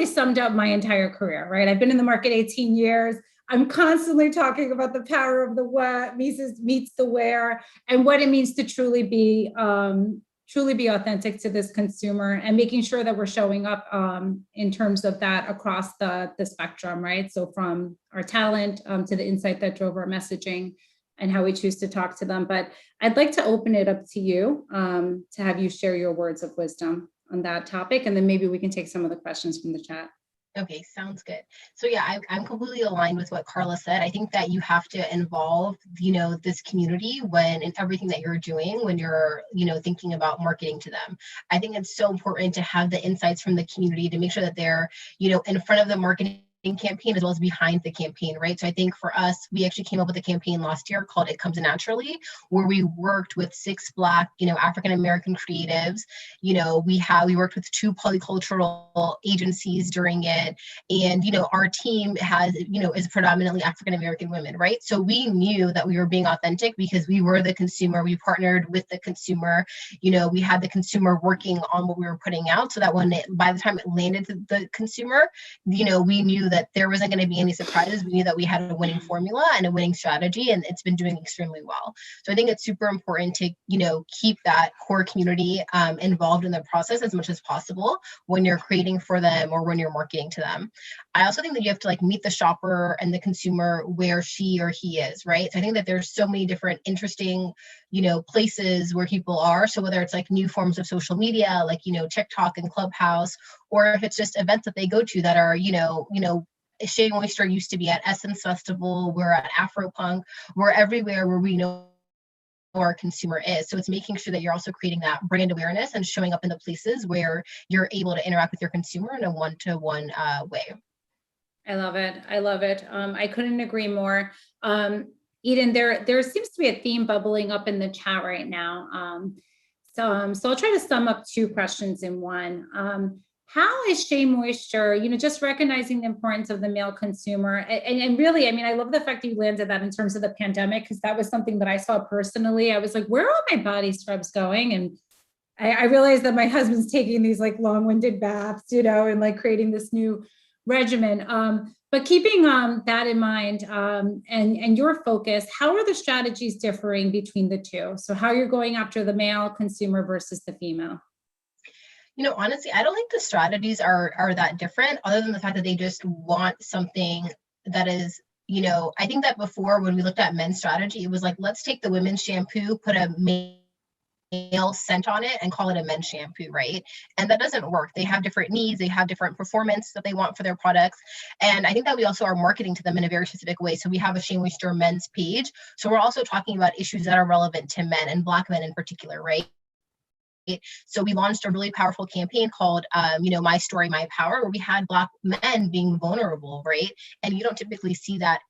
summed up my entire career, right? I've been in the market 18 years. I'm constantly talking about the power of the what meets the where, and what it means to truly be authentic to this consumer, and making sure that we're showing up in terms of that across the spectrum, right? So from our talent to the insight that drove our messaging and how we choose to talk to them. But I'd like to open it up to you to have you share your words of wisdom on that topic, and then maybe we can take some of the questions from the chat. Okay, sounds good. So yeah, I'm completely aligned with what Carla said. I think that you have to involve, this community in everything that you're doing, when you're, thinking about marketing to them. I think it's so important to have the insights from the community to make sure that they're, in front of the marketing campaign as well as behind the campaign, right? So I think for us, we actually came up with a campaign last year called It Comes Naturally, where we worked with 6 Black, African-American creatives. We worked with 2 polycultural agencies during it. And, our team is predominantly African-American women, right? So we knew that we were being authentic because we were the consumer. We partnered with the consumer. We had the consumer working on what we were putting out, so that by the time it landed to the consumer, we knew that there wasn't going to be any surprises. We knew that we had a winning formula and a winning strategy, and it's been doing extremely well. So I think it's super important to, keep that core community involved in the process as much as possible when you're creating for them or when you're marketing to them. I also think that you have to meet the shopper and the consumer where she or he is, right? So I think that there's so many different interesting, places where people are. So whether it's new forms of social media, TikTok and Clubhouse, or if it's just events that they go to that are, Shea Moisture used to be at Essence Festival, we're at Afropunk, we're everywhere where we know our consumer is. So it's making sure that you're also creating that brand awareness and showing up in the places where you're able to interact with your consumer in a one-to-one way. I love it. I couldn't agree more. Eden, there seems to be a theme bubbling up in the chat right now. So I'll try to sum up 2 questions in one. How is Shea Moisture, just recognizing the importance of the male consumer, and really, I love the fact that you landed that in terms of the pandemic, because that was something that I saw personally. I was like, where are all my body scrubs going? And I realized that my husband's taking these long-winded baths, and creating this new regimen. But keeping that in mind and your focus, how are the strategies differing between the two? So how you're going after the male consumer versus the female? Honestly, I don't think the strategies are that different, other than the fact that they just want something that is, I think that before, when we looked at men's strategy, it was let's take the women's shampoo, put a male scent on it, and call it a men's shampoo, right? And that doesn't work. They have different needs, they have different performance that they want for their products. And I think that we also are marketing to them in a very specific way. So we have a Shea Moisture men's page. So we're also talking about issues that are relevant to men, and Black men in particular, right? So we launched a really powerful campaign called, My Story, My Power, where we had Black men being vulnerable, right? And you don't typically see that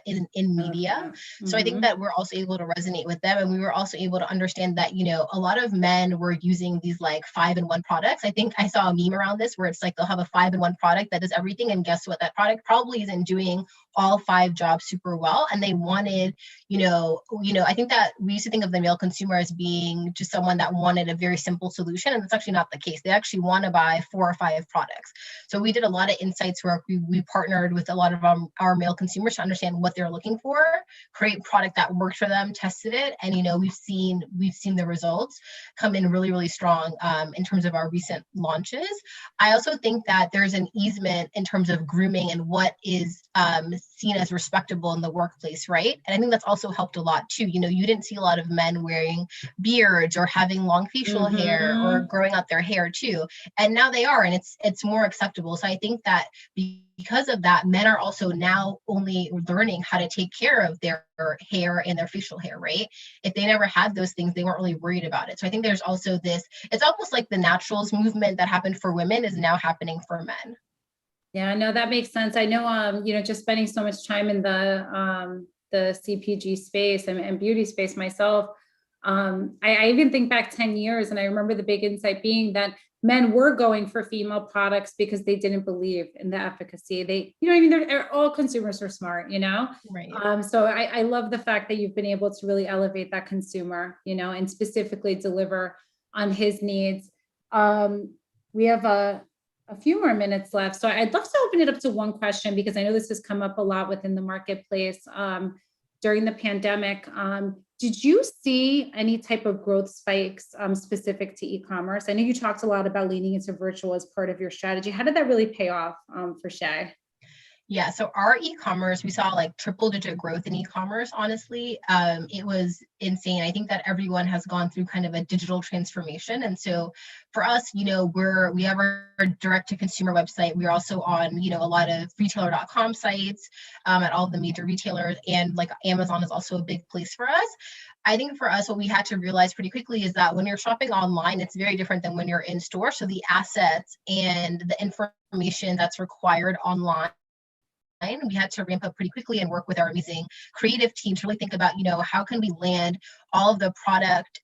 in media. So I think that we're also able to resonate with them. And we were also able to understand that, a lot of men were using these 5-in-1 products. I think I saw a meme around this where it's they'll have a 5-in-1 product that does everything. And guess what? That product probably isn't doing all 5 jobs super well. And they wanted, I think that we used to think of the male consumer as being just someone that wanted a very simple solution, and that's actually not the case. They actually want to buy 4 or 5 products. So we did a lot of insights work. We partnered with a lot of our male consumers to understand what they're looking for, create product that worked for them, tested it, and we've seen the results come in really, really strong in terms of our recent launches. I also think that there's an easement in terms of grooming and what is seen as respectable in the workplace, right? And I think that's also helped a lot too. You didn't see a lot of men wearing beards or having long facial hair or growing out their hair too. And now they are, and it's more acceptable. So I think that because of that, men are also now only learning how to take care of their hair and their facial hair, right? If they never had those things, they weren't really worried about it. So I think there's also this, it's almost like the naturals movement that happened for women is now happening for men. Yeah, no, that makes sense. I know, just spending so much time in the CPG space and beauty space myself. I even think back 10 years, and I remember the big insight being that men were going for female products because they didn't believe in the efficacy. All consumers are smart, Right. So I love the fact that you've been able to really elevate that consumer, and specifically deliver on his needs. We have a few more minutes left. So I'd love to open it up to one question, because I know this has come up a lot within the marketplace during the pandemic. Did you see any type of growth spikes specific to e-commerce? I know you talked a lot about leaning into virtual as part of your strategy. How did that really pay off for Shay? Yeah, so our e-commerce, we saw like triple-digit growth in e-commerce, honestly. It was insane. I think that everyone has gone through kind of a digital transformation. And so for us, we have our direct-to-consumer website. We're also on, a lot of retailer.com sites at all the major retailers, and like Amazon is also a big place for us. I think for us, what we had to realize pretty quickly is that when you're shopping online, it's very different than when you're in store. So the assets and the information that's required online, we had to ramp up pretty quickly and work with our amazing creative team to really think about, how can we land all of the product,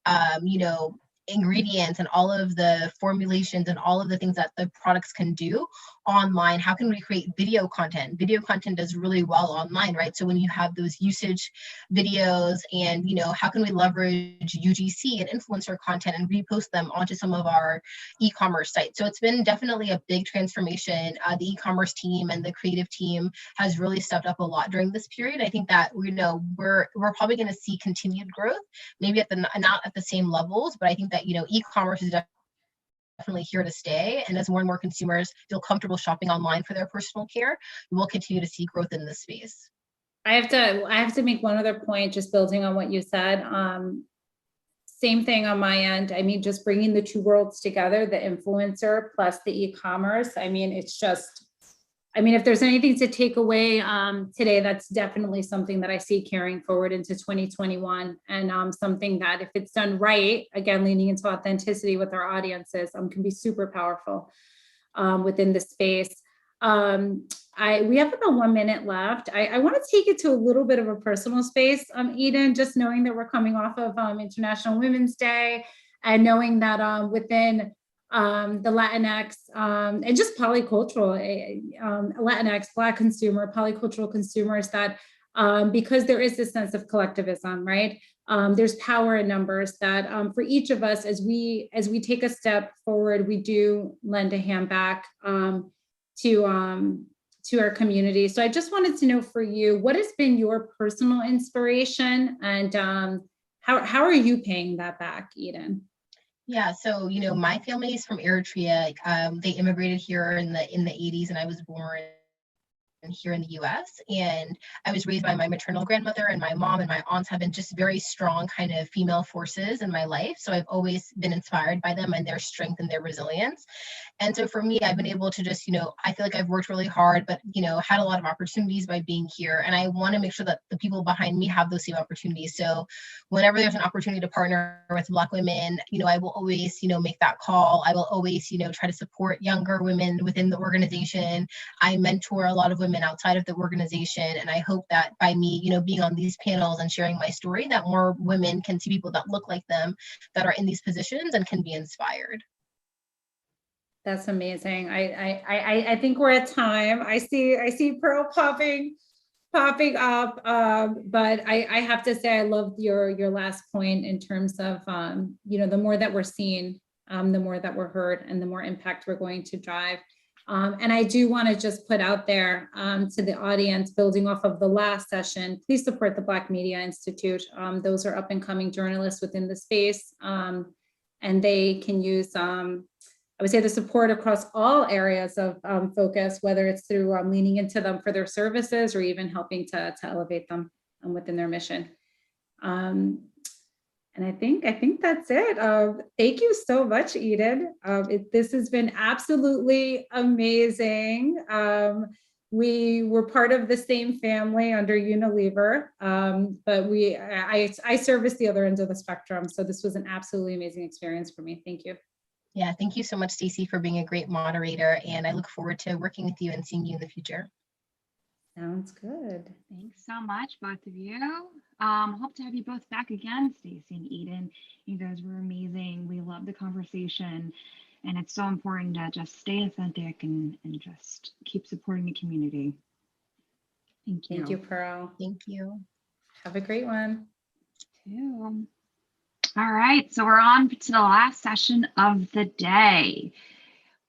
ingredients and all of the formulations and all of the things that the products can do online. How can we create video content? Video content does really well online, right? So when you have those usage videos and, how can we leverage UGC and influencer content and repost them onto some of our e-commerce sites? So it's been definitely a big transformation. The e-commerce team and the creative team has really stepped up a lot during this period. I think that we're probably going to see continued growth, maybe not at the same levels, but I think that e-commerce is definitely here to stay. And as more and more consumers feel comfortable shopping online for their personal care, we will continue to see growth in this space. I have to make one other point, just building on what you said. Same thing on my end. I mean, just bringing the two worlds together, the influencer plus the e-commerce. I mean, if there's anything to take away today, that's definitely something that I see carrying forward into 2021, and something that, if it's done right, again, leaning into authenticity with our audiences, can be super powerful within the space. We have about 1 minute left. I want to take it to a little bit of a personal space, Eden, just knowing that we're coming off of International Women's Day, and knowing that within the Latinx and just polycultural Latinx, Black consumer, polycultural consumers, that because there is this sense of collectivism, right? There's power in numbers, that for each of us, as we take a step forward, we do lend a hand back to our community. So I just wanted to know, for you, what has been your personal inspiration, and how are you paying that back, Eden? Yeah, so my family is from Eritrea. They immigrated here in the 80s, and I was born here in the US, and I was raised by my maternal grandmother, and my mom and my aunts have been just very strong kind of female forces in my life. So I've always been inspired by them and their strength and their resilience. And so for me, I've been able to just, I feel like I've worked really hard, but, had a lot of opportunities by being here. And I want to make sure that the people behind me have those same opportunities. So whenever there's an opportunity to partner with Black women, I will always, make that call. I will always, try to support younger women within the organization. I mentor a lot of women outside of the organization. And I hope that by me, being on these panels and sharing my story, that more women can see people that look like them, that are in these positions, and can be inspired. That's amazing. I think we're at time. I see Pearl popping up, but I have to say, I loved your last point in terms of the more that we're seen, the more that we're heard, and the more impact we're going to drive. And I do want to just put out there to the audience, building off of the last session, please support the Black Media Institute. Those are up and coming journalists within the space, and they can use I would say the support across all areas of focus, whether it's through leaning into them for their services, or even helping to elevate them within their mission. And I think that's it. Thank you so much, Eden. This has been absolutely amazing. We were part of the same family under Unilever, but I service the other end of the spectrum. So this was an absolutely amazing experience for me. Thank you. Yeah, thank you so much, Stacey, for being a great moderator. And I look forward to working with you and seeing you in the future. Sounds good. Thanks so much, both of you. Hope to have you both back again, Stacey and Eden. You guys were amazing. We love the conversation. And it's so important to just stay authentic and just keep supporting the community. Thank you. Thank you, Pearl. Thank you. Have a great one. Too. All right, so we're on to the last session of the day.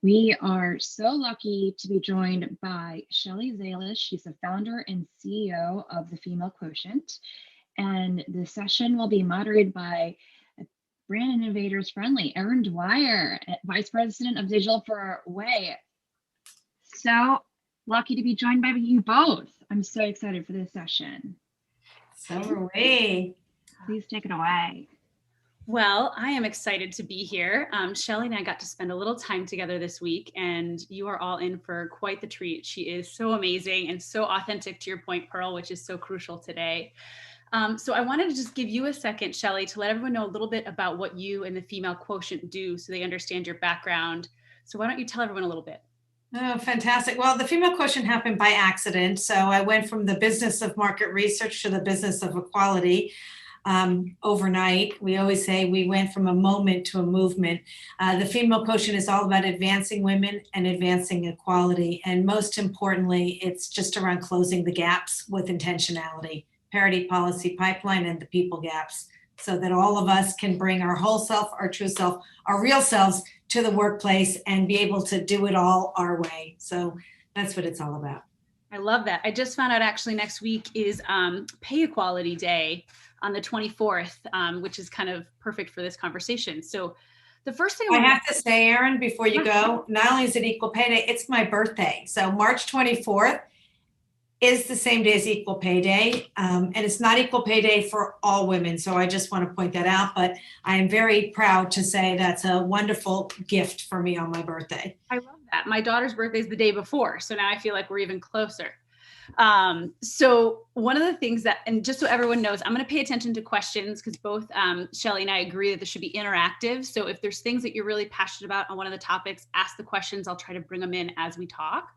We are so lucky to be joined by Shelly Zalish. She's the founder and CEO of the Female Quotient. And the session will be moderated by Brand Innovators Friendly, Erin Dwyer, Vice President of Digital for Way. So lucky to be joined by you both. I'm so excited for this session. So are we. Please take it away. Well, I am excited to be here. Shelly and I got to spend a little time together this week, and you are all in for quite the treat. She is so amazing and so authentic, to your point, Pearl, which is so crucial today. So I wanted to just give you a second, Shelly, to let everyone know a little bit about what you and the Female Quotient do so they understand your background. So why don't you tell everyone a little bit? Oh, fantastic. Well, the Female Quotient happened by accident. So I went from the business of market research to the business of equality. Overnight. We always say we went from a moment to a movement. The Female Quotient is all about advancing women and advancing equality. And most importantly, it's just around closing the gaps with intentionality, parity policy pipeline, and the people gaps, so that all of us can bring our whole self, our true self, our real selves to the workplace and be able to do it all our way. So that's what it's all about. I love that. I just found out actually next week is Pay Equality Day on the 24th, which is kind of perfect for this conversation. So the first thing I have to say, Erin, before you go, not only is it Equal Pay Day, it's my birthday. So March 24th is the same day as Equal Pay Day. And it's not Equal Pay Day for all women. So I just want to point that out. But I am very proud to say that's a wonderful gift for me on my birthday. I love that. My daughter's birthday is the day before. So now I feel like we're even closer. So one of the things that, and just so everyone knows, I'm going to pay attention to questions because both Shelly and I agree that this should be interactive. So if there's things that you're really passionate about on one of the topics, ask the questions. I'll try to bring them in as we talk.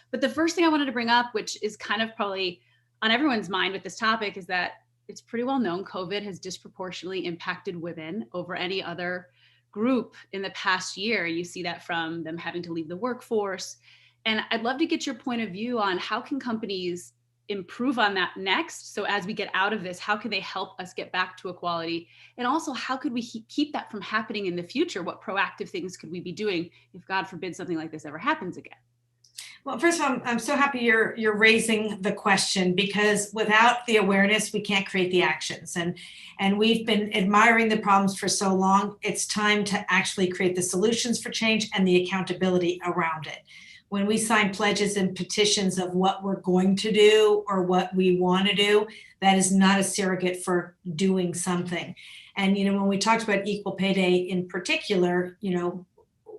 But the first thing I wanted to bring up, which is kind of probably on everyone's mind with this topic, is that it's pretty well known COVID has disproportionately impacted women over any other group in the past year. You see that from them having to leave the workforce. And I'd love to get your point of view on how can companies improve on that next? So as we get out of this, how can they help us get back to equality? And also, how could we keep that from happening in the future? What proactive things could we be doing if, God forbid, something like this ever happens again? Well, first of all, I'm so happy you're raising the question, because without the awareness, we can't create the actions. And we've been admiring the problems for so long. It's time to actually create the solutions for change and the accountability around it. When we sign pledges and petitions of what we're going to do or what we want to do, that is not a surrogate for doing something. And, when we talked about Equal Pay Day in particular,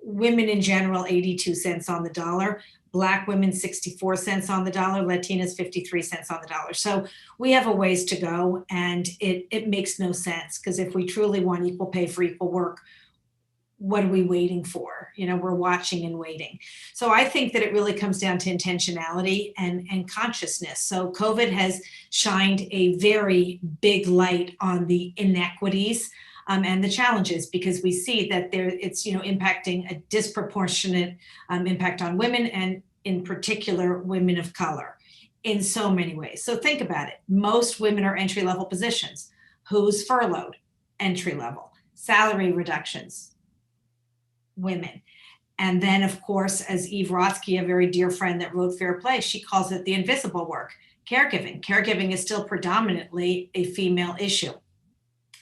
women in general, 82 cents on the dollar, Black women, 64 cents on the dollar, Latinas, 53 cents on the dollar. So we have a ways to go, and it makes no sense, because if we truly want equal pay for equal work, what are we waiting for? We're watching and waiting. So I think that it really comes down to intentionality and consciousness. So COVID has shined a very big light on the inequities and the challenges, because we see that it's impacting a disproportionate impact on women, and in particular women of color, in so many ways. So think about it. Most women are entry-level positions. Who's furloughed? Entry-level. Salary reductions. Women. And then, of course, as Eve Rotsky, a very dear friend that wrote Fair Play, she calls it the invisible work, caregiving. Caregiving is still predominantly a female issue.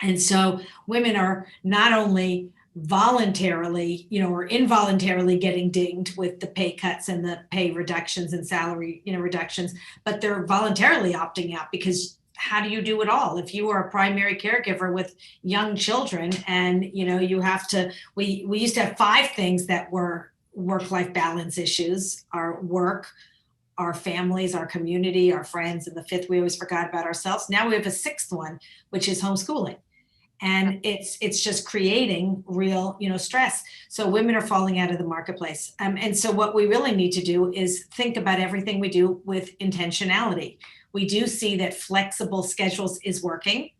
And so women are not only voluntarily, or involuntarily getting dinged with the pay cuts and the pay reductions and salary, reductions, but they're voluntarily opting out, because how do you do it all? If you are a primary caregiver with young children and, you have to, we used to have 5 things that were work-life balance issues: our work, our families, our community, our friends, and the 5th, we always forgot about ourselves. Now we have a 6th one, which is homeschooling. And it's just creating real, stress. So women are falling out of the marketplace. And so what we really need to do is think about everything we do with intentionality. We do see that flexible schedules is working,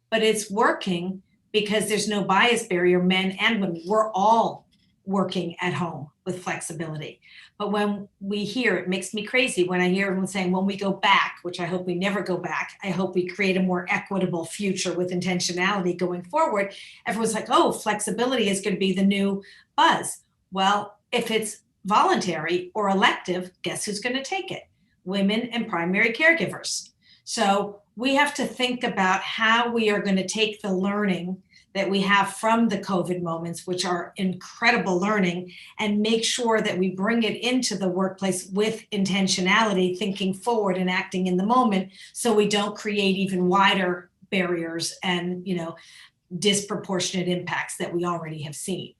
but it's working because there's no bias barrier, men and women. We're all working at home with flexibility. But when we hear, it makes me crazy when I hear everyone saying, when we go back, which I hope we never go back, I hope we create a more equitable future with intentionality going forward. Everyone's like, oh, flexibility is going to be the new buzz. Well, if it's voluntary or elective, guess who's going to take it? Women and primary caregivers. So we have to think about how we are going to take the learning that we have from the COVID moments, which are incredible learning, and make sure that we bring it into the workplace with intentionality, thinking forward and acting in the moment, so we don't create even wider barriers and, disproportionate impacts that we already have seen.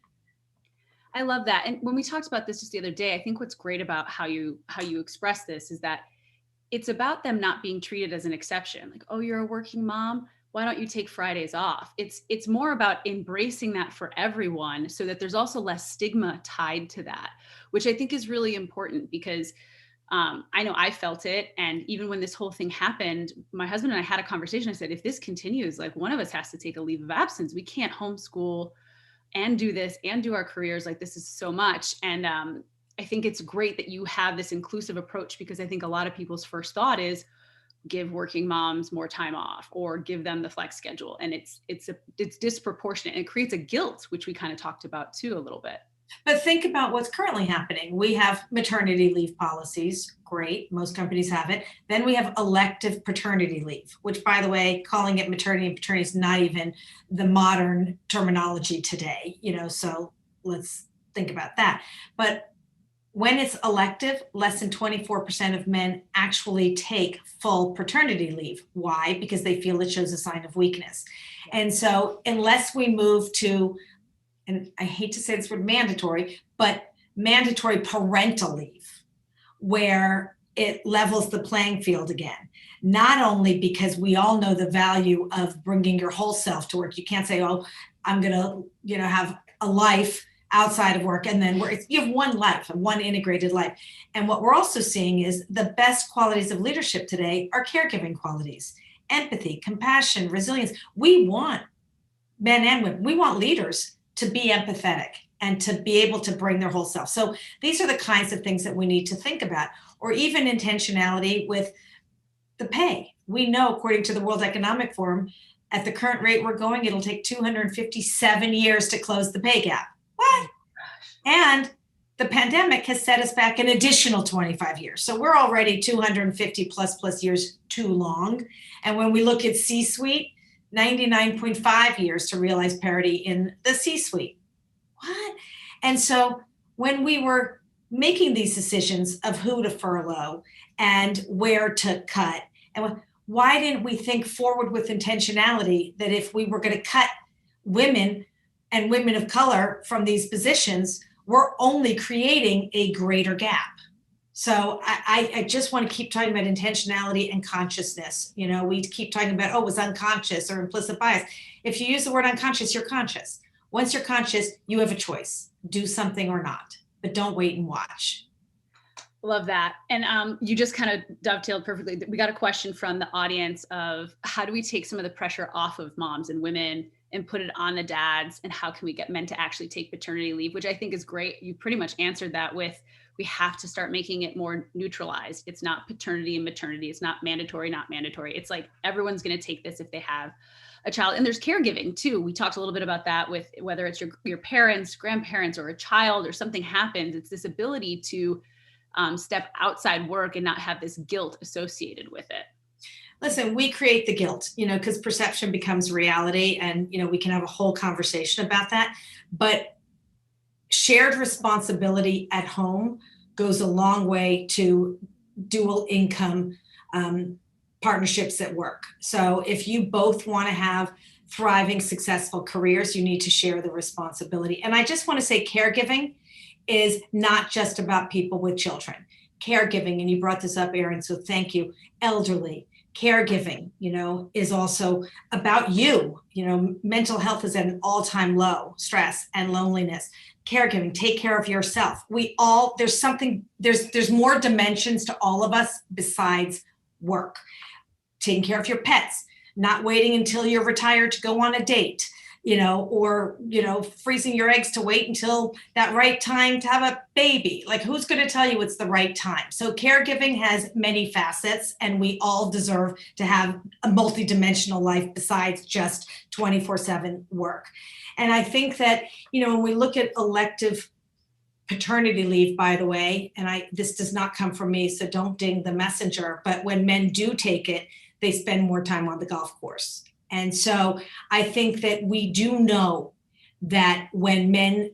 I love that. And when we talked about this just the other day, I think what's great about how you express this is that it's about them not being treated as an exception. Like, oh, you're a working mom, why don't you take Fridays off? It's more about embracing that for everyone so that there's also less stigma tied to that, which I think is really important because I know I felt it. And even when this whole thing happened, my husband and I had a conversation. I said, if this continues, like one of us has to take a leave of absence. We can't homeschool and do this and do our careers. Like this is so much. And I think it's great that you have this inclusive approach, because I think a lot of people's first thought is give working moms more time off or give them the flex schedule. And it's disproportionate and it creates a guilt, which we kind of talked about too a little bit. But think about what's currently happening. We have maternity leave policies. Great. Most companies have it. Then we have elective paternity leave, which, by the way, calling it maternity and paternity is not even the modern terminology today, so let's think about that. But when it's elective, less than 24% of men actually take full paternity leave. Why? Because they feel it shows a sign of weakness. And so unless we move to, and I hate to say this word mandatory, but mandatory parental leave, where it levels the playing field again. Not only because we all know the value of bringing your whole self to work. You can't say, oh, I'm going to, have a life outside of work, and then you have one life, one integrated life. And what we're also seeing is the best qualities of leadership today are caregiving qualities, empathy, compassion, resilience. We want men and women, we want leaders to be empathetic and to be able to bring their whole self. So these are the kinds of things that we need to think about, or even intentionality with the pay. We know, according to the World Economic Forum, at the current rate we're going, it'll take 257 years to close the pay gap. What? And the pandemic has set us back an additional 25 years. So we're already 250 plus years too long. And when we look at C-suite, 99.5 years to realize parity in the C-suite. What? And so when we were making these decisions of who to furlough and where to cut, and why didn't we think forward with intentionality that if we were going to cut women and women of color from these positions, we're only creating a greater gap. So I just want to keep talking about intentionality and consciousness. We keep talking about, oh, it was unconscious or implicit bias. If you use the word unconscious, you're conscious. Once you're conscious, you have a choice, do something or not, but don't wait and watch. Love that. And you just kind of dovetailed perfectly. We got a question from the audience of how do we take some of the pressure off of moms and women and put it on the dads, and how can we get men to actually take paternity leave, which I think is great. You pretty much answered that with, we have to start making it more neutralized. It's not paternity and maternity. It's not mandatory, not mandatory. It's like everyone's going to take this if they have a child. And there's caregiving too. We talked a little bit about that with whether it's your parents, grandparents, or a child, or something happens. It's this ability to step outside work and not have this guilt associated with it. Listen, we create the guilt, because perception becomes reality, and, we can have a whole conversation about that. But shared responsibility at home goes a long way to dual income partnerships at work. So if you both want to have thriving, successful careers, you need to share the responsibility. And I just want to say caregiving is not just about people with children. Caregiving, and you brought this up, Erin, so thank you, elderly, Caregiving, is also about you. Mental health is at an all-time low, stress and loneliness. Caregiving, take care of yourself. There's more dimensions to all of us besides work. Taking care of your pets, not waiting until you're retired to go on a date, or freezing your eggs to wait until that right time to have a baby. Like, who's going to tell you it's the right time? So caregiving has many facets, and we all deserve to have a multidimensional life besides just 24/7 work. And I think that, when we look at elective paternity leave, by the way, and this does not come from me, so don't ding the messenger, but when men do take it, they spend more time on the golf course. And so I think that we do know that when men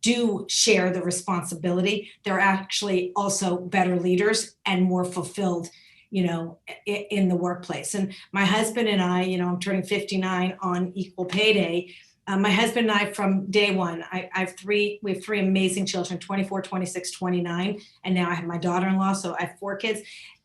do share the responsibility, they're actually also better leaders and more fulfilled, in the workplace. And my husband and I, I'm turning 59 on Equal Pay Day. My husband and I, from day one, we have three amazing children, 24, 26, 29, and now I have my daughter-in-law, so I have 4 kids.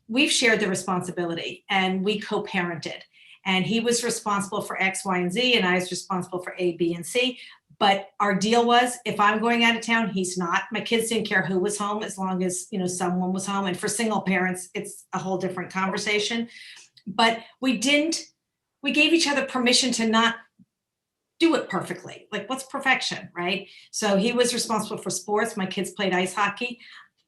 We've shared the responsibility, and we co-parented. And he was responsible for X, Y, and Z, and I was responsible for A, B, and C. But our deal was, if I'm going out of town, he's not. My kids didn't care who was home as long as, someone was home. And for single parents, it's a whole different conversation. But we gave each other permission to not do it perfectly. Like, what's perfection, right? So he was responsible for sports. My kids played ice hockey.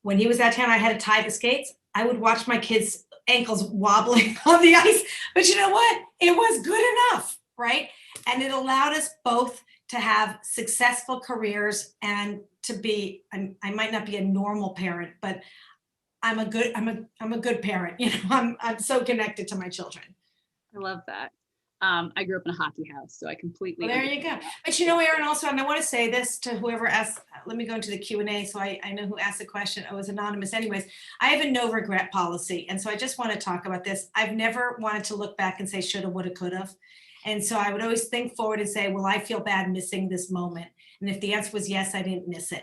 When he was out of town, I had to tie the skates. I would watch my kids' ankles wobbling on the ice, but you know what? It was good enough, right? And it allowed us both to have successful careers and to be, I might not be a normal parent, but I'm a good parent. I'm so connected to my children. I love that. I grew up in a hockey house, so I completely. Well, there you go. But Erin, also, and I want to say this to whoever asked, let me go into the Q&A so I know who asked the question. It was anonymous anyways. I have a no regret policy. And so I just want to talk about this. I've never wanted to look back and say shoulda, woulda, coulda. And so I would always think forward and say, well, I feel bad missing this moment. And if the answer was yes, I didn't miss it.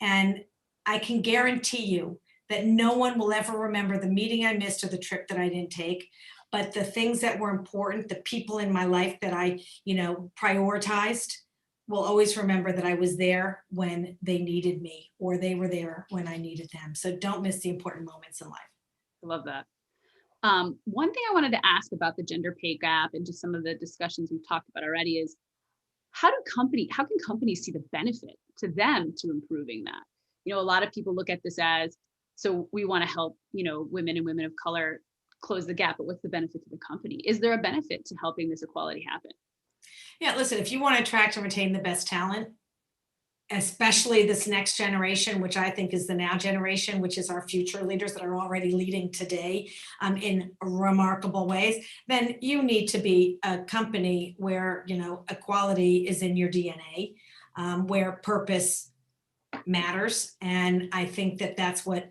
And I can guarantee you that no one will ever remember the meeting I missed or the trip that I didn't take. But the things that were important, the people in my life that I, prioritized, will always remember that I was there when they needed me, or they were there when I needed them. So don't miss the important moments in life. I love that. One thing I wanted to ask about the gender pay gap and just some of the discussions we've talked about already is, how can companies see the benefit to them to improving that? A lot of people look at this as, so we want to help, women and women of color close the gap, but what's the benefit to the company? Is there a benefit to helping this equality happen? Yeah, listen, if you want to attract and retain the best talent, especially this next generation, which I think is the now generation, which is our future leaders that are already leading today in remarkable ways, then you need to be a company where, equality is in your DNA, where purpose matters. And I think that that's what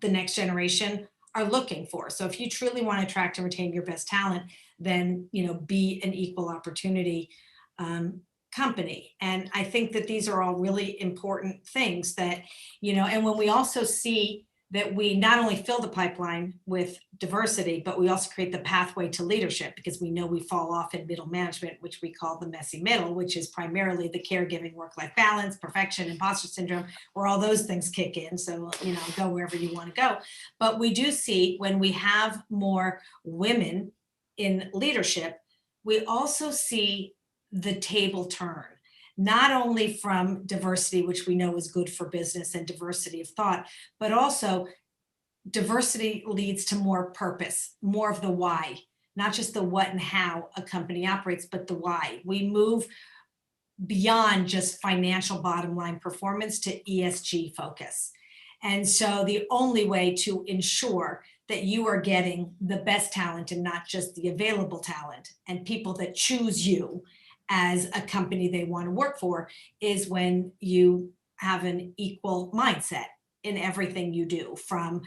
the next generation are looking for. So if you truly want to attract and retain your best talent, then, be an equal opportunity company. And I think that these are all really important things that, and when we also see that we not only fill the pipeline with diversity, but we also create the pathway to leadership, because we know we fall off in middle management, which we call the messy middle, which is primarily the caregiving, work-life balance, perfection, imposter syndrome, where all those things kick in. So, go wherever you want to go. But we do see, when we have more women in leadership, we also see the table turn, not only from diversity, which we know is good for business and diversity of thought, but also diversity leads to more purpose, more of the why, not just the what and how a company operates, but the why. We move beyond just financial bottom line performance to ESG focus. And so the only way to ensure that you are getting the best talent and not just the available talent and people that choose you as a company they want to work for is when you have an equal mindset in everything you do, from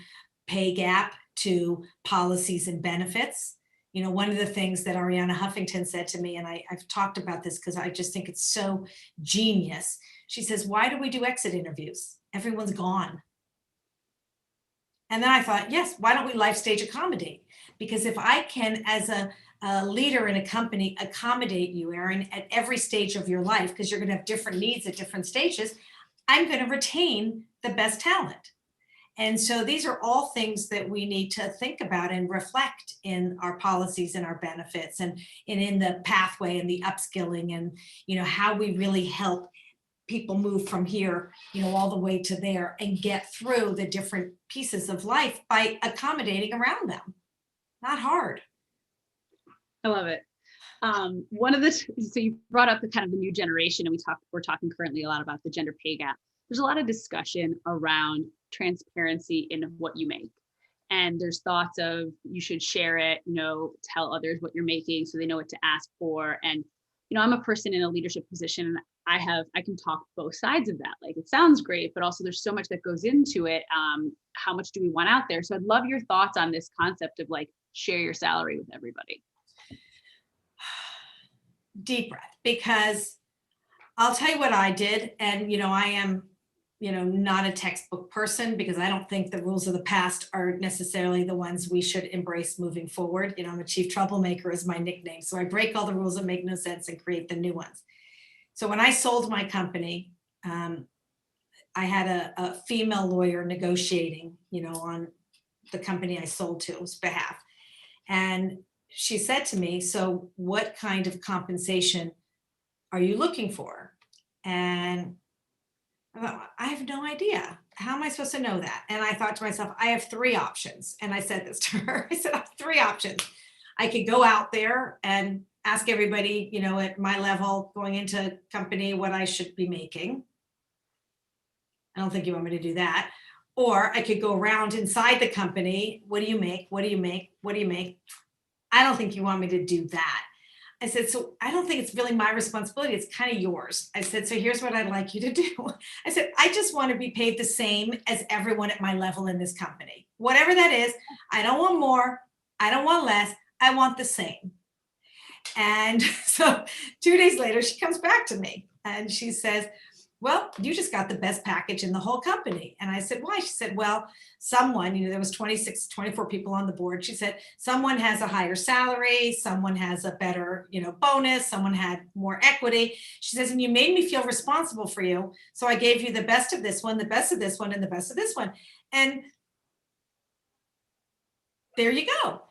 pay gap to policies and benefits. One of the things that Ariana Huffington said to me, and I've talked about this because I just think it's so genius. She says, why do we do exit interviews? Everyone's gone. And then I thought, yes, why don't we life stage accommodate? Because if I can, as a leader in a company, accommodate you, Erin, at every stage of your life, because you're going to have different needs at different stages, I'm going to retain the best talent. And so these are all things that we need to think about and reflect in our policies and our benefits, and in the pathway and the upskilling, and how we really help people move from here, all the way to there, and get through the different pieces of life by accommodating around them. Not hard. I love it. So you brought up the kind of the new generation, and we're talking currently a lot about the gender pay gap. There's a lot of discussion around transparency in what you make. And there's thoughts of you should share it, tell others what you're making so they know what to ask for. And, I'm a person in a leadership position, and I can talk both sides of that. Like, it sounds great, but also there's so much that goes into it. How much do we want out there? So I'd love your thoughts on this concept of like, share your salary with everybody. Deep breath, because I'll tell you what I did. And, I am, not a textbook person, because I don't think the rules of the past are necessarily the ones we should embrace moving forward. I'm a chief troublemaker is my nickname. So I break all the rules that make no sense and create the new ones. So when I sold my company, I had a female lawyer negotiating, on the company I sold to's behalf. And she said to me, so what kind of compensation are you looking for? And I thought, I have no idea. How am I supposed to know that? And I thought to myself, I have three options. And I said this to her. I said, I have three options. I could go out there and ask everybody, at my level going into company what I should be making. I don't think you want me to do that. Or I could go around inside the company. What do you make? What do you make? What do you make? I don't think you want me to do that. I said, so I don't think it's really my responsibility. It's kind of yours. I said, so here's what I'd like you to do. I said, I just want to be paid the same as everyone at my level in this company. Whatever that is, I don't want more. I don't want less. I want the same. And so 2 days later, she comes back to me and she says, well, you just got the best package in the whole company. And I said, why? She said, well, someone, there was 24 people on the board. She said, someone has a higher salary, someone has a better, bonus, someone had more equity. She says, and you made me feel responsible for you. So I gave you the best of this one, the best of this one, and the best of this one. And there you go.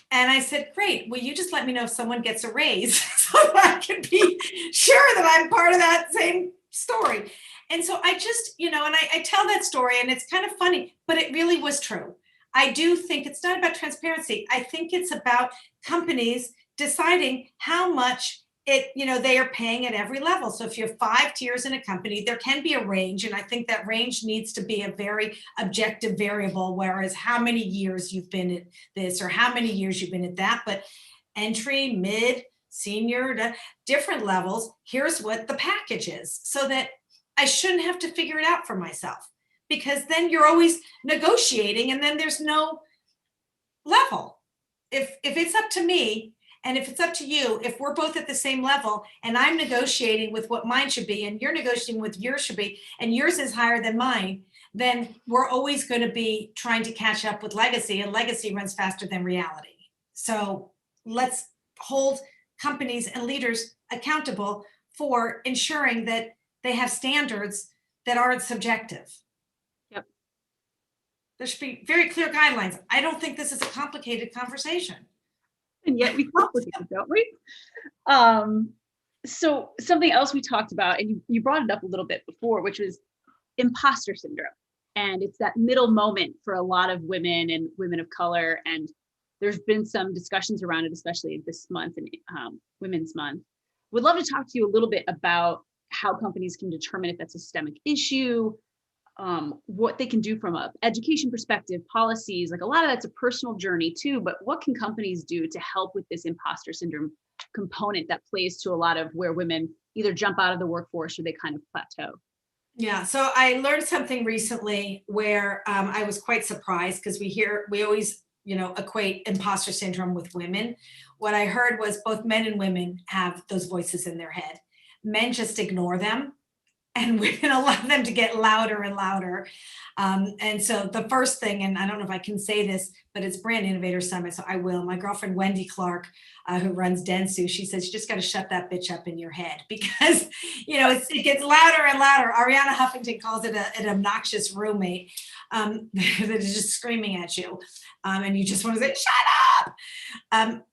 And I said, great. Will you just let me know if someone gets a raise so that I can be sure that I'm part of that same story. And so I just, and I tell that story, and it's kind of funny, but it really was true. I do think it's not about transparency. I think it's about companies deciding how much they are paying at every level. So if you have 5 tiers in a company, there can be a range. And I think that range needs to be a very objective variable, whereas how many years you've been at this or how many years you've been at that, but entry, mid, senior, to different levels, here's what the package is, so that I shouldn't have to figure it out for myself, because then you're always negotiating and then there's no level. If it's up to me, and if it's up to you, if we're both at the same level and I'm negotiating with what mine should be and you're negotiating with yours should be, and yours is higher than mine, then we're always going to be trying to catch up with legacy, and legacy runs faster than reality. So let's hold companies and leaders accountable for ensuring that they have standards that aren't subjective. Yep. There should be very clear guidelines. I don't think this is a complicated conversation. And yet we complicate it, don't we? So something else we talked about, and you brought it up a little bit before, which was imposter syndrome. And it's that middle moment for a lot of women and women of color. And there's been some discussions around it, especially this month and Women's Month. Would love to talk to you a little bit about how companies can determine if that's a systemic issue, what they can do from an education perspective, policies, like a lot of that's a personal journey too, but what can companies do to help with this imposter syndrome component that plays to a lot of where women either jump out of the workforce or they kind of plateau? Yeah, so I learned something recently where I was quite surprised, because we always, equate imposter syndrome with women. What I heard was both men and women have those voices in their head. Men just ignore them and we're going to allow them to get louder and louder. And so the first thing, and I don't know if I can say this, but it's Brand Innovator Summit, so I will. My girlfriend, Wendy Clark, who runs Dentsu, she says, you just got to shut that bitch up in your head because, you know, it gets louder and louder. Ariana Huffington calls it an obnoxious roommate that is just screaming at you. And you just want to say, shut up.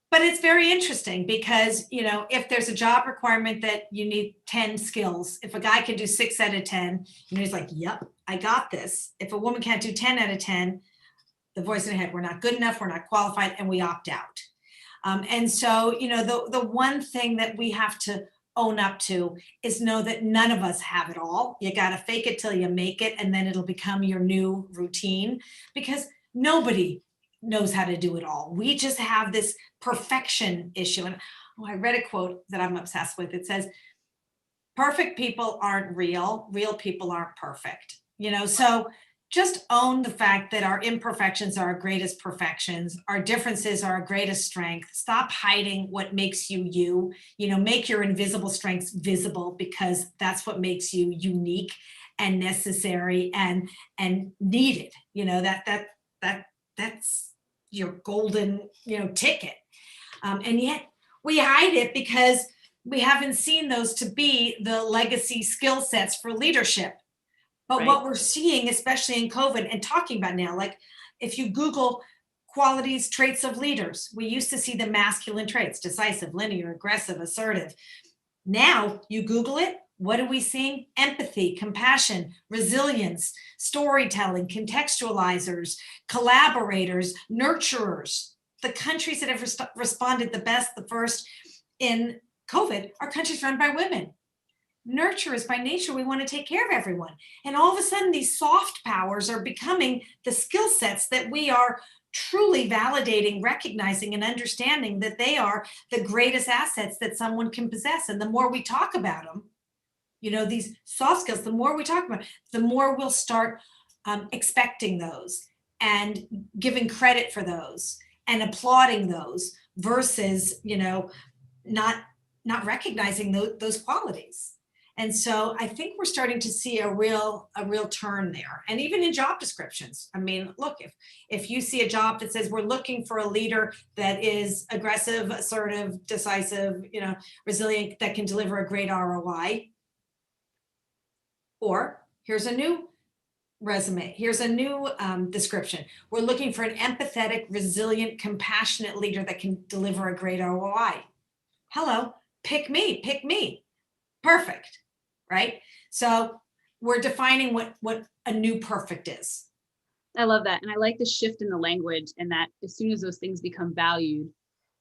But it's very interesting because, you know, if there's a job requirement that you need 10 skills, if a guy can do 6 out of 10, you know, he's like, yep, I got this. If a woman can't do 10 out of 10, the voice in her head, we're not good enough, we're not qualified, and we opt out. And so, you know, the one thing that we have to own up to is know that none of us have it all. You got to fake it till you make it, and then it'll become your new routine because nobody knows how to do it all. We just have this perfection issue. And I read a quote that I'm obsessed with. It says, perfect people aren't real. Real people aren't perfect. You know, so just own the fact that our imperfections are our greatest perfections. Our differences are our greatest strength. Stop hiding what makes you you. You know, make your invisible strengths visible because that's what makes you unique and necessary and needed. You know, that's your golden, you know, ticket. And yet we hide it because we haven't seen those to be the legacy skill sets for leadership. But what we're seeing, especially in COVID and talking about now, like if you Google qualities, traits of leaders, we used to see the masculine traits, decisive, linear, aggressive, assertive. Now you Google it, what are we seeing? Empathy, compassion, resilience, storytelling, contextualizers, collaborators, nurturers. The countries that have responded the best, the first in COVID are countries run by women. Nurturers by nature, we want to take care of everyone. And all of a sudden, these soft powers are becoming the skill sets that we are truly validating, recognizing, and understanding that they are the greatest assets that someone can possess. And the more we talk about them, you know, these soft skills, the more we talk about it, the more we'll start expecting those and giving credit for those and applauding those versus, you know, not recognizing those qualities. And so I think we're starting to see a real turn there. And even in job descriptions, I mean, look, if you see a job that says we're looking for a leader that is aggressive, assertive, decisive, you know, resilient, that can deliver a great ROI, or here's a new resume, here's a new description. We're looking for an empathetic, resilient, compassionate leader that can deliver a great ROI. Hello, pick me. Perfect, right? So we're defining what a new perfect is. I love that. And I like the shift in the language, and that as soon as those things become valued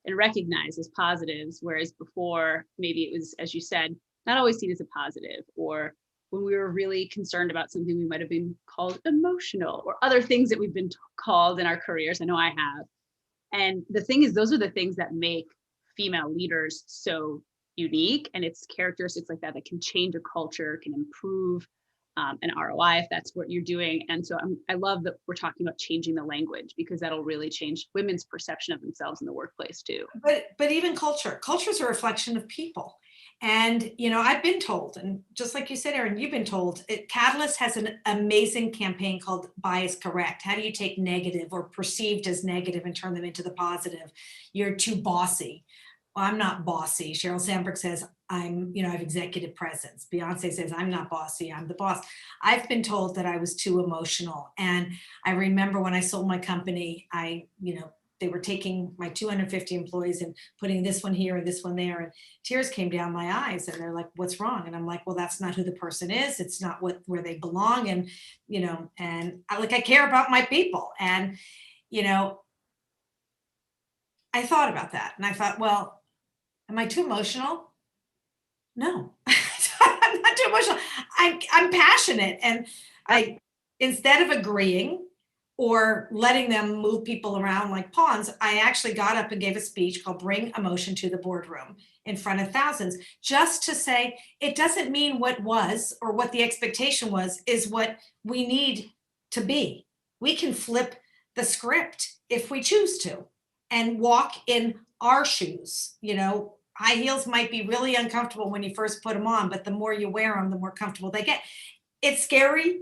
and recognized as positives, whereas before maybe it was, as you said, not always seen as a positive, or when we were really concerned about something, we might have been called emotional or other things that we've been called in our careers. I know I have. And the thing is, those are the things that make female leaders so unique, and it's characteristics like that can change a culture, can improve an ROI if that's what you're doing. And so I love that we're talking about changing the language, because that'll really change women's perception of themselves in the workplace too. But even culture is a reflection of people. And, you know, I've been told, and just like you said, Erin, you've been told, Catalyst has an amazing campaign called Bias Correct. How do you take negative or perceived as negative and turn them into the positive? You're too bossy. Well, I'm not bossy. Sheryl Sandberg says, I have executive presence. Beyonce says, I'm not bossy, I'm the boss. I've been told that I was too emotional. And I remember when I sold my company, they were taking my 250 employees and putting this one here and this one there, and tears came down my eyes, and they're like, what's wrong? And I'm like, well, that's not who the person is. It's not where they belong. And, and I care about my people. And, I thought about that, and I thought, well, am I too emotional? No, I'm not too emotional. I'm passionate. And instead of agreeing or letting them move people around like pawns, I actually got up and gave a speech called Bring Emotion to the Boardroom in front of thousands, just to say it doesn't mean what was or what the expectation was is what we need to be. We can flip the script if we choose to and walk in our shoes, high heels might be really uncomfortable when you first put them on, but the more you wear them, the more comfortable they get. It's scary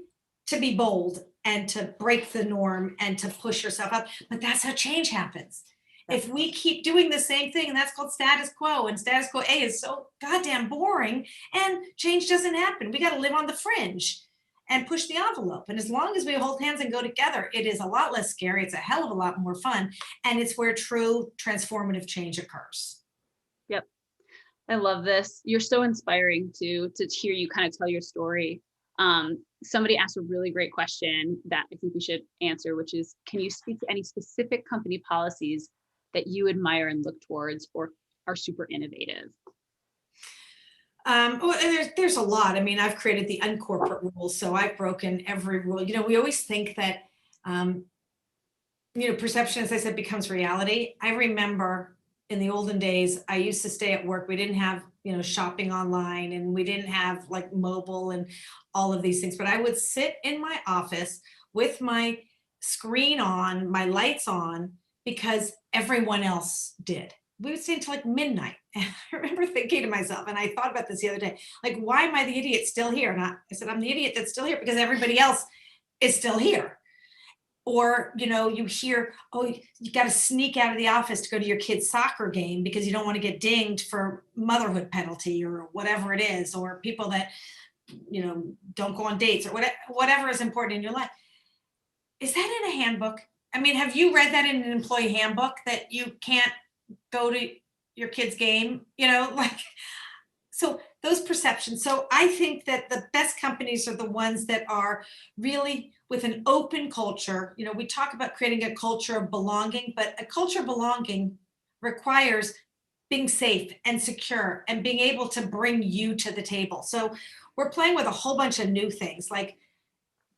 to be bold and to break the norm and to push yourself up, but that's how change happens. If we keep doing the same thing, and that's called status quo, and status quo A is so goddamn boring, and change doesn't happen. We got to live on the fringe and push the envelope. And as long as we hold hands and go together, it is a lot less scary. It's a hell of a lot more fun. And it's where true transformative change occurs. Yep. I love this. You're so inspiring to hear you kind of tell your story. Somebody asked a really great question that I think we should answer, which is, can you speak to any specific company policies that you admire and look towards or are super innovative? Well, there's a lot. I mean, I've created the uncorporate rules, so I've broken every rule. You know, we always think that, you know, perception, as I said, becomes reality. I remember in the olden days, I used to stay at work. We didn't have, you know, shopping online, and we didn't have like mobile and all of these things, but I would sit in my office with my screen on, my lights on, because everyone else did. We would stay until like midnight. And I remember thinking to myself, and I thought about this the other day, like, why am I the idiot still here? And I said, I'm the idiot that's still here because everybody else is still here. Or, you know, you hear, oh, you got to sneak out of the office to go to your kid's soccer game because you don't want to get dinged for motherhood penalty or whatever it is, or people that, you know, don't go on dates or whatever is important in your life. Is that in a handbook? I mean, have you read that in an employee handbook that you can't go to your kid's game? You know, like, so those perceptions. So I think that the best companies are the ones that are really with an open culture. You know, we talk about creating a culture of belonging, but a culture of belonging requires being safe and secure and being able to bring you to the table. So we're playing with a whole bunch of new things, like,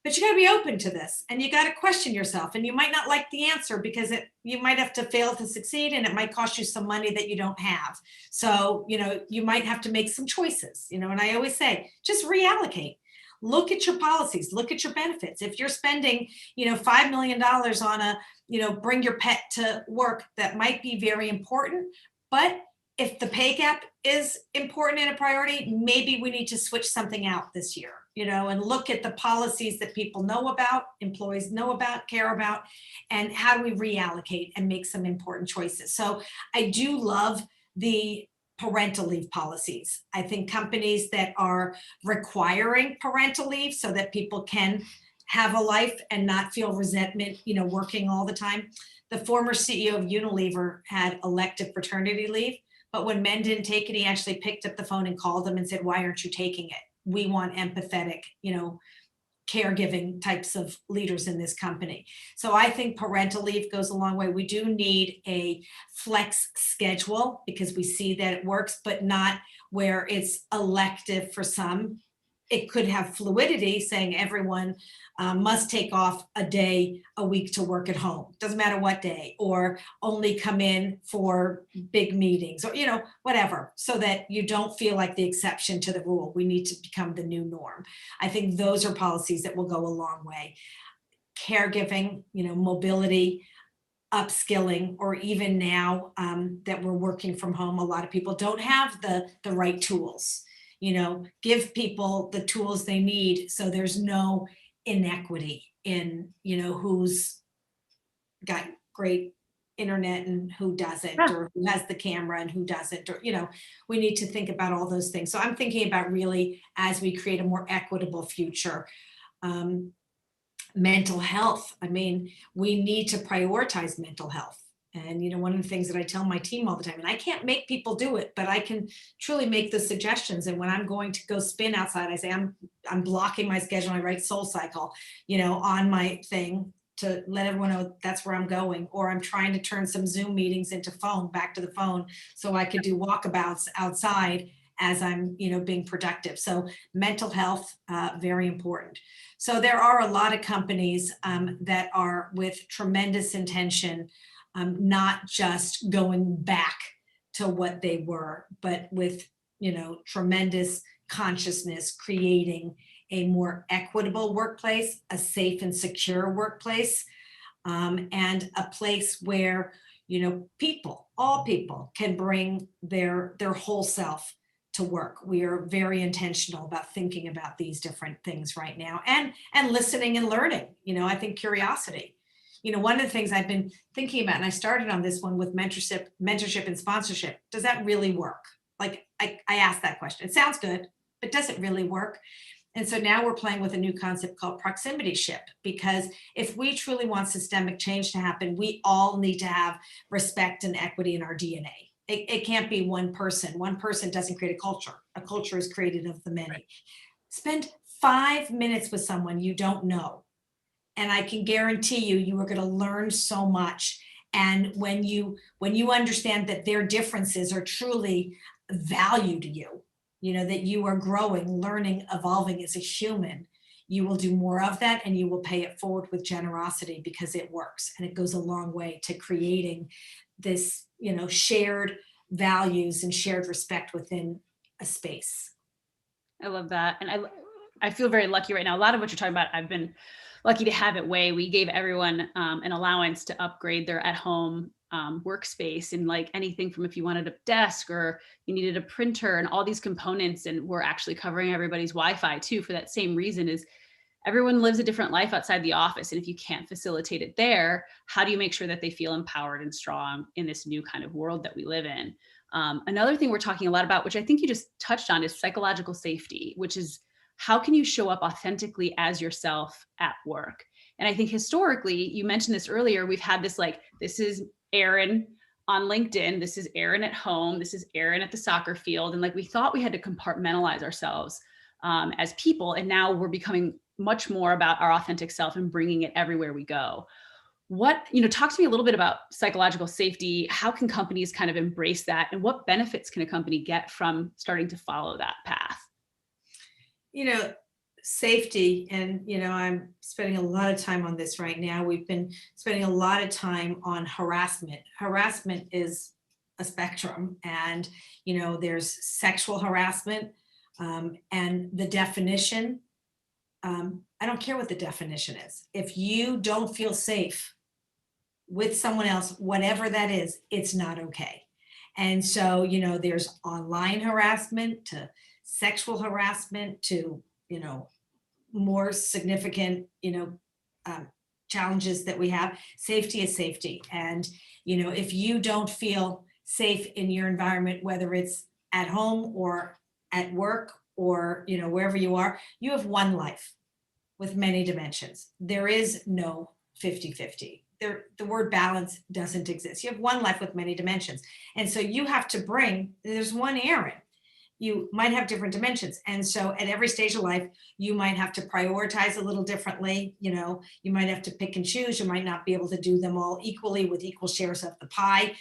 but you got to be open to this, and you got to question yourself, and you might not like the answer because you might have to fail to succeed, and it might cost you some money that you don't have. So, you know, you might have to make some choices, you know, and I always say, just reallocate. Look at your policies, look at your benefits. If you're spending, you know, $5 million on a, you know, bring your pet to work, that might be very important, but if the pay gap is important and a priority, maybe we need to switch something out this year, you know, and look at the policies that people know about, employees know about, care about, and how do we reallocate and make some important choices. So I do love the parental leave policies. I think companies that are requiring parental leave so that people can have a life and not feel resentment, you know, working all the time. The former CEO of Unilever had elective paternity leave. But when men didn't take it, he actually picked up the phone and called them and said, why aren't you taking it? We want empathetic, you know, caregiving types of leaders in this company. So I think parental leave goes a long way. We do need a flex schedule because we see that it works, but not where it's elective for some. It could have fluidity, saying everyone must take off a day a week to work at home. Doesn't matter what day, or only come in for big meetings, or, you know, whatever, so that you don't feel like the exception to the rule. We need to become the new norm. I think those are policies that will go a long way. Caregiving, you know, mobility, upskilling, or even now that we're working from home, a lot of people don't have the right tools. You know, give people the tools they need so there's no inequity in, you know, who's got great internet and who doesn't, or who has the camera and who doesn't, or, you know, we need to think about all those things. So I'm thinking about really, as we create a more equitable future, mental health. I mean, we need to prioritize mental health. And, you know, one of the things that I tell my team all the time, and I can't make people do it, but I can truly make the suggestions. And when I'm going to go spin outside, I say, I'm blocking my schedule. I write Soul Cycle, you know, on my thing to let everyone know that's where I'm going. Or I'm trying to turn some Zoom meetings into back to the phone, so I could do walkabouts outside as I'm, you know, being productive. So mental health, very important. So there are a lot of companies that are with tremendous intention, not just going back to what they were, but with, you know, tremendous consciousness, creating a more equitable workplace, a safe and secure workplace, and a place where You know, all people can bring their whole self to work. We are very intentional about thinking about these different things right now, and listening and learning. You know, I think curiosity. You know, one of the things I've been thinking about, and I started on this one with mentorship and sponsorship. Does that really work? Like I asked that question. It sounds good, but does it really work? And so now we're playing with a new concept called proximity ship, because if we truly want systemic change to happen, we all need to have respect and equity in our DNA. It can't be one person. One person doesn't create a culture. A culture is created of the many. Right. Spend 5 minutes with someone you don't know, and I can guarantee you are going to learn so much. And when you understand that their differences are truly value to you, you know, that you are growing, learning, evolving as a human, you will do more of that, and you will pay it forward with generosity, because it works, and it goes a long way to creating this, you know, shared values and shared respect within a space. I love that. And I feel very lucky right now. A lot of what you're talking about, I've been lucky to have it way. We gave everyone an allowance to upgrade their at-home workspace, and like anything from if you wanted a desk or you needed a printer and all these components, and we're actually covering everybody's Wi-Fi too, for that same reason. Is everyone lives a different life outside the office, and if you can't facilitate it there, how do you make sure that they feel empowered and strong in this new kind of world that we live in? Another thing we're talking a lot about, which I think you just touched on, is psychological safety, which is how can you show up authentically as yourself at work? And I think historically, you mentioned this earlier, we've had this like, this is Erin on LinkedIn, this is Erin at home, this is Erin at the soccer field. And like, we thought we had to compartmentalize ourselves as people. And now we're becoming much more about our authentic self and bringing it everywhere we go. What, you know, talk to me a little bit about psychological safety. How can companies kind of embrace that? And what benefits can a company get from starting to follow that path? You know, safety, and, you know, I'm spending a lot of time on this right now. We've been spending a lot of time on harassment. Harassment is a spectrum, and, you know, there's sexual harassment, and the definition, I don't care what the definition is. If you don't feel safe with someone else, whatever that is, it's not okay. And so, you know, there's online harassment to sexual harassment to, you know, more significant, you know, challenges that we have. Safety is safety. And, you know, if you don't feel safe in your environment, whether it's at home or at work or, you know, wherever you are, you have one life with many dimensions. There is no 50-50. The word balance doesn't exist. You have one life with many dimensions. And so you have to bring, there's one Erin. You might have different dimensions. And so at every stage of life, you might have to prioritize a little differently. You know, you might have to pick and choose. You might not be able to do them all equally with equal shares of the pie.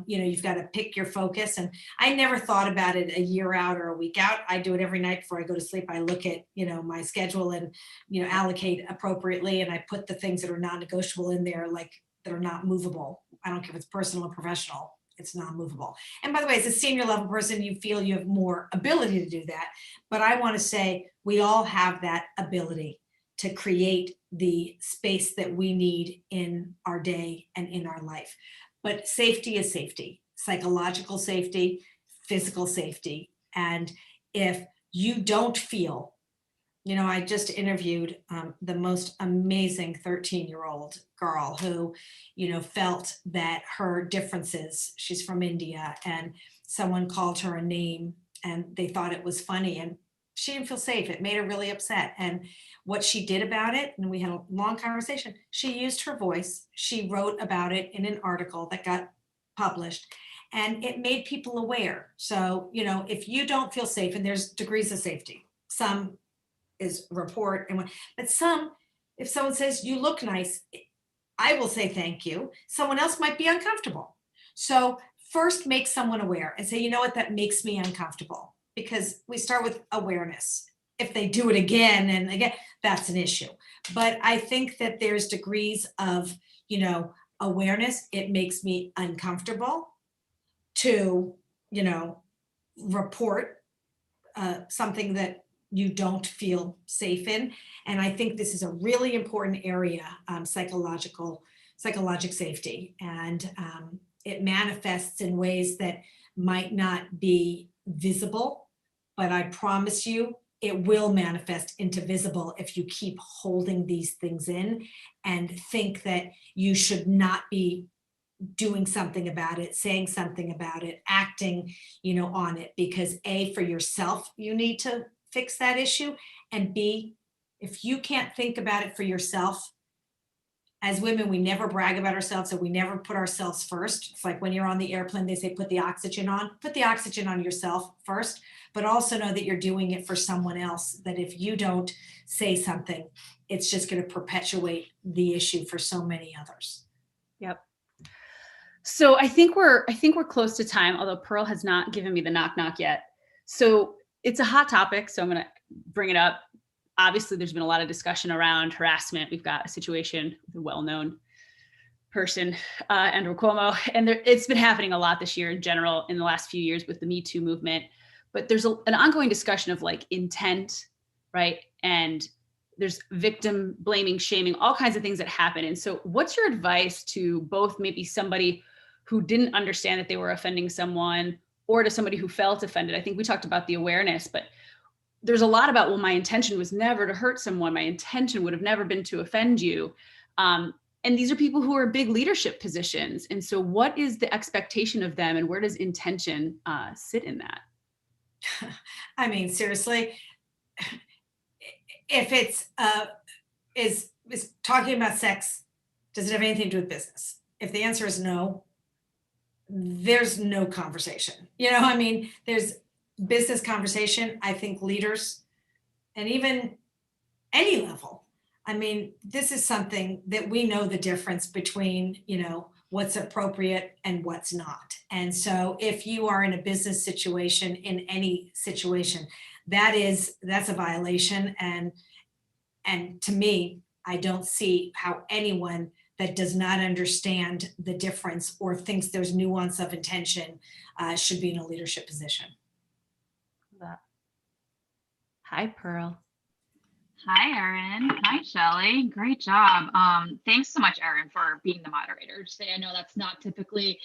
You know, you've got to pick your focus. And I never thought about it a year out or a week out. I do it every night before I go to sleep. I look at, you know, my schedule and, you know, allocate appropriately. And I put the things that are non-negotiable in there, like that are not movable. I don't care if it's personal or professional. It's non-movable. And by the way, as a senior level person, you feel you have more ability to do that. But I want to say we all have that ability to create the space that we need in our day and in our life. But safety is safety, psychological safety, physical safety. And if you don't feel, you know, I just interviewed the most amazing 13-year-old girl who, you know, felt that her differences, she's from India, and someone called her a name and they thought it was funny, and she didn't feel safe. It made her really upset. And what she did about it, and we had a long conversation, she used her voice. She wrote about it in an article that got published, and it made people aware. So, you know, if you don't feel safe, and there's degrees of safety, some is report, and but some, if someone says you look nice, I will say thank you. Someone else might be uncomfortable. So first make someone aware and say, you know what, that makes me uncomfortable, because we start with awareness. If they do it again and again, that's an issue. But I think that there's degrees of, you know, awareness. It makes me uncomfortable to, you know, report something that you don't feel safe in. And I think this is a really important area, psychological psychological safety, and it manifests in ways that might not be visible, but I promise you it will manifest into visible if you keep holding these things in and think that you should not be doing something about it, saying something about it, acting, on it, because A, for yourself, you need to fix that issue. And B, if you can't think about it for yourself, as women, we never brag about ourselves, so we never put ourselves first. It's like when you're on the airplane, they say, put the oxygen on yourself first, but also know that you're doing it for someone else, that if you don't say something, it's just going to perpetuate the issue for so many others. Yep. So I think we're close to time, although Pearl has not given me the knock knock yet. So it's a hot topic, so I'm going to bring it up. Obviously, there's been a lot of discussion around harassment. We've got a situation with a well-known person, Andrew Cuomo, and it's been happening a lot this year in general in the last few years with the Me Too movement. But there's an ongoing discussion of like intent, right? And there's victim blaming, shaming, all kinds of things that happen. And so what's your advice to both maybe somebody who didn't understand that they were offending someone or to somebody who felt offended? I think we talked about the awareness, but there's a lot about, well, my intention was never to hurt someone. My intention would have never been to offend you. And these are people who are in big leadership positions. And so what is the expectation of them and where does intention sit in that? I mean, seriously, if it's is talking about sex, does it have anything to do with business? If the answer is no, there's no conversation. I mean, there's business conversation. I think leaders and even any level, I mean, this is something that we know the difference between, what's appropriate and what's not. And so if you are in a business situation, in any situation, that's a violation. And to me, I don't see how anyone that does not understand the difference or thinks there's nuance of intention should be in a leadership position. Hi, Pearl. Hi, Erin. Hi, Shelley. Great job. Thanks so much, Erin, for being the moderator today. I know that's not typically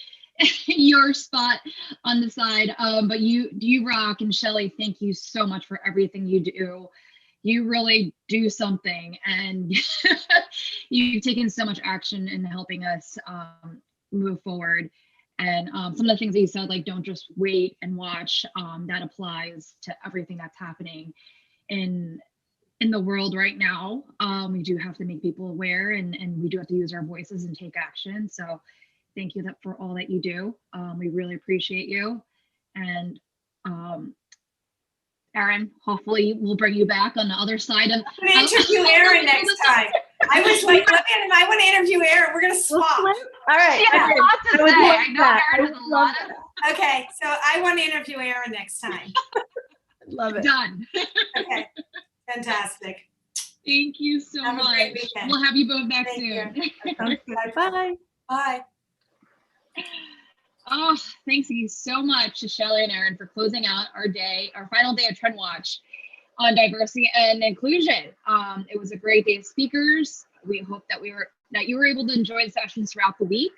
your spot on the side, but you rock. And Shelley, thank you so much for everything you do. You really do something, and you've taken so much action in helping us move forward. And some of the things that you said, like don't just wait and watch, that applies to everything that's happening in the world right now. We do have to make people aware, and we do have to use our voices and take action. So thank you for all that you do. We really appreciate you. And Erin, hopefully we'll bring you back on the other side of. I'm gonna interview Erin next time. I was like, I want to interview Erin. We're gonna swap. All right. She has a lot to say. I know Erin has a lot of. Okay, so I want to interview Erin next time. Love it. Done. Okay, fantastic. Thank you so Have a much. great weekend. We'll have you both back Thank soon. you. Bye. Bye. Oh, thanks you so much to Shelley and Erin for closing out our final day of Trendwatch on diversity and inclusion. It was a great day of speakers. We hope that you were able to enjoy the sessions throughout the week.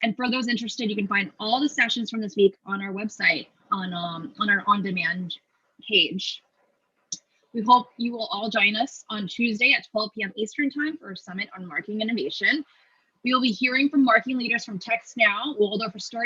And for those interested, you can find all the sessions from this week on our website on our on-demand page. We hope you will all join us on Tuesday at 12 p.m. Eastern Time for a summit on marketing innovation. We will be hearing from marketing leaders from TextNow, Waldorf Astoria,